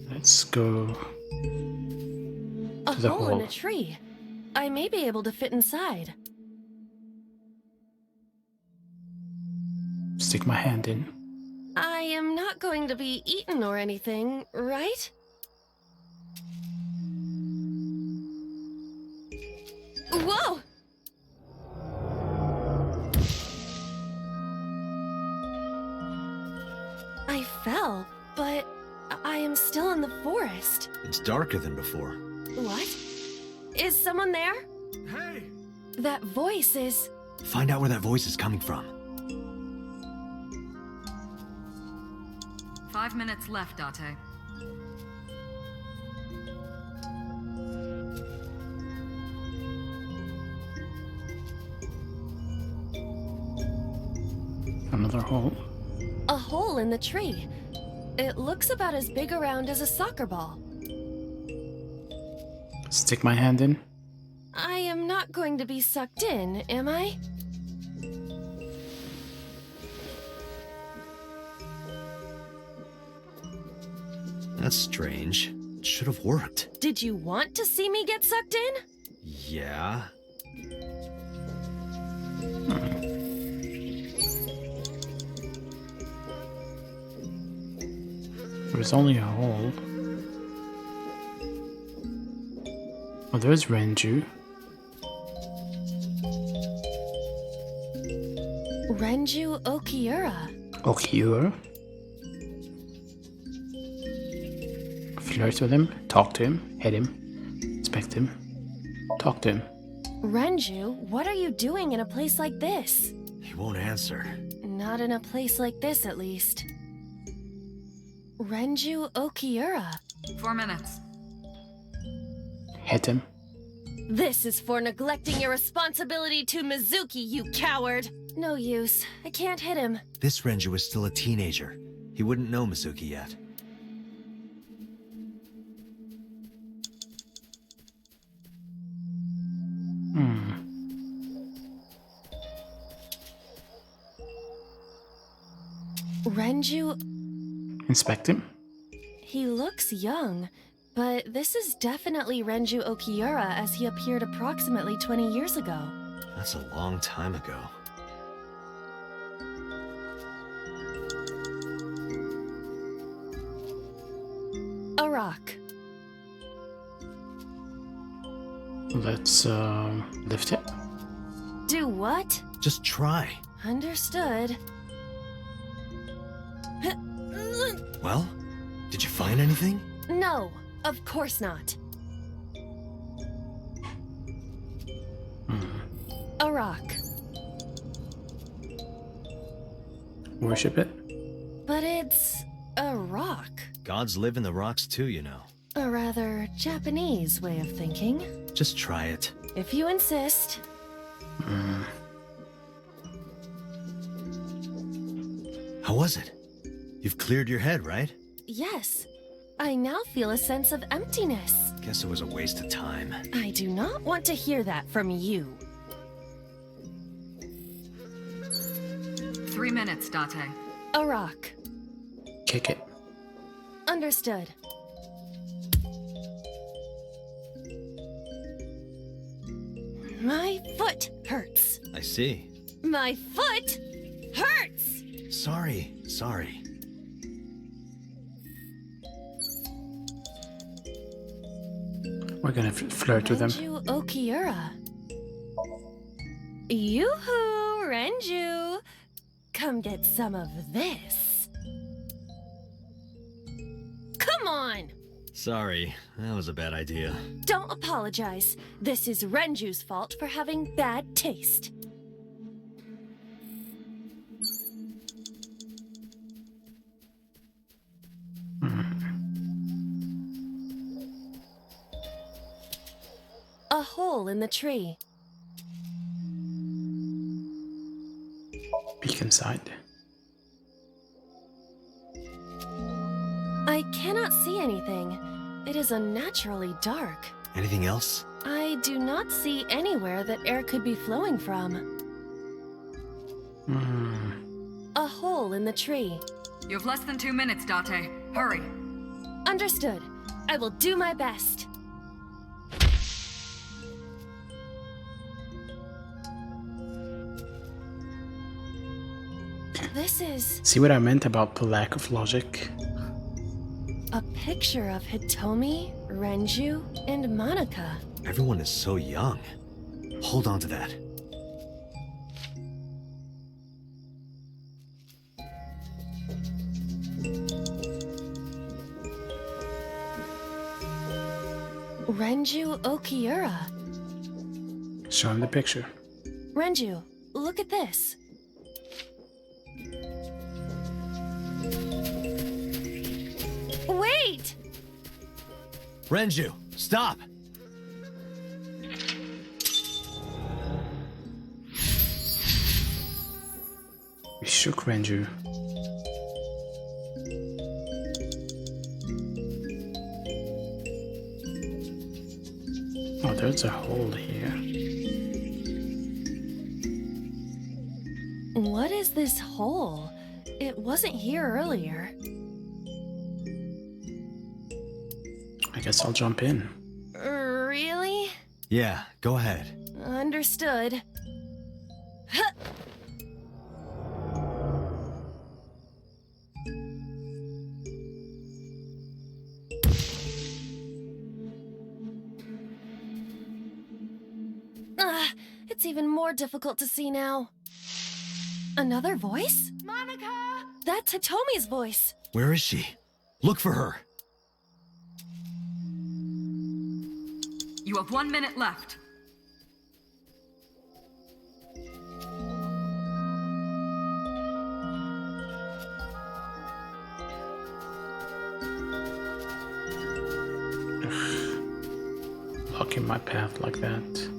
Let's go A to the hole in hole. a tree. I may be able to fit inside. Stick my hand in. I am not going to be eaten or anything, right? Whoa! I fell, but I am still in the forest. It's darker than before. What? Is someone there? Hey! That voice is... Find out where that voice is coming from. 5 minutes left, Date. Another hole. a hole in the tree. It looks about as big around as a soccer ball. Stick my hand in. I am not going to be sucked in, am I? That's strange. It should have worked. Did you want to see me get sucked in? Yeah. There's only a hole. Oh, there's Renju. Renju Okiura. Okiura. Flirt with him, talk to him, hit him, inspect him, talk to him. Renju, what are you doing in a place like this? He won't answer. Not in a place like this, at least. Renju Okiura. 4 minutes. Hit him. This is for neglecting your responsibility to Mizuki, you coward! No use. I can't hit him. This Renju was still a teenager. He wouldn't know Mizuki yet. Renju... Inspect him. He looks young, but this is definitely Renju Okiura as he appeared approximately 20 years ago. That's a long time ago. A rock. Let's lift it. Do what? Just try. Understood. Well, did you find anything? No, of course not. A rock. Worship it. But it's a rock. Gods live in the rocks too, you know. A rather Japanese way of thinking. Just try it. If you insist. How was it? You've cleared your head, right? Yes. I now feel a sense of emptiness. Guess it was a waste of time. I do not want to hear that from you. 3 minutes, Date. A rock. Kick it. Understood. My foot hurts. I see. My foot hurts! Sorry. We're gonna flirt with him. Renju Okiura. Yoo-hoo, Renju! Come get some of this. Come on! Sorry, that was a bad idea. Don't apologize. This is Renju's fault for having bad taste. A hole in the tree. Peek inside. I cannot see anything. It is unnaturally dark. Anything else? I do not see anywhere that air could be flowing from. A hole in the tree. You have less than 2 minutes, Date. Hurry. Understood. I will do my best. This is See what I meant about the lack of logic? a picture of Hitomi, Renju, and Monika. Everyone is so young. Hold on to that. Renju Okiura. Show him the picture. Renju, look at this. Wait! Renju, stop! We shook Renju. Oh, there's a hole here. What is this hole? It wasn't here earlier. I guess I'll jump in. Really? Yeah, go ahead. Understood. Huh. It's even more difficult to see now. Another voice? Monika! That's Hitomi's voice. Where is she? Look for her. You have 1 minute left. blocking my path like that.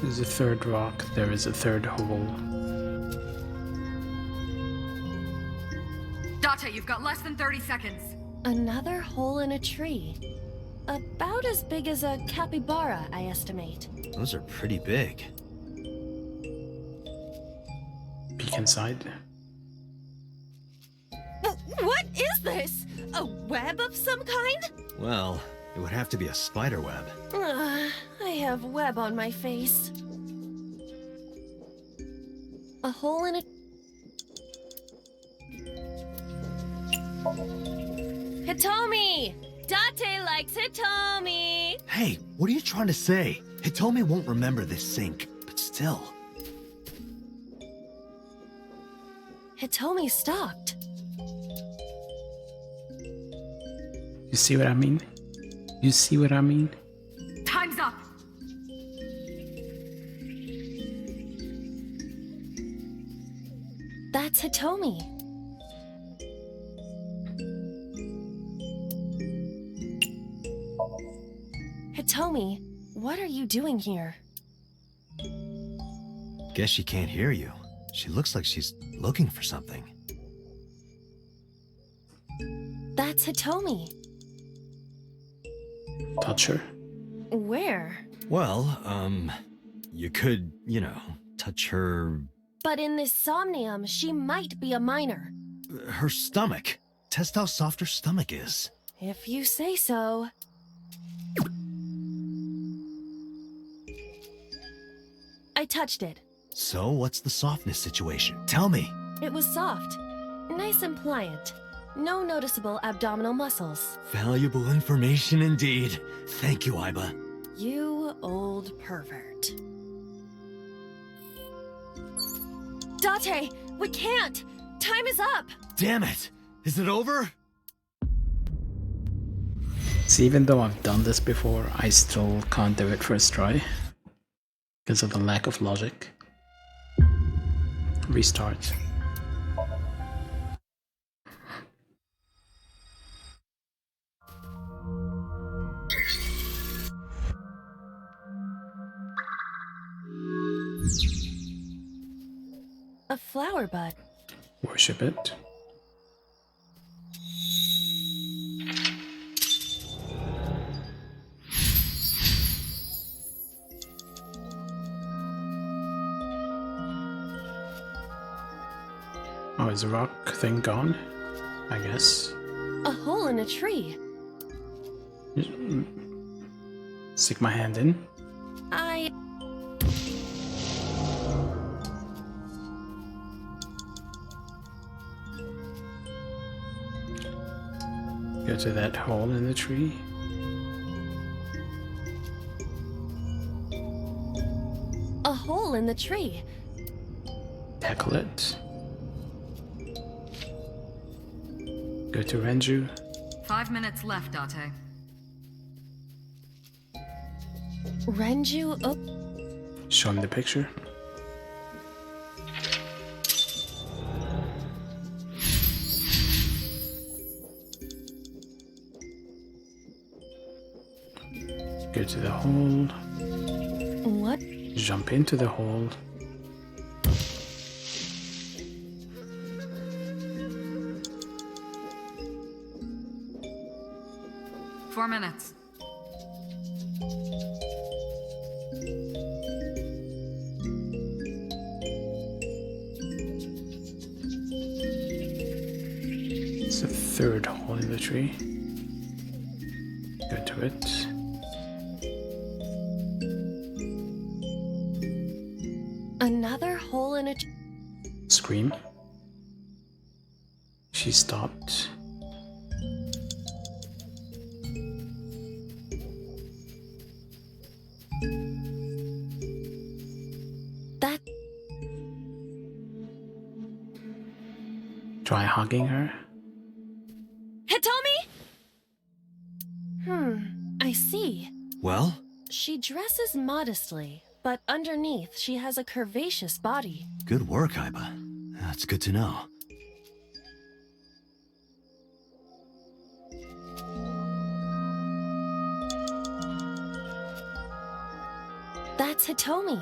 There's a third rock, there is a third hole. Date, you've got less than 30 seconds. Another hole in a tree. About as big as a capybara, I estimate. Those are pretty big. Peek inside. What is this? A web of some kind? Well, it would have to be a spider web. I have web on my face. A hole in a... Hitomi! Date likes Hitomi! Hey, what are you trying to say? Hitomi won't remember this sink, but still. Hitomi stopped. You see what I mean? You see what I mean? Time's up! That's Hitomi. Hitomi, what are you doing here? Guess she can't hear you. She looks like she's looking for something. That's Hitomi. Touch her? Where? Well, you could, you know, touch her... But in this somnium, she might be a minor. her stomach. Test how soft her stomach is. If you say so. I touched it. So, what's the softness situation? Tell me. It was soft. Nice and pliant. No noticeable abdominal muscles. Valuable information indeed. Thank you, Aiba. You old pervert. Date! We can't! Time is up! Damn it! Is it over? See, even though I've done this before, I still can't do it first try. Because of the lack of logic. Restart. A flower bud. Worship it. Oh, is the rock thing gone? I guess. A hole in a tree. Stick my hand in. Go to that hole in the tree. A hole in the tree. Tackle it. Go to Renju. 5 minutes left, Date. Renju up. Show him the picture. Go to the hole. What? Jump into the hole. Four minutes. It's the third hole in the tree. Go to it. Another hole in a... Scream. She stopped. That... Try hugging her. Hitomi? I see. Well? She dresses modestly, but underneath she has a curvaceous body. Good work, Aiba. That's good to know. That's Hitomi.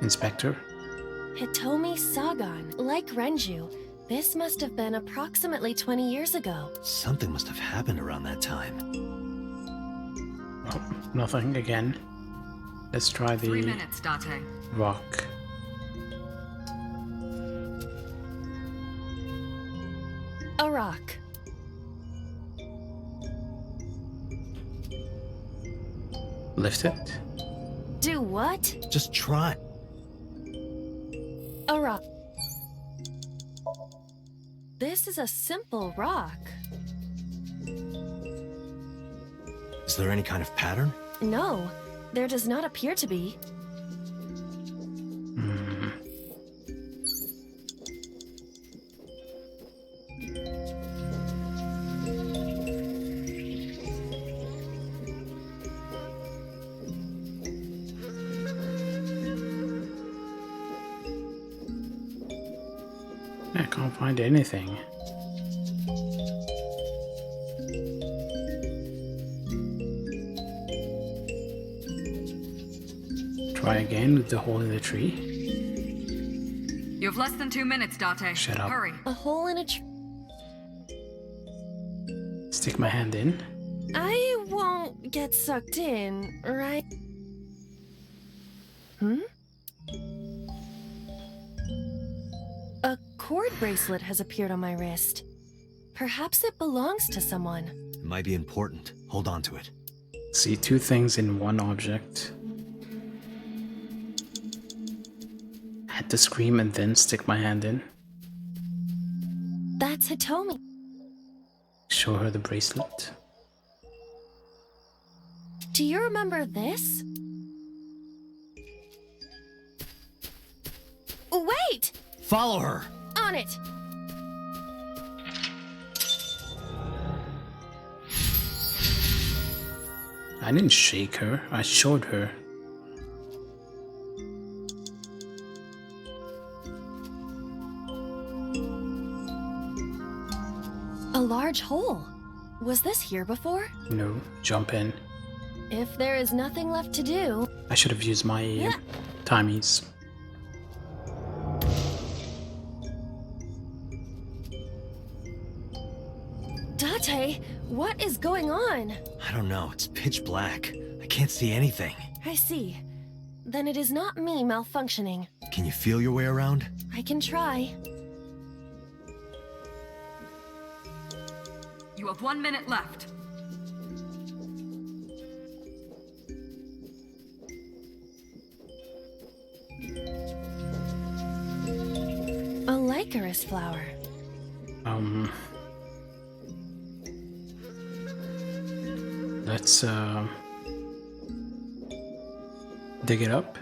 Inspector? Hitomi Sagan. Like Renju, this must have been approximately 20 years ago. Something must have happened around that time. Oh, nothing again. Let's try the 3 minutes, Date. rock. A rock. Lift it. Do what? Just try. A rock. This is a simple rock. Is there any kind of pattern? No, there does not appear to be. I can't find anything. Try again with the hole in the tree. You have less than 2 minutes, Date. Shut up. Hurry. A hole in a tree. Stick my hand in. I won't get sucked in, right? A cord bracelet has appeared on my wrist. Perhaps it belongs to someone. It might be important. Hold on to it. See, 2 things in one object. Had to scream and then stick my hand in. That's Hitomi. Show her the bracelet. Do you remember this? Wait! Follow her! On it! I didn't shake her, I showed her. A large hole. Was this here before? No, jump in. If there is nothing left to do... I should have used my timies. Date, what is going on? I don't know. It's pitch black. I can't see anything. I see. Then it is not me malfunctioning. Can you feel your way around? I can try. You have 1 minute left. A licorice flower. Let's dig it up.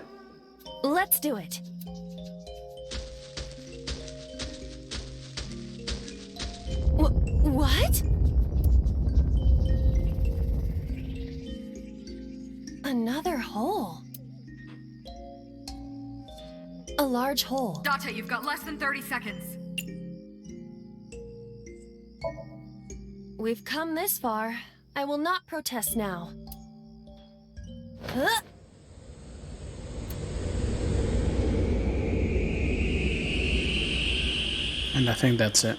Let's do it. What? Another hole. A large hole. Date, you've got less than 30 seconds. We've come this far. I will not protest now. Huh? And I think that's it.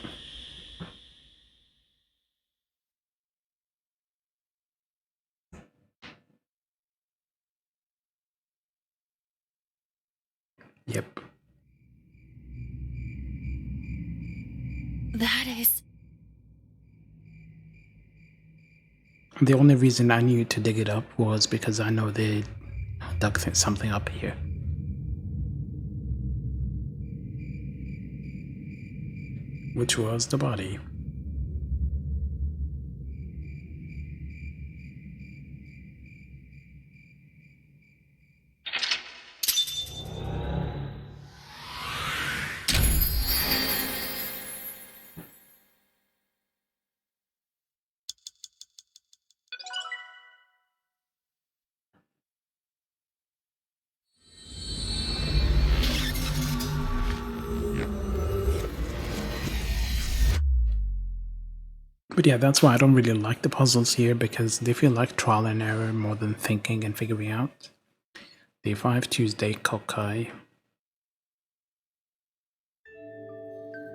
Yep. That is... The only reason I knew to dig it up was because I know they dug something up here. Which was the body. But yeah, that's why I don't really like the puzzles here, because they feel like trial and error more than thinking and figuring out. Day 5, Tuesday, Kokai.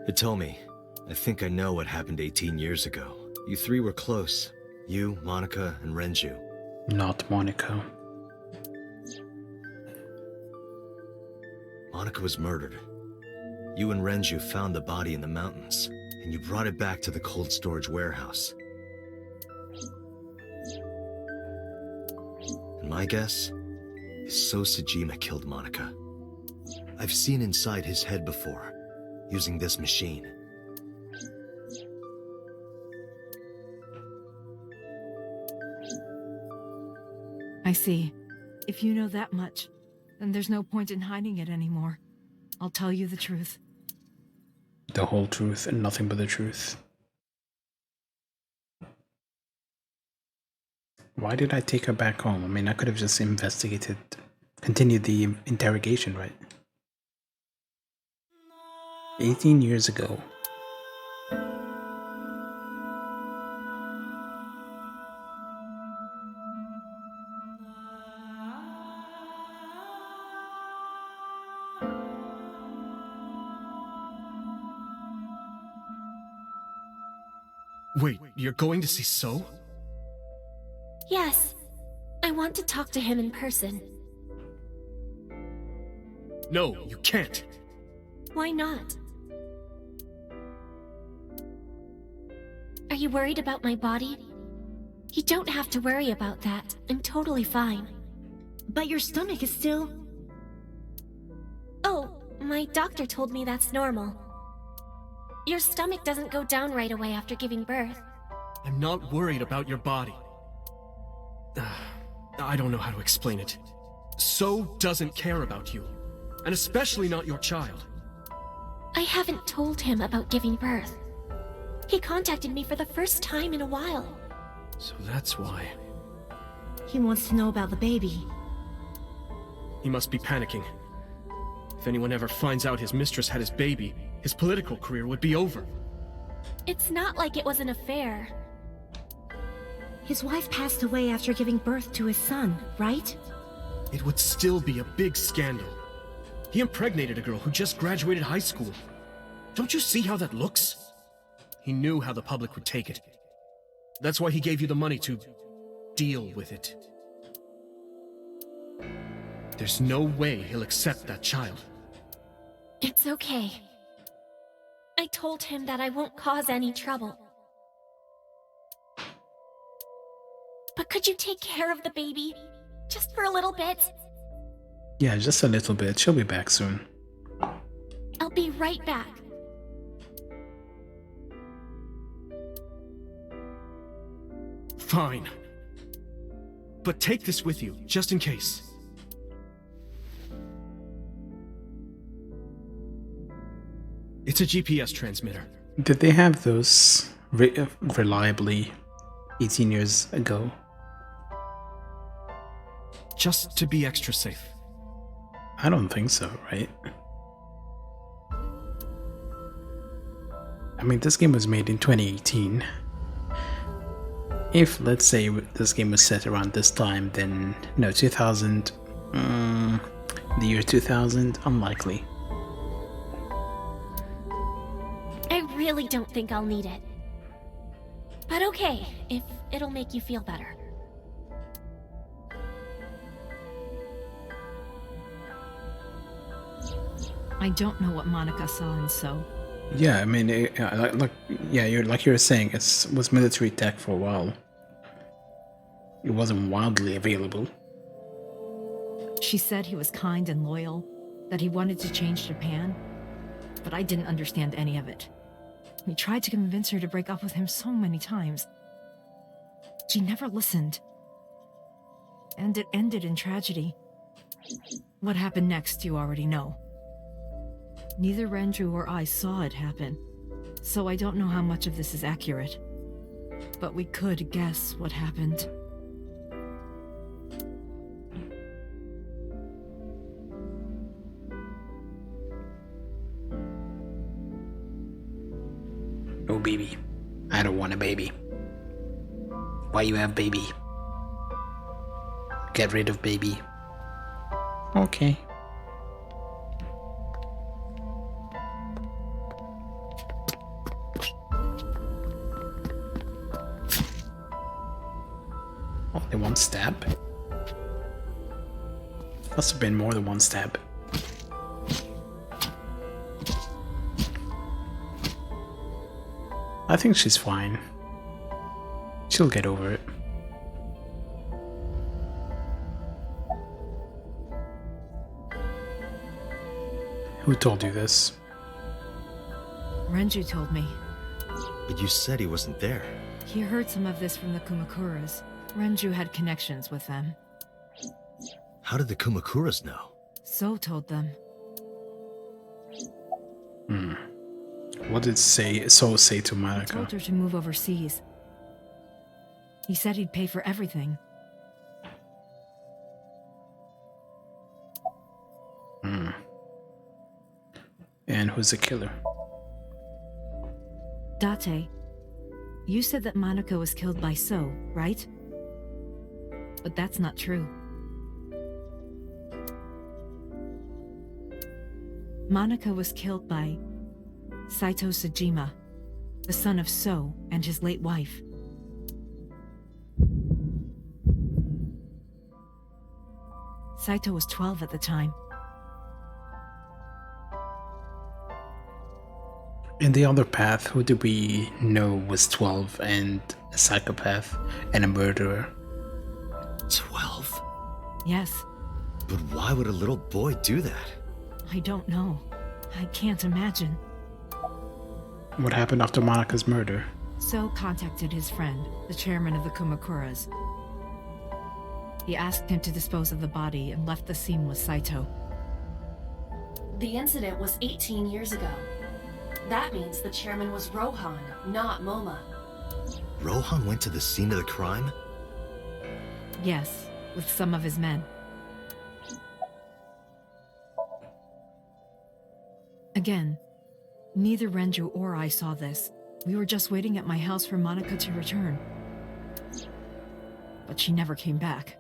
Hitomi, I think I know what happened 18 years ago. You three were close. You, Monica, and Renju. Not Monica. Monica was murdered. You and Renju found the body in the mountains, and you brought it back to the cold storage warehouse. And my guess is So Sejima killed Monica. I've seen inside his head before, using this machine. I see. If you know that much, then there's no point in hiding it anymore. I'll tell you the truth. The whole truth and nothing but the truth. Why did I take her back home? I mean, I could have just investigated, continued the interrogation, right? 18 years ago. Wait, you're going to see So? Yes. I want to talk to him in person. No, you can't. Why not? Are you worried about my body? You don't have to worry about that. I'm totally fine. But your stomach is still... Oh, my doctor told me that's normal. Your stomach doesn't go down right away after giving birth. I'm not worried about your body. I don't know how to explain it. So doesn't care about you. And especially not your child. I haven't told him about giving birth. He contacted me for the first time in a while. So that's why. He wants to know about the baby. He must be panicking. If anyone ever finds out his mistress had his baby, his political career would be over. It's not like it was an affair. His wife passed away after giving birth to his son, right? It would still be a big scandal. He impregnated a girl who just graduated high school. Don't you see how that looks? He knew how the public would take it. That's why he gave you the money to deal with it. There's no way he'll accept that child. It's okay. I told him that I won't cause any trouble. But could you take care of the baby? Just for a little bit? Yeah, just a little bit. She'll be back soon. I'll be right back. Fine. But take this with you, just in case. It's a GPS transmitter. Did they have those reliably 18 years ago? Just to be extra safe. I don't think so, right? I mean, this game was made in 2018. If, let's say, this game was set around this time, then no, 2000, the year 2000, unlikely. I really don't think I'll need it. But okay, if it'll make you feel better. I don't know what Monica saw in So. Yeah, I mean, like you were saying, it was military tech for a while. It wasn't wildly available. She said he was kind and loyal, that he wanted to change Japan, but I didn't understand any of it. He tried to convince her to break up with him so many times. She never listened. And it ended in tragedy. What happened next, you already know. Neither Renju or I saw it happen, so I don't know how much of this is accurate. But we could guess what happened. Oh, baby. I don't want a baby. Why you have baby? Get rid of baby. Okay. Only one stab? Must have been more than one stab. I think she's fine. She'll get over it. Who told you this? Renju told me. But you said he wasn't there. He heard some of this from the Kumakuras. Renju had connections with them. How did the Kumakuras know? So told them. What did So say to He Monica? told her to move overseas. He said he'd pay for everything. And who's the killer? Date, you said that Monica was killed by So, right? But that's not true. Monica was killed by Saito Sajima, the son of So and his late wife. Saito was 12 at the time. In the other path, who did we know was 12 and a psychopath and a murderer? 12? Yes, But why would a little boy do that? I don't know. I can't imagine. What happened after Monica's murder? So contacted his friend, the chairman of the Kumakuras. He asked him to dispose of the body and left the scene with Saito. The incident was 18 years ago. That means the chairman was Rohan, not Moma. Rohan went to the scene of the crime? Yes, with some of his men. Again, neither Renju or I saw this. We were just waiting at my house for Monica to return. But she never came back.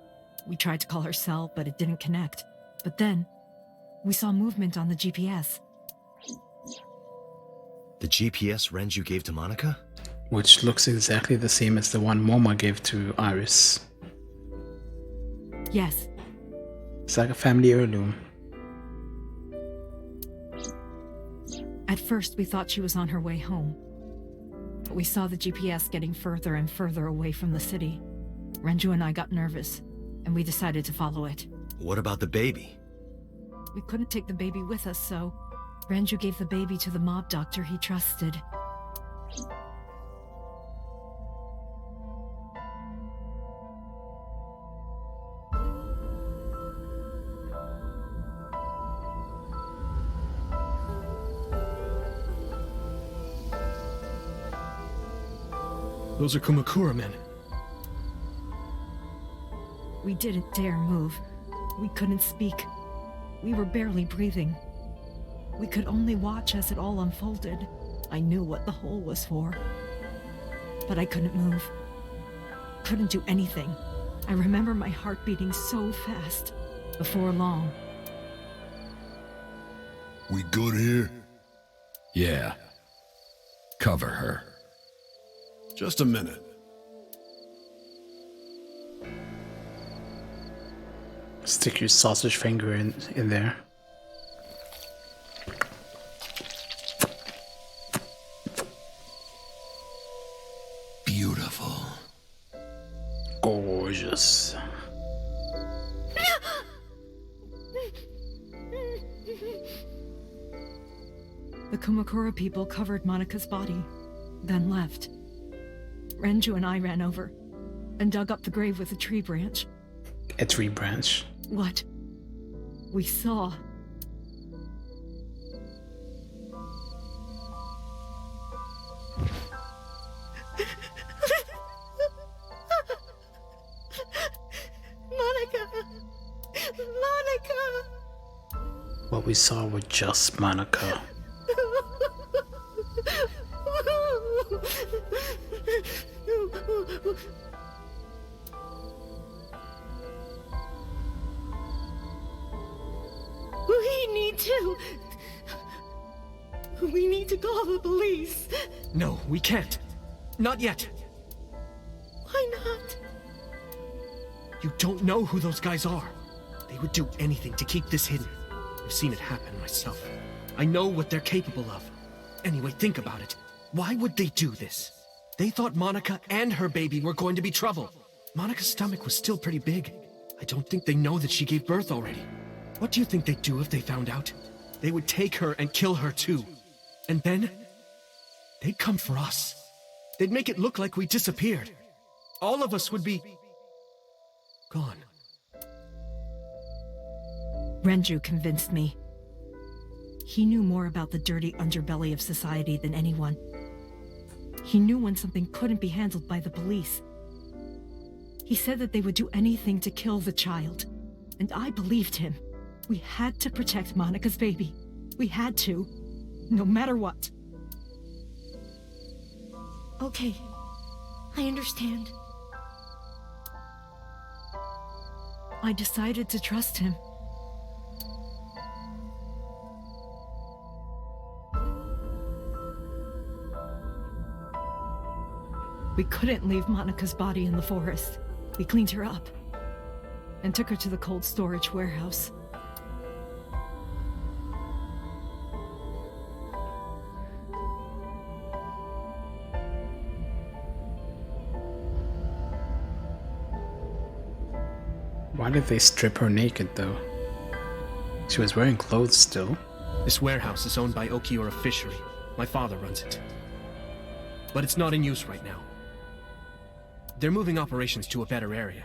We tried to call her cell, but it didn't connect. But then, we saw movement on the GPS. The GPS Renju gave to Monica? Which looks exactly the same as the one Moma gave to Iris. Yes. It's like a family heirloom. At first, we thought she was on her way home. But we saw the GPS getting further and further away from the city. Renju and I got nervous, and we decided to follow it. What about the baby? We couldn't take the baby with us, so Renju gave the baby to the mob doctor he trusted. Those are Kumakura men. We didn't dare move. We couldn't speak. We were barely breathing. We could only watch as it all unfolded. I knew what the hole was for. But I couldn't move. Couldn't do anything. I remember my heart beating so fast. Before long. We good here? Yeah. Cover her. Just a minute. Stick your sausage finger in there. Beautiful. Gorgeous. The Kumakura people covered Monica's body, then left. Renju and I ran over and dug up the grave with a tree branch. A tree branch? What we saw. Monica! Monica! What we saw was just Monica. We need to call the police. No, we can't. Not yet. Why not? You don't know who those guys are. They would do anything to keep this hidden. I've seen it happen myself. I know what they're capable of. Anyway, think about it. Why would they do this? They thought Monica and her baby were going to be trouble. Monica's stomach was still pretty big. I don't think they know that she gave birth already. What do you think they'd do if they found out? They would take her and kill her too. And then, they'd come for us. They'd make it look like we disappeared. All of us would be gone. Renju convinced me. He knew more about the dirty underbelly of society than anyone. He knew when something couldn't be handled by the police. He said that they would do anything to kill the child. And I believed him. We had to protect Monica's baby. We had to. No matter what. Okay. I understand. I decided to trust him. We couldn't leave Monica's body in the forest. We cleaned her up and took her to the cold storage warehouse. Why did they strip her naked, though? She was wearing clothes still. This warehouse is owned by Okiura Fishery. My father runs it. But it's not in use right now. They're moving operations to a better area.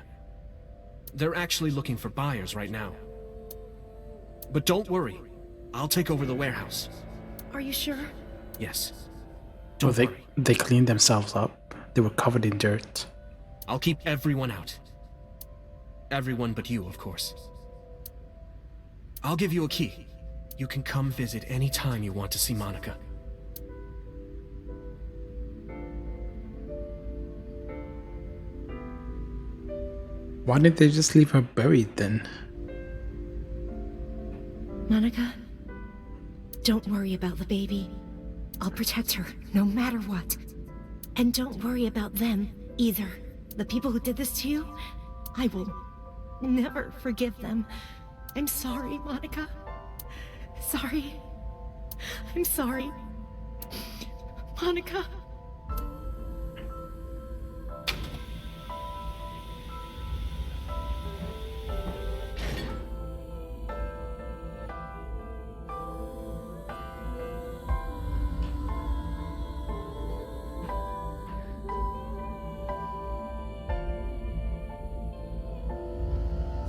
They're actually looking for buyers right now. But don't worry. I'll take over the warehouse. Are you sure? Yes. Well, they cleaned themselves up. They were covered in dirt. I'll keep everyone out. Everyone but you, of course. I'll give you a key. You can come visit any time you want to see Monica. Why didn't they just leave her buried then? Monica, don't worry about the baby. I'll protect her, no matter what. And don't worry about them, either. The people who did this to you, I will never forgive them. I'm sorry, Monica. Sorry. I'm sorry. Monica.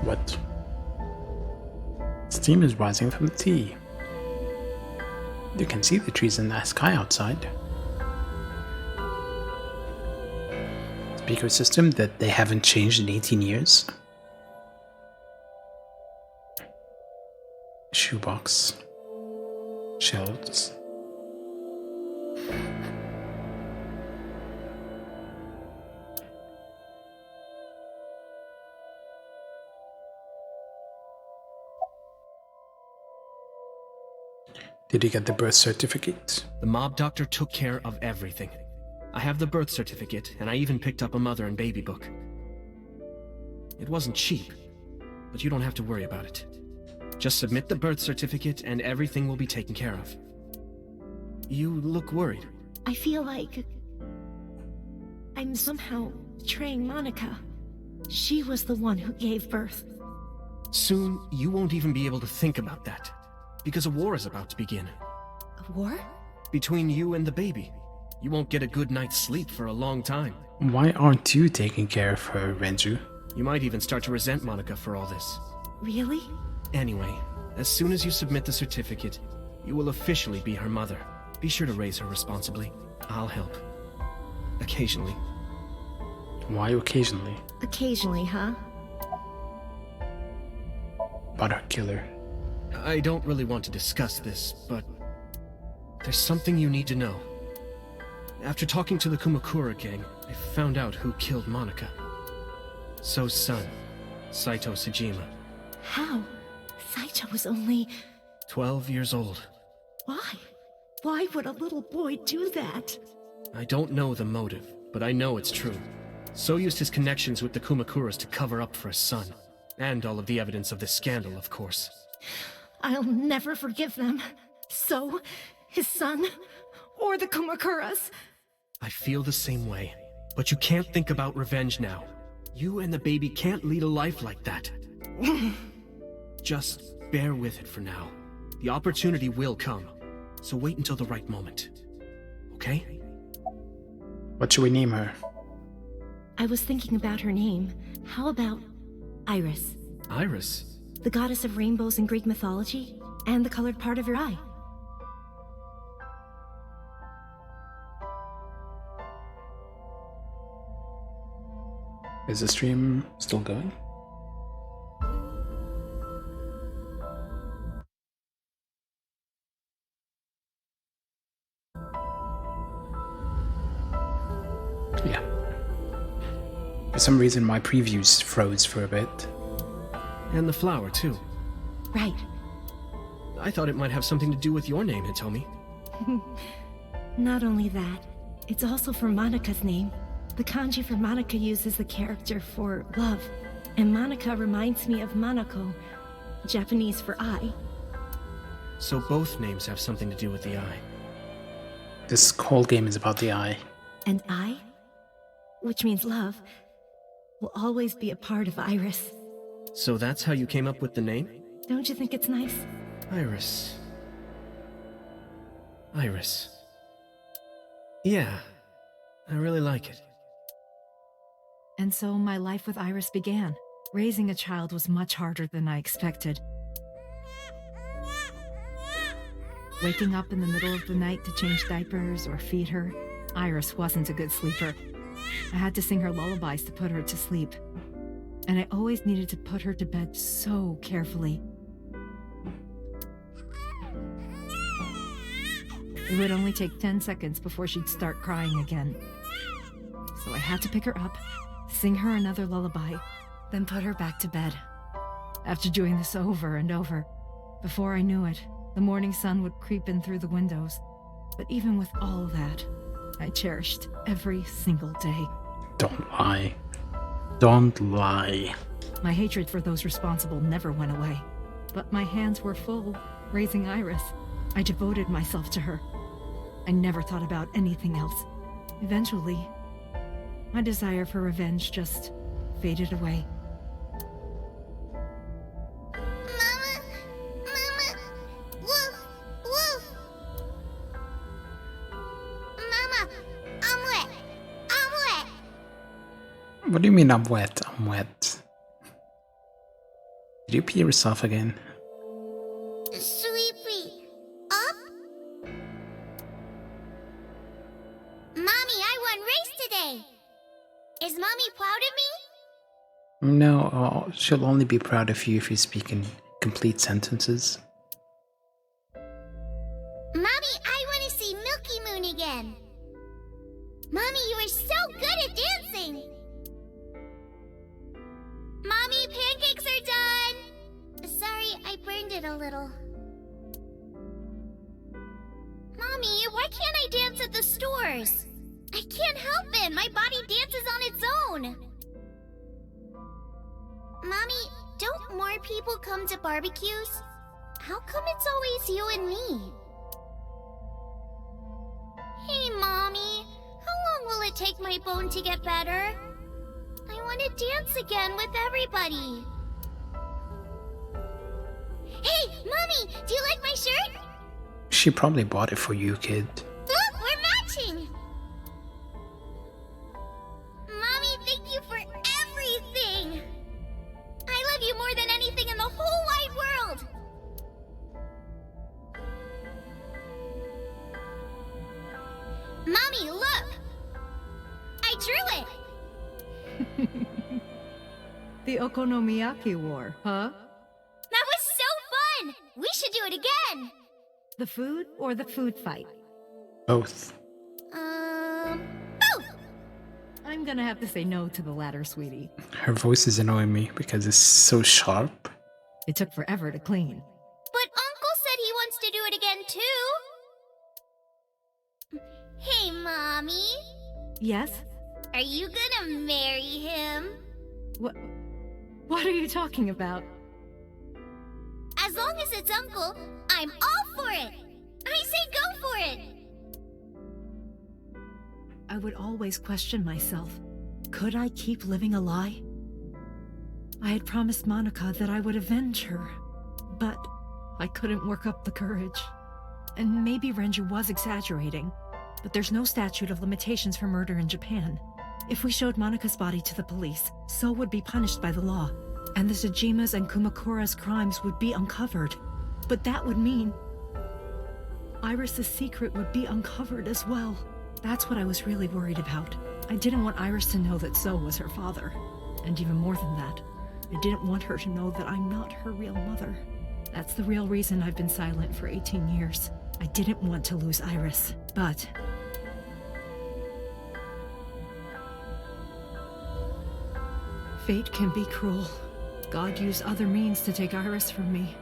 What? Steam is rising from the tea. You can see the trees in the sky outside. Speaker system that they haven't changed in 18 years. Shoebox. Shelves. Did you get the birth certificate? The mob doctor took care of everything. I have the birth certificate, and I even picked up a mother and baby book. It wasn't cheap, but you don't have to worry about it. Just submit the birth certificate and everything will be taken care of. You look worried. I feel like I'm somehow betraying Monica. She was the one who gave birth. Soon, you won't even be able to think about that, because a war is about to begin. A war? Between you and the baby. You won't get a good night's sleep for a long time. Why aren't you taking care of her, Renju? You might even start to resent Monica for all this. Really? Anyway, as soon as you submit the certificate, you will officially be her mother. Be sure to raise her responsibly. I'll help. Occasionally. Why occasionally? Occasionally, huh? Butter killer. I don't really want to discuss this, but there's something you need to know. After talking to the Kumakura gang, I found out who killed Monica. So's son, Saito Sejima. How? Saito was only... 12 years old. Why? Why would a little boy do that? I don't know the motive, but I know it's true. So used his connections with the Kumakuras to cover up for his son. And all of the evidence of this scandal, of course. I'll never forgive them. So, his son, or the Kumakuras. I feel the same way. But you can't think about revenge now. You and the baby can't lead a life like that. Just bear with it for now. The opportunity will come. So wait until the right moment. Okay? What should we name her? I was thinking about her name. How about Iris? Iris? The goddess of rainbows in Greek mythology, and the colored part of your eye. Is the stream still going? Yeah. For some reason my previews froze for a bit. And the flower, too. Right. I thought it might have something to do with your name, Hitomi. Not only that, it's also for Monika's name. The kanji for Monica uses the character for love, and Monica reminds me of Monoko, Japanese for eye. So both names have something to do with the eye. This whole game is about the eye. And I, which means love, will always be a part of Iris. So that's how you came up with the name? Don't you think it's nice? Iris. Iris. Yeah, I really like it. And so my life with Iris began. Raising a child was much harder than I expected. Waking up in the middle of the night to change diapers or feed her, Iris wasn't a good sleeper. I had to sing her lullabies to put her to sleep. And I always needed to put her to bed so carefully. It would only take 10 seconds before she'd start crying again. So I had to pick her up, sing her another lullaby, then put her back to bed. After doing this over and over, before I knew it, the morning sun would creep in through the windows. But even with all that, I cherished every single day. Don't lie. Don't lie. My hatred for those responsible never went away. But my hands were full, raising Iris. I devoted myself to her. I never thought about anything else. Eventually, my desire for revenge just faded away. What do you mean I'm wet? I'm wet. Did you pee yourself again? Sweetie, up? Mommy, I won race today. Is Mommy proud of me? No, she'll only be proud of you if you speak in complete sentences. Mommy, I want to see Milky Moon again. Mommy, you are so good at dancing. Mommy, pancakes are done. Sorry, I burned it a little. Mommy, why can't I dance at the stores? I can't help it. My body dances on its own. Mommy, don't more people come to barbecues? How come it's always you and me? Hey, Mommy. How long will it take my bone to get better? I want to dance again with everybody. Hey, Mommy, do you like my shirt? She probably bought it for you, kid. Look, we're matching. Mommy, thank you for everything. I love you more than anything in the whole wide world. Mommy, look. I drew it. The Okonomiyaki War, huh? That was so fun! We should do it again! The food or the food fight? Both. Both! I'm gonna have to say no to the latter, sweetie. Her voice is annoying me because it's so sharp. It took forever to clean. But Uncle said he wants to do it again too. Hey, Mommy. Yes? Are you gonna marry him? What are you talking about? As long as it's Uncle, I'm all for it. I say go for it. I would always question myself. Could I keep living a lie? I had promised Monica that I would avenge her, but I couldn't work up the courage. And maybe Renju was exaggerating, but there's no statute of limitations for murder in Japan. If we showed Monica's body to the police, So would be punished by the law, and the Tsujima's and Kumakura's crimes would be uncovered. But that would mean Iris's secret would be uncovered as well. That's what I was really worried about. I didn't want Iris to know that So was her father. And even more than that, I didn't want her to know that I'm not her real mother. That's the real reason I've been silent for 18 years. I didn't want to lose Iris, but fate can be cruel. God used other means to take Iris from me.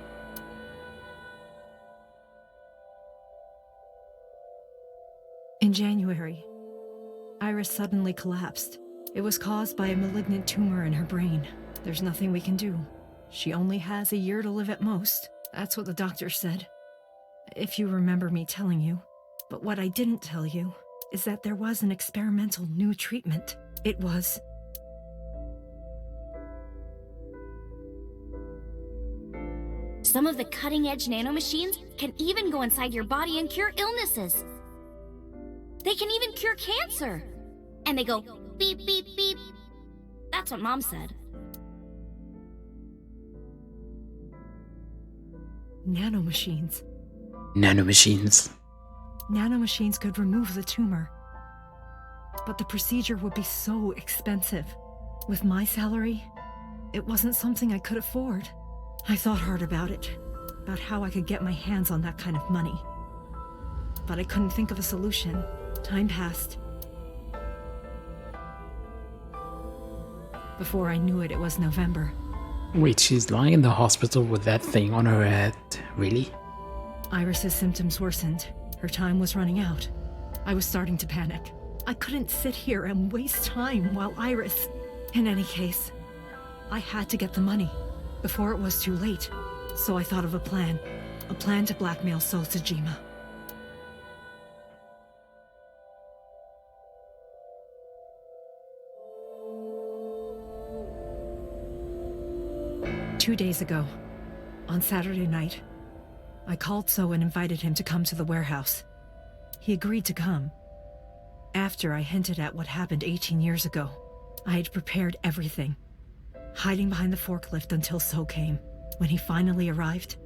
In January, Iris suddenly collapsed. It was caused by a malignant tumor in her brain. There's nothing we can do. She only has a year to live at most. That's what the doctor said. If you remember me telling you. But what I didn't tell you is that there was an experimental new treatment. It was some of the cutting-edge nanomachines can even go inside your body and cure illnesses. They can even cure cancer. And they go beep, beep, beep. That's what Mom said. nanomachines. Nanomachines. Nanomachines could remove the tumor. But the procedure would be so expensive. With my salary, it wasn't something I could afford. I thought hard about it, about how I could get my hands on that kind of money. But I couldn't think of a solution. Time passed. Before I knew it, it was November. Wait, she's lying in the hospital with that thing on her head. Really? Iris's symptoms worsened. Her time was running out. I was starting to panic. I couldn't sit here and waste time while Iris... In any case, I had to get the money before it was too late. So I thought of a plan to blackmail So Tsujima. Two days ago, on Saturday night, I called So and invited him to come to the warehouse. He agreed to come. After I hinted at what happened 18 years ago, I had prepared everything, hiding behind the forklift until So came. When he finally arrived,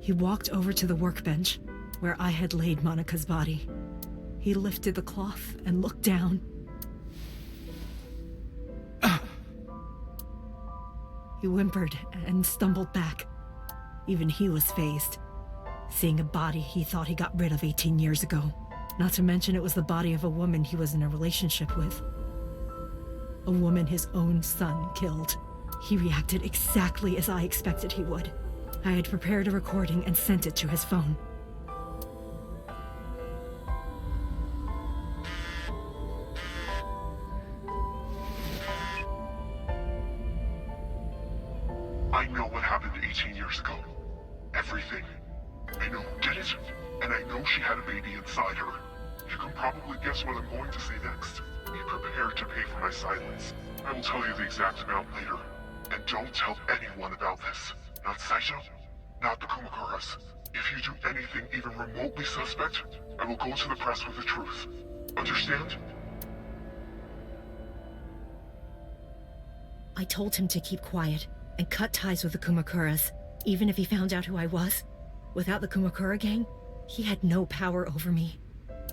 he walked over to the workbench where I had laid Monica's body. He lifted the cloth and looked down. He whimpered and stumbled back. Even he was fazed, seeing a body he thought he got rid of 18 years ago. Not to mention it was the body of a woman he was in a relationship with. A woman his own son killed. He reacted exactly as I expected he would. I had prepared a recording and sent it to his phone. I know what happened 18 years ago. Everything. I know who did it, and I know she had a baby inside her. You can probably guess what I'm going to say next. Be prepared to pay for my silence. I will tell you the exact amount later. And don't tell anyone about this. Not Saito, not the Kumakuras. If you do anything even remotely suspect, I will go to the press with the truth. Understand? I told him to keep quiet and cut ties with the Kumakuras, even if he found out who I was. Without the Kumakura gang, he had no power over me.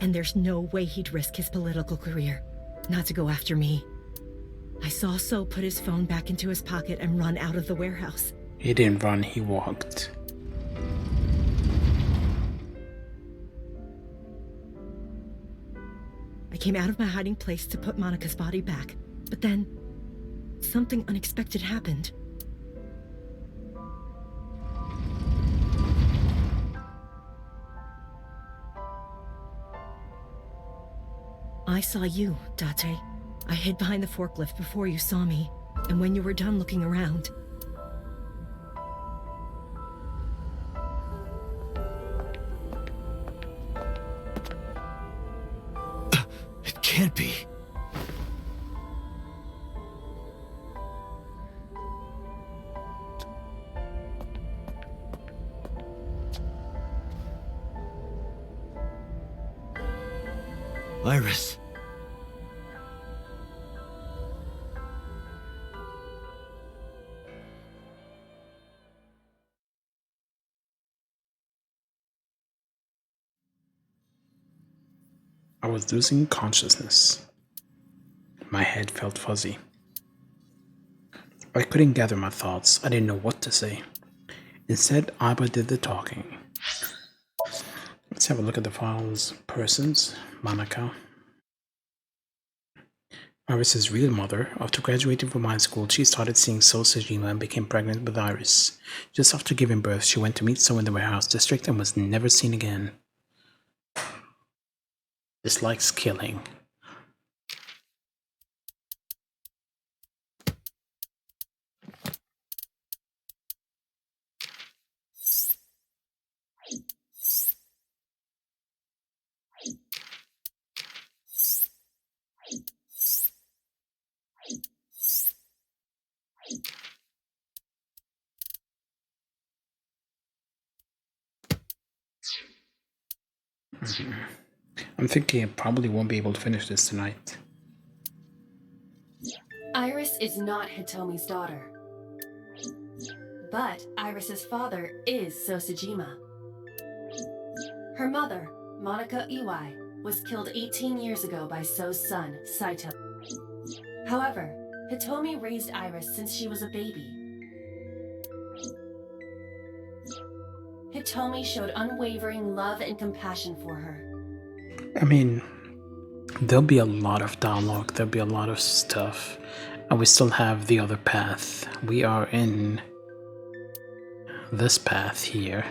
And there's no way he'd risk his political career, not to go after me. I saw So put his phone back into his pocket and run out of the warehouse. He didn't run, he walked. I came out of my hiding place to put Monica's body back, but then something unexpected happened. I saw you, Date. I hid behind the forklift before you saw me, and when you were done looking around, It can't be. Iris. I was losing consciousness. My head felt fuzzy. I couldn't gather my thoughts. I didn't know what to say. Instead, Iba did the talking. Let's have a look at the files. Persons, Monica. Iris's real mother. After graduating from high school, she started seeing So Sejima and became pregnant with Iris. Just after giving birth, she went to meet So in the warehouse district and was never seen again. Dislikes killing. I'm thinking I probably won't be able to finish this tonight. Iris is not Hitomi's daughter. But Iris's father is Sosejima. Her mother, Monica Iwai, was killed 18 years ago by So's son, Saito. However, Hitomi raised Iris since she was a baby. Hitomi showed unwavering love and compassion for her. I mean, there'll be a lot of dialogue, there'll be a lot of stuff, and we still have the other path. We are in this path here.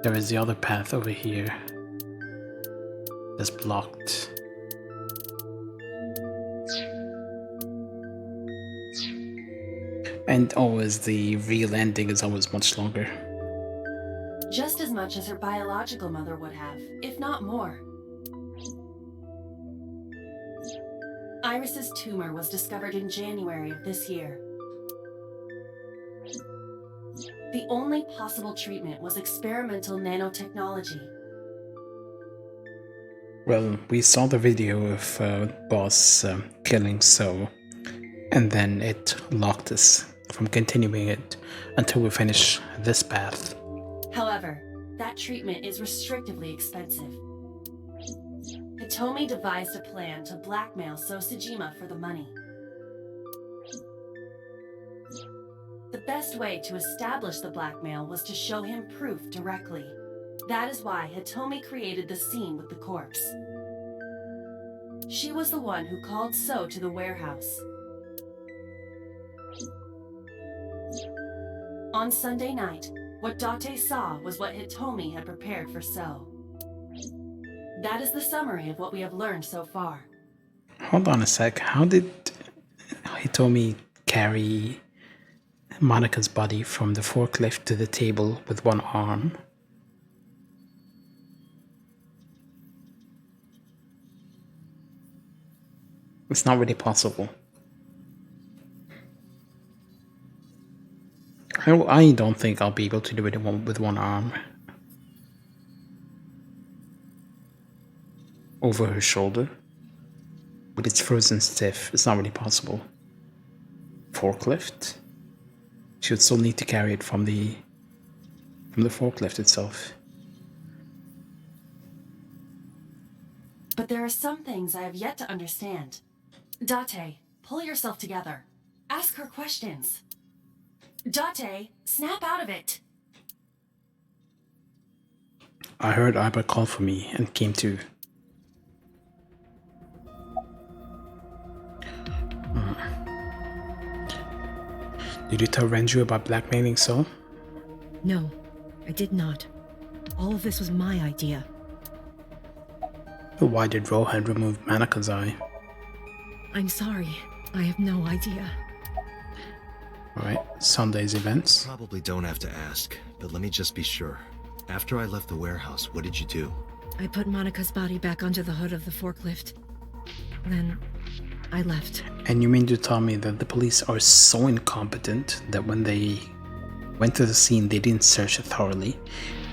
There is the other path over here that's blocked. And always the real ending is always much longer. Just as much as her biological mother would have, if not more. Iris's tumor was discovered in January of this year. The only possible treatment was experimental nanotechnology. Well, we saw the video of Boss killing So, and then it locked us from continuing it until we finish this path. However, that treatment is restrictively expensive. Hitomi devised a plan to blackmail Sosejima for the money. The best way to establish the blackmail was to show him proof directly. That is why Hitomi created the scene with the corpse. She was the one who called So to the warehouse. On Sunday night, what Date saw was what Hitomi had prepared for So. That is the summary of what we have learned so far. Hold on a sec. How did Hitomi carry Monica's body from the forklift to the table with one arm? It's not really possible. I don't think I'll be able to do it with one arm. Over her shoulder. But it's frozen stiff. It's not really possible. Forklift? She would still need to carry it from the forklift itself. But there are some things I have yet to understand. Date, pull yourself together. Ask her questions. Date, snap out of it. I heard Iba call for me and came to. Did you tell Renju about blackmailing Sol? No, I did not. All of this was my idea. But why did Rohan remove Manaka's eye? I'm sorry. I have no idea. Alright, Sunday's events. Probably don't have to ask, but let me just be sure. After I left the warehouse, what did you do? I put Monica's body back onto the hood of the forklift. Then I left. And you mean to tell me that the police are so incompetent that when they went to the scene they didn't search it thoroughly,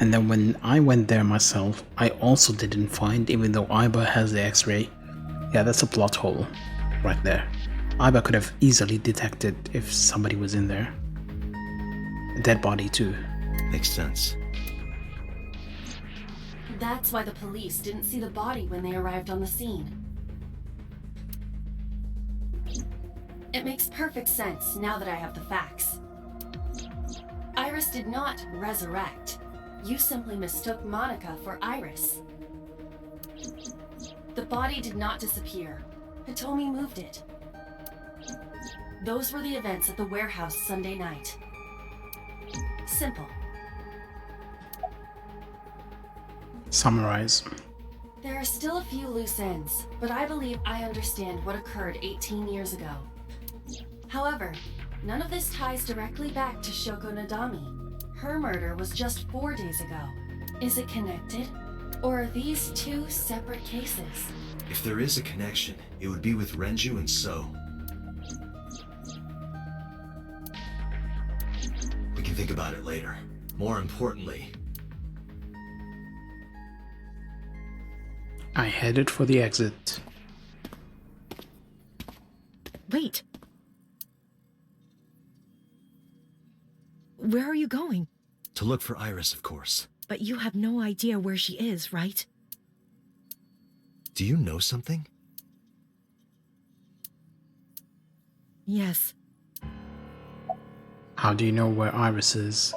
and then when I went there myself I also didn't find, even though Iba has the x-ray? Yeah, that's a plot hole right there. Iba could have easily detected if somebody was in there. A dead body too. Makes sense. That's why the police didn't see the body when they arrived on the scene. It makes perfect sense now that I have the facts. Iris did not resurrect. You simply mistook Monica for Iris. The body did not disappear. Hitomi moved it. Those were the events at the warehouse Sunday night. Simple. Summarize. There are still a few loose ends, but I believe I understand what occurred 18 years ago. However, none of this ties directly back to Shoko Nadami. Her murder was just 4 days ago. Is it connected? Or are these two separate cases? If there is a connection, it would be with Renju and So. We can think about it later. More importantly, I headed for the exit. Wait. Where are you going? to look for Iris, of course. But you have no idea where she is, right? Do you know something? Yes. How do you know where Iris is?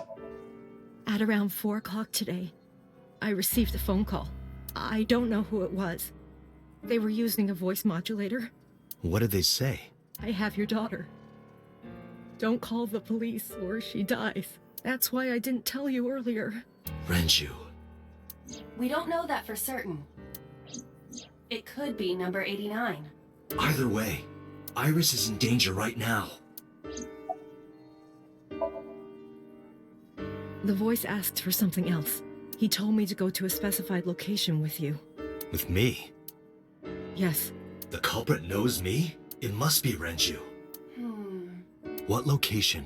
At around 4 o'clock today, I received a phone call. I don't know who it was. They were using a voice modulator. What did they say? I have your daughter. Don't call the police or she dies. That's why I didn't tell you earlier. Renju. We don't know that for certain. It could be number 89. Either way, Iris is in danger right now. The voice asked for something else. He told me to go to a specified location with you. With me? Yes. The culprit knows me? It must be Renju. What location?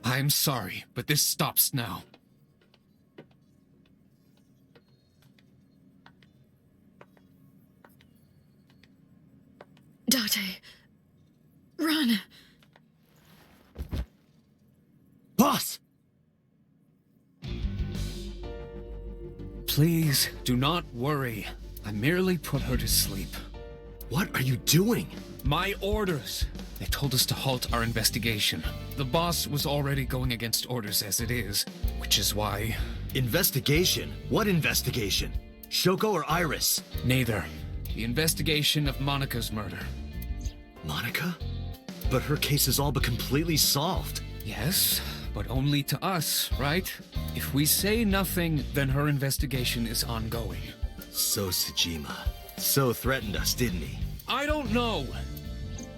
I'm sorry, but this stops now. Date. Run! Boss! Please, do not worry. I merely put her to sleep. What are you doing? My orders. They told us to halt our investigation. The boss was already going against orders as it is, which is why... Investigation? What investigation? Shoko or Iris? Neither. The investigation of Monica's murder. Monica? But her case is all but completely solved. Yes, but only to us, right? If we say nothing, then her investigation is ongoing. So Tsujima. So threatened us, didn't he? I don't know.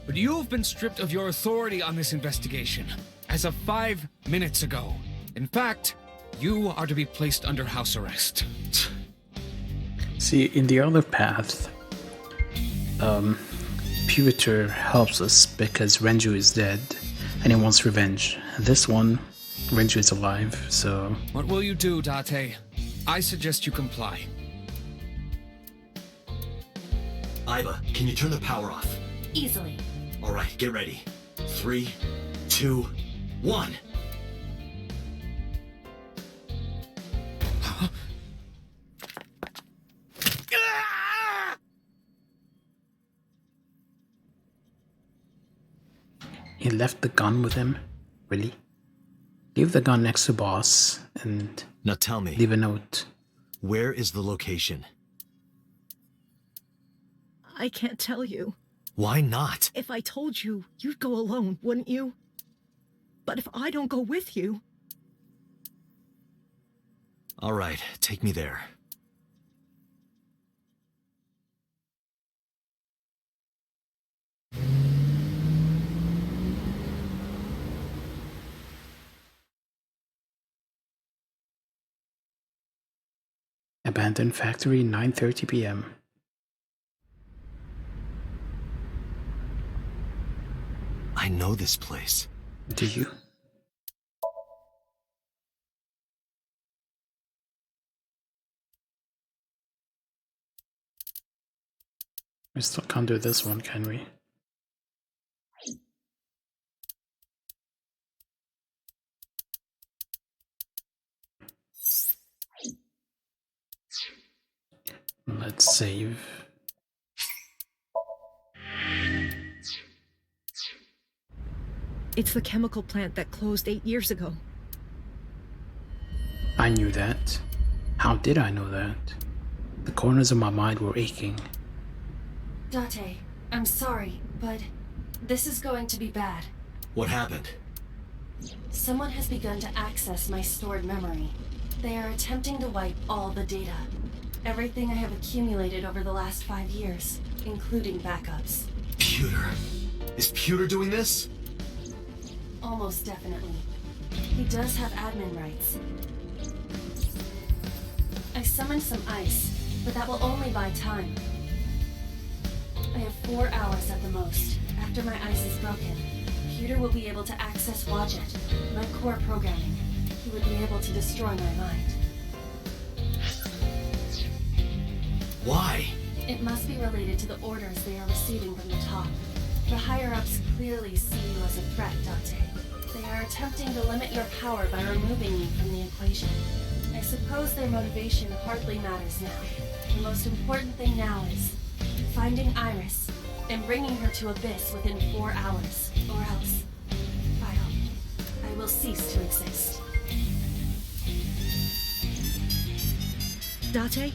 But you've been stripped of your authority on this investigation, as of 5 minutes ago. In fact, you are to be placed under house arrest. See, in the other path, Pewter helps us because Renju is dead and he wants revenge. This one, Renju is alive, so... What will you do, Date? I suggest you comply. Iba, can you turn the power off? Easily. Alright, get ready. 3, 2, 1. He left the gun with him? Really? Leave the gun next to boss and now tell me, leave a note. Where is the location? I can't tell you. Why not? If I told you, you'd go alone, wouldn't you? But if I don't go with you... All right, take me there. Abandoned factory, 9:30 p.m. I know this place. Do you? We still can't do this one, can we? Let's save. It's the chemical plant that closed 8 years ago. I knew that. How did I know that? The corners of my mind were aching. Date, I'm sorry, but this is going to be bad. What happened? Someone has begun to access my stored memory. They are attempting to wipe all the data. Everything I have accumulated over the last 5 years, including backups. Pewter. Is Pewter doing this? Almost definitely. He does have admin rights. I summoned some ice, but that will only buy time. I have 4 hours at the most. After my ice is broken, Pewter will be able to access Wadjet, my core programming. He would be able to destroy my mind. Why? It must be related to the orders they are receiving from the top. The higher-ups clearly see you as a threat, Date. They are attempting to limit your power by removing you from the equation. I suppose their motivation hardly matters now. The most important thing now is finding Iris and bringing her to Abyss within 4 hours, or else I will cease to exist. Date?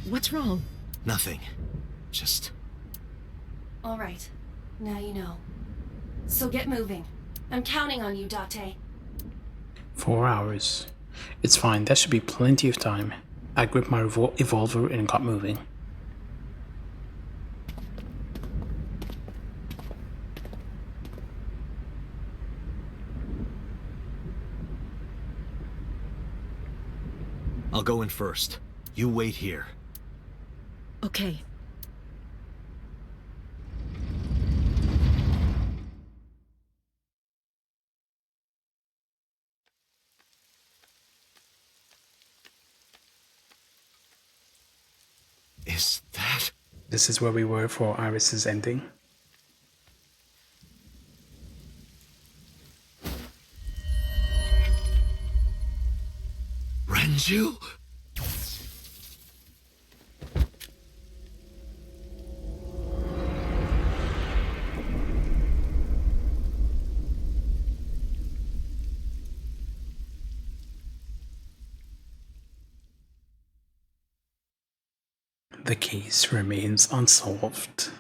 What's wrong? Nothing. Just... All right. Now you know. So get moving. I'm counting on you, Date. 4 hours. It's fine, that should be plenty of time. I gripped my revolver and got moving. I'll go in first. You wait here. Okay. Is that... This is where we were for Iris's ending. Renju? The case remains unsolved.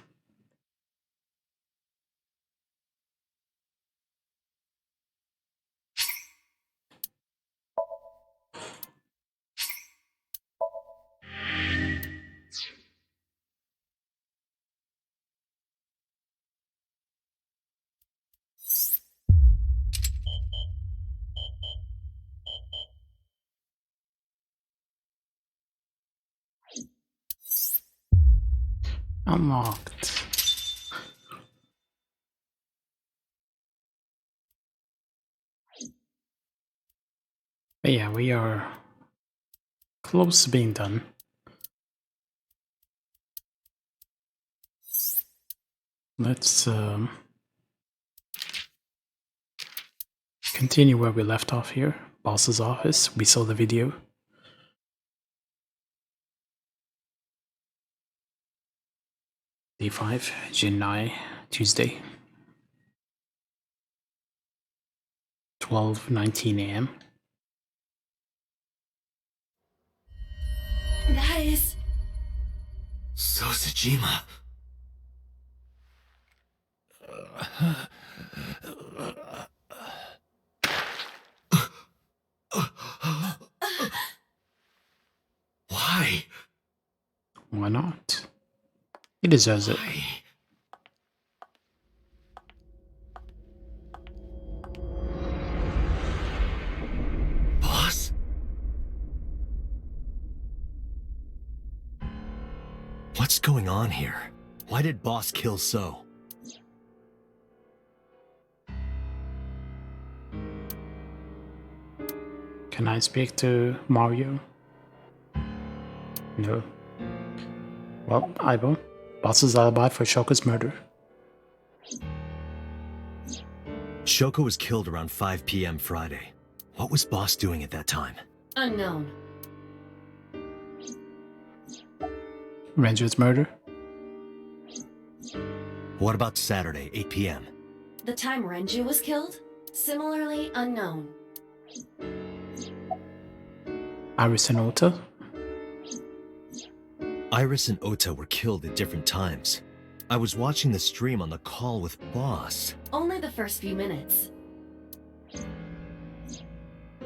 Unlocked. But yeah, we are close to being done. Let's continue where we left off here. Boss's office. We saw the video. Day 5, Jinnai, Tuesday. 12:19 a.m. That is... Sosajima. Why? Why not? He deserves it. Boss? What's going on here? Why did Boss kill So? Can I speak to Mario? No. Well, I will. Boss's alibi for Shoko's murder. Shoko was killed around 5 p.m. Friday. What was Boss doing at that time? Unknown. Ranger's murder? What about Saturday, 8 p.m.? The time Renju was killed? Similarly unknown. Iris and Ota? Iris and Ota were killed at different times. I was watching the stream on the call with Boss. Only the first few minutes.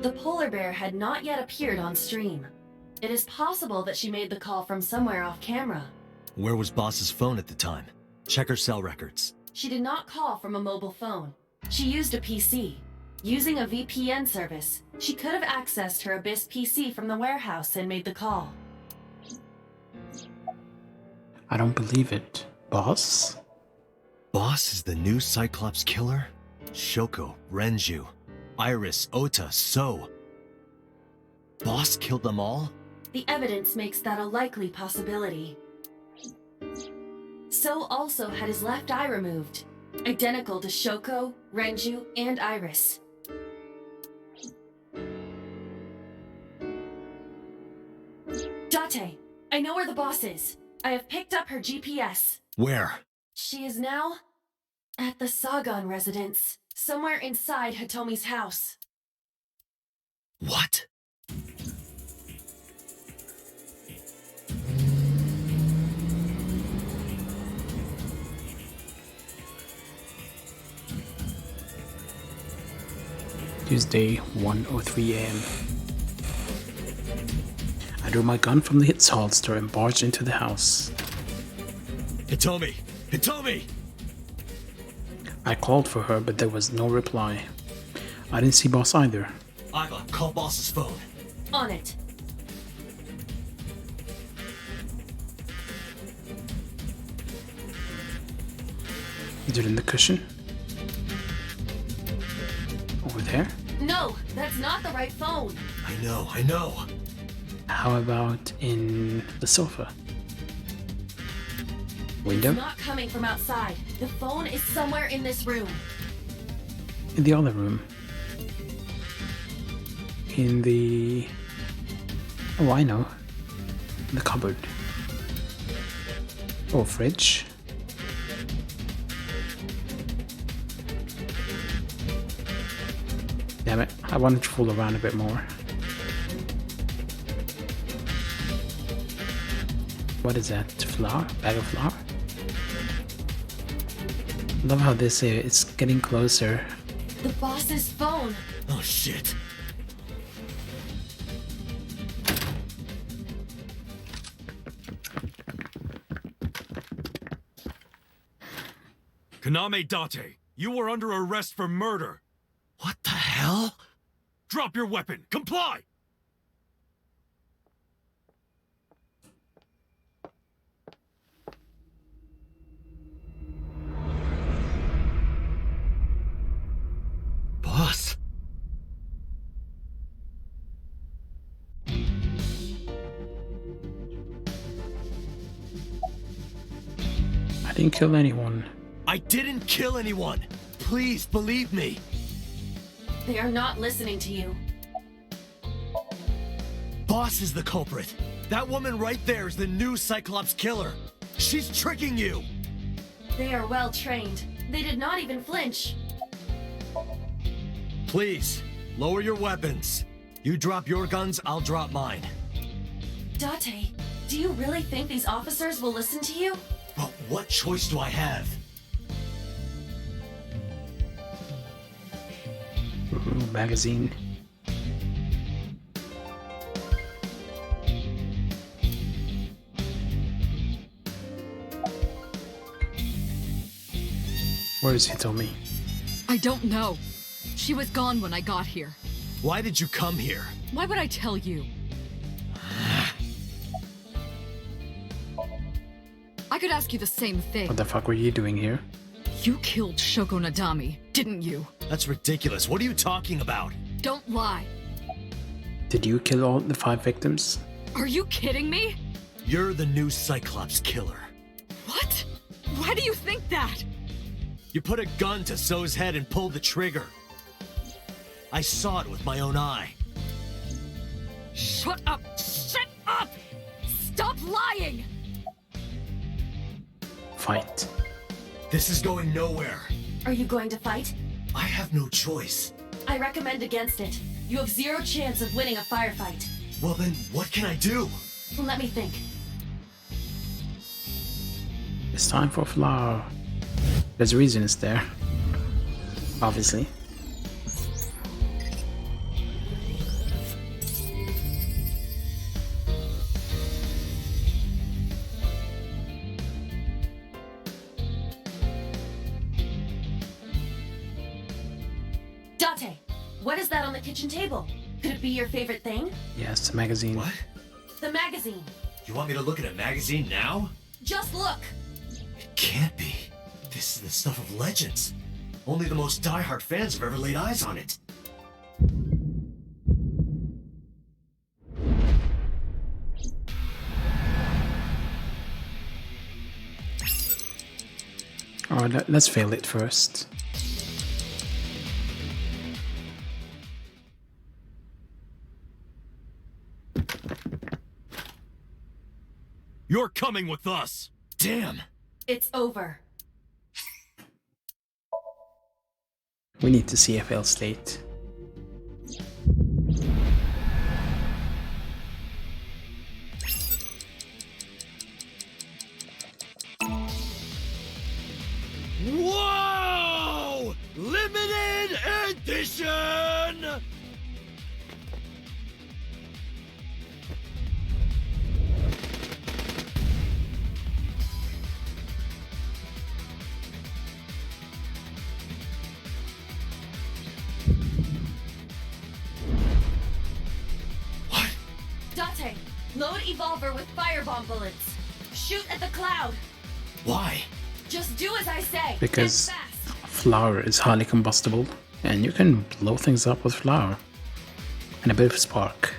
The polar bear had not yet appeared on stream. It is possible that she made the call from somewhere off camera. Where was Boss's phone at the time? Check her cell records. She did not call from a mobile phone. She used a PC. Using a VPN service, she could have accessed her Abyss PC from the warehouse and made the call. I don't believe it. Boss? Boss is the new Cyclops killer? Shoko, Renju, Iris, Ota, So. Boss killed them all? The evidence makes that a likely possibility. So also had his left eye removed, identical to Shoko, Renju, and Iris. Date, I know where the boss is. I have picked up her GPS. Where? She is now at the Sagan residence, somewhere inside Hitomi's house. What? Tuesday, 1:03 a.m. I drew my gun from the hits holster and barged into the house. Hitomi! Hitomi! I called for her, but there was no reply. I didn't see Boss either. Iva, call Boss's phone. On it. Is it in the cushion? Over there? No, that's not the right phone. I know. How about in the sofa? Window? It's not coming from outside. The phone is somewhere in this room. In the other room? In the... Oh, I know. The cupboard. Or fridge. Damn it, I wanted to fool around a bit more. What is that? Flour? Bag of flour? Love how this it's getting closer. The boss's phone. Oh shit. Kaname Date, you were under arrest for murder. What the hell? Drop your weapon. Comply! Boss? I didn't kill anyone. I didn't kill anyone! Please believe me! They are not listening to you. Boss is the culprit. That woman right there is the new Cyclops killer. She's tricking you! They are well trained. They did not even flinch. Please, lower your weapons. You drop your guns, I'll drop mine. Date, do you really think these officers will listen to you? But what choice do I have? Ooh, magazine. Where is Hitomi? I don't know. She was gone when I got here. Why did you come here? Why would I tell you? I could ask you the same thing. What the fuck were you doing here? You killed Shoko Nadami, didn't you? That's ridiculous. What are you talking about? Don't lie. Did you kill all the 5 victims? Are you kidding me? You're the new Cyclops killer. What? Why do you think that? You put a gun to So's head and pulled the trigger. I saw it with my own eye. Shut up! Shut up! Stop lying! Fight. This is going nowhere. Are you going to fight? I have no choice. I recommend against it. You have 0 chance of winning a firefight. Well then, what can I do? Let me think. It's time for flower. There's a reason it's there. Obviously. Date, what is that on the kitchen table? Could it be your favorite thing? Yes, the magazine. What? The magazine. You want me to look at a magazine now? Just look. It can't be. This is the stuff of legends. Only the most diehard fans have ever laid eyes on it. Alright, let's fail it first. You're coming with us! Damn! It's over. We need to see FL state. Whoa! Limited edition! Date, load Evolver with firebomb bullets. Shoot at the cloud. Why? Just do as I say. Because and fast. flour is highly combustible, and you can blow things up with flour. And a bit of a spark.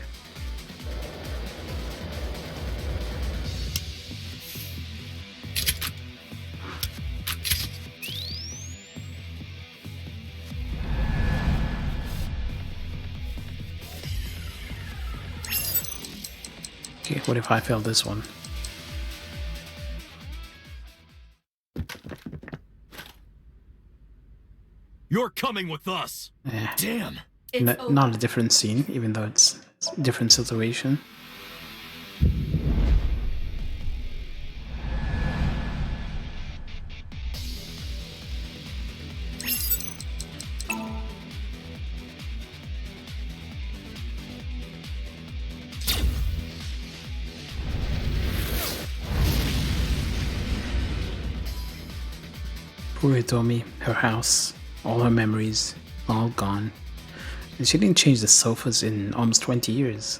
Okay, what if I fail this one? You're coming with us! Damn! Not a different scene, even though it's a different situation. Poor Hitomi, her house, all her memories, all gone. And she didn't change the sofas in almost 20 years.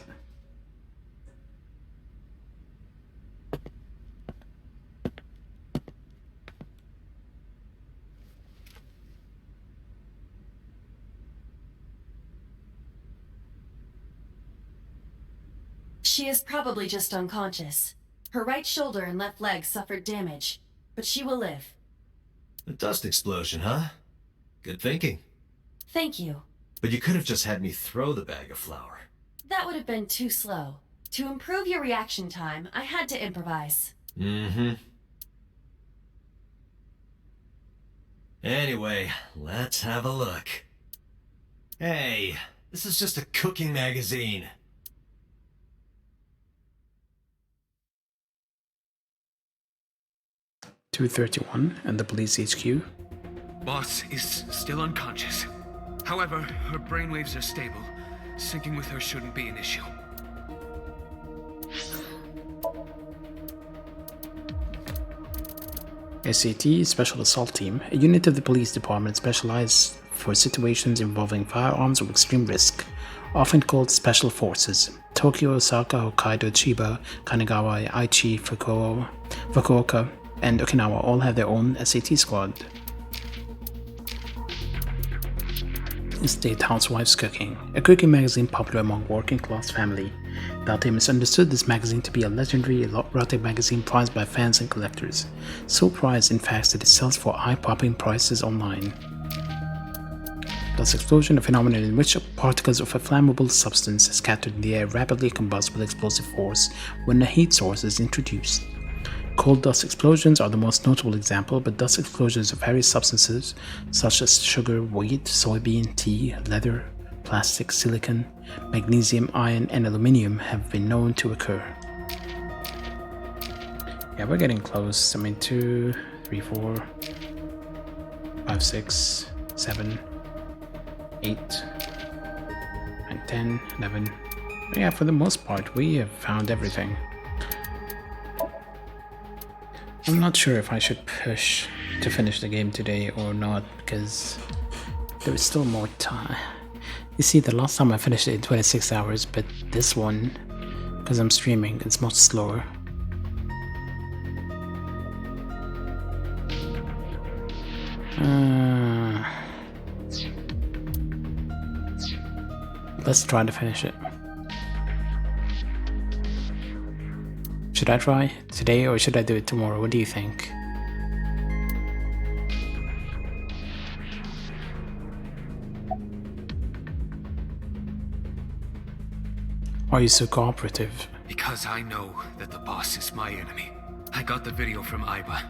She is probably just unconscious. Her right shoulder and left leg suffered damage, but she will live. A dust explosion, huh? Good thinking. Thank you. But you could have just had me throw the bag of flour. That would have been too slow. To improve your reaction time, I had to improvise. Mm-hmm. Anyway, let's have a look. Hey, this is just a cooking magazine. (2:31) and the police HQ. Boss is still unconscious. However, her brainwaves are stable. Syncing with her shouldn't be an issue. SAT, Special Assault Team, a unit of the police department specialized for situations involving firearms of extreme risk, often called Special Forces. Tokyo, Osaka, Hokkaido, Chiba, Kanagawa, Aichi, Fukuoka, and Okinawa all have their own SAT squad. State Housewives Cooking, a cooking magazine popular among working-class family. Date misunderstood this magazine to be a legendary erotic magazine prized by fans and collectors. So prized, in fact, that it sells for eye-popping prices online. Dust explosion, a phenomenon in which particles of a flammable substance scattered in the air rapidly combust with explosive force when a heat source is introduced. Coal dust explosions are the most notable example, but dust explosions of various substances such as sugar, wheat, soybean, tea, leather, plastic, silicon, magnesium, iron, and aluminium have been known to occur. Yeah, we're getting close. I mean, 2, 3, 4, 5, 6, 7, 8, 9, 10, 11. Yeah, for the most part, we have found everything. I'm not sure if I should push to finish the game today or not, because there is still more time. You see, the last time I finished it in 26 hours, but this one, because I'm streaming, it's much slower. Let's try to finish it. Should I try today or should I do it tomorrow? What do you think? Are you so cooperative? Because I know that the boss is my enemy. I got the video from Aiba.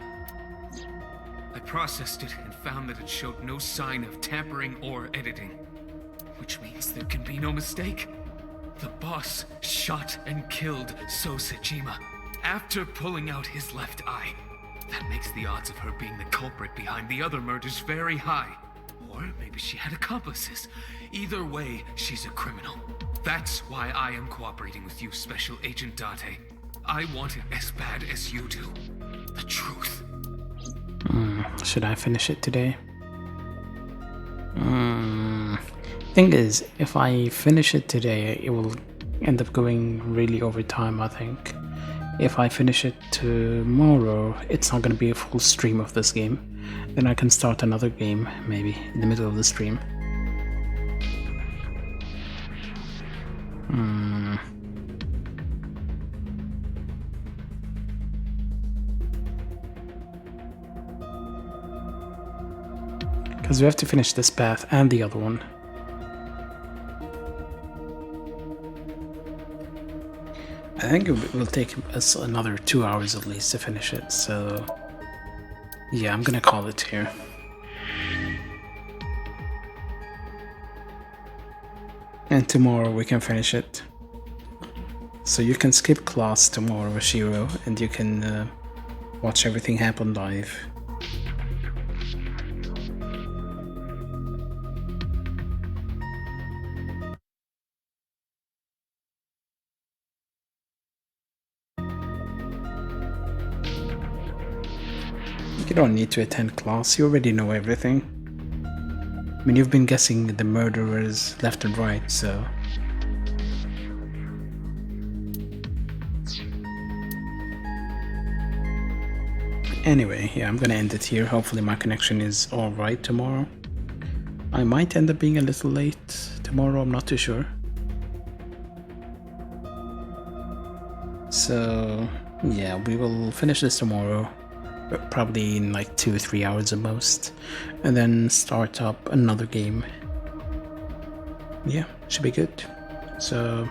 I processed it and found that it showed no sign of tampering or editing. Which means there can be no mistake. The boss shot and killed So Sejima after pulling out his left eye. That makes the odds of her being the culprit behind the other murders very high. Or maybe she had accomplices. Either way, she's a criminal. That's why I am cooperating with you, Special Agent Date. I want it as bad as you do. The truth. Should I finish it today? Thing is, if I finish it today, it will end up going really over time, I think. If I finish it tomorrow, it's not going to be a full stream of this game. Then I can start another game, maybe, in the middle of the stream. Because we have to finish this path and the other one. I think it will take us another 2 hours at least to finish it, so yeah, I'm gonna call it here. And tomorrow we can finish it. So you can skip class tomorrow, Ashiro, and you can watch everything happen live. You don't need to attend class, you already know everything. I mean, you've been guessing the murderers left and right, so... Anyway, yeah, I'm gonna end it here. Hopefully my connection is alright tomorrow. I might end up being a little late tomorrow, I'm not too sure. So, yeah, we will finish this tomorrow. Probably in like 2 or 3 hours at most, and then start up another game. Yeah, should be good. So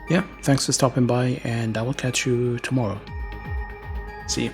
yeah, thanks for stopping by, and I will catch you tomorrow. See you.